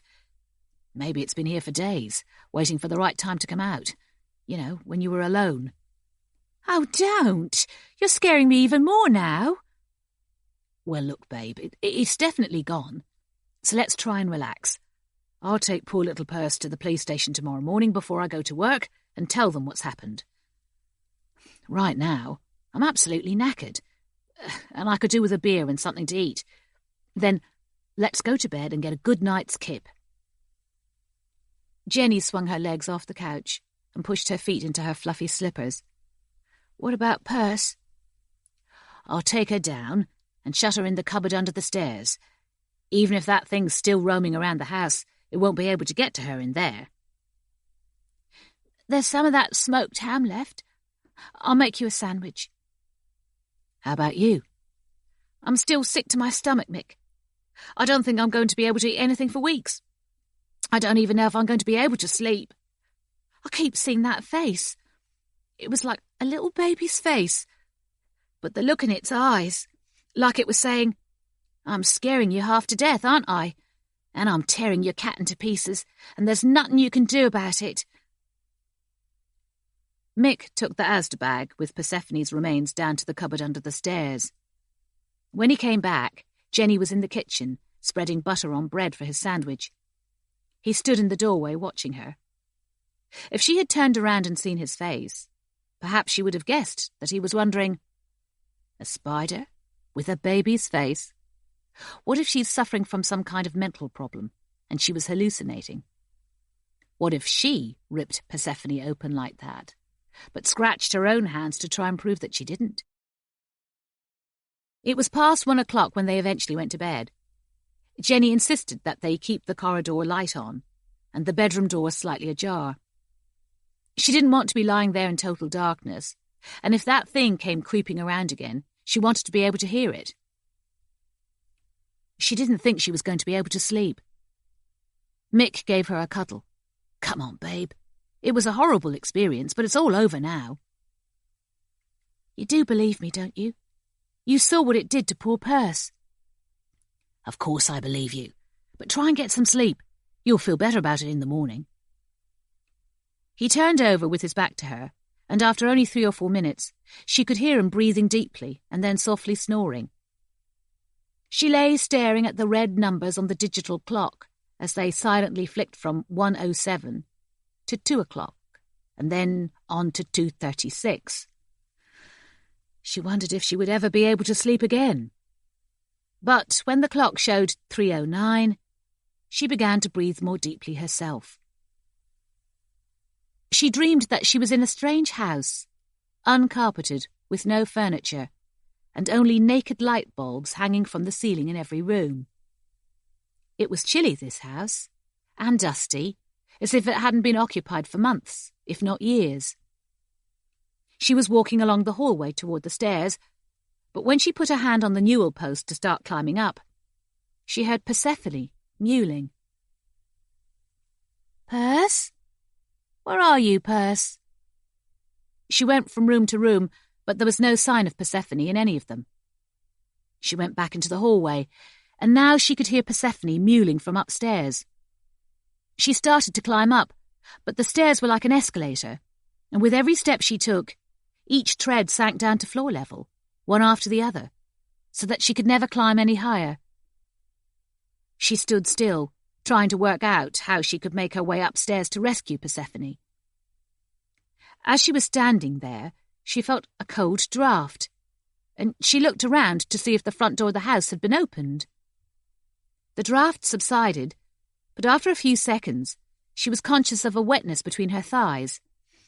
Maybe it's been here for days, waiting for the right time to come out. You know, when you were alone. Oh, don't! You're scaring me even more now. Well, look, babe, it's definitely gone. So let's try and relax. I'll take poor little Perce to the police station tomorrow morning before I go to work and tell them what's happened. Right now, I'm absolutely knackered, and I could do with a beer and something to eat. Then let's go to bed and get a good night's kip. Jenny swung her legs off the couch and pushed her feet into her fluffy slippers. What about Perce? I'll take her down and shut her in the cupboard under the stairs. Even if that thing's still roaming around the house, it won't be able to get to her in there. There's some of that smoked ham left. I'll make you a sandwich. How about you? I'm still sick to my stomach, Mick. I don't think I'm going to be able to eat anything for weeks. I don't even know if I'm going to be able to sleep. I keep seeing that face. It was like a little baby's face. But the look in its eyes, like it was saying, I'm scaring you half to death, aren't I? And I'm tearing your cat into pieces, and there's nothing you can do about it. Mick took the Asda bag with Persephone's remains down to the cupboard under the stairs. When he came back, Jenny was in the kitchen, spreading butter on bread for his sandwich. He stood in the doorway watching her. If she had turned around and seen his face, perhaps she would have guessed that he was wondering, a spider with a baby's face? What if she's suffering from some kind of mental problem and she was hallucinating? What if she ripped Persephone open like that, but scratched her own hands to try and prove that she didn't? It was past 1 o'clock when they eventually went to bed. Jenny insisted that they keep the corridor light on and the bedroom door slightly ajar. She didn't want to be lying there in total darkness, and if that thing came creeping around again, she wanted to be able to hear it. She didn't think she was going to be able to sleep. Mick gave her a cuddle. "Come on, babe. It was a horrible experience, but it's all over now." "You do believe me, don't you? You saw what it did to poor Perce." "Of course I believe you, but try and get some sleep. You'll feel better about it in the morning." He turned over with his back to her, and after only 3 or 4 minutes, she could hear him breathing deeply and then softly snoring. She lay staring at the red numbers on the digital clock as they silently flicked from 1:07 to 2 o'clock, and then on to 2:36. She wondered if she would ever be able to sleep again. But when the clock showed 3:09, she began to breathe more deeply herself. She dreamed that she was in a strange house, uncarpeted, with no furniture, and only naked light bulbs hanging from the ceiling in every room. It was chilly, this house, and dusty, as if it hadn't been occupied for months, if not years. She was walking along the hallway toward the stairs, but when she put her hand on the newel post to start climbing up, she heard Persephone mewling. "Perce? Where are you, Perce?" She went from room to room, but there was no sign of Persephone in any of them. She went back into the hallway, and now she could hear Persephone mewling from upstairs. She started to climb up, but the stairs were like an escalator, and with every step she took, each tread sank down to floor level, one after the other, so that she could never climb any higher. She stood still, trying to work out how she could make her way upstairs to rescue Persephone. As she was standing there, she felt a cold draught, and she looked around to see if the front door of the house had been opened. The draught subsided, but after a few seconds, she was conscious of a wetness between her thighs,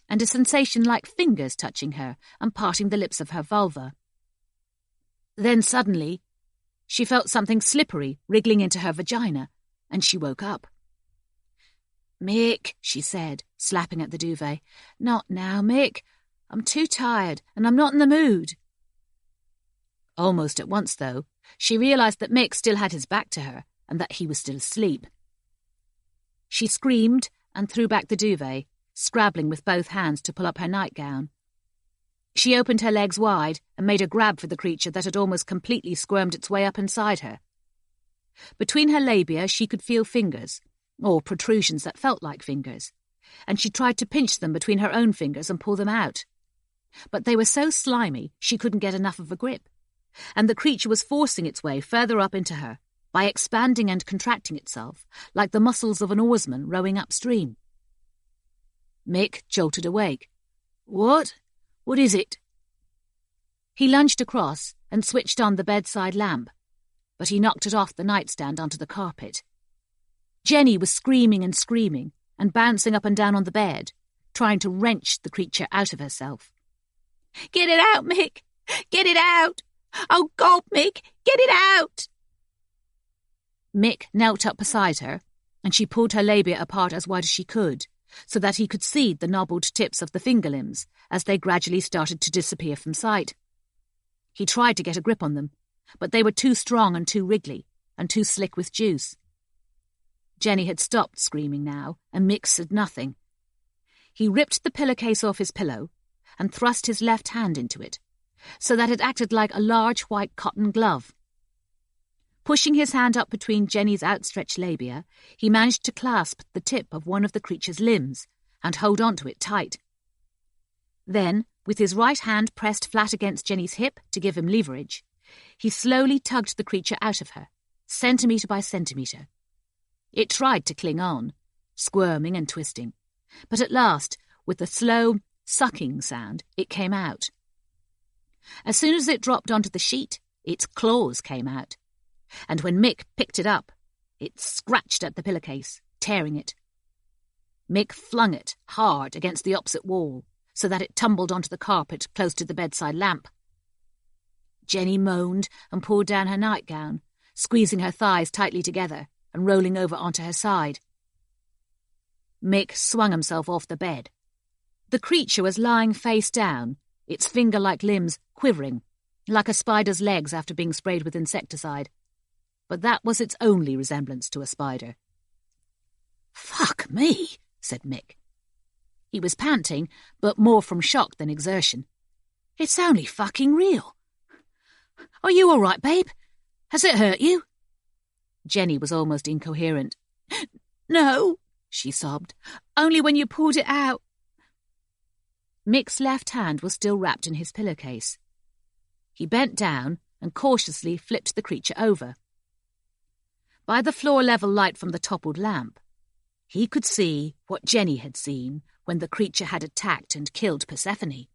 and a sensation like fingers touching her and parting the lips of her vulva. Then suddenly, she felt something slippery wriggling into her vagina, and she woke up. "Mick," she said, slapping at the duvet. "Not now, Mick. I'm too tired, and I'm not in the mood." Almost at once, though, she realised that Mick still had his back to her, and that he was still asleep. She screamed and threw back the duvet, scrabbling with both hands to pull up her nightgown. She opened her legs wide and made a grab for the creature that had almost completely squirmed its way up inside her. Between her labia she could feel fingers, or protrusions that felt like fingers, and she tried to pinch them between her own fingers and pull them out. But they were so slimy she couldn't get enough of a grip, and the creature was forcing its way further up into her by expanding and contracting itself like the muscles of an oarsman rowing upstream. Mick jolted awake. "What? What is it?" He lunged across and switched on the bedside lamp, but he knocked it off the nightstand onto the carpet. Jenny was screaming and bouncing up and down on the bed, trying to wrench the creature out of herself. "Get it out, Mick! Get it out! Oh, God, Mick! Get it out!" Mick knelt up beside her, and she pulled her labia apart as wide as she could, so that he could see the knobbled tips of the finger limbs as they gradually started to disappear from sight. He tried to get a grip on them, but they were too strong and too wriggly, and too slick with juice. Jenny had stopped screaming now, and Mick said nothing. He ripped the pillowcase off his pillow and thrust his left hand into it, so that it acted like a large white cotton glove. Pushing his hand up between Jenny's outstretched labia, he managed to clasp the tip of one of the creature's limbs and hold on to it tight. Then, with his right hand pressed flat against Jenny's hip to give him leverage, he slowly tugged the creature out of her, centimetre by centimetre. It tried to cling on, squirming and twisting, but at last, with a slow, sucking sound, it came out. As soon as it dropped onto the sheet, its claws came out, and when Mick picked it up, it scratched at the pillowcase, tearing it. Mick flung it hard against the opposite wall, so that it tumbled onto the carpet close to the bedside lamp. Jenny moaned and pulled down her nightgown, squeezing her thighs tightly together and rolling over onto her side. Mick swung himself off the bed. The creature was lying face down, its finger-like limbs quivering, like a spider's legs after being sprayed with insecticide. But that was its only resemblance to a spider. "Fuck me," said Mick. He was panting, but more from shock than exertion. "It's only fucking real. Are you all right, babe? Has it hurt you?" Jenny was almost incoherent. "No," she sobbed. "Only when you pulled it out." Mick's left hand was still wrapped in his pillowcase. He bent down and cautiously flipped the creature over. By the floor-level light from the toppled lamp, he could see what Jenny had seen when the creature had attacked and killed Persephone.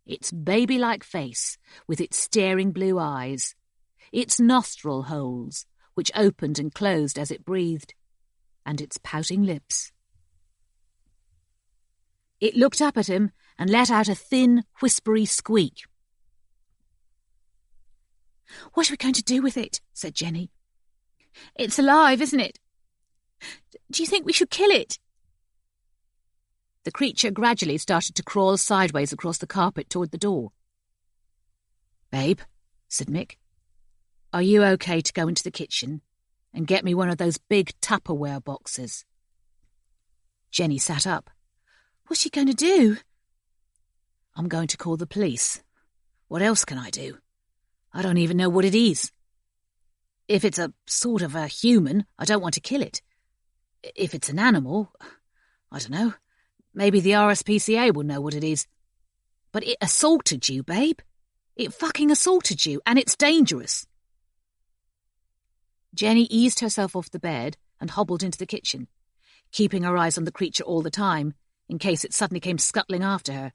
Its baby-like face, with its staring blue eyes, its nostril holes, which opened and closed as it breathed, and its pouting lips. It looked up at him and let out a thin, whispery squeak. "What are we going to do with it?" said Jenny. "It's alive, isn't it? Do you think we should kill it?" The creature gradually started to crawl sideways across the carpet toward the door. "Babe," said Mick, "are you okay to go into the kitchen and get me one of those big Tupperware boxes?" Jenny sat up. "What's she going to do?" "I'm going to call the police. What else can I do? I don't even know what it is. If it's a sort of a human, I don't want to kill it. If it's an animal, I don't know. Maybe the RSPCA will know what it is. But it assaulted you, babe. It fucking assaulted you, and it's dangerous." Jenny eased herself off the bed and hobbled into the kitchen, keeping her eyes on the creature all the time, in case it suddenly came scuttling after her.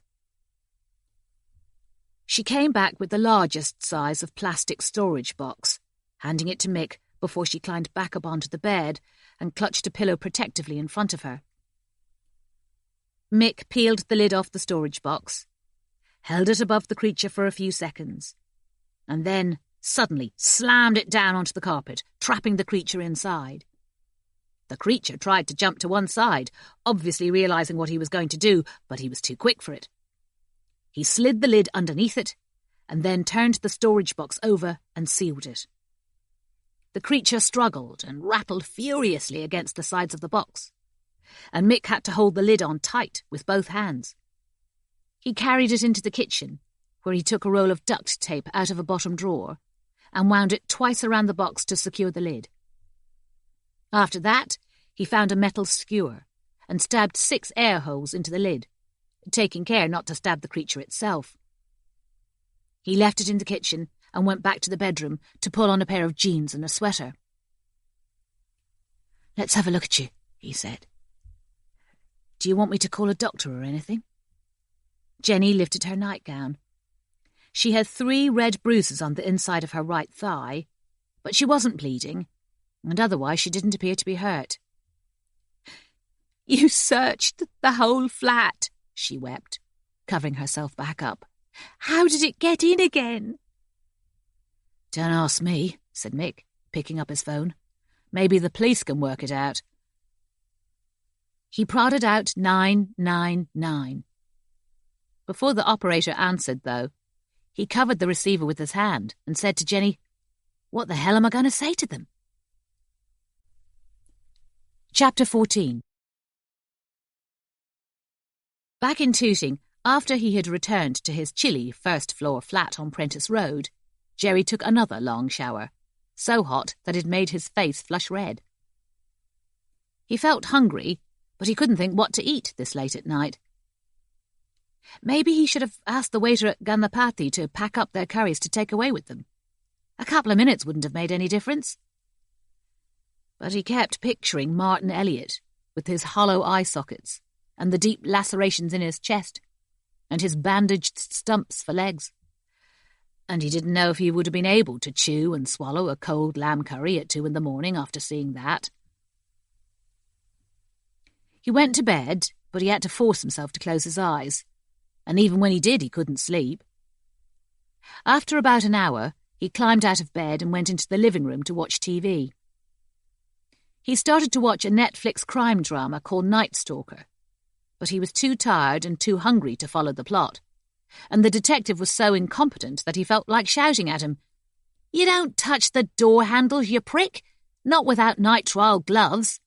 She came back with the largest size of plastic storage box, handing it to Mick before she climbed back up onto the bed and clutched a pillow protectively in front of her. Mick peeled the lid off the storage box, held it above the creature for a few seconds, and then suddenly slammed it down onto the carpet, trapping the creature inside. The creature tried to jump to one side, obviously realising what he was going to do, but he was too quick for it. He slid the lid underneath it, and then turned the storage box over and sealed it. The creature struggled and rattled furiously against the sides of the box, and Mick had to hold the lid on tight with both hands. He carried it into the kitchen, where he took a roll of duct tape out of a bottom drawer and wound it twice around the box to secure the lid. After that, he found a metal skewer and stabbed 6 air holes into the lid, taking care not to stab the creature itself. He left it in the kitchen and went back to the bedroom to pull on a pair of jeans and a sweater. "Let's have a look at you," he said. "Do you want me to call a doctor or anything?" Jenny lifted her nightgown. She had 3 red bruises on the inside of her right thigh, but she wasn't bleeding, and otherwise she didn't appear to be hurt. "You searched the whole flat," she wept, covering herself back up. "How did it get in again?" "Don't ask me," said Mick, picking up his phone. "Maybe the police can work it out." He prodded out 999. Before the operator answered, though, he covered the receiver with his hand and said to Jenny, "What the hell am I going to say to them?" Chapter 14. Back in Tooting, after he had returned to his chilly first-floor flat on Prentice Road, Jerry took another long shower, so hot that it made his face flush red. He felt hungry, but he couldn't think what to eat this late at night. Maybe he should have asked the waiter at Ganapathy to pack up their curries to take away with them. A couple of minutes wouldn't have made any difference. But he kept picturing Martin Elliot with his hollow eye sockets and the deep lacerations in his chest and his bandaged stumps for legs. And he didn't know if he would have been able to chew and swallow a cold lamb curry at 2 a.m. after seeing that. He went to bed, but he had to force himself to close his eyes, and even when he did, he couldn't sleep. After about an hour, he climbed out of bed and went into the living room to watch TV. He started to watch a Netflix crime drama called Night Stalker, but he was too tired and too hungry to follow the plot. And the detective was so incompetent that he felt like shouting at him, "You don't touch the door handles, you prick! Not without nitrile gloves!"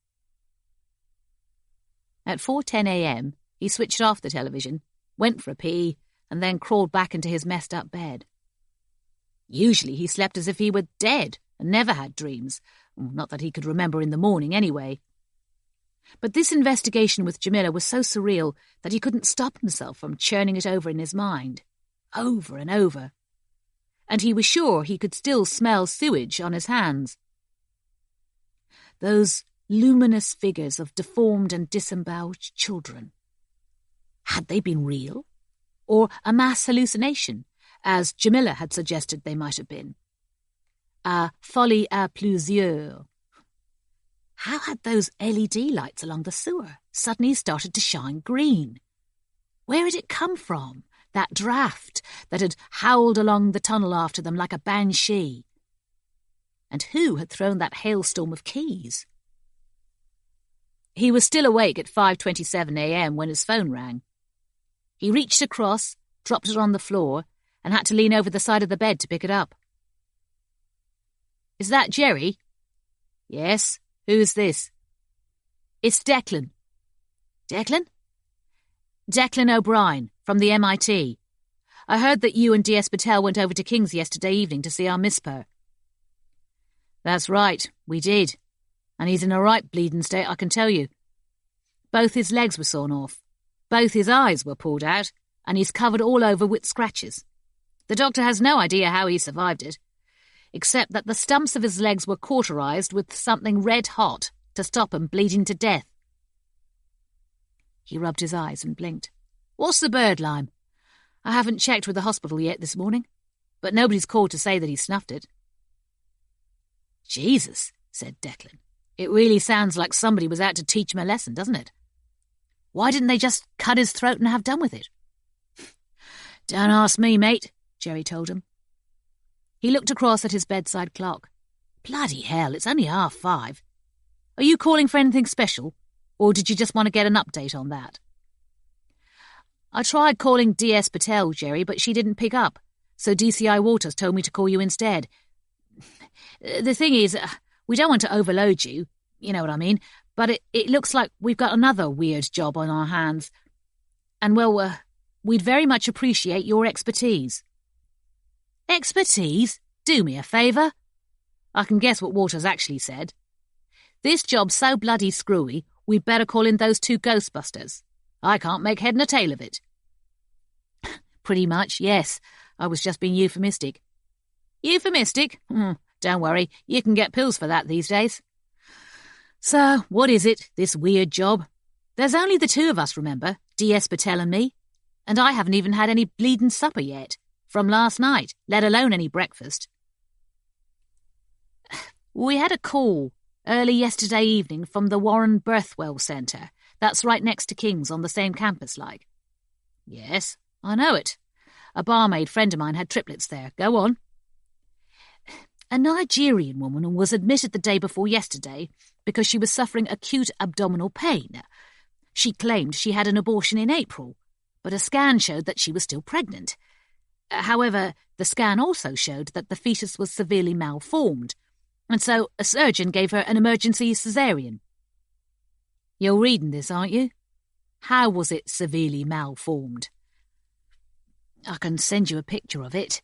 At 4:10 a.m, he switched off the television, went for a pee, and then crawled back into his messed-up bed. Usually he slept as if he were dead and never had dreams, not that he could remember in the morning anyway. But this investigation with Jamila was so surreal that he couldn't stop himself from churning it over in his mind, over and over. And he was sure he could still smell sewage on his hands. Those luminous figures of deformed and disemboweled children. Had they been real? Or a mass hallucination, as Jamila had suggested they might have been? A folie à plusieurs. How had those LED lights along the sewer suddenly started to shine green? Where had it come from, that draft that had howled along the tunnel after them like a banshee? And who had thrown that hailstorm of keys? He was still awake at 5:27 a.m. when his phone rang. He reached across, dropped it on the floor, and had to lean over the side of the bed to pick it up. "Is that Jerry?" "Yes. Who's this?" "It's Declan." "Declan?" "Declan O'Brien, from the MIT. I heard that you and DS Patel went over to King's yesterday evening to see our Misper." "That's right, we did. And he's in a right bleeding state, I can tell you. Both his legs were sawn off, both his eyes were pulled out, and he's covered all over with scratches. The doctor has no idea how he survived it, except that the stumps of his legs were cauterized with something red-hot to stop him bleeding to death." He rubbed his eyes and blinked. "What's the bird lime? I haven't checked with the hospital yet this morning, but nobody's called to say that he snuffed it." "Jesus," said Declan. "It really sounds like somebody was out to teach him a lesson, doesn't it? Why didn't they just cut his throat and have done with it?" "Don't ask me, mate," Jerry told him. He looked across at his bedside clock. "Bloody hell, it's only 5:30. Are you calling for anything special, or did you just want to get an update on that?" "I tried calling DS Patel, Jerry, but she didn't pick up, so DCI Waters told me to call you instead. The thing is, we don't want to overload you, you know what I mean, but it looks like we've got another weird job on our hands. And, well, we'd very much appreciate your expertise." "Expertise? Do me a favour." I can guess what Waters actually said. "This job's so bloody screwy, we'd better call in those 2 Ghostbusters. I can't make head nor tail of it." "Pretty much, yes. I was just being euphemistic." "Euphemistic? Don't worry, you can get pills for that these days. So, what is it, this weird job? There's only the 2 of us, remember, DS Patel and me, and I haven't even had any bleeding supper yet, from last night, let alone any breakfast." "We had a call early yesterday evening from the Warren Birthwell Centre. That's right next to King's on the same campus, like." "Yes, I know it. A barmaid friend of mine had triplets there. Go on." "A Nigerian woman was admitted the day before yesterday because she was suffering acute abdominal pain. She claimed she had an abortion in April, but a scan showed that she was still pregnant. However, the scan also showed that the fetus was severely malformed, and so a surgeon gave her an emergency caesarean." "You're reading this, aren't you? How was it severely malformed?" "I can send you a picture of it.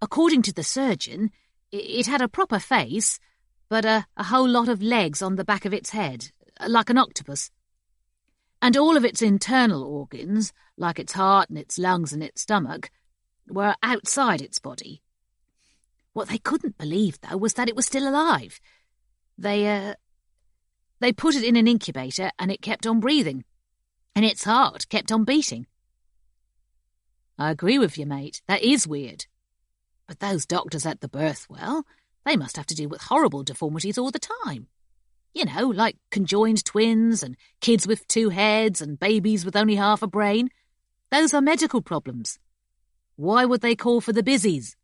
According to the surgeon, it had a proper face, but a whole lot of legs on the back of its head, like an octopus. And all of its internal organs, like its heart and its lungs and its stomach, were outside its body. What they couldn't believe, though, was that it was still alive. They put it in an incubator and it kept on breathing, and its heart kept on beating." "I agree with you, mate. That is weird. But those doctors at the Birthwell, they must have to deal with horrible deformities all the time. You know, like conjoined twins and kids with 2 heads and babies with only half a brain. Those are medical problems. Why would they call for the busies?"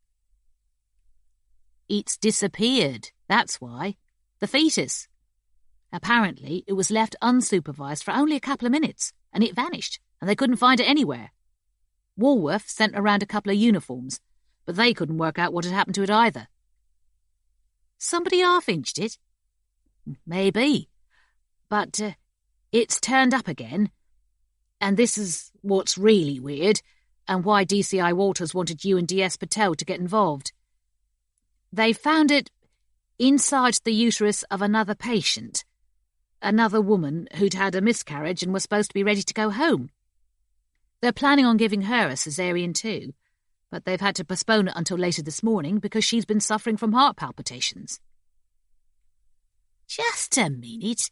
"It's disappeared, that's why. The fetus. Apparently, it was left unsupervised for only a couple of minutes, and it vanished, and they couldn't find it anywhere. Walworth sent around a couple of uniforms, but they couldn't work out what had happened to it either. Somebody half-inched it? Maybe. But it's turned up again. And this is what's really weird, and why DCI Walters wanted you and DS Patel to get involved. They found it inside the uterus of another patient, another woman who'd had a miscarriage and was supposed to be ready to go home. They're planning on giving her a cesarean too, but they've had to postpone it until later this morning because she's been suffering from heart palpitations. Just a minute.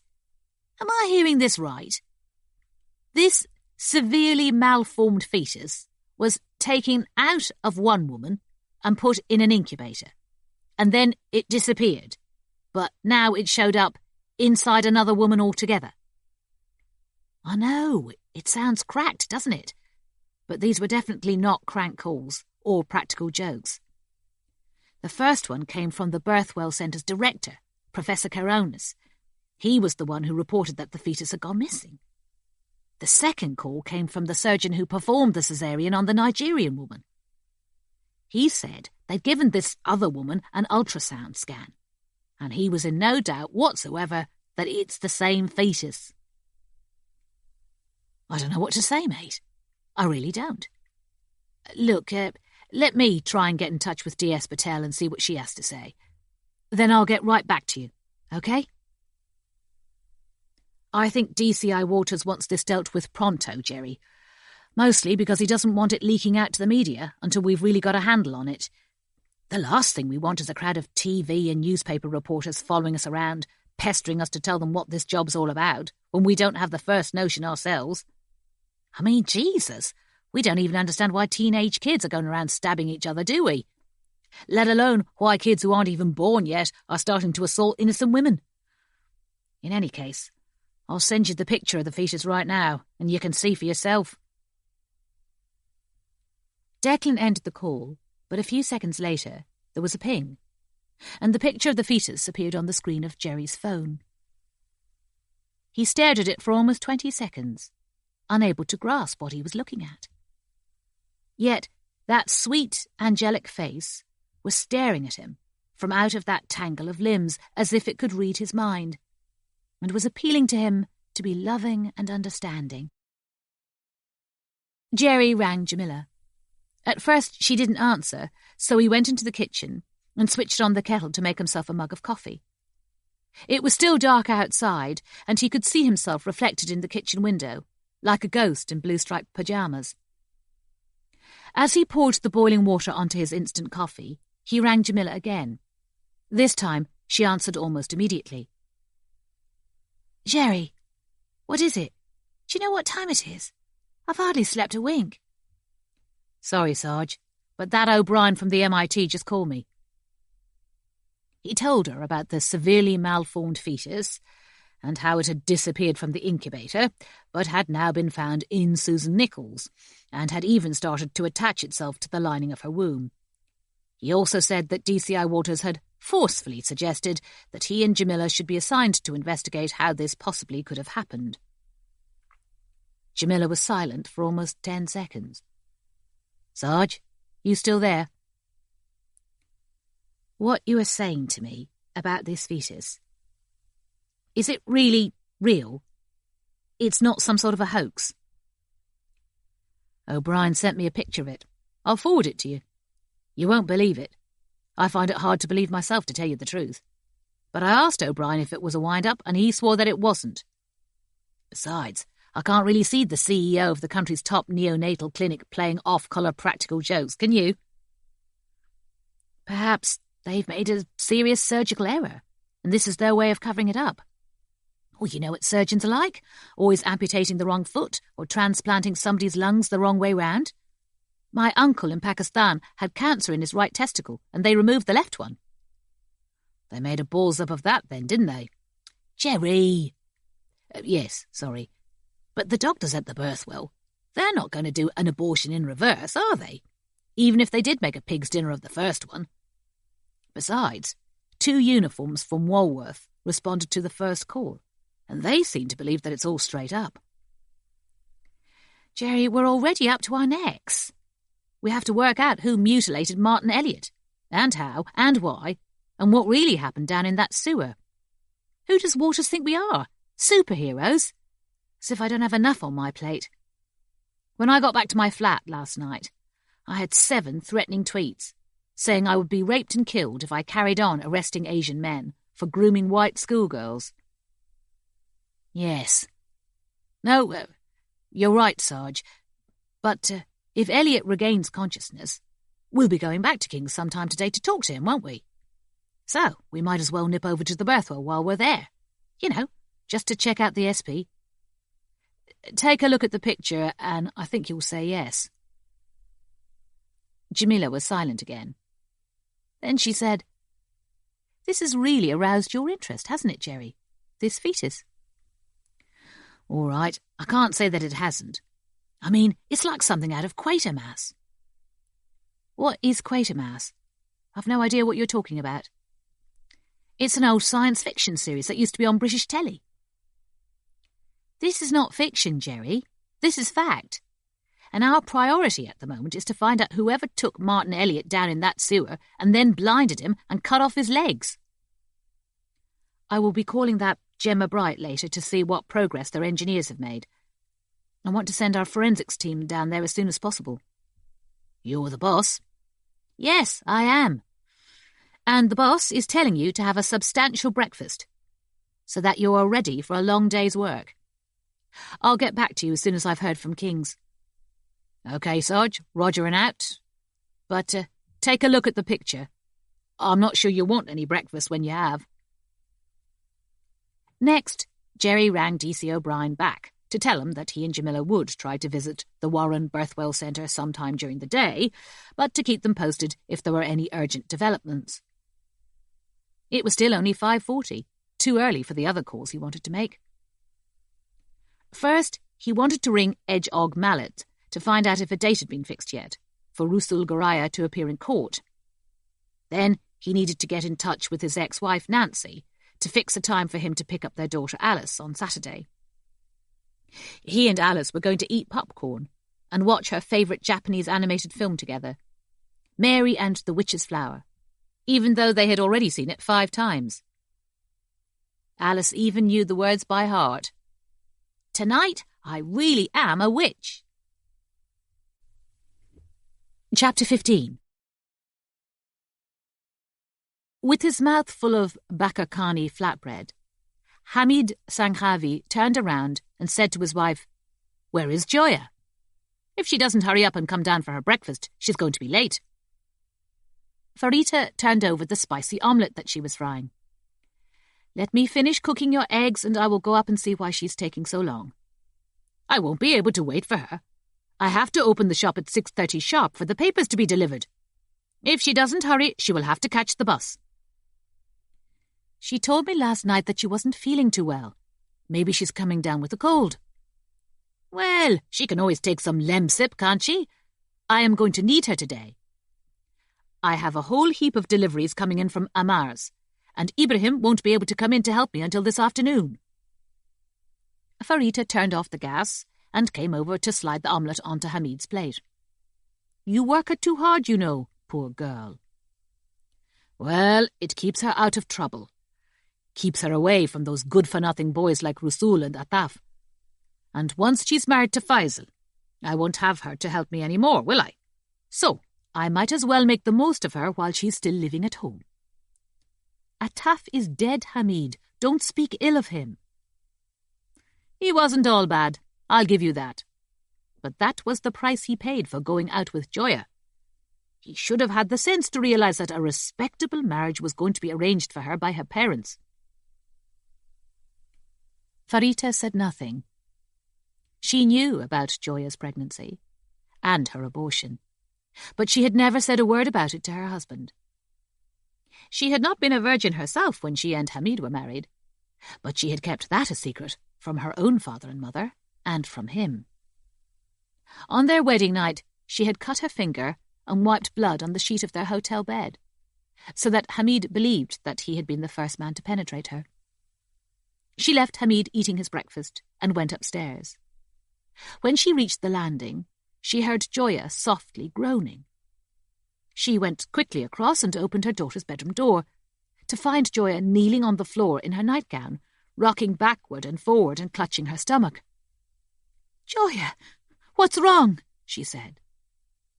Am I hearing this right? This severely malformed fetus was taken out of one woman and put in an incubator, and then it disappeared, but now it showed up inside another woman altogether. I know, it sounds cracked, doesn't it? But these were definitely not crank calls or practical jokes. The first one came from the Birthwell Centre's director, Professor Caronis. He was the one who reported that the fetus had gone missing. The second call came from the surgeon who performed the caesarean on the Nigerian woman. He said they'd given this other woman an ultrasound scan, and he was in no doubt whatsoever that it's the same fetus. I don't know what to say, mate. I really don't. Look, let me try and get in touch with DS Patel and see what she has to say. Then I'll get right back to you, okay? I think DCI Walters wants this dealt with pronto, Jerry. Mostly because he doesn't want it leaking out to the media until we've really got a handle on it. The last thing we want is a crowd of TV and newspaper reporters following us around, pestering us to tell them what this job's all about, when we don't have the first notion ourselves. I mean, Jesus, we don't even understand why teenage kids are going around stabbing each other, do we? Let alone why kids who aren't even born yet are starting to assault innocent women. In any case, I'll send you the picture of the fetus right now, and you can see for yourself. Declan ended the call, but a few seconds later there was a ping, and the picture of the fetus appeared on the screen of Jerry's phone. He stared at it for almost 20 seconds, unable to grasp what he was looking at. Yet that sweet, angelic face was staring at him from out of that tangle of limbs as if it could read his mind, and was appealing to him to be loving and understanding. Jerry rang Jamila. At first she didn't answer, so he went into the kitchen and switched on the kettle to make himself a mug of coffee. It was still dark outside, and he could see himself reflected in the kitchen window, like a ghost in blue-striped pyjamas. As he poured the boiling water onto his instant coffee, he rang Jamila again. This time she answered almost immediately. Jerry, what is it? Do you know what time it is? I've hardly slept a wink. Sorry, Sarge, but that O'Brien from the MIT just called me. He told her about the severely malformed fetus and how it had disappeared from the incubator, but had now been found in Susan Nichols, and had even started to attach itself to the lining of her womb. He also said that DCI Walters had forcefully suggested that he and Jamila should be assigned to investigate how this possibly could have happened. Jamila was silent for almost 10 seconds. Sarge, you still there? What you were saying to me about this fetus, is it really real? It's not some sort of a hoax? O'Brien sent me a picture of it. I'll forward it to you. You won't believe it. I find it hard to believe myself, to tell you the truth. But I asked O'Brien if it was a wind-up, and he swore that it wasn't. Besides, I can't really see the CEO of the country's top neonatal clinic playing off-colour practical jokes, can you? Perhaps they've made a serious surgical error, and this is their way of covering it up. Or you know what surgeons are like, always amputating the wrong foot or transplanting somebody's lungs the wrong way round. My uncle in Pakistan had cancer in his right testicle, and they removed the left one. They made a balls up of that then, didn't they? Jerry! Yes, sorry. But the doctors at the Birthwell, they're not going to do an abortion in reverse, are they? Even if they did make a pig's dinner of the first one. Besides, 2 uniforms from Walworth responded to the first call, and they seem to believe that it's all straight up. Jerry, we're already up to our necks. We have to work out who mutilated Martin Elliot, and how, and why, and what really happened down in that sewer. Who does Waters think we are? Superheroes? As if I don't have enough on my plate. When I got back to my flat last night, I had 7 threatening tweets, saying I would be raped and killed if I carried on arresting Asian men for grooming white schoolgirls. Yes. No, you're right, Sarge. But if Elliot regains consciousness, we'll be going back to King's sometime today to talk to him, won't we? So we might as well nip over to the Berthwell while we're there. You know, just to check out the SP. Take a look at the picture and I think you'll say yes. Jamila was silent again. Then she said, "This has really aroused your interest, hasn't it, Jerry? This fetus?" "All right, I can't say that it hasn't. I mean, it's like something out of Quatermass." "What is Quatermass? I've no idea what you're talking about." "It's an old science fiction series that used to be on British telly." "This is not fiction, Jerry. This is fact. And our priority at the moment is to find out whoever took Martin Elliot down in that sewer and then blinded him and cut off his legs." "I will be calling that Gemma Bright later to see what progress their engineers have made. I want to send our forensics team down there as soon as possible." "You're the boss." "Yes, I am. And the boss is telling you to have a substantial breakfast so that you are ready for a long day's work. I'll get back to you as soon as I've heard from King's." "OK, Sarge, roger and out. But take a look at the picture. I'm not sure you want any breakfast when you have." Next, Jerry rang DC O'Brien back to tell him that he and Jamila would try to visit the Warren Berthwell Centre sometime during the day, but to keep them posted if there were any urgent developments. It was still only 5:40, too early for the other calls he wanted to make. First, he wanted to ring Edge Og Mallet to find out if a date had been fixed yet, for Rusul Garaya to appear in court. Then he needed to get in touch with his ex-wife Nancy to fix a time for him to pick up their daughter Alice on Saturday. He and Alice were going to eat popcorn and watch her favourite Japanese animated film together, Mary and the Witch's Flower, even though they had already seen it 5 times. Alice even knew the words by heart. "Tonight, I really am a witch." Chapter 15. With his mouth full of Bakakani flatbread, Hamid Sanghavi turned around and said to his wife, "Where is Joya? If she doesn't hurry up and come down for her breakfast, she's going to be late." Farita turned over the spicy omelette that she was frying. "Let me finish cooking your eggs and I will go up and see why she's taking so long." "I won't be able to wait for her. I have to open the shop at 6:30 sharp for the papers to be delivered. If she doesn't hurry, she will have to catch the bus." "She told me last night that she wasn't feeling too well. Maybe she's coming down with a cold." "Well, she can always take some Lemsip, can't she? I am going to need her today. I have a whole heap of deliveries coming in from Amar's, and Ibrahim won't be able to come in to help me until this afternoon." Farita turned off the gas and came over to slide the omelette onto Hamid's plate. "You work her too hard, you know, poor girl." "Well, it keeps her out of trouble. Keeps her away from those good-for-nothing boys like Rusul and Ataf. And once she's married to Faisal, I won't have her to help me any more, will I? So I might as well make the most of her while she's still living at home." "Ataf is dead, Hamid. Don't speak ill of him." "He wasn't all bad, I'll give you that. But that was the price he paid for going out with Joya. He should have had the sense to realise that a respectable marriage was going to be arranged for her by her parents." Farita said nothing. She knew about Joya's pregnancy and her abortion, but she had never said a word about it to her husband. She had not been a virgin herself when she and Hamid were married, but she had kept that a secret from her own father and mother, and from him. On their wedding night, she had cut her finger and wiped blood on the sheet of their hotel bed, so that Hamid believed that he had been the first man to penetrate her. She left Hamid eating his breakfast and went upstairs. When she reached the landing, she heard Joya softly groaning. She went quickly across and opened her daughter's bedroom door, to find Joya kneeling on the floor in her nightgown, rocking backward and forward and clutching her stomach. "Joya, what's wrong?" she said.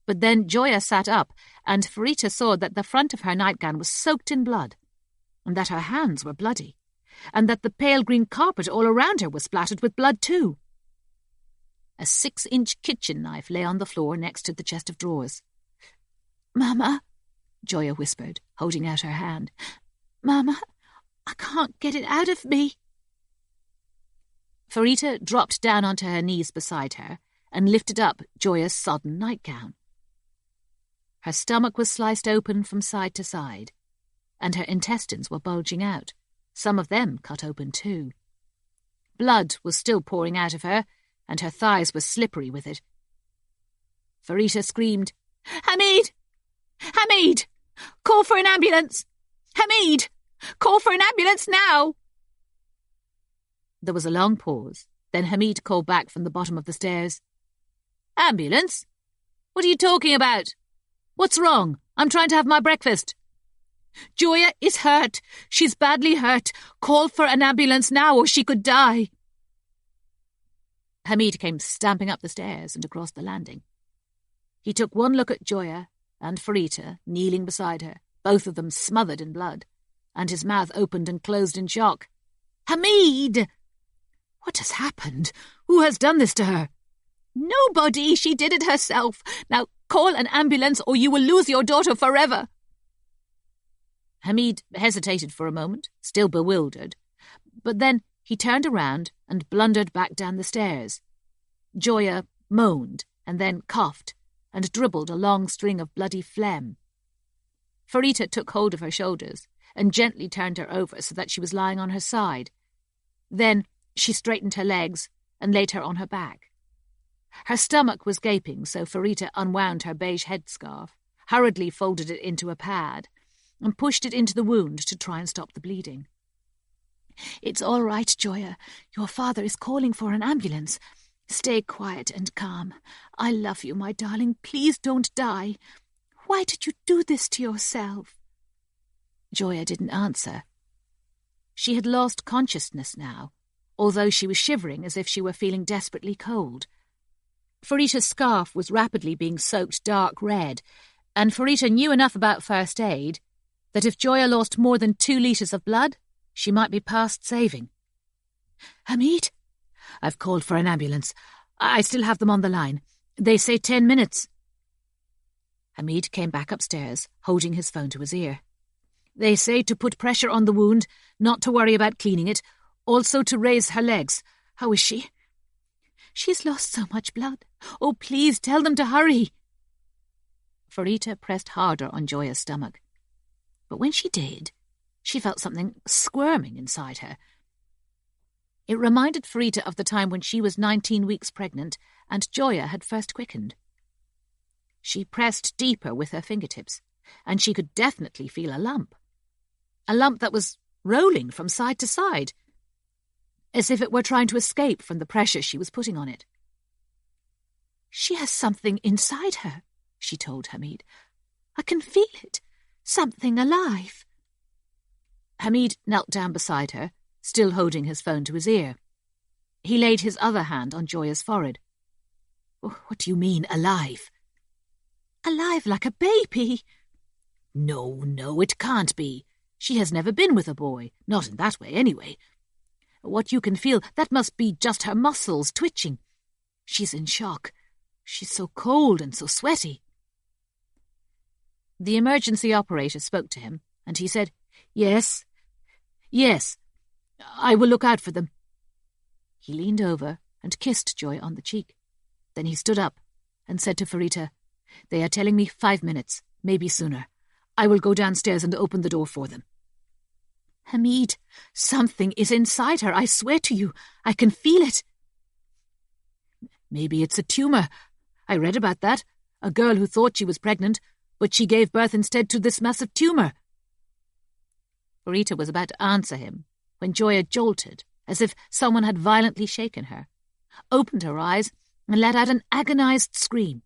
But then Joya sat up, and Farita saw that the front of her nightgown was soaked in blood, and that her hands were bloody, and that the pale green carpet all around her was splattered with blood too. A 6-inch kitchen knife lay on the floor next to the chest of drawers. "Mama," Joya whispered, holding out her hand. "Mama, I can't get it out of me." Farita dropped down onto her knees beside her and lifted up Joya's sodden nightgown. Her stomach was sliced open from side to side, and her intestines were bulging out, some of them cut open too. Blood was still pouring out of her, and her thighs were slippery with it. Farita screamed, "Hamid! Hamid! Call for an ambulance! Hamid! Call for an ambulance now!" There was a long pause. Then Hamid called back from the bottom of the stairs. "Ambulance? What are you talking about? What's wrong? I'm trying to have my breakfast." "Joya is hurt. She's badly hurt. Call for an ambulance now or she could die." Hamid came stamping up the stairs and across the landing. He took one look at Joya and Farita kneeling beside her, both of them smothered in blood, and his mouth opened and closed in shock. "Hamid! What has happened? Who has done this to her?" "Nobody. She did it herself. Now call an ambulance or you will lose your daughter forever." Hamid hesitated for a moment, still bewildered, but then he turned around and blundered back down the stairs. Joya moaned and then coughed and dribbled a long string of bloody phlegm. Farita took hold of her shoulders and gently turned her over so that she was lying on her side. Then she straightened her legs and laid her on her back. Her stomach was gaping, so Farita unwound her beige headscarf, hurriedly folded it into a pad, and pushed it into the wound to try and stop the bleeding. "It's all right, Joya. Your father is calling for an ambulance. Stay quiet and calm. I love you, my darling. Please don't die. Why did you do this to yourself?" Joya didn't answer. She had lost consciousness now, although she was shivering as if she were feeling desperately cold. Farita's scarf was rapidly being soaked dark red, and Farita knew enough about first aid that if Joya lost more than 2 litres of blood, she might be past saving. "Hamid, I've called for an ambulance. I still have them on the line. They say 10 minutes. Hamid came back upstairs, holding his phone to his ear. "They say to put pressure on the wound, not to worry about cleaning it, also to raise her legs. How is she?" "She's lost so much blood. Oh, please tell them to hurry." Farita pressed harder on Joya's stomach. But when she did, she felt something squirming inside her. It reminded Farita of the time when she was 19 weeks pregnant and Joya had first quickened. She pressed deeper with her fingertips, and she could definitely feel a lump that was rolling from side to side, as if it were trying to escape from the pressure she was putting on it. "She has something inside her," she told Hamid. "I can feel it. Something alive." Hamid knelt down beside her, still holding his phone to his ear. He laid his other hand on Joya's forehead. "What do you mean, alive?" "Alive like a baby." No, it can't be. She has never been with a boy, not in that way anyway. What you can feel, that must be just her muscles twitching. She's in shock. She's so cold and so sweaty." The emergency operator spoke to him, and he said, Yes, I will look out for them." He leaned over and kissed Joy on the cheek. Then he stood up and said to Farita, "They are telling me 5 minutes, maybe sooner. I will go downstairs and open the door for them." "Hamid, something is inside her, I swear to you. I can feel it." "Maybe it's a tumour. I read about that. A girl who thought she was pregnant, but she gave birth instead to this massive tumour." Farita was about to answer him when Joya jolted, as if someone had violently shaken her, opened her eyes, and let out an agonized scream.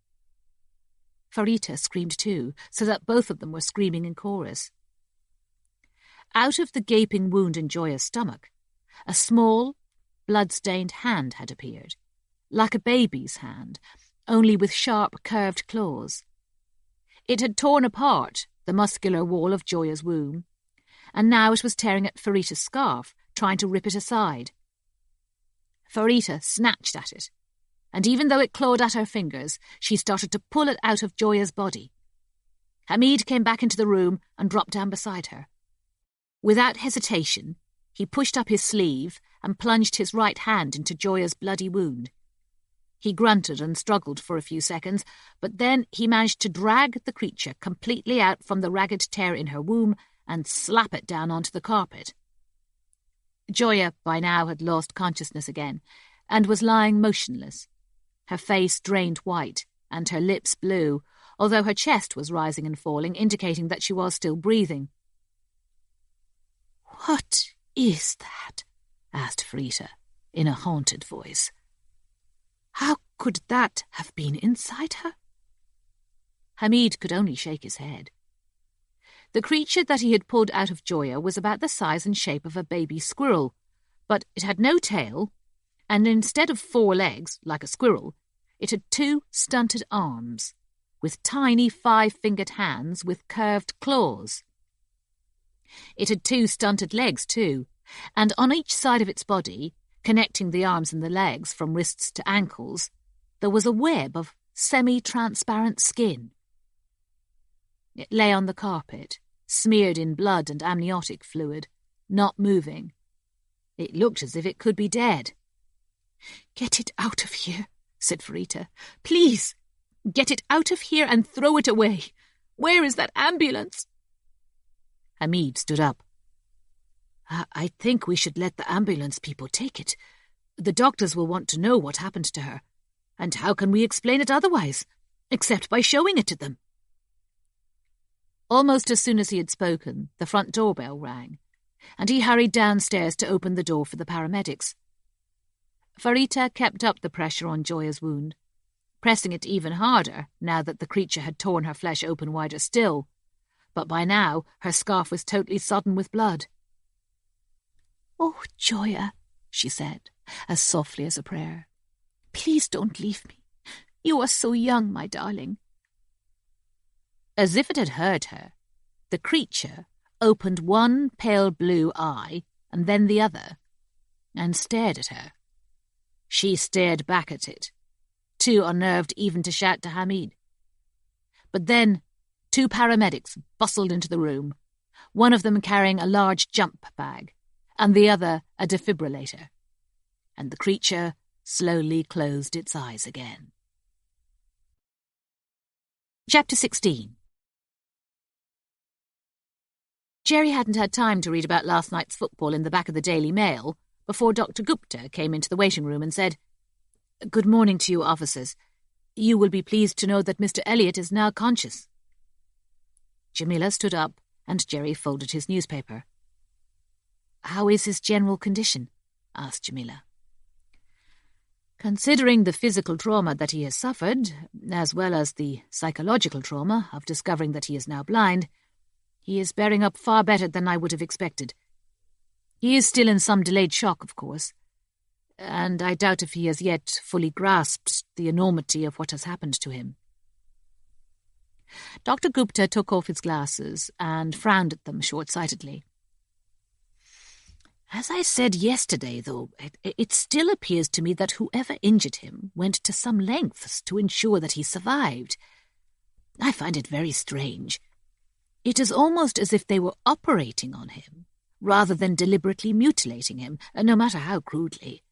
Farita screamed too, so that both of them were screaming in chorus. Out of the gaping wound in Joya's stomach, a small, blood-stained hand had appeared, like a baby's hand, only with sharp, curved claws. It had torn apart the muscular wall of Joya's womb, and now it was tearing at Farita's scarf, trying to rip it aside. Farita snatched at it, and even though it clawed at her fingers, she started to pull it out of Joya's body. Hamid came back into the room and dropped down beside her. Without hesitation, he pushed up his sleeve and plunged his right hand into Joya's bloody wound. He grunted and struggled for a few seconds, but then he managed to drag the creature completely out from the ragged tear in her womb and slap it down onto the carpet. Joya, by now, had lost consciousness again, and was lying motionless, her face drained white and her lips blue, although her chest was rising and falling, indicating that she was still breathing. "What is that?" asked Farita, in a haunted voice. "How could that have been inside her?" Hamid could only shake his head. The creature that he had pulled out of Joya was about the size and shape of a baby squirrel, but it had no tail, and instead of 4 legs, like a squirrel, it had 2 stunted arms, with tiny 5-fingered hands with curved claws. It had 2 stunted legs, too, and on each side of its body, connecting the arms and the legs from wrists to ankles, there was a web of semi-transparent skin. It lay on the carpet, smeared in blood and amniotic fluid, not moving. It looked as if it could be dead. "Get it out of here," said Farita. "Please, get it out of here and throw it away. Where is that ambulance?" Hamid stood up. I think we should let the ambulance people take it. The doctors will want to know what happened to her. And how can we explain it otherwise, except by showing it to them?" Almost as soon as he had spoken, the front doorbell rang, and he hurried downstairs to open the door for the paramedics. Farita kept up the pressure on Joya's wound, pressing it even harder now that the creature had torn her flesh open wider still, but by now her scarf was totally sodden with blood. "Oh, Joya," she said, as softly as a prayer, "please don't leave me. You are so young, my darling." As if it had heard her, the creature opened one pale blue eye and then the other, and stared at her. She stared back at it, too unnerved even to shout to Hamid. But then 2 paramedics bustled into the room, one of them carrying a large jump bag, and the other a defibrillator, and the creature slowly closed its eyes again. Chapter 16. Jerry hadn't had time to read about last night's football in the back of the Daily Mail before Dr. Gupta came into the waiting room and said, "Good morning to you, officers. You will be pleased to know that Mr. Elliot is now conscious." Jamila stood up and Jerry folded his newspaper. "How is his general condition?" asked Jamila. "Considering the physical trauma that he has suffered, as well as the psychological trauma of discovering that he is now blind, he is bearing up far better than I would have expected. He is still in some delayed shock, of course, and I doubt if he has yet fully grasped the enormity of what has happened to him." Dr. Gupta took off his glasses and frowned at them short-sightedly. "As I said yesterday, though, it still appears to me that whoever injured him went to some lengths to ensure that he survived. I find it very strange. It is almost as if they were operating on him, rather than deliberately mutilating him, no matter how crudely.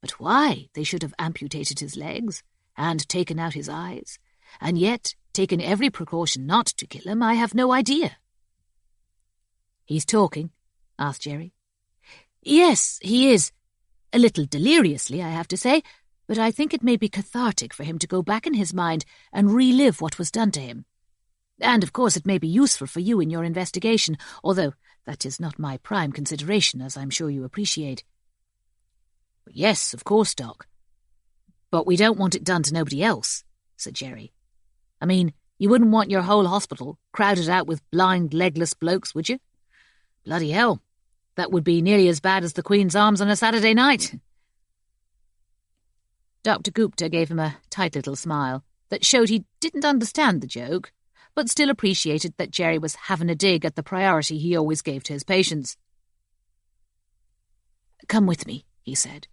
But why they should have amputated his legs and taken out his eyes, and yet taken every precaution not to kill him, I have no idea." "He's talking?" asked Jerry. "Yes, he is. A little deliriously, I have to say, but I think it may be cathartic for him to go back in his mind and relive what was done to him. And, of course, it may be useful for you in your investigation, although that is not my prime consideration, as I'm sure you appreciate." "Yes, of course, Doc. But we don't want it done to nobody else, said Jerry. I mean, you wouldn't want your whole hospital crowded out with blind, legless blokes, would you? Bloody hell, that would be nearly as bad as the Queen's Arms on a Saturday night. Dr. Gupta gave him a tight little smile that showed he didn't understand the joke, but still appreciated that Jerry was having a dig at the priority he always gave to his patients. Come with me, he said.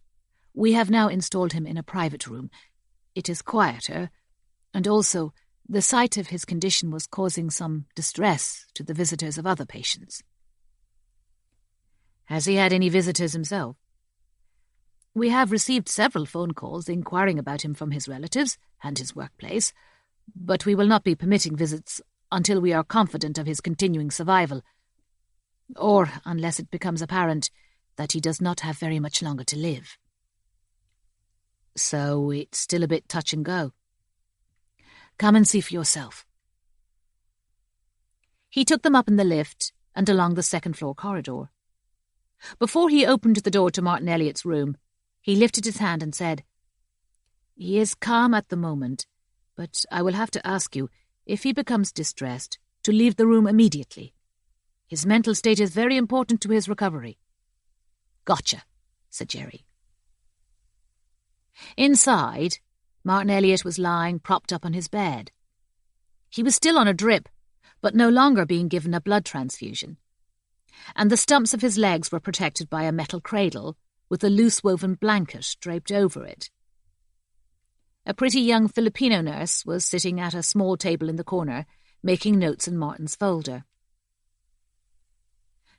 We have now installed him in a private room. It is quieter, and also the sight of his condition was causing some distress to the visitors of other patients. Has he had any visitors himself? We have received several phone calls inquiring about him from his relatives and his workplace, but we will not be permitting visits until we are confident of his continuing survival, or unless it becomes apparent that he does not have very much longer to live. So it's still a bit touch and go. Come and see for yourself. He took them up in the lift and along the second-floor corridor. Before he opened the door to Martin Elliott's room, he lifted his hand and said, He is calm at the moment, but I will have to ask you, if he becomes distressed, to leave the room immediately. His mental state is very important to his recovery. Gotcha, said Jerry. Inside, Martin Elliott was lying propped up on his bed. He was still on a drip, but no longer being given a blood transfusion, and the stumps of his legs were protected by a metal cradle with a loose-woven blanket draped over it. A pretty young Filipino nurse was sitting at a small table in the corner, making notes in Martin's folder.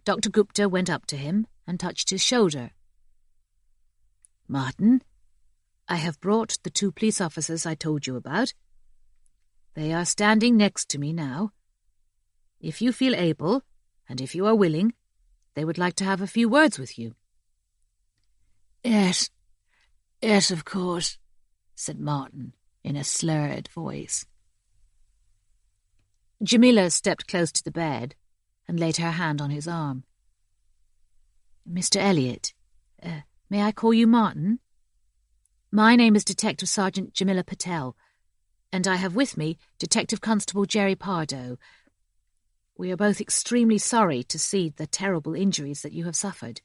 Dr. Gupta went up to him and touched his shoulder. Martin, I have brought the 2 police officers I told you about. They are standing next to me now. If you feel able, and if you are willing, they would like to have a few words with you. Yes, of course, said Martin in a slurred voice. Jamila stepped close to the bed and laid her hand on his arm. Mr. Elliott, may I call you Martin? My name is Detective Sergeant Jamila Patel, and I have with me Detective Constable Jerry Pardoe. We are both extremely sorry to see the terrible injuries that you have suffered.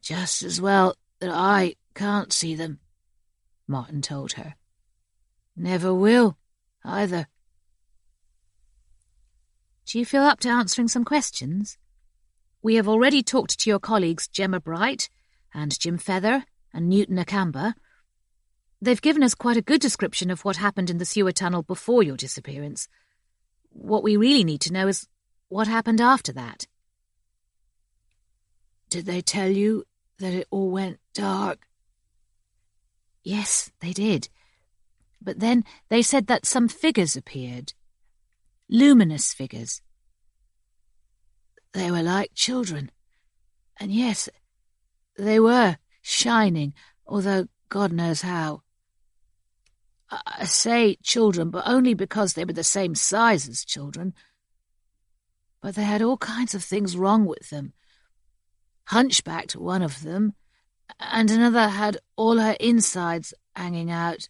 Just as well that I can't see them, Martin told her. Never will, either. Do you feel up to answering some questions? We have already talked to your colleagues Gemma Bright and Jim Feather and Newton Akamba. They've given us quite a good description of what happened in the sewer tunnel before your disappearance. What we really need to know is what happened after that. Did they tell you that it all went dark? Yes, they did. But then they said that some figures appeared. Luminous figures. They were like children. And yes, they were shining, although God knows how. I say children, but only because they were the same size as children. But they had all kinds of things wrong with them. Hunchbacked, one of them, and another had all her insides hanging out.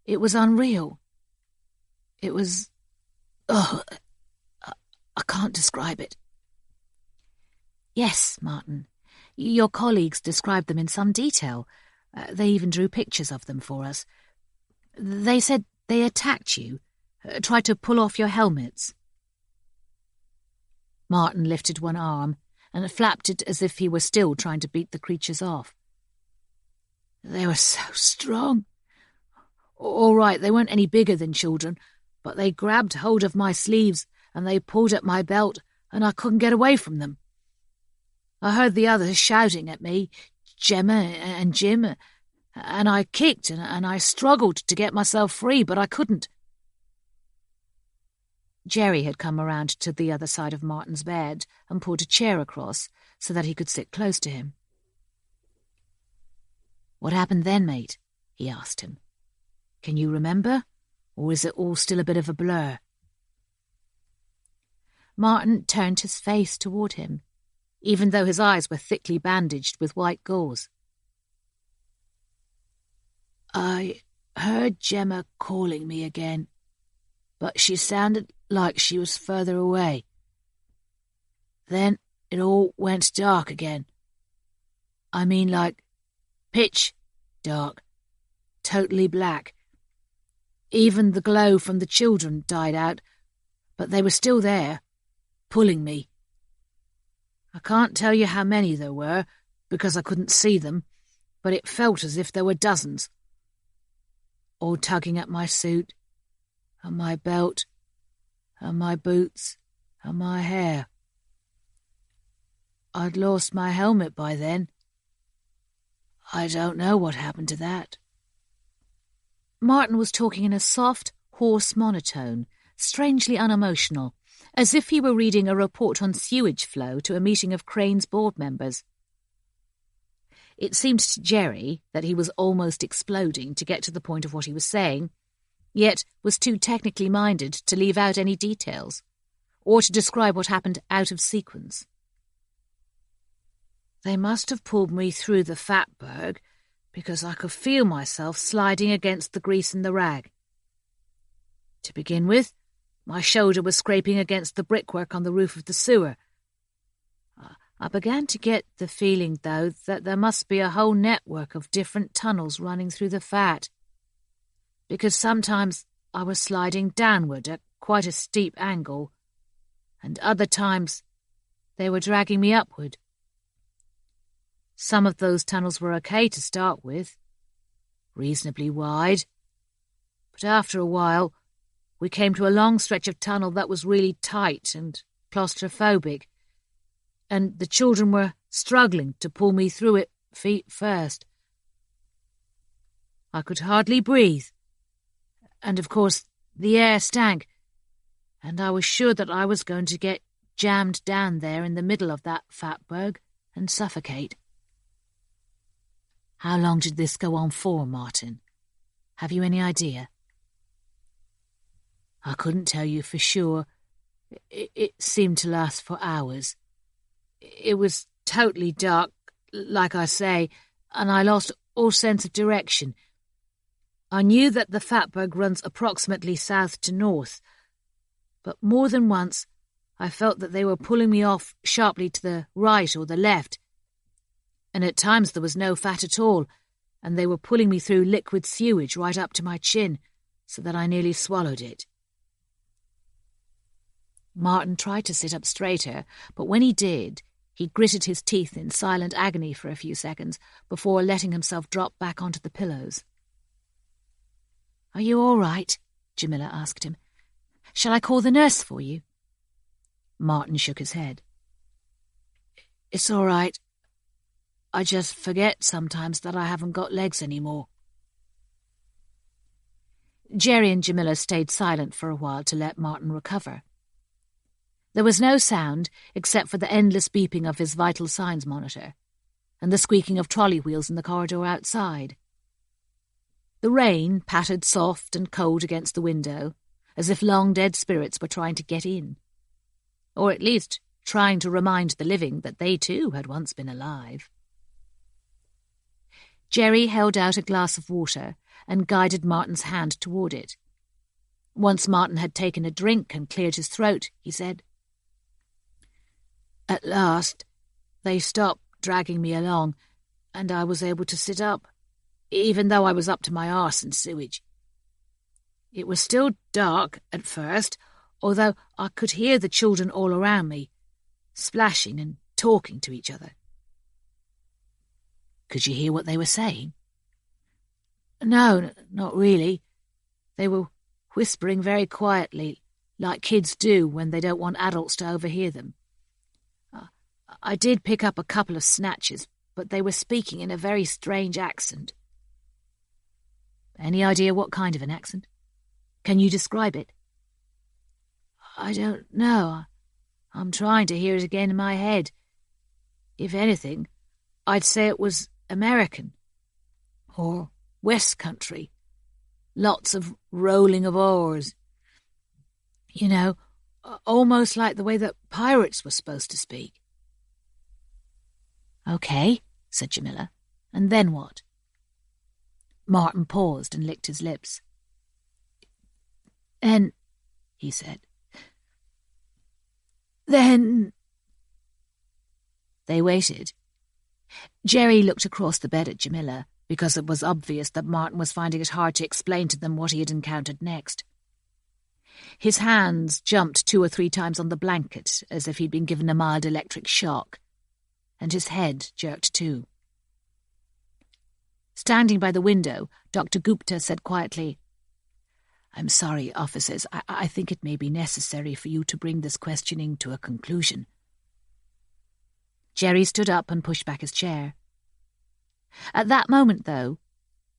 It was unreal. It was... I can't describe it. Yes, Martin. Your colleagues described them in some detail. They even drew pictures of them for us. They said they attacked you, tried to pull off your helmets. Martin lifted one arm and flapped it as if he were still trying to beat the creatures off. They were so strong. All right, they weren't any bigger than children, but they grabbed hold of my sleeves and they pulled at my belt and I couldn't get away from them. I heard the others shouting at me, Gemma and Jim, and I kicked and I struggled to get myself free, but I couldn't. Jerry had come around to the other side of Martin's bed and pulled a chair across so that he could sit close to him. What happened then, mate? He asked him. Can you remember, or is it all still a bit of a blur? Martin turned his face toward him, even though his eyes were thickly bandaged with white gauze. I heard Gemma calling me again, but she sounded like she was further away. Then it all went dark again. I mean, like, pitch dark, totally black. Even the glow from the children died out, but they were still there, pulling me. I can't tell you how many there were, because I couldn't see them, but it felt as if there were dozens, all tugging at my suit, and my belt, and my boots, and my hair. I'd lost my helmet by then. I don't know what happened to that. Martin was talking in a soft, hoarse monotone, strangely unemotional, as if he were reading a report on sewage flow to a meeting of Crane's board members. It seemed to Jerry that he was almost exploding to get to the point of what he was saying, yet was too technically minded to leave out any details, or to describe what happened out of sequence. They must have pulled me through the fatberg, because I could feel myself sliding against the grease in the rag. To begin with, my shoulder was scraping against the brickwork on the roof of the sewer. I began to get the feeling, though, that there must be a whole network of different tunnels running through the fat, because sometimes I was sliding downward at quite a steep angle, and other times they were dragging me upward. Some of those tunnels were okay to start with, reasonably wide, but after a while we came to a long stretch of tunnel that was really tight and claustrophobic, and the children were struggling to pull me through it feet first. I could hardly breathe, and of course the air stank, and I was sure that I was going to get jammed down there in the middle of that fatberg and suffocate. How long did this go on for, Martin? Have you any idea? I couldn't tell you for sure. It seemed to last for hours. It was totally dark, like I say, and I lost all sense of direction. I knew that the fatberg runs approximately south to north, but more than once I felt that they were pulling me off sharply to the right or the left, and at times there was no fat at all, and they were pulling me through liquid sewage right up to my chin, so that I nearly swallowed it. Martin tried to sit up straighter, but when he did, he gritted his teeth in silent agony for a few seconds before letting himself drop back onto the pillows. "Are you all right?" Jamila asked him. "Shall I call the nurse for you?" Martin shook his head. "It's all right. I just forget sometimes that I haven't got legs anymore." Jerry and Jamila stayed silent for a while to let Martin recover. There was no sound except for the endless beeping of his vital signs monitor and the squeaking of trolley wheels in the corridor outside. The rain pattered soft and cold against the window, as if long-dead spirits were trying to get in, or at least trying to remind the living that they too had once been alive. Jerry held out a glass of water and guided Martin's hand toward it. Once Martin had taken a drink and cleared his throat, he said, "At last, they stopped dragging me along, and I was able to sit up, even though I was up to my arse in sewage. It was still dark at first, although I could hear the children all around me, splashing and talking to each other." "Could you hear what they were saying?" "No, not really. They were whispering very quietly, like kids do when they don't want adults to overhear them. I did pick up a couple of snatches, but they were speaking in a very strange accent." "Any idea what kind of an accent? Can you describe it?" "I don't know. I'm trying to hear it again in my head. If anything, I'd say it was American, or West Country. Lots of rolling of oars. You know, almost like the way that pirates were supposed to speak." "Okay," said Jamila. "And then what?" Martin paused and licked his lips. "Then," he said, "then—" They waited. Jerry looked across the bed at Jamila, because it was obvious that Martin was finding it hard to explain to them what he had encountered next. His hands jumped 2 or 3 times on the blanket, as if he'd been given a mild electric shock, and his head jerked too. Standing by the window, Dr. Gupta said quietly, "I'm sorry, officers. I think it may be necessary for you to bring this questioning to a conclusion." Jerry stood up and pushed back his chair. At that moment, though,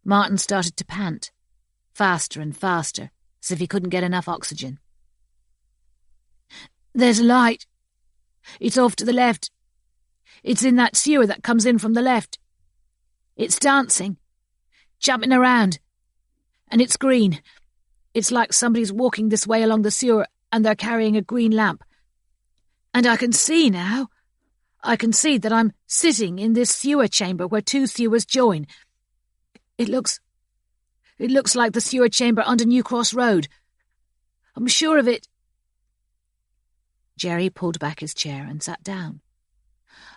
Martin started to pant, faster and faster, as if he couldn't get enough oxygen. "There's a light. It's off to the left. It's in that sewer that comes in from the left. It's dancing, jumping around, and it's green. It's like somebody's walking this way along the sewer and they're carrying a green lamp. And I can see now. I can see that I'm sitting in this sewer chamber where 2 sewers join. It looks like the sewer chamber under New Cross Road. I'm sure of it." Jerry pulled back his chair and sat down.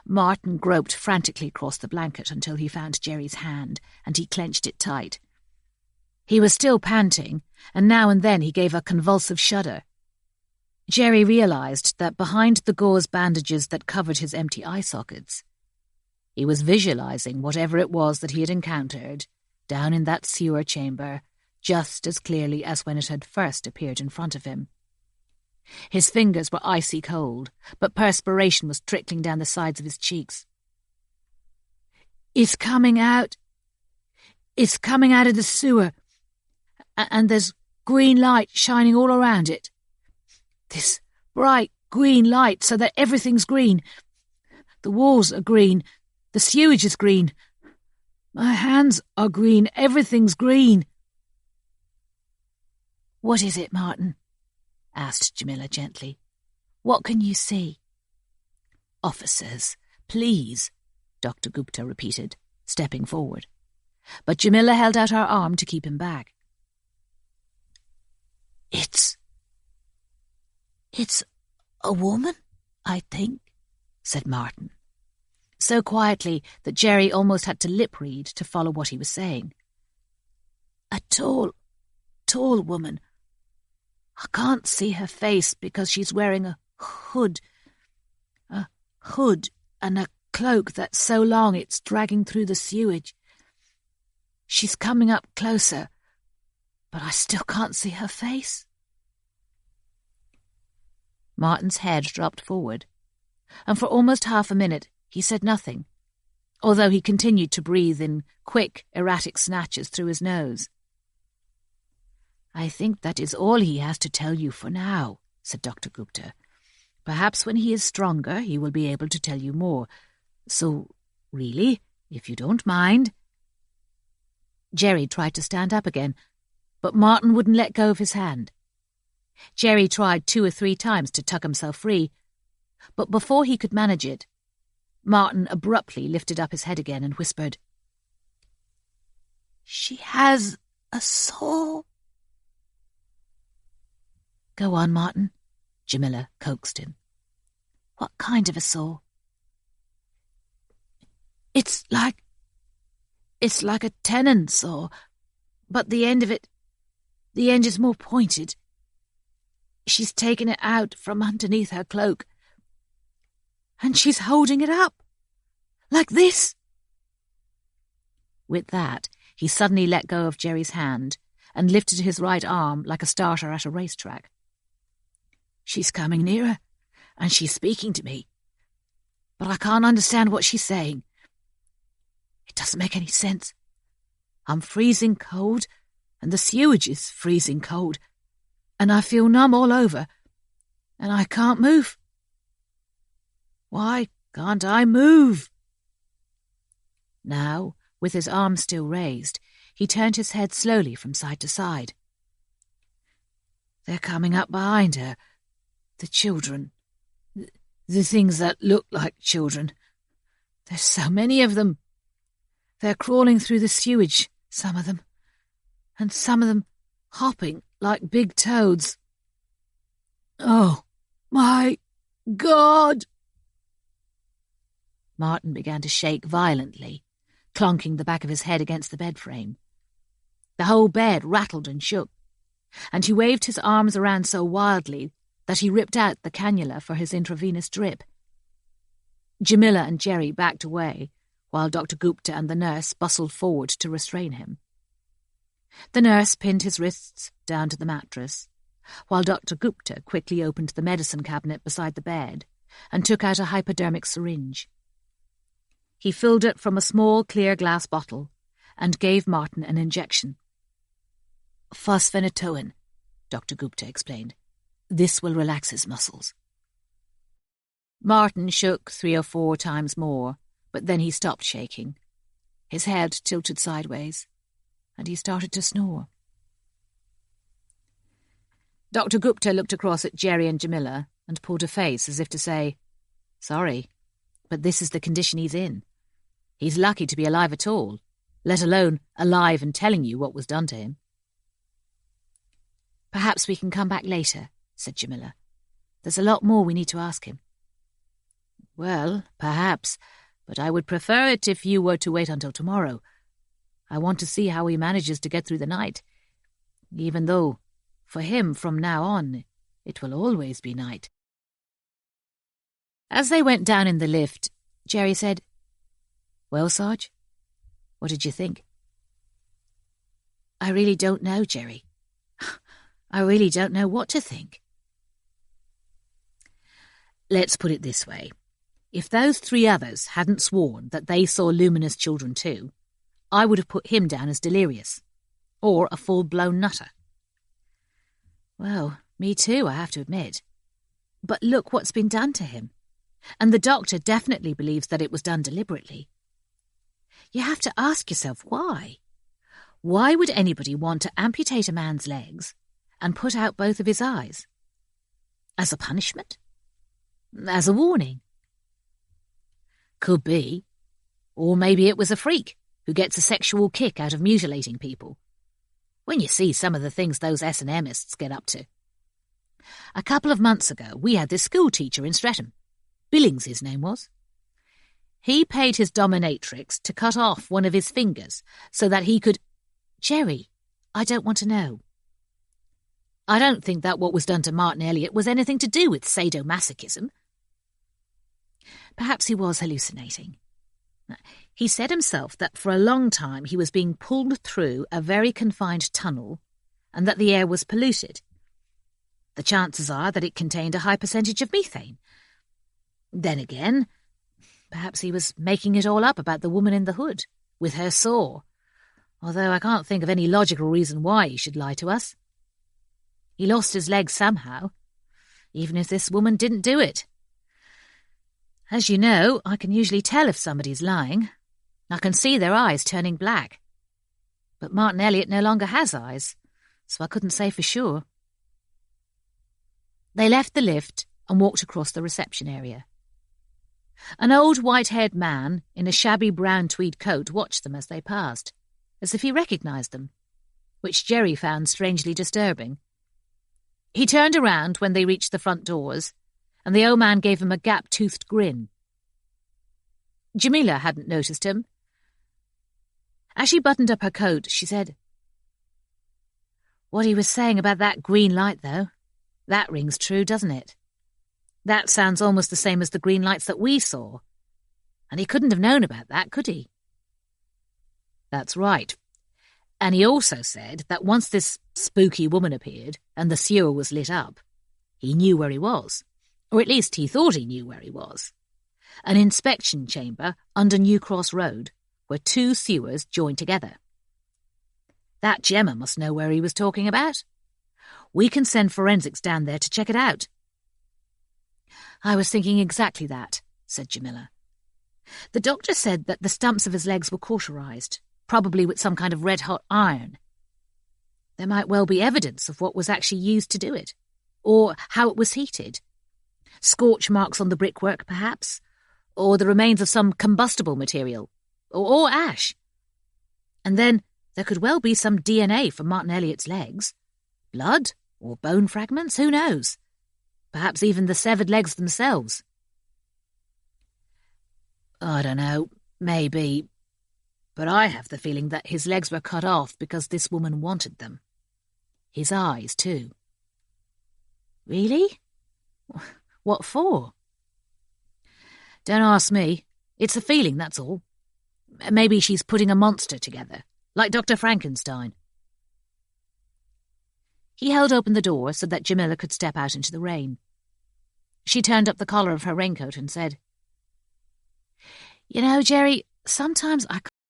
Martin groped frantically across the blanket until he found Jerry's hand, and he clenched it tight. He was still panting, and now and then he gave a convulsive shudder. Jerry realized that behind the gauze bandages that covered his empty eye sockets, he was visualizing whatever it was that he had encountered down in that sewer chamber just as clearly as when it had first appeared in front of him. His fingers were icy cold, but perspiration was trickling down the sides of his cheeks. "It's coming out. It's coming out of the sewer, and there's green light shining all around it. This bright green light so that everything's green. The walls are green. The sewage is green. My hands are green. Everything's green." "What is it, Martin?" asked Jamila gently. "What can you see?" "Officers, please," Dr. Gupta repeated, stepping forward. But Jamila held out her arm to keep him back. It's a woman, I think," said Martin, so quietly that Jerry almost had to lip-read to follow what he was saying. "A tall woman. I can't see her face because she's wearing a hood and a cloak that's so long it's dragging through the sewage. She's coming up closer, but I still can't see her face." Martin's head dropped forward, and for almost half a minute he said nothing, although he continued to breathe in quick, erratic snatches through his nose. "I think that is all he has to tell you for now," said Dr. Gupta. "Perhaps when he is stronger he will be able to tell you more. So, really, if you don't mind—" Jerry tried to stand up again, but Martin wouldn't let go of his hand. Jerry tried 2 or 3 times to tug himself free, but before he could manage it, Martin abruptly lifted up his head again and whispered, "She has a soul." "Go on, Martin," Jamila coaxed him. "What kind of a soul?" It's like a tenon saw, but the end is more pointed. She's taken it out from underneath her cloak, and she's holding it up, like this." With that, he suddenly let go of Jerry's hand and lifted his right arm like a starter at a racetrack. "She's coming nearer, and she's speaking to me, but I can't understand what she's saying. It doesn't make any sense. I'm freezing cold, and the sewage is freezing cold, and I feel numb all over, and I can't move. Why can't I move?" Now, with his arm still raised, he turned his head slowly from side to side. "They're coming up behind her. The children. The things that look like children. There's so many of them. They're crawling through the sewage Some of them. And some of them hopping like big toads. Oh, my God! Martin began to shake violently, clunking the back of his head against the bed frame. The whole bed rattled and shook, and he waved his arms around so wildly that he ripped out the cannula for his intravenous drip. Jamila and Jerry backed away, while Dr. Gupta and the nurse bustled forward to restrain him. The nurse pinned his wrists down to the mattress, while Dr. Gupta quickly opened the medicine cabinet beside the bed and took out a hypodermic syringe. He filled it from a small clear glass bottle and gave Martin an injection. Phosphonatoin, Dr. Gupta explained. This will relax his muscles. Martin shook 3 or 4 times more, but then he stopped shaking. His head tilted sideways, and he started to snore. Dr. Gupta looked across at Jerry and Jamila and pulled a face as if to say, "Sorry, but this is the condition he's in. He's lucky to be alive at all, let alone alive and telling you what was done to him." "Perhaps we can come back later," said Jamila. "There's a lot more we need to ask him." "Well, perhaps, but I would prefer it if you were to wait until tomorrow. I want to see how he manages to get through the night, even though, for him from now on, it will always be night." As they went down in the lift, Jerry said, "Well, Sarge, what did you think?" "I really don't know, Jerry. I really don't know what to think." "Let's put it this way. If those 3 others hadn't sworn that they saw luminous children too, I would have put him down as delirious, or a full-blown nutter." "Well, me too, I have to admit. But look what's been done to him. And the doctor definitely believes that it was done deliberately. You have to ask yourself why. Why would anybody want to amputate a man's legs and put out both of his eyes? As a punishment? As a warning? Could be. Or maybe it was a freak who gets a sexual kick out of mutilating people. When you see some of the things those S&Mists get up to. A couple of months ago, we had this school teacher in Streatham. Billings his name was. He paid his dominatrix to cut off one of his fingers so that he could... Jerry, I don't want to know. I don't think that what was done to Martin Elliot was anything to do with sadomasochism. Perhaps he was hallucinating. He said himself that for a long time he was being pulled through a very confined tunnel and that the air was polluted. The chances are that it contained a high percentage of methane. Then again, perhaps he was making it all up about the woman in the hood, with her saw, although I can't think of any logical reason why he should lie to us. He lost his leg somehow, even if this woman didn't do it. As you know, I can usually tell if somebody's lying. I can see their eyes turning black. But Martin Elliot no longer has eyes, so I couldn't say for sure. They left the lift and walked across the reception area. An old white-haired man in a shabby brown tweed coat watched them as they passed, as if he recognised them, which Jerry found strangely disturbing. He turned around when they reached the front doors, and the old man gave him a gap-toothed grin. Jamila hadn't noticed him. As she buttoned up her coat, she said, "What he was saying about that green light, though, that rings true, doesn't it? That sounds almost the same as the green lights that we saw. And he couldn't have known about that, could he?" "That's right. And he also said that once this spooky woman appeared and the sewer was lit up, he knew where he was. Or at least he thought he knew where he was. An inspection chamber under New Cross Road, where 2 sewers joined together. That Gemma must know where he was talking about. We can send forensics down there to check it out." "I was thinking exactly that," said Jamila. "The doctor said that the stumps of his legs were cauterized, probably with some kind of red-hot iron. There might well be evidence of what was actually used to do it, or how it was heated. Scorch marks on the brickwork, perhaps, or the remains of some combustible material, or ash. And then There could well be some DNA from Martin Elliot's legs. Blood or bone fragments, who knows? Perhaps even the severed legs themselves. I don't know, maybe. But I have the feeling that his legs were cut off because this woman wanted them. His eyes, too. Really? What for? Don't ask me. It's a feeling, that's all. Maybe she's putting a monster together, like Dr. Frankenstein. He held open the door so that Jamila could step out into the rain. She turned up the collar of her raincoat and said, "You know, Jerry, sometimes I